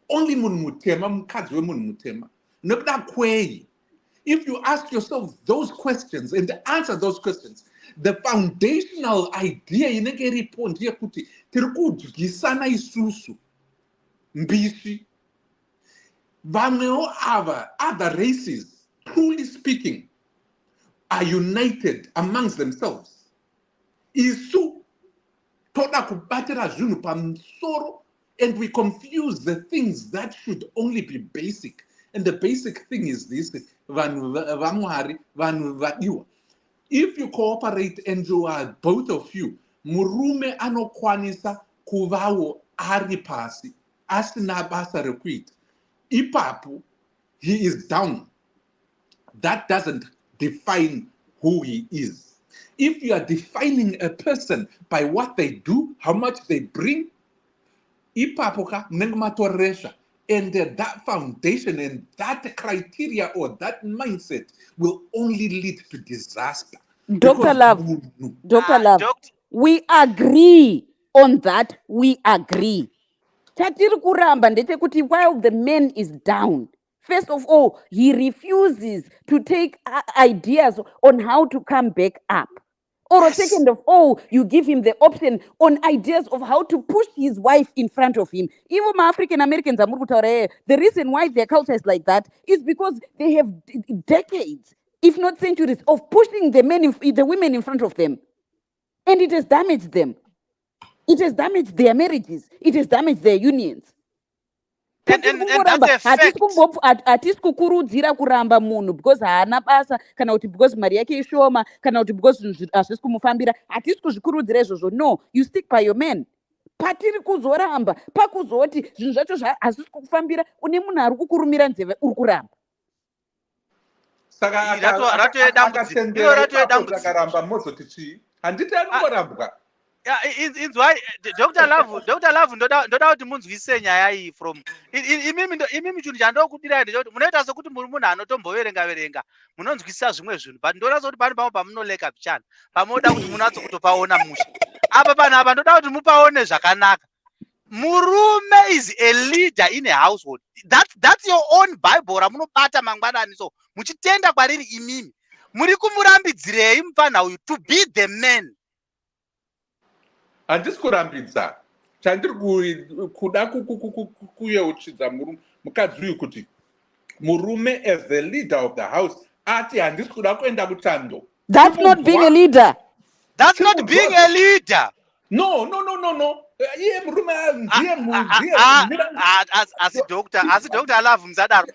Only munhu mutema, mukadzi wemunhu mutema. Nekuda kwei? If you ask yourself those questions and answer those questions, the foundational idea inenge iripo ndeyekuti tiri kudyisana isusu mbishi. Vamwewo ava, other races, truly speaking, are united amongst themselves. Isu toda kubatira zvinhu pamusoro, and we confuse the things that should only be basic. And the basic thing is this: vanhu vamwari, vanhu vadiwa. If you cooperate and you are both of you, murume anokwanisa kuvawo ari pasi, asina basa rekuita. Ipapo, he is down. That doesn't define who he is. If you are defining a person by what they do, how much they bring, ipapoka nengmatoresha, and that foundation and that criteria or that mindset will only lead to disaster. Dr. Love, we agree on that. We agree. Chatiri kuramba ndechekuti while the man is down, first of all, he refuses to take ideas on how to come back up. Or second of all, you give him the option on ideas of how to push his wife in front of him. Even my African Americans, the reason why their culture is like that is because they have decades, if not centuries, of pushing the women in front of them. And it has damaged them. It has damaged their marriages. It has damaged their unions. And that's a fact. Hatisi kukurudzira kuramba munhu because haana basa kana kuti because mari yake ishoma kana kuti because zvinhu hazvisi kumufambira. Hatisi kuzvikurudzira izvozvo. No, you stick by your man. Patiri kuzoramba pakuzoti zvinhu zvacho hazvisi kukufambira une munhu ari kukurumira nzeve uri kuramba. Saka akatendera ipapo akaramba mozoti chii? Handiti anongorambwa. Inzwai Dr. Love ndoda kuti munzwise nyaya iyi from imimi chinhu chandokudira ndechoti munoita sekuti muri munhu anotomboverenga munonzwisisa zvimwe zvinhu but ndoda sekuti pane pamwe pamunoleka pichana pamunoda kuti munatso kutopaona musha apa panhu apa ndoda kuti mupaone zvakanaka. Murume is a leader in a household. That's your own Bible ramunobata mangwanani, so muchitenda kwariri imimi muri kumurambidzirei mupanhauyu to be the man. Handisi kurambidza, chandiri kuda kuyeuchidza mukadzi uyu kuti murume as the leader of the house ati handisi kuda kuenda kuchando. That's not being a leader. That's not being a leader. No. Iye murume asi Dr. Love muzadaro.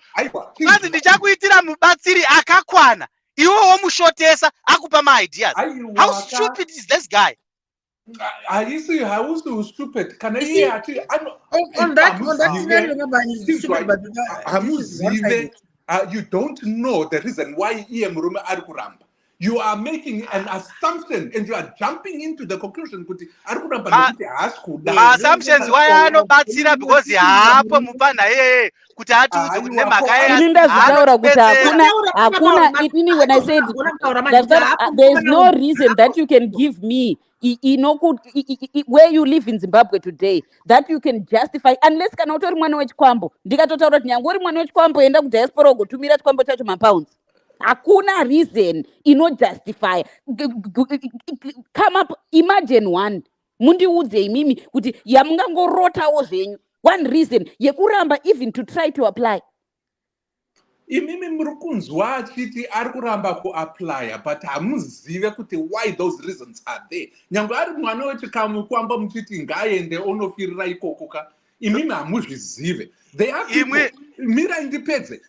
Kazi ndichakuitira mubatsiri akakwana. Iwo mushotesa akupa ma ideas. How stupid is this guy? Haisi stupid. Kana iye ati on that hamuzive, you don't know the reason why iye murume ari kuramba. You are making an assumption and you are jumping into the conclusion kuti ari kuramba nokuti haasi kuda. Assumptions why anobatsira because hapo mupana kuti atiudze kuti nemhaka ndazvitaura kuti hakuna ini when I said there is no reason that you can give me where you live in Zimbabwe today that you can justify unless kana utori mwana wechikwambo ndikatotaura kuti nyange uri mwana wechikwambo enda kudiaspora ugotumira chikwambo chacho mapounds. Hakuna reason justify. Come up, imagine one. Mundiudze imimi kuti yamungangorotawo zvenyu. One reason yekuramba even to try to apply. Imimi muri kunzwa achiti ari kuramba kuapply but hamuzive kuti why those reasons are there. Nyange ari mwana wechikamu kwamba muchiti ngaende onofirira ikoko ka. Imimi hamuzvizive. There are people, mira indipedze,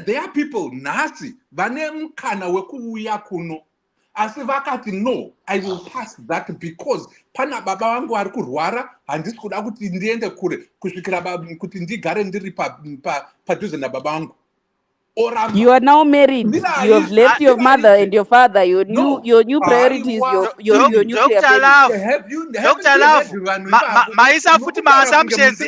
there are people nhasi vane mukana wekuuya kuno asi vakati no, I will pass that because pana baba vangu vari kurwara handisi kuda kuti ndiende kure kusvikira kuti ndigare ndiri padhuze nababa vangu. You are now married. You have left your mother and your father. Your new priorities. Your new Dr. Love. Dr. Love. Maisa futi ma assumptions.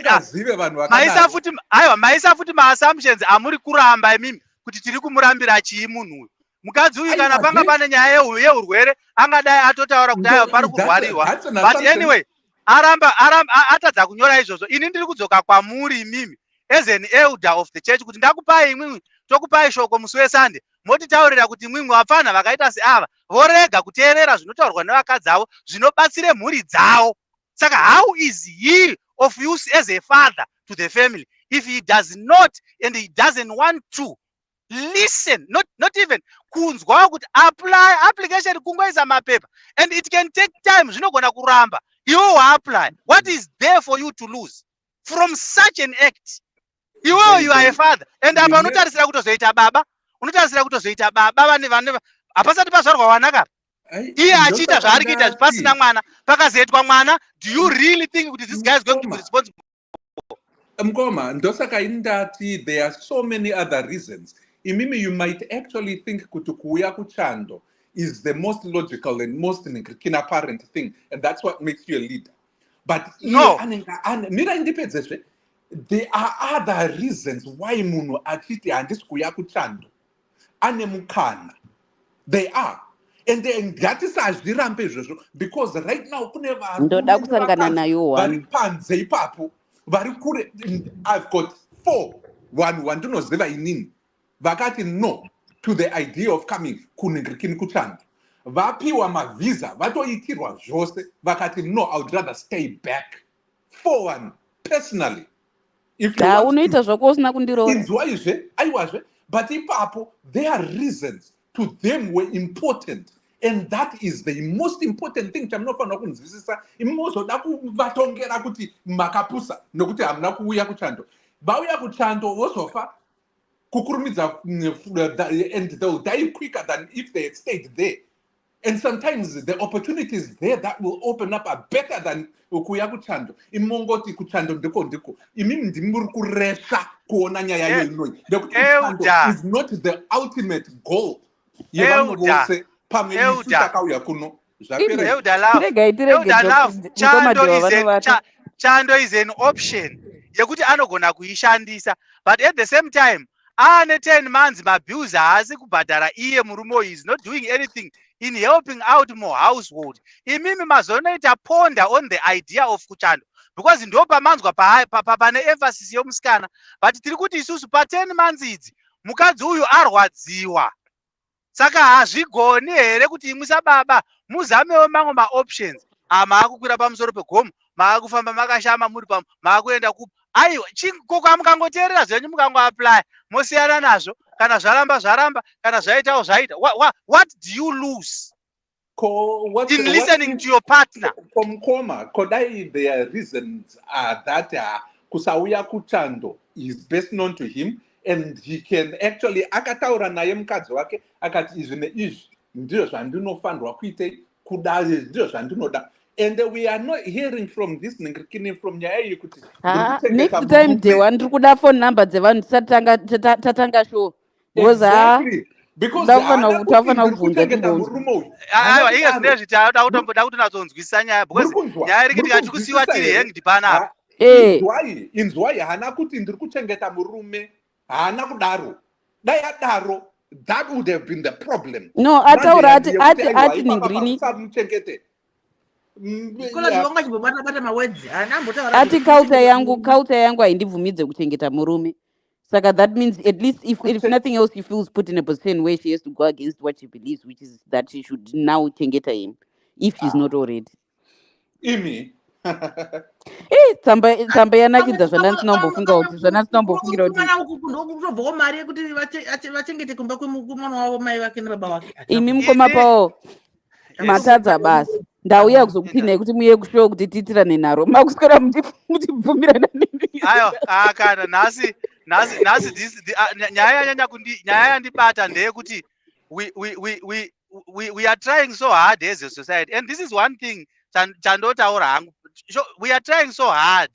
Maisa futi ma assumptions. Amuri kuramba imimi kuti tiri kumurambira chii munhu. Mukadzi uyu kana panga pane nyaya yeurwere angadai atotaura kuti ayo pari kurwariwa. But anyway, aramba atadza kunyora izvozvo. Ini ndiri kudzoka kwamuri imimi as an elder of the church kuti ndakupai imimi tokupai shoko musi weSunday motitaurira kuti mwimwe vapfana vakaita seava vorega kuteerera zvinotaurwa nevakadzi avo zvinobatsire mhuri dzavo. Saka how is he of use as a father to the family if he does not and he doesn't want to listen, not even kunzwa kuti apply application kungoisa mapepa and it can take time zvinogona kuramba iwo apply. What is there for you to lose from such an act? You are a father and apa unotarisira kutozoita baba, unotarisira kutozoita baba vane hapasati pazvarwa wanaka iye achiita zvaari kuita pasina mwana pakazoitwa mwana. Do you really think that this guy is going to be responsible? Mkoma ndosaka indati there are so many other reasons. Imimi you might actually think kuti kuuya kuchando is the most logical and most apparent thing and that's what makes you a leader. But no, mira indipedzesve. There are other reasons why munhu achiti handisi kuuya kuchando ane mukana. They are. And ngatisazvirambe izvozvo because right now kune vari panze ipapo vari kure. I've got 4 vanhu vandinoziva inini vakati no to the idea of coming kunhingirikini kuchando. Vapiwa mavisa, vatoitirwa zvose, vakati no, I would rather stay back. 4 vanhu personally. If you want unoita to zvako usina kundiroora. inzwaizve, aiwazve, but ipapo their reasons to them were important. And that is the most important thing chamunofanira kunzwisisa. Imi mozoda kuvatongera kuti makapusa nokuti hamuna kuuya kuchando. Vauya kuchando vozofa kukurumidza, and they'll die quicker than if they had stayed there. And sometimes the opportunities there that will open up are better than kuya kuchando. Imongoti kuchando ndiko. Imimi ndimuri kuresha kuona nyaya yoinoyi. Nekuti kuchando is not the ultimate goal. Yevanhu vose pamwe isu takauya kuno. Chando is an option yekuti anogona kuishandisa, but at the same time ane 10 months mabills haasi kubhadhara iye murume is not doing anything in helping out more household. Imimi mazonoita ponder on the idea of kuchando because ndo pamanzwa pane emphasis yomusikana, but tiri kuti isusu pa 10 months idzi mukadzi uyu arwadziwa. Saka hazvigoni here kuti imwi sababa muzamewo mamwe maoptions. Maakukwira pamusoro pegomo, maakufamba makashama muri pamo, maakuenda kupa. Aiwa, chikoka mukangoteerera zvenyu mukangoapply, mosiyana nazvo. Kana zvaramba zvaramba, kana zvaitawo zvaita. What do you lose in listening to your partner? Komkoma, kodai their reasons are that kusauya kuchando is best known to him, and he can actually akataura naye mukadzi wake akati izvi neizvi ndizvo zvandinofanirwa kuite kudai ndizvo zvandinoda. And we are not hearing from this ningirikini from nyaya iyi kuti next time dewa ndiri kuda phone number dzevanhu tatanga show. Exactly. Because tafana kubvunza aiwa iye zvinezvi tautomboda kuti natsonzwisisa nyaya because nyaya iri kuti katikusiwa tiri hanged panapa. Inzwai hana kuti ndiri kuchengeta murume, hana kudaro. Dai adaro, that would have been the problem. No, ataura ati ningirini. Ati culture yangu haindibvumidze kuchengeta murume. Saka that means at least if nothing else, she feels put in a position where she has to go against what she believes, which is that she should now chengeta him if she's not already. Imi. Tsamba yanakidza zvandandinombofungira kuti mari yekuti vachengete kumba kwemwana wavo mai vake nababa vake. Imi mukoma pawo matadza basi. Ndauya kuzokupinai kuti muye kushow kuti tiitirane naro. Makuswera muchibvumirana nini? Aiwa, kana nhasi nyaya yandibata ndeyekuti we are trying so hard as a society, and this is one thing chandotaura hangu. We are trying so hard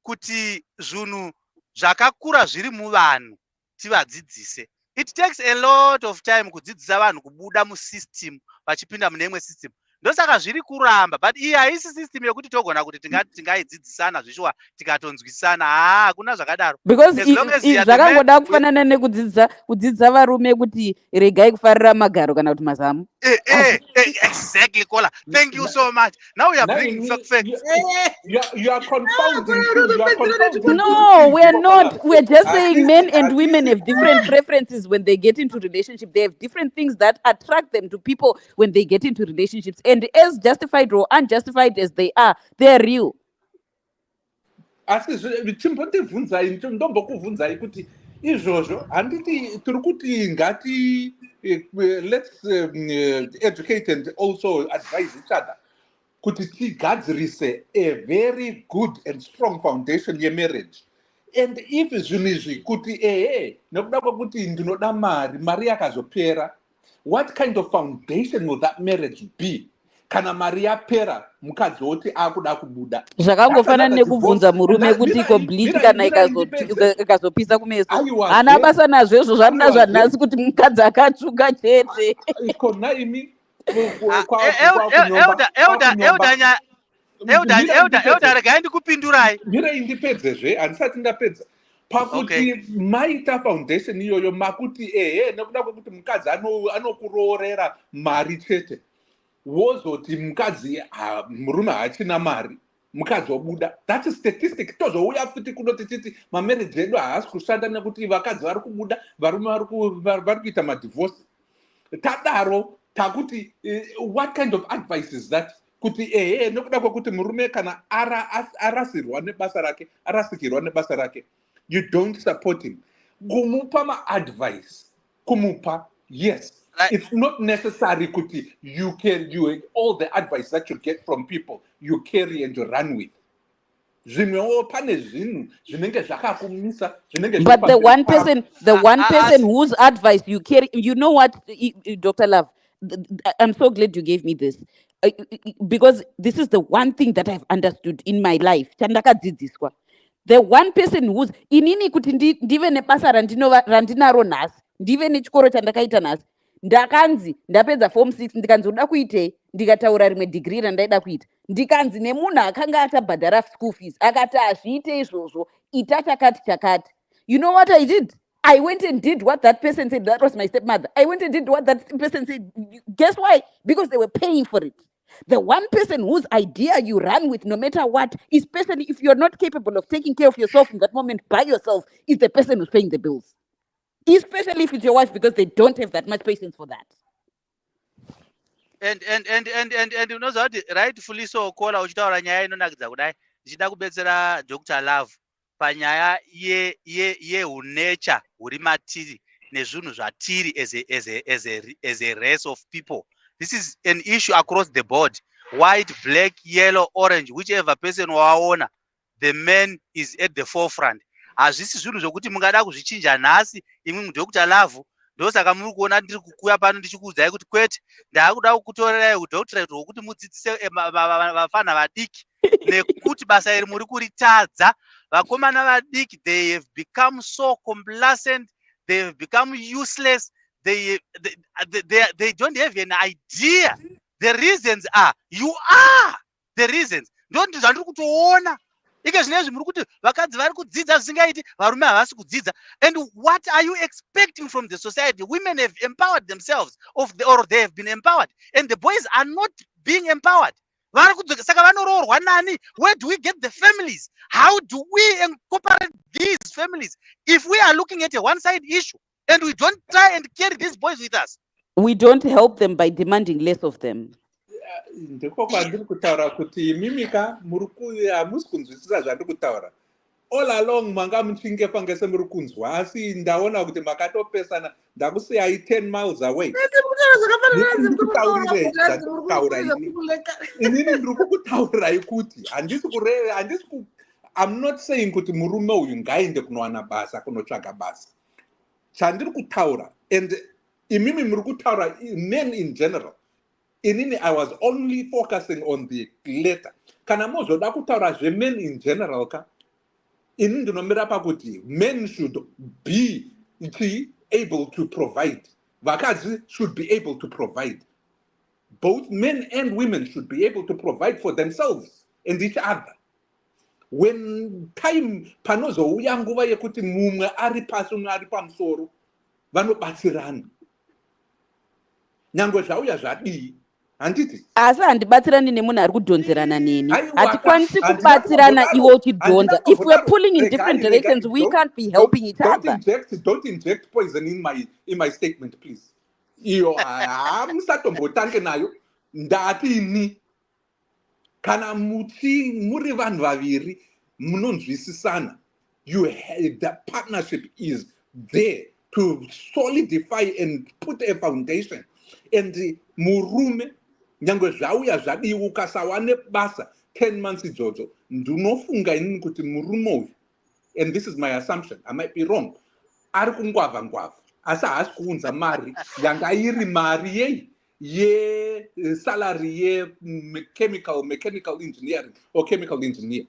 kuti zvinhu zvakakura zviri muvanhu tivadzidzise. It takes a lot of time kudzidzisa vanhu kubuda musystem vachipinda mune imwe system. Ndosaka zviri kuramba, but iyi haisi system yekuti togona kuti tingaidzidzisana zvishuwa tikatonzwisana. Hakuna zvakadaro. Because zvakangoda kufanana nekudzidzisa varume kuti regai kufarira magaro kana kuti mazamu. Exactly, Kola. Thank you so much. Now we are bringing facts. You are confounding. No, we are not. We are just saying men and women have different preferences when they get into relationship. They have different things that attract them to people when they get into relationships. And as justified or unjustified as they are real. Asi chimbondibvunzai ndombokubvunzai kuti izvozvo handiti tiri kuti ngati let's educate and also advise each other kuti tigadzirise a very good and strong foundation yemarriage. And if zvinhu izvi kuti nekuda kwekuti ndinoda mari yakazopera, what kind of foundation will that marriage be? Kana mari yapera mukadzi woti akuda kubuda. Zvakangofanana nekubvunza murume kuti iko bleach kana ikazopisa kumeso. Hana basa nazvo izvo zvandina zvanhasi kuti mukadzi akatsvuka chete. Ikona imi Euda regai ndikupindurai. Mira indipedzezve, handisati ndapedza. Pakuti maita foundation iyoyo makuti nekuda kwekuti mukadzi anokuroorera mari chete. Wozoti mukadzi murume hachina mari. mukadzi wobuda. That's a statistic. Tozouya futi kunoti titi mamarriage edu haasi kushanda nekuti vakadzi vari kubuda, varume vari kuita madivorce. Tadaro takuti what kind of advice is that? Kuti nekuda kwekuti murume kana arasirwa nebasa rake, arasikirwa nebasa rake, you don't support him. Kumupa ma-advice, kumupa, yes. It's not necessary kuti you all the advice that you get from people, you carry and you run with. But the one person whose advice you carry, you know what, Dr. Love, I'm so glad you gave me this. Because this is the one thing that I've understood in my life. The one person who's inini kuti ndive nebasa randinaro nhasi, ndive nechikoro chandakaita nhasi, ndakanzi ndapedza form 6 ndikanzi uda kuitei, ndikataura rimwe degree randaida kuita, ndikanzi nemunhu akanga atabhadhara school fees akati azviite izvozvo, ita chakati chakati. You know what I did? I went and did what that person said. That was my stepmother. I went and did what that person said. Guess why? Because they were paying for it. The one person whose idea you run with, no matter what, especially if you're not capable of taking care of yourself in that moment by yourself, is the person who's paying the bills. Especially if it's your wife, because they don't have that much patience for that. And unoziva kuti rightfully so kola uchitaura nyaya inonakidza kudai ndichida kubetsera Dr. Love panyaya yehunecha huri matiri nezvinhu zvatiri as a race of people. This is an issue across the board. White, black, yellow, orange, whichever person waona, the man is at the forefront. Hazvisi zvinhu zvokuti mungada kuzvichinja nhasi imwe Dr. Love. Ndosaka muri kuona ndiri kukuya pano ndichikuudzai kuti kwete ndaakuda kukutorerai udhokutorate hwokuti mudzidzise vafana vadiki nekuti basa iri muri kuritadza. Vakomana vadiki, they have become so complacent, they have become useless, they don't have an idea. The reasons are, you are the reasons. Ndoti zvandiri kutoona ike zvinezvi muri kuti vakadzi vari kudzidza zvisingaiti, varume havasi kudzidza. And what are you expecting from the society? Women have empowered themselves, or they have been empowered, and the boys are not being empowered. Saka vanoroorwa nani? Where do we get the families? How do we incorporate these families if we are looking at a one-side issue and we don't try and carry these boys with us? We don't help them by demanding less of them. Ndiko kwandiri kutaura kuti mimika hamusi kunzwisisa zvandiri kutaura. All along manga muchinge pange semuri kunzwa, asi ndaona kuti makatopesana, ndakusiyai 10 miles away. Inini ndiri kukutaurai kuti I'm not saying kuti murume uyu ngaende kunowana basa, kunotsvaga basa. Chandiri kutaura, and imimi muri kutaura men in general. Inini, I was only focusing on the later. Kana mozoda kutaura men in general ka? Inini ndinomira pakuti men should be able to provide. Vakadzi should be able to provide. Both men and women should be able to provide for themselves and each other. When time panozouya nguva yekuti mumwe ari pasi umwe ari pamusoro, vanobatsirana. Nyangwe zvauya zvadii, handiti? Asi handibatsirani nemunhu ari kudhonzerana neni. Hatikwanisi kubatsirana iwe uchidhonza. If we're pulling in different directions, we can't be helping each other. Don't inject poison in my statement, please. Iyo musatombotanga nayo. Ndati ini kana muri vanhu vaviri munonzwisisana, the partnership is there to solidify and put a foundation. And murume nyangwe zvauya zvadiwa ukasawane basa 10 months idzodzo, ndinofunga inini kuti murume uyu, and this is my assumption, I might be wrong, ari kungwavha asi haasi kuunza mari yanga iri mari salary mechanical engineering or chemical engineer.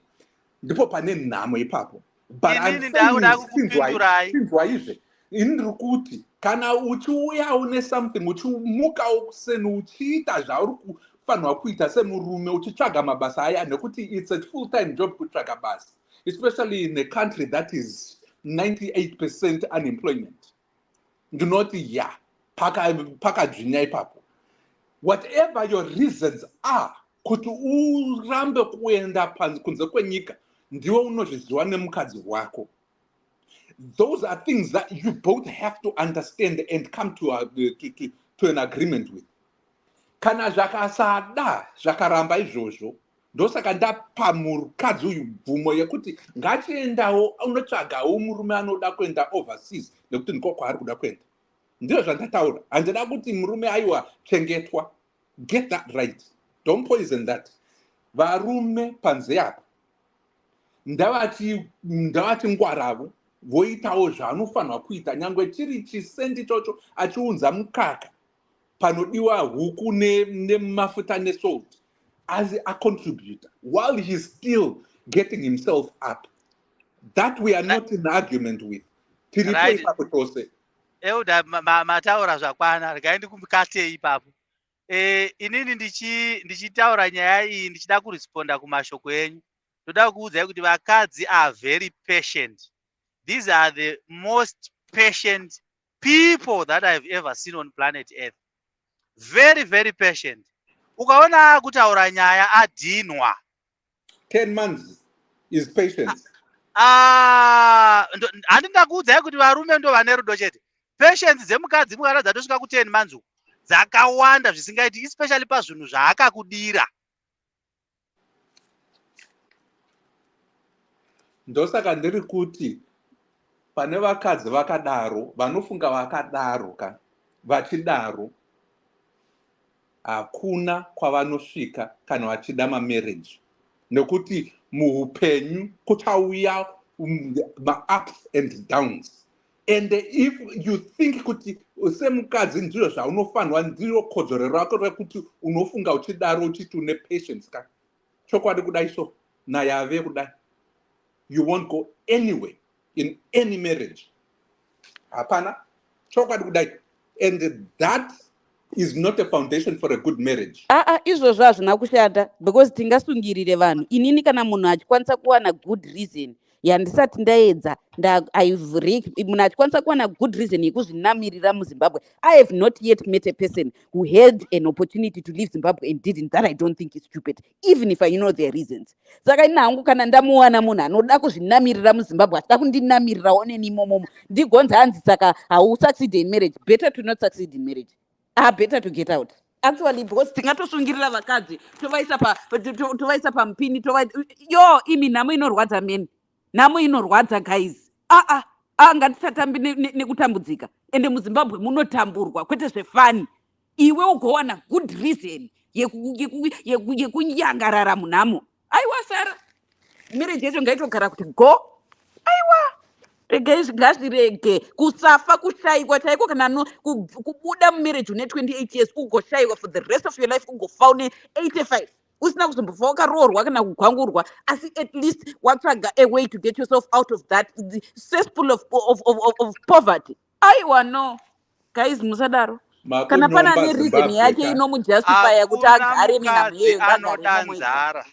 Ndipo pane nhamo ipapo. But I'm saying indiri kuti kana uchiuya une something uchimukawo kuseni uchiita zvauri kufanirwa kuita semurume uchitsvaga mabasa aya, nekuti it's a full-time job kutsvaga basa, especially in a country that is 98% unemployment. Ndinoti pakadzvinya ipapo. Whatever your reasons are, kuti urambe kuenda kunze kwenyika ndiwe unozviziva nemukadzi wako. Those are things that you both have to understand and come to an agreement with. Kana zvakasada zvakaramba izvozvo, ndosaka ndapa mukadzi uyu bvumo yekuti ngachiendawo unotsvagawo murume anoda kuenda overseas nekuti ndiko kwaari kuda kuenda. Ndizvo zvandataura. Handida kuti murume aiwa chengetwa. Get that right. Don't poison that. Varume panze apa ndavati ngwaravo voitawo zvaanofanirwa kuita, nyangwe chiri chisendi chocho achiunza mukaka panodiwa huku nemafuta nesalt as a contributor while he's still getting himself up. That we are not in argument with. Tiripo ipapo tose. Euda mataura zvakwana, regai ndikumukate ipapo. Inini ndichitaura nyaya iyi ndichida kuresponda kumashoko enyu. Ndoda kuudzai kuti vakadzi are very patient. These are the most patient people that I've ever seen on planet Earth. Very, very patient. Ukaona kutaura nyaya adhinwa. 10 months is patience. Handinda kuudzai kuti varume ndo vane rudo chete. Patience dzemukadzi mukana dzatosvika ku 10 months dzakawanda zvisingaiti, especially pazvinhu zvaakakudira. Ndosaka ndiri kuti pane vakadzi vakadaro, vanofunga vakadaro vachidaro, hakuna kwavanosvika kana vachida mamarriage. Nekuti muhupenyu kuchauya ma-ups and downs. And if you think kuti semukadzi ndizvo zvaunofanirwa, ndiro kodzero rako rekuti unofunga uchidaro uchiti une patience ka, chokwadi kudai so nayave kudai, you won't go anywhere in any marriage. Hapana, chokwadi kudai. And that is not a foundation for a good marriage. Izvozvo hazvina kushata because tingasungirire vanhu. Inini kana munhu achikwanisa kuwana good reason yandisati ndaedza munhu achikwanisa kuwana good reason yekuzvinamirira muZimbabwe. I have not yet met a person who had an opportunity to leave Zimbabwe and didn't. That I don't think is stupid, even if I know their reasons. Saka ina hangu kana ndamuwana munhu anoda kuzvinamirira muZimbabwe achida kundinamirirawo neni imomomo ndigonza hanzi saka hausucceed in marriage. Better to not succeed in marriage. Better to get out. Actually, because tingatosungirira vakadzi tovaisa pamupini yo imi nhamo inorwadza meni, nhamo inorwadza guys. Ngatisatambi nekutambudzika. Ende muZimbabwe munotamburwa kwete zvefani. Iwe ugowana good reason yekunyangarara munhamo. Aiwa Sara, marriage yacho ngaitogara kuti go. Aiwa. Ngazvirege kusafa kushaiwa chaiko kana kubuda mumarriage une 28 years ugoshaiwa for the rest of your life ugofa une 85 usina kuzombofa wakaroorwa kana kugwangurwa, asi at least watsvaga a way to get yourself out of that cesspool of poverty. Aiwa no guys, musadaro. Kana pana ne reason yake inomujustifya kuti agare nenhamo yeyo ngagare.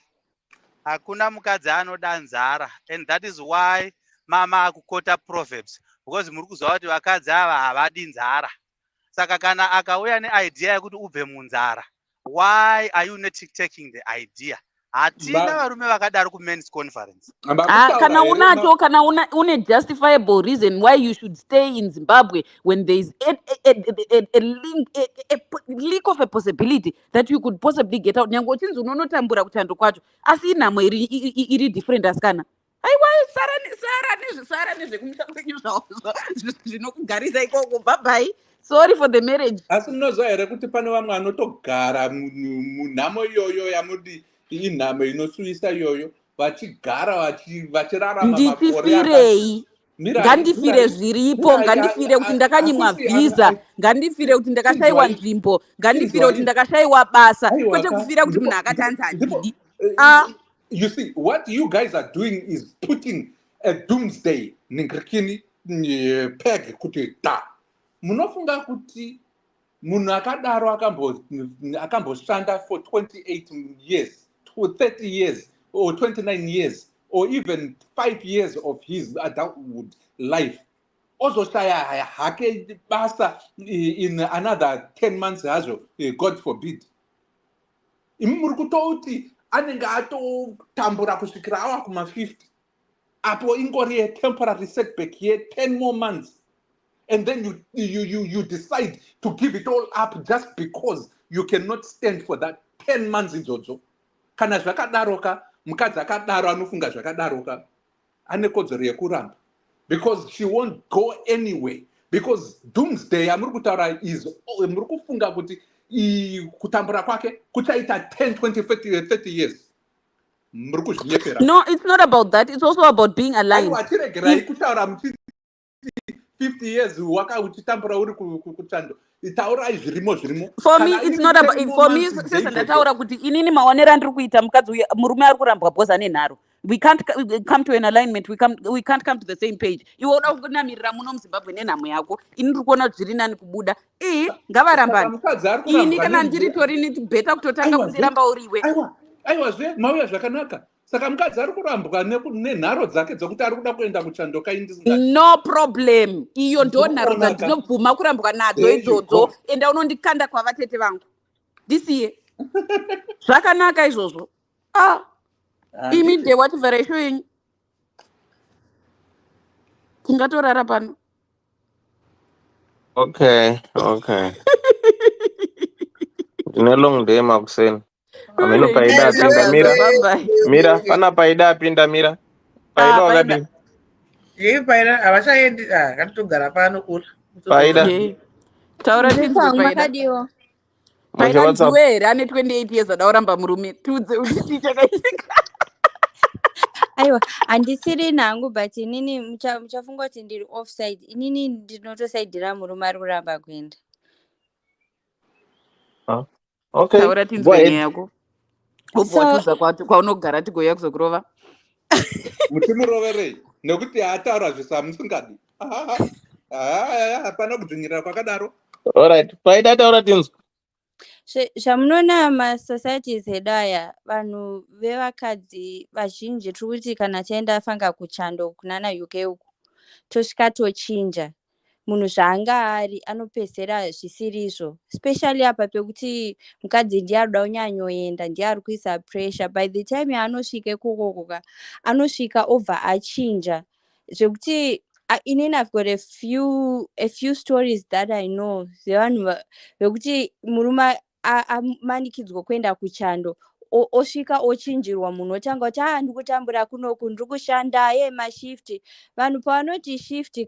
Hakuna mukadzi anoda nzara, and that is why mama akukota proverbs, because muri kuziva kuti vakadzi ava havadi nzara. Saka kana akauya neidea yekuti ubve munzara, why are you not taking the idea? Hatina varume vakadaro kumen's conference. Kana unacho, kana une justifiable reason why you should stay in Zimbabwe when there is a leak of a possibility that you could possibly get out. Nyango chinzi unonotambura kuchando kwacho, asi inhamo iri different asikana. Aiwa Sara nezvekumusha kwenyu zvinokugarisa ikoko. Bye. Sorry for the marriage. Asi munoziva here kuti pane vamwe vanotogara munhamo iyoyo yamudi inhamo inosuvisa iyoyo, vachigara vachirarama ndifirei. Ngandifire zviripo, ngandifire kuti ndakanyimwa visa, ngandifire kuti ndakashaiwa nzvimbo, ngandifire kuti ndakashaiwa basa, kwete kufira kuti munhu akatanza adidi. You see, what you guys are doing is putting a doomsday ningirikini peg kuti da. Munofunga kuti munhu akadaro akamboshanda for 28 years, 30 years, or 29 years, or even 5 years of his adulthood life. Also shaya hake basa in another 10 months hazo, God forbid. imi muri kutoti anenge atotambura kusvikira ava kuma50 apo ingori yetemporary setback ye10 more months, and then you decide to give it all up just because you cannot stand for that 10 months idzodzo. Kana zvakadaroka mukadzi akadaro anofunga zvakadaroka ane kodzero yekuramba, because she won't go anywhere, because doomsday yamuri kutaura is muri kufunga kuti kutambura kwake kuchaita 10 20 30 years. No, it's not about that. It's also about being aligned. If, 50 years waka uchitambura uri kuchando itaurai zvirimo for me it's not about, for me sesa ndataura kuti inini maonero andiri kuita mukadzi uyu murume ari kurambwa because ane nharo. We can't come to an alignment. We can't come to the same page. Iwe uda kunamirira muno muZimbabwe nenhamo yako, ini ndiri kuona kuti zviri nani kubuda. Ngavarambane. Ini kana ndiri torini beta kutotanga kundiramba uri iwe. Aiwa zve mauya zvakanaka. Saka mukadzi ari kurambwa nenharo dzake dzokuti ari kuda kuenda kuchando kaindisina. No problem. Iyo ndo nharo dzandinobvuma kurambwa nadzo idzodzo, enda unondikanda kwavatete vangu. Ndisiye. Zvakanaka izvozvo. Imi de whatever I showing. Tingatorara pano. Okay. Ndine long day makuseni. Ameno paida pinda Mira, pana paida pinda Mira. Paida wakadi. Paida avachaendi katogara pano kula. Paida. Taura tinzwe paida. Paida ndiwe ane 28 years adauramba murume. Tudze uditi chakaitika. Aiwa, handisiri nangu but inini muchafunga kuti ndiri offside. Inini ndinotosaidhira murume ari kuramba kuenda. Okay. Taura tinzwe nyaya yako. Ubwatuza kwaunogara tigoya kuzokurova. Mutimuroverei nekuti ataura zvisamusingadi. Hapana kudzvinyirira kwakadaro. Alright, paida taura tinzwe. Zvamunoona masocieties edu aya vanhu vevakadzi vazhinji tiri kuti kana taenda fanga kuchando kunana UK uku tosvika tochinja munhu zvaanga ari anopedzera zvisiri izvo, especially apa pekuti mukadzi ndiye ari kuda kunyanyoenda, ndiye ari kuisa pressure. By the time yaanosvika ikoko anosvika obva achinja zvekuti inini I've got a few stories that I know zevanhu vekuti murume amanikidzwa kuenda kuchando osvika ochinjirwa munhu otanga kuti ndikutambura kunoku ndiri kushanda mashift. Vanhu pavanoti shift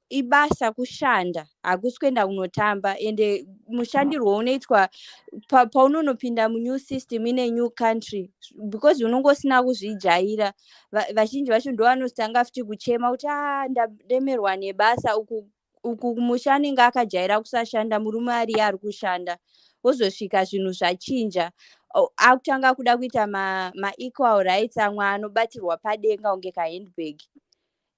ibasa kushanda, hakusi kuenda kunotamba, ende mushandirwo unoitwa paunonopinda munew system in a new country, because unongosina kuzvijaira. Vazhinji vacho ndo vanotanga futi kuchema kuti ndaremerwa nebasa uku kumusha anenge akajaira kusashanda, murume ari kushanda. Wozosvika zvinhu zvachinja, akutanga kuda kuita ma-equal rights, amwe anobatirwa padenga unge kahandbag.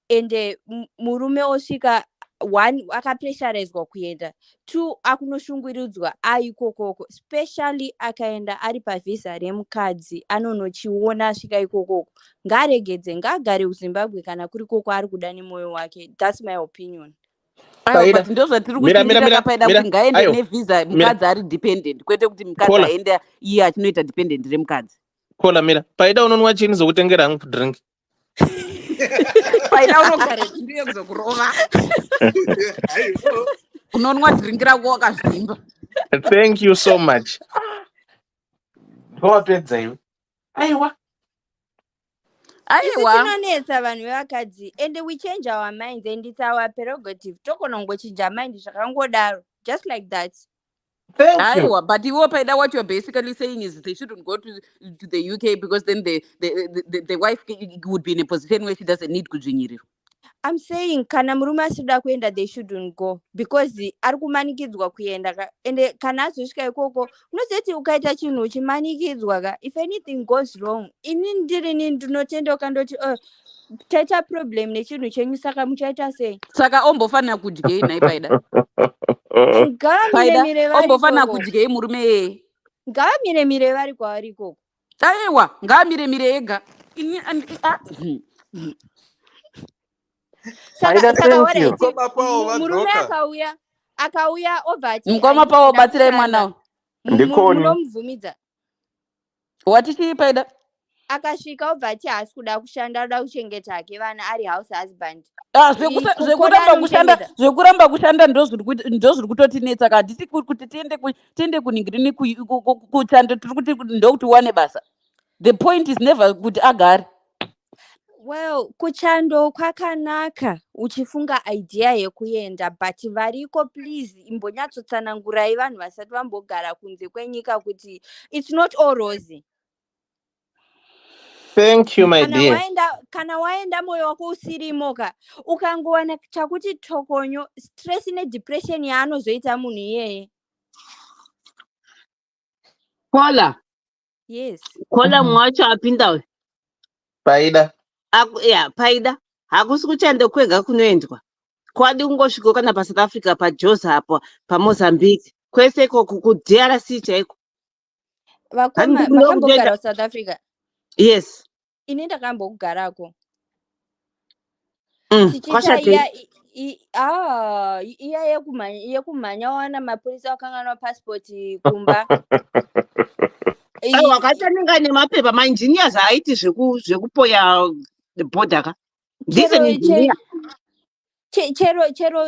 Ende murume osvika 1 akapressurizwa kuenda, 2 akunoshungurudzwa aikokoko, especially akaenda ari pavhisa remukadzi anonochiona asvika ikokoko. Ngaregedze, ngagare kuZimbabwe kana kuri koko ari kuda nemwoyo wake. That's my opinion. But ndozvatiri kutingira paida kuti ngaende nevisa mukadzi ari dependent, kwete kuti mukadzi aende iye achinoita dependent remukadzi. Kola Mira, paida unonwa chini zokutengera hangu drink. Paida unogara ndiye kuzokurova. Unonwa drink rako wakazvimba. Thank you so much. Wapedza iwe. Aiwa. Tinonetsa vanhu vevakadzi, and we change our minds, and it's our prerogative. Tokona ngochinja mind zvakangodaro, just like that. Thank you. But Paida, what you're basically saying is they shouldn't go to the UK because then the wife would be in a position where she doesn't need kudzvinyirirwa. I'm saying kana murume asida kuenda they shouldn't go, because ari kumanikidzwa kuenda, ende kana azosvika ikoko unozoti ukaita chinhu chimanikidzwa if anything goes wrong, ini ndirini ndinotenda ukandoti taita problem nechinhu chenyu saka muchaita sei? Saka ombofanira kudyei nai Paida. Ngamiremire vari ombofanira kudyei murume ngamiremire vari kwavari ikoko. Aiwa, ngamiremire ega. Murume akauya obva ati mukoma pawo batsirai mwana munomubvumidza. Wati chipaida? Akasvika obva ati haasi kuda kushanda, anoda kuchengeta hake vana ari house husband. Zvekuramba kushanda, zvekuramba kushanda ndozviri kutotinetsa ka handisi kuti tiende kuningirini kuchando, tiri kuti ndokuti uwane basa. The point is never kuti agare. Well, kuchando kwakanaka uchifunga idea yekuenda, but variko please imbonyatsotsanangurai vanhu vasati vambogara kunze kwenyika kuti it's not all rosy. Thank you, my dear. Kana waenda moyo wako usirimo ka ukangowana chakuti tokonyo, stress nedepression yaanozoita munhu iyeye. Kola. Yes. Kola mwacho apinda. Paida. Yeah, paida. Hakusi kuchanda kwega kunoendwa. Kwadi kungosvika kana paSouth Africa paJozi apo paMozambique. Kwese kudRC chaiko. Vakoma makambogara South Africa? Yes. Ini ndakambogarako. Tichiita iya yekumhanya wana mapurisa wakanganwa passport kumba. Wakatanenga nemapepa maengineers aiti zvekupoya the border ka.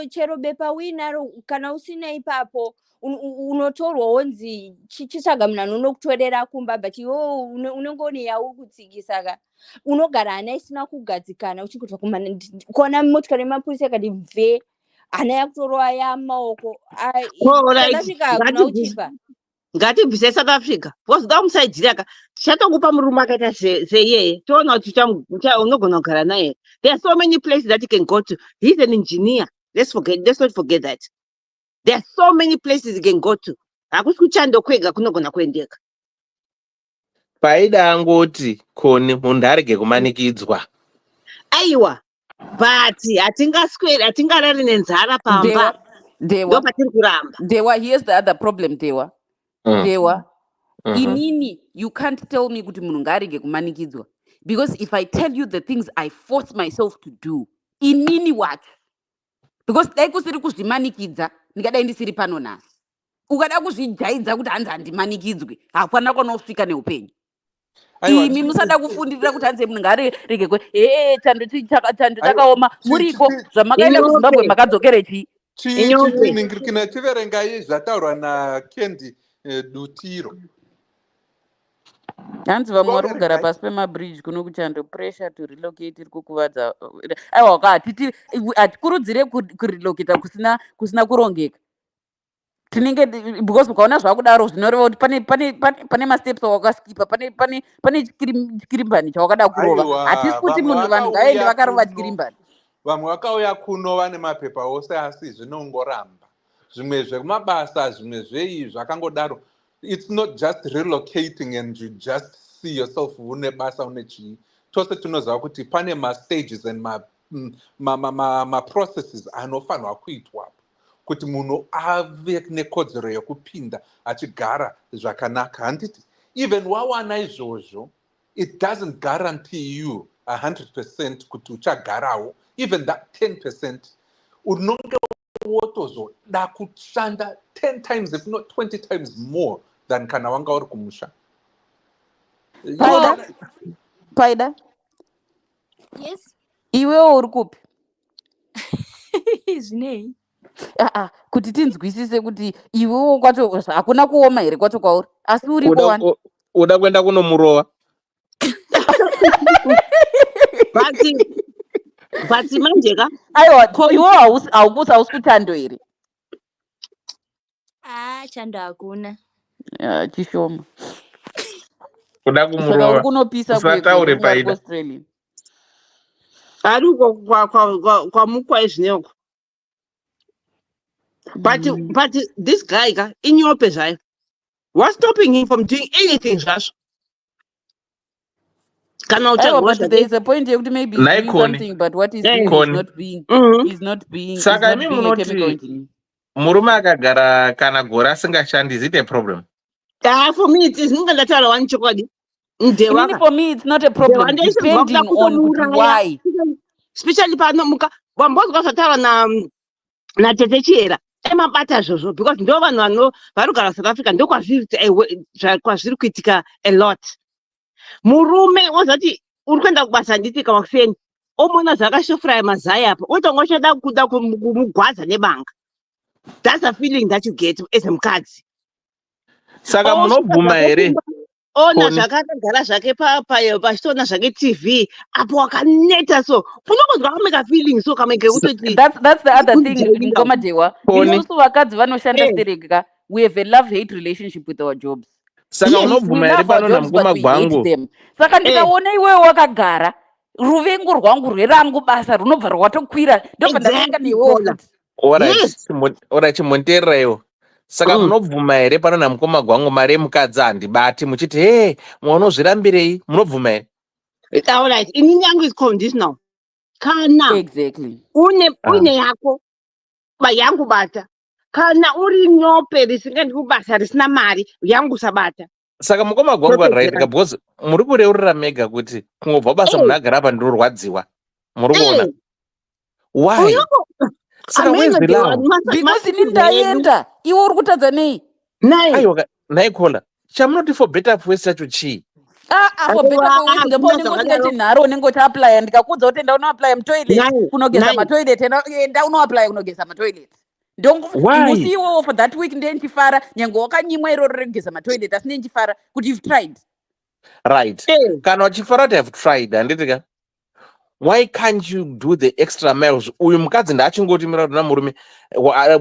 Chero bepa winaro kana usina ipapo unotorwa wonzi chitsvaga munhu anokutorera kumba, but unenge une yauri kutsigisa ka unogara hana isina kugadzikana uchikutwa kuona motikari yemapurisa yakati bve hana yakutorwa yamaoko. South Africa hakuna uchipa. Ngatibvise South Africa because damusaidhira ka tichatokupa murume akaita seyeye toona kuti unogona kugara naye. There are so many places that you can go to. He's an engineer. Let's not forget that. There are so many places you can go to. Hakusi kuchando kwega kunogona kuendeka. Paida angoti koni munhu arege kumanikidzwa. Aiwa, but hatingarari nenzara pamba. Dewa. Here's the other problem, Dewa. Dewa. Inini, you can't tell me kuti munhu ngarege kumanikidzwa. Because if I tell you the things I force myself to do, inini what? Because dai kusiri kuzvimanikidza, ndingadai ndisiri pano nhasi. Ukada kuzvijaidza kuti hanzi handimanikidzwi, hapana kwanosvika neupenyu. Imi musada kufundirira kuti hanzi munhu ngarege chando chakaoma muriko zvamakaenda kuZimbabwe makadzokere chii? Chiningirikina chiverengai zvataurwa naKendi Dutiro. Hanzi vamwe vari kugara pasi pemabridge kuno kuchando pressure to relocate iri kukuvadza. Aiwa hatikurudzire kurelocata kusina kurongeka. Tinenge because ukaona zvakudaro zvinoreva kuti pane masteps awakaskipa, pane chikirimbani chawakada kurova. Hatisi kuti vanhu ngaende vakarova chikirimbani. Vamwe vakauya kuno vane mapepa ose asi zvinongoramba. Zvimwe zvekumabasa, zvimwe zvei zvakangodaro. It's not just relocating and you just see yourself une basa une chii. Tose tunoziva kuti pane ma-stages and ma-processes anofanwa kuitwa kuti munhu ave nekodzero yekupinda achigara zvakanaka. Handiti even wawana izvozvo, it doesn't guarantee you 100% kuti uchagarawo. Even that 10% unonge wotozoda kushanda 10 times if not 20 times more than kana wanga uri kumusha. Paida? Yes. Iwewo uri kupi? Zvinei? Kuti tinzwisise kuti iwewo kwacho hakuna kuoma here kwacho kwauri, asi uriko wani. Uda kuenda kunomurova. But manje ka aiwa iwewo hausi kuchando here? Chando hakuna. Chishoma. Uda kumurova. Saka uri kunopisa Usataure Paida. Australia. Ari kwamukwa izvineko. But this guy ka inyope zvayo. What's stopping him from doing anything zvazvo? But there is a point here maybe he's doing something, but what he's doing is not being Saka a chemical engineer. Murume akagara kana gore asingashandi, is it a problem? For me it is. Ndataura wani chokwadi. For me it's not a problem, depending on why. Especially pano muka wambozwa zvataura na tete Chiera. Emabata zvozvo because ndo vanhu vari kugara South Africa ndo kwazviri kuitika a lot. murume wazati uri kuenda kubasa handiti kamakufeni omona zvakashofuraya mazai apa otanga uchada kuda kumugwadza nebanga. That's a feeling that you get as a mukadzi. Saka munobvuma here ona zvakagara zvake pachitona zvake TV apo wakaneta so unokonzwa kameka feeling so kameke utoti. That's the other thing Ngomadewa. Isusu vakadzi vanoshanda serega. We have a love-hate relationship with our jobs. Saka unobvuma here pano namukoma gwangu. Saka ndikaona iwewe wakagara ruvengo rwangu rwerangu basa runobva rwatokwira ndobva ndavenga newewo futi. Ora chimontererayo. Saka munobvuma here pano namukoma gwangu mari yemukadzi handibati muchiti he munozvirambirei munobvuma here? It's all right. Inini yangu is conditional. Kana une yako yangu bata. Kana uri nyope risingandi kubasa risina mari yangu sabata. Saka mukoma gwangu right because muri kureurira mega kuti kungobva basa munhu agara apa ndorwadziwa. Muri kuona? Why? Saka where's the love? Because inini ndaenda iwe uri kutadza nei? Aiwa nai kola. Chamunoti for better for chacho chii? For better for worse ngepo usingati nharo unenge uchiapply ndikakudza kuti enda unoapply mutoilet kunogeza matoilet enda unoapply kunogeza matoilet. Musi iwowo for that week ndiye ndichifara nyange wakanyimwa iroro rekugeza matoilet asi ndiye ndichifara kuti you've tried. Right. Kana uchifara kuti have tried handitika. Why can't you do the extra miles? Uyu mukadzi ndaachingotimira kuti namurume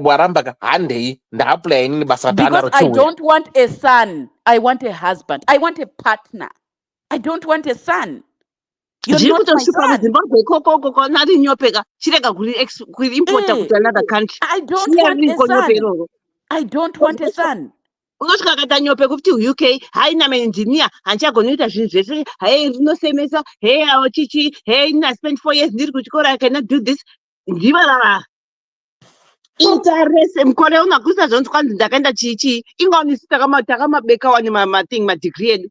waramba handei ndaapply inini basa because I don't want a son. I want a husband. I want a partner. I don't want a son. You're not my son. I don't want a son. I don't want a son. Unosvika akaita nyope kuti UK haina maengineer handichagona kuita zvinhu zvese hey rinosemesa hey chichi hey I spent 4 years ndiri kuchikora I cannot do this ndiva interest mukore unakuisa zvonzi kwanzi ndakaenda chichi ingaonisi takamabeka wani mathing madegree edu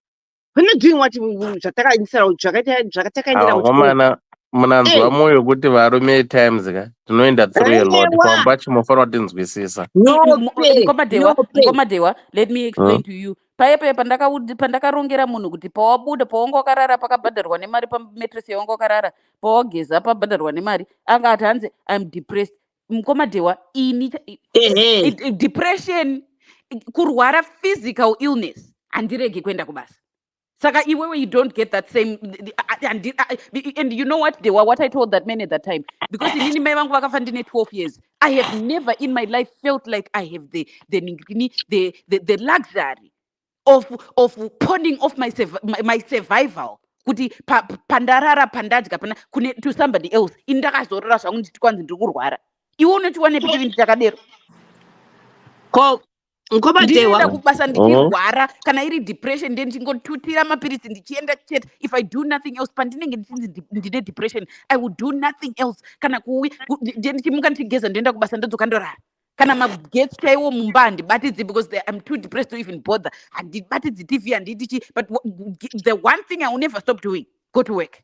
we're not doing what zvakatakaendera kuchikora. Munanzwa moyo kuti varume times ka tinoenda through a lot kwamba chimofanira kuti tinzwisisa. Ngomadewa, let me explain to you. Paya pandakarongera munhu kuti pawabuda pawanga wakarara pakabhadharwa nemari pametress yawanga wakarara pawageza pabhadharwa nemari anga ati hanzi I'm depressed. Ngomadewa ini depression kurwara physical illness handiregi kuenda kubasa. Saka iwewe you don't get that same and you know what I told that man at that time, because inini mai vangu vakafa ndine 12 years I have never in my life felt like I have the luxury of pawning off my survival kuti pandarara pandadya pana kune to somebody else indakazorora zvangu nditi kwanzi ndiri kurwara iwe unochiwane kuti ndichakadero ndienda kubasa ndichirwara kana iri depression ndiye ndingotutira mapirisi ndichienda chete. If I do nothing else pandinenge ndine depression I would do nothing else. Kana ndiye ndichimuka ndichigeza ndienda kubasa ndodzoka ndorara. Kana magetsi chaiwo mumba handibatidzi because I'm too depressed to even bother. Handibatidzi TV handidichi, but the one thing I will never stop doing, go to work.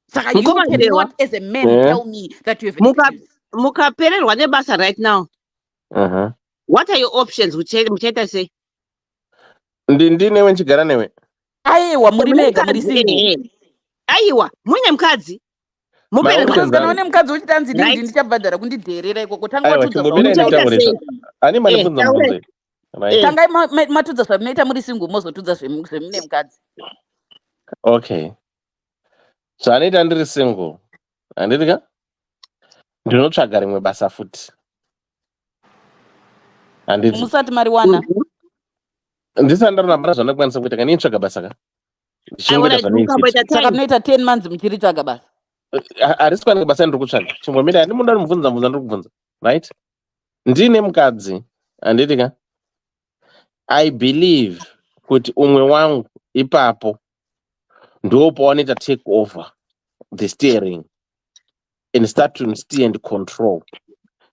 Saka you cannot as a man tell me that you have an excuse. Mukapererwa nebasa right now. What are your options? Muchaita say? Ndinewe nchigara newe. Aiwa muri mega muri single. Aiwa mune mukadzi. Mupererwa kana une mukadzi uchitanzi ndindi ndichabhadhara kundidherera iko kutanga watudza ani mane kunza mubvunze. Tanga matudza zvamunoita muri single mozotudza zvemune mukadzi. Okay. Zvanoita ndiri single. Handitika? Ndinotsvaga rimwe basa futi. Musati mariwana ndisandarona mara zvanokwanisa kuita kana itsvaga basa ka saka munoita 10 months muchiritsvaga basa harisi kwanike basa ndiri kutsvaga chimbomira handimuda mubvunza ndiri kubvunza right. Ndine mukadzi handitika I believe kuti umwe wangu ipapo ndo pawanoita take over the steering and start to steer and control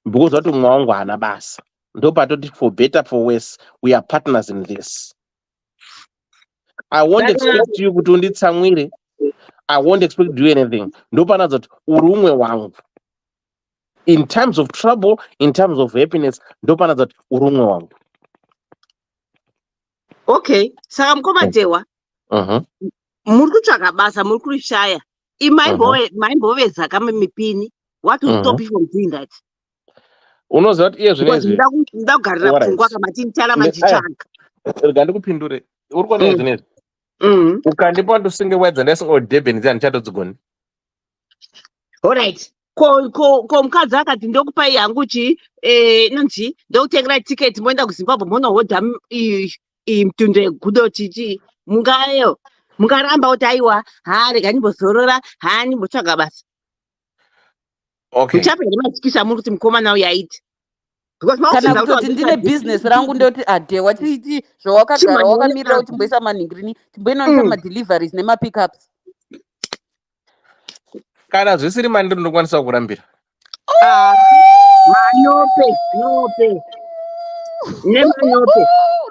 because wati umwe wangu haana basa. Ndopatoti for better for worse we are partners in this. I won't expect you kuti unditsamwire. I won't expect to do anything. Ndopanaza kuti uri umwe wangu. In times of trouble, in times of happiness, ndopanaza kuti uri umwe wangu. Okay, saka mukomatewa muri kutsvaga basa muri kurishaya imaimboveza kame mipini. What will stop you from doing that? Unoziva kuti iye Because zvinezvi ndida kugarira pfungwa kamati ndicharamba ndichitsvaga. rega ndikupindure uri kuona iye zvinezvi ukandipa ndosinge wedza ndaisinga Durban dziya ndichatodzigoni. Alright. Ko mukadzi akati ndokupai hangu nonzi ndokutengerai tiketi moenda kuZimbabwe monohodha mitundo yegudo chichi mungayo mungaramba kuti aiwa rega ndimbozorora ndimbotsvaga basa. Muchapedza matyisa muri kuti mukomana uyu aiti kana kutoti ndine bhizinesi rangu ndoti adewa chiti zvawakagara wakamirira kuti timboisa manhingirini timboinoita madeliveries nemapickups. Kana zvisiri mandiri ndokwanisa kurambira. Manyope nemanope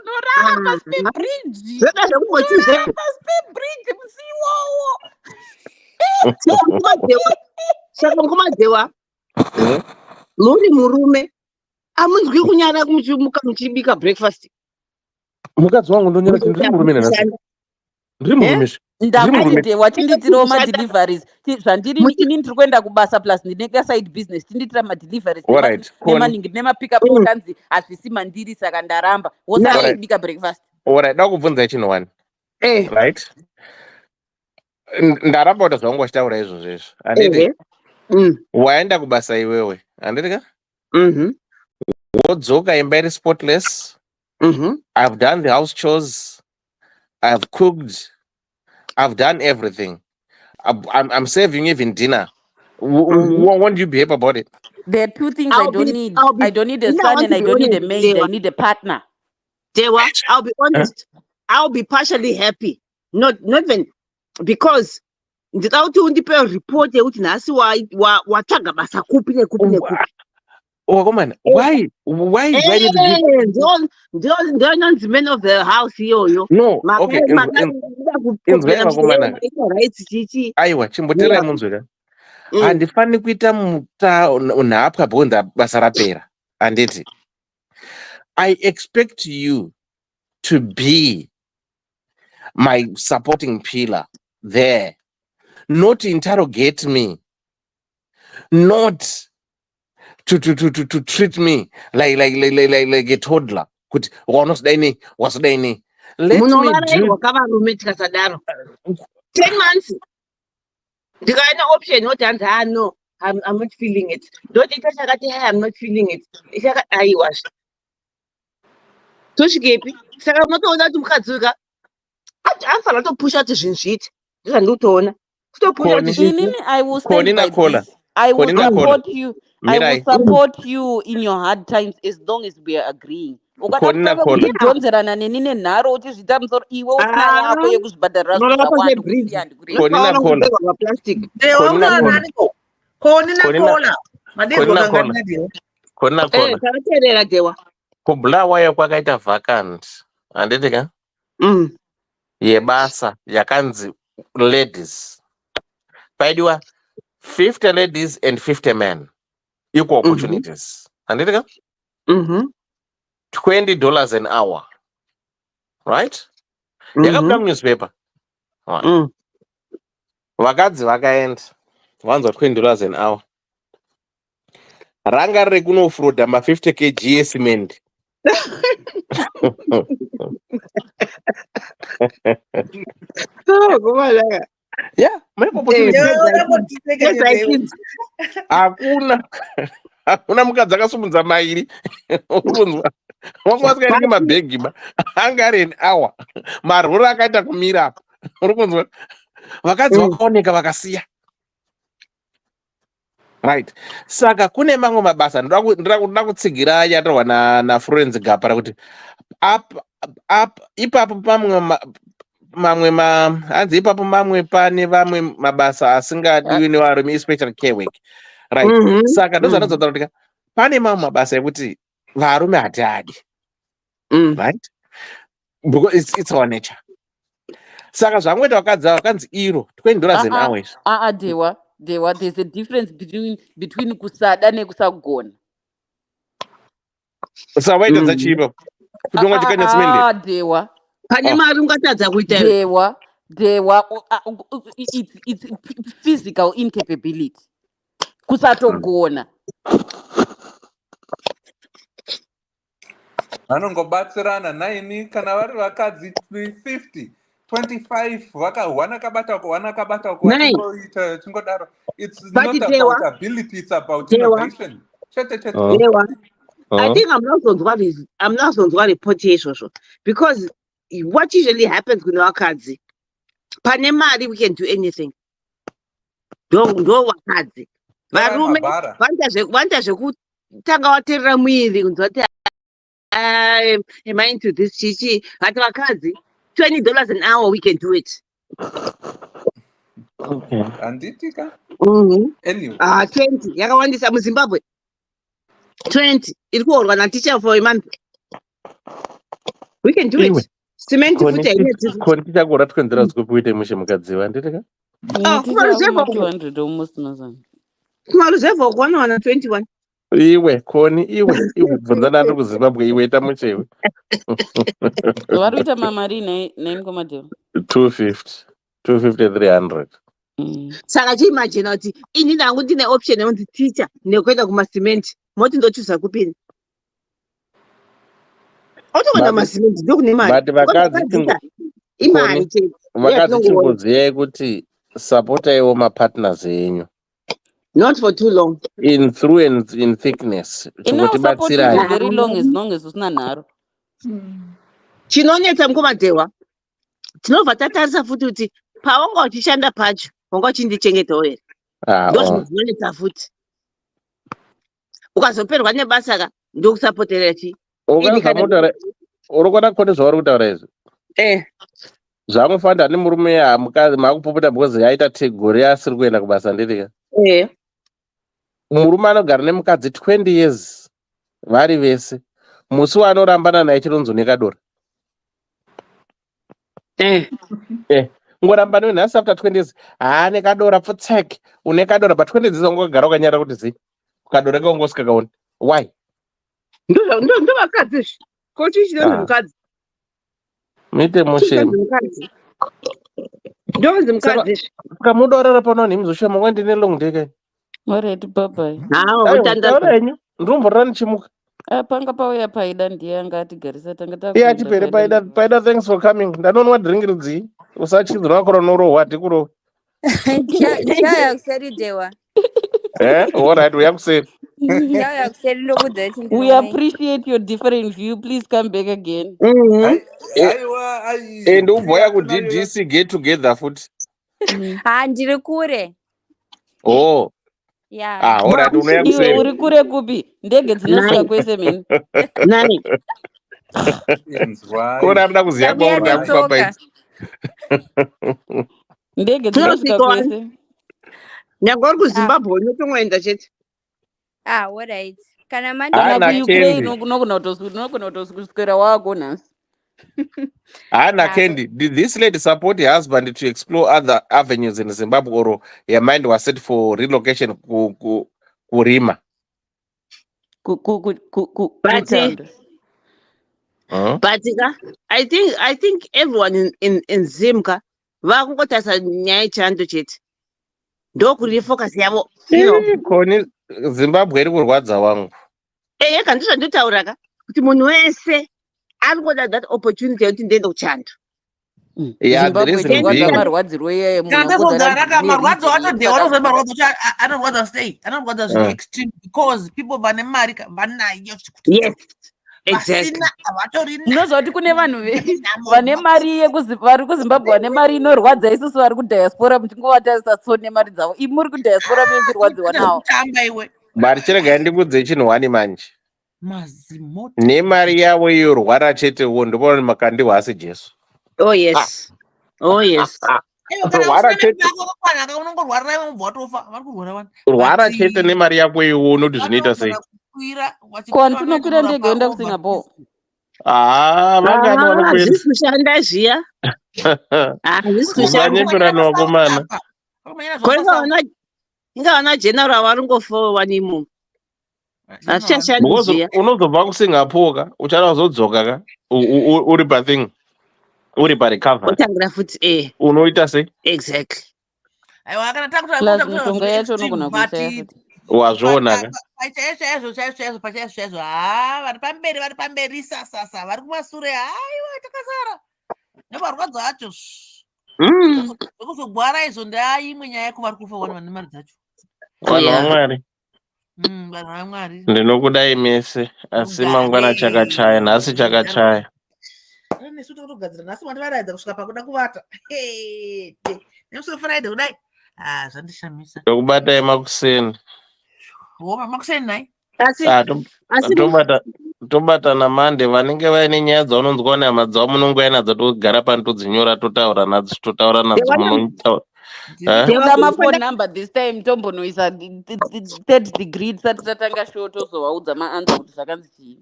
noramba spebridge zvega zvekumotize spebridge musiwowo saka mukomadzewa muri murume amunzwi kunyara muchimuka muchibika breakfast. Mukadzi wangu ndonyara kuti ndiri murume nanasi. Ndiri murume. Ndakaitewa tinditirawo madeliveries zvandiri ini ndiri kuenda kubasa plus ndineka side business tinditira madeliveries nemanhingi nemapickup otanzi hazvisi mandiri saka ndaramba wosara kubika breakfast. Alright, ndakubvunza chinhu one. Right? Ndaramba kuti zvangu wachitaura izvozvo izvo. Handiti? Waenda kubasa iwewe. Handiti ka? Wodzoka imba iri spotless. I've done the house chores. I've cooked. I've done everything. I'm serving even dinner. Won't you be happy about it? There are two things I don't need. I don't need a son and I don't need a maid. I need a partner. Dewa, I'll be honest. I'll be partially happy. Not even because nditauti undipe report yekuti nhasi watsvaga basa kupi nekupi nekupi. Oh, come on. Why ndononzi man of the house iyoyo. No, okay. Aiwa, chimboterai munzwira. Handifani kuita nhapwa bhonda basa rapera. Handiti. I expect you to be my supporting pillar there. Not interrogate me. Not to treat me like a toddler. Kuti wanosdaini wasdaini. Let me do 10 months. Ndikaina option not and no, I'm not feeling it. Don't it chakati I'm not feeling it. Chaka aiwash. Toshigepi. Saka unotoona kuti mukadzuka afana to push out zvinhu zviti. Ndizvandotoona. Kutopusha kuti inini I will stand by this. I will support you. I will support you in your hard times as long as we are agreeing. Ukataka kudonzerana nenine nharo kuti zvita musoro iwe usina yako yekuzvibhadharira zvakawanda kusiya ndikurei. Takateerera Dewa. Kubulawayo kwakaita vacant. Handiti ka? Yebasa yakanzi ladies. Paidiwa 50 ladies and 50 men. Equal opportunities. Handiti ka? $20 an hour. Right? Yakabuda newspaper. Vakadzi vakaenda. Vanzwa $20 an hour. Ranga rekunofrodha 50 kg yecement. Yeah, make opportunity. Hakuna mukadzi akasimudza mairi. Urunzwa. Wanga wasikaendeke mabhegi ba. Anga ari an hour. Marura akaita kumira apa. Urunzwa. Vakadzi vakaoneka vakasiya. Right. Saka kune mamwe mabasa ndoda kutsigira ayatorwa na Florence Gapara kuti ipapo hanzi ipapo mamwe pane vamwe mabasa asingadiwi nevarume especially care work. Right. Saka ndozvanozotaura kuti pane mamwe mabasa ekuti varume hatadi. Right? Because it's our nature. Saka zvangoita vakadzi vakanzi iro $20 an hour. Dewa, there's a difference between kusada nekusagona. Sawaita zachipa. Kudonga tikanya simende. Dewa. Pane mari ungatadza kuita. Dewa. It's physical incapability. Kusatogona. vanongobatsirana 9 kana vari vakadzi 50 25 hwana kabata uko hwana kabata uko vachingoita chingodaro. It's But not about ability, it's about innovation. Chete. I think I'm not going to report izvozvo because what usually happens kuna vakadzi pane mari we can do anything. Ndo vakadzi varume vanoita zvekutanga waterera mwiri kunzwa kuti am I into this chichi. But vakadzi $20 an hour we can do it. Handitika. Anyway. 20 yakawandisa muZimbabwe. 20 iri kuorwa naticha for a month. We can do it. Cement futa ine koni tichagora twenzera zvekuite mushe mukadziva nditika. Kumaruzevha kuwanawana 21. Iwe koni bvunza nani kuZimbabwe iwe ita muchewe. Varuita mamari name komadeo. 250 300. Saka chiimagine kuti ini ndangu ndine option yekuti teacher nekuenda kumasimenti moti ndochuza kupini. Otokwenda kumasimenti ndokune mari. But vakadzi imari chete. Vakadzi chingodziyai kuti supportaiwo mapartners enyu. Not for too long. In through and in thickness. Chinotibatsirai very long as usina nharo. Chinonetsa mukomadhewa. Tinobva tatarisa futi kuti pawanga uchishanda pacho wanga uchindichengetawo here. Ndozvinonetsa futi. Ukazoperwa nebasa ka ndokusapotera chi. Urikona kone zvauri kutaura izvi. Zvamufanira nemurume mukadzi makupopota because yaita tegore asiri kuenda kubasa ndirika. Murume anogara nemukadzi 20 years vari vese. Musi wanorambana naye chironzo nekadora. Ngoramba naye nhasi after 20 years. Nekadora pfutsek. Unekadora but 20 years ungogara ukanyara kuti zi. Kadora kaungosika kaona. Why? Ndo vakadzi. Kochi chinonzi mukadzi. Mite mushemi. Ndonzi mukadzi. Kamudorera pano nimzoshema wendine long day. Alright, bye-bye. Utanda. Ndumborera nichimuka. Panga pauya paida ndiyanga atigarisa tanga takuenda. Chipere paida thanks for coming. Ndanonwa drink ridzi. Usachidzira wakoro norohwa tikuro. Chaya kuseri dewa. Alright, we have said. We appreciate your different view. Please come back again. And uboya ku Ddc get together foot. Ndiri kure. Oh. Yeah. Alright, iwe uri kure kupi? Ndege dzinosvika kwese meni. Nani. Kora arida kuziya kwauri akufamba. Ndege dzinosvika kwese. Nyangori kuZimbabwe unotongoenda chete. Alright. Kana mandi Ukraine unogona kutoswera wako nhasi. Anna Kendi, did this lady support her husband to explore other avenues in Zimbabwe, or her mind was set for relocation to Kurima? But I think everyone in Zimka vakungotasa nyaya chando chete. Ndokuri focus yavo. Koni Zimbabwe iri kurwadza wangu. Yeka ndizvo ndotaura ka kuti munhu wese arikuda that opportunity yekuti ndiende kuchando. Marwadziro marwadzo atodhewa marwadzo anorwadza sei anorwadza zviri extreme because people vane mari vanayo. Yes. Exactly. Unozwa kuti kune vanhu vane mari vari kuZimbabwe vane mari inorwadza isusu vari kudiaspora muchingovatarisa tsone mari dzavo. Imi muri kudiaspora mekurwadziwa nawo. Mari chirega ndikudze chinhu wani manje. Nemari yavo yorwara chete wo ndopona makandihwa asi Jesu. Oh yes. Oh yes. Rwara chete nemari yako iwo unoti zvinoita sei? Kwantinokwira ndege enda kuSingapore. Vangani vanokwenda. Hazvisi kushanda zviya. Hazvisi kushanda. Vanyepera wakomana. Inga vana general vari ngofowa nimo. Hazvichashandi zviya. Unozobva kuSingapore ka uchada kuzodzoka ka uri pathing. uri parecover wotangira futi unoita sei? exactly. Aiwa kana takuta plus kuda kuta mishonga yacho extreme unogona kuishaya party futi. Wazvionaka? chaizvo vari pamberi sasasa vari kumasure aiwa takasara nemarwadzo acho ekuzogwara izvo ndaimwe nyaya yekuvari kufa vana vane mari dzacho Vanhu vaMwari, vanhu vaMwari ndinokudai mese asi mangwana chakachaya, nhasi chakachaya. nesu totogadzira nhasi mandivaraidza kusvika pakuda kuvata nemusi Friday kudai zvandishamisa Ndokubatai makuseni. makuseni nai Tobatana Mande, vanenge vaine nyaya dzaunonzwa nehama dzavo munongouya nadzo togara pano todzinyora totaura nadzo munotaura. Tinoda mafoni number this time tombonoisa third degree tisati tatanga show tozovaudza maanza kuti zvakanzi chii.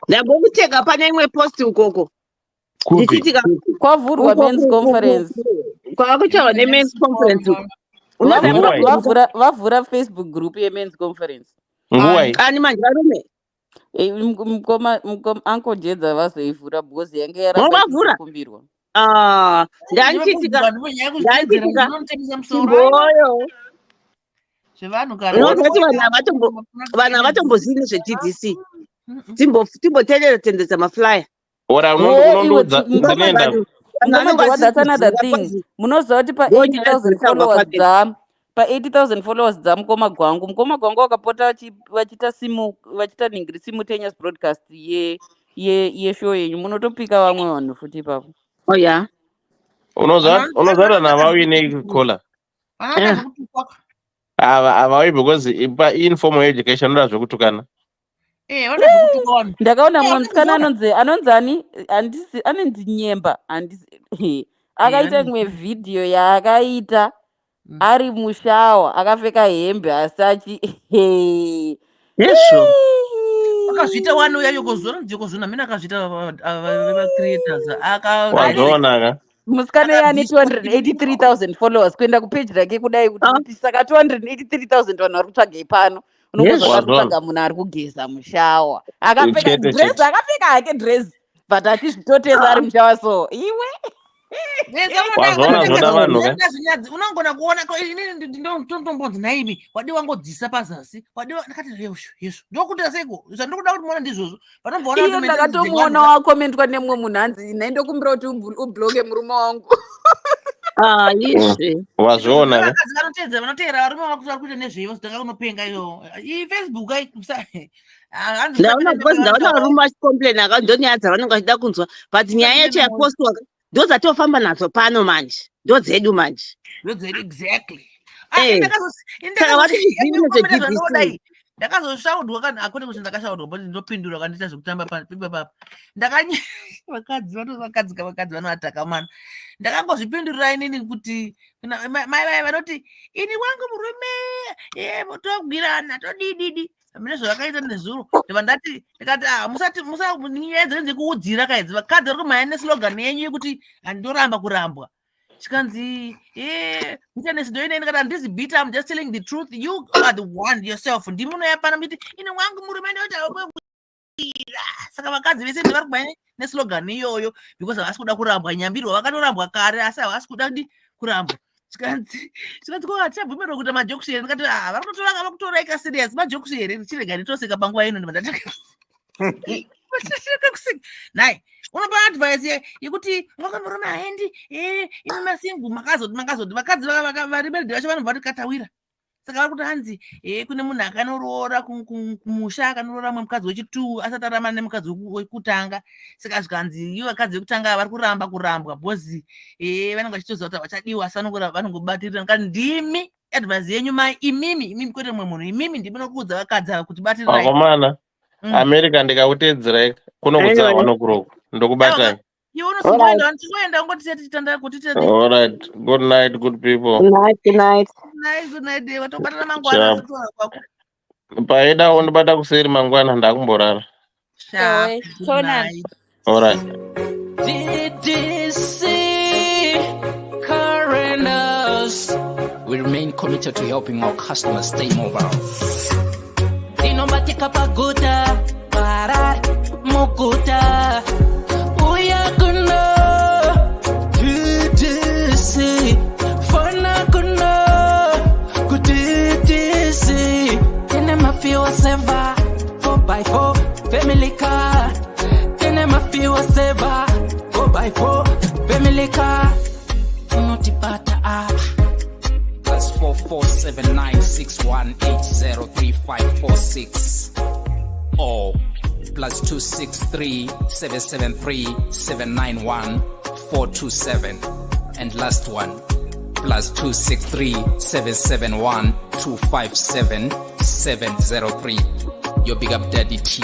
Ndambokutenga pane imwe post ukoko ndichiti kwavhurwa men's conference kwakutaura nemen's conference vavhura Facebook group yemen's conference ani manje varume uncle Jedza vazoivhura because yange yaramba ichikumbirwa. ndandichitika chimboyo unozati vanhu havatombozivi nezveDDC timboteerera tendedza maflyer. That's another thing. Munoziva kuti pa 80,000 followers dzamukoma gwangu wakapota vachita ningiri simultaneous broadcast yeshow yenyu munotopika vamwe vanhu futi ipapo. Unozara navawi neikola avawi because informal education ndoda zvokutukana. Ndakaona mumwe musikana anonzi anonzi Nyemba akaita imwe vhidhiyo yaakaita ari mushawa akapfeka hembe asi akazviita wani uya yokozona mina akazviita creators wazvionaka musikana yani 283,000 followers kuenda kupage rake kudai kuti saka 283,000 vanhu vari kutsvagai pano unongozva ari kutsvaga munhu ari kugeza mushawa akapfeka dress akapfeka hake dress but achizvitoteza ari mushawa so iwe unangona kuona ndotombonzi naimi wadi wangodzisa pazasi ndakati yesu ndokuita seiko zvandinokuda kuti muona ndizvozvo iyo ndakatomuona wakomentwa nemumwe munhu anzi naindokumbira kuti ubloke murume wangu wazviona vanoteera varume vari kuita nezveivo zitanga unopenga iyo Facebook ndaona varume vachicomplain akandonyaya dzavanenge vachida kunzwa but nyaya yacho yapostwa ndo dzatofamba nadzo pano manje ndo dzedu manje exactly ndakazoshaudwa kana akoti kuti ndakashaudwa but ndopindura kandiita zvekutamba papa vakadzi vanoataka mana ndakangozvipindurira inini kuti mai vanoti ini wangu murume togwirana todididi mine zvavakaita nezuro ndikati nyaya dzenze kuudzira kaidzi vakadzi vari kumhanya neslogan yenyu yekuti handoramba kurambwa chikanzi bitterness ndoine ndikati handizi bitter, I'm just telling the truth, you are the one yourself ndimunoyapana miti ini wangu murume ndotaokwebwira saka vakadzi vese ndivari kumhanya neslogan iyoyo because havasi kuda kurambwa nyambirwa vakatorambwa kare asi havasi kuda kurambwa chikanzi tichabvumirwa kuita majokusi here ndikati vari kutora kava kutora ika serious majokusi here ndichirega nditoseka panguva ino ndimandataka nai unopa advice yekuti mwaka murume haendi imi masingu makazoti vakadzi vari beredi vacho vanobva kuti katawira saka vari kuti hanzi kune munhu akanoroora kumusha akanoroora mwe mukadzi wechitu asati aramba nemukadzi wekutanga saka zvikanzi ivo vakadzi vekutanga vari kurambwa bhozi vanenge vachitoziva kuti vachadiwa vanongobatirira ngati ndimi advice yenyu mai imimi kwete mumwe munhu imimi ndiminokuudza vakadzi ava kuti batirirai akomana America ndikakuteedzera kuno kudzara wanokuroko ndokubatai unoenda ungotisetitanda kuti all right, good night good people, good night watobatana mangwana kwako paida undibata kuseri mangwana ndakumborara all right. Ddc Current, we remain committed to helping our customers stay mobile. Dinomatika paguta para mukuta mafiwa seva 4x4 family car. Tene mafiwa seva 4x4 family car. Unotipata apa +447961803546 or +263773791 and last one +263771257 703. Your big up daddy T.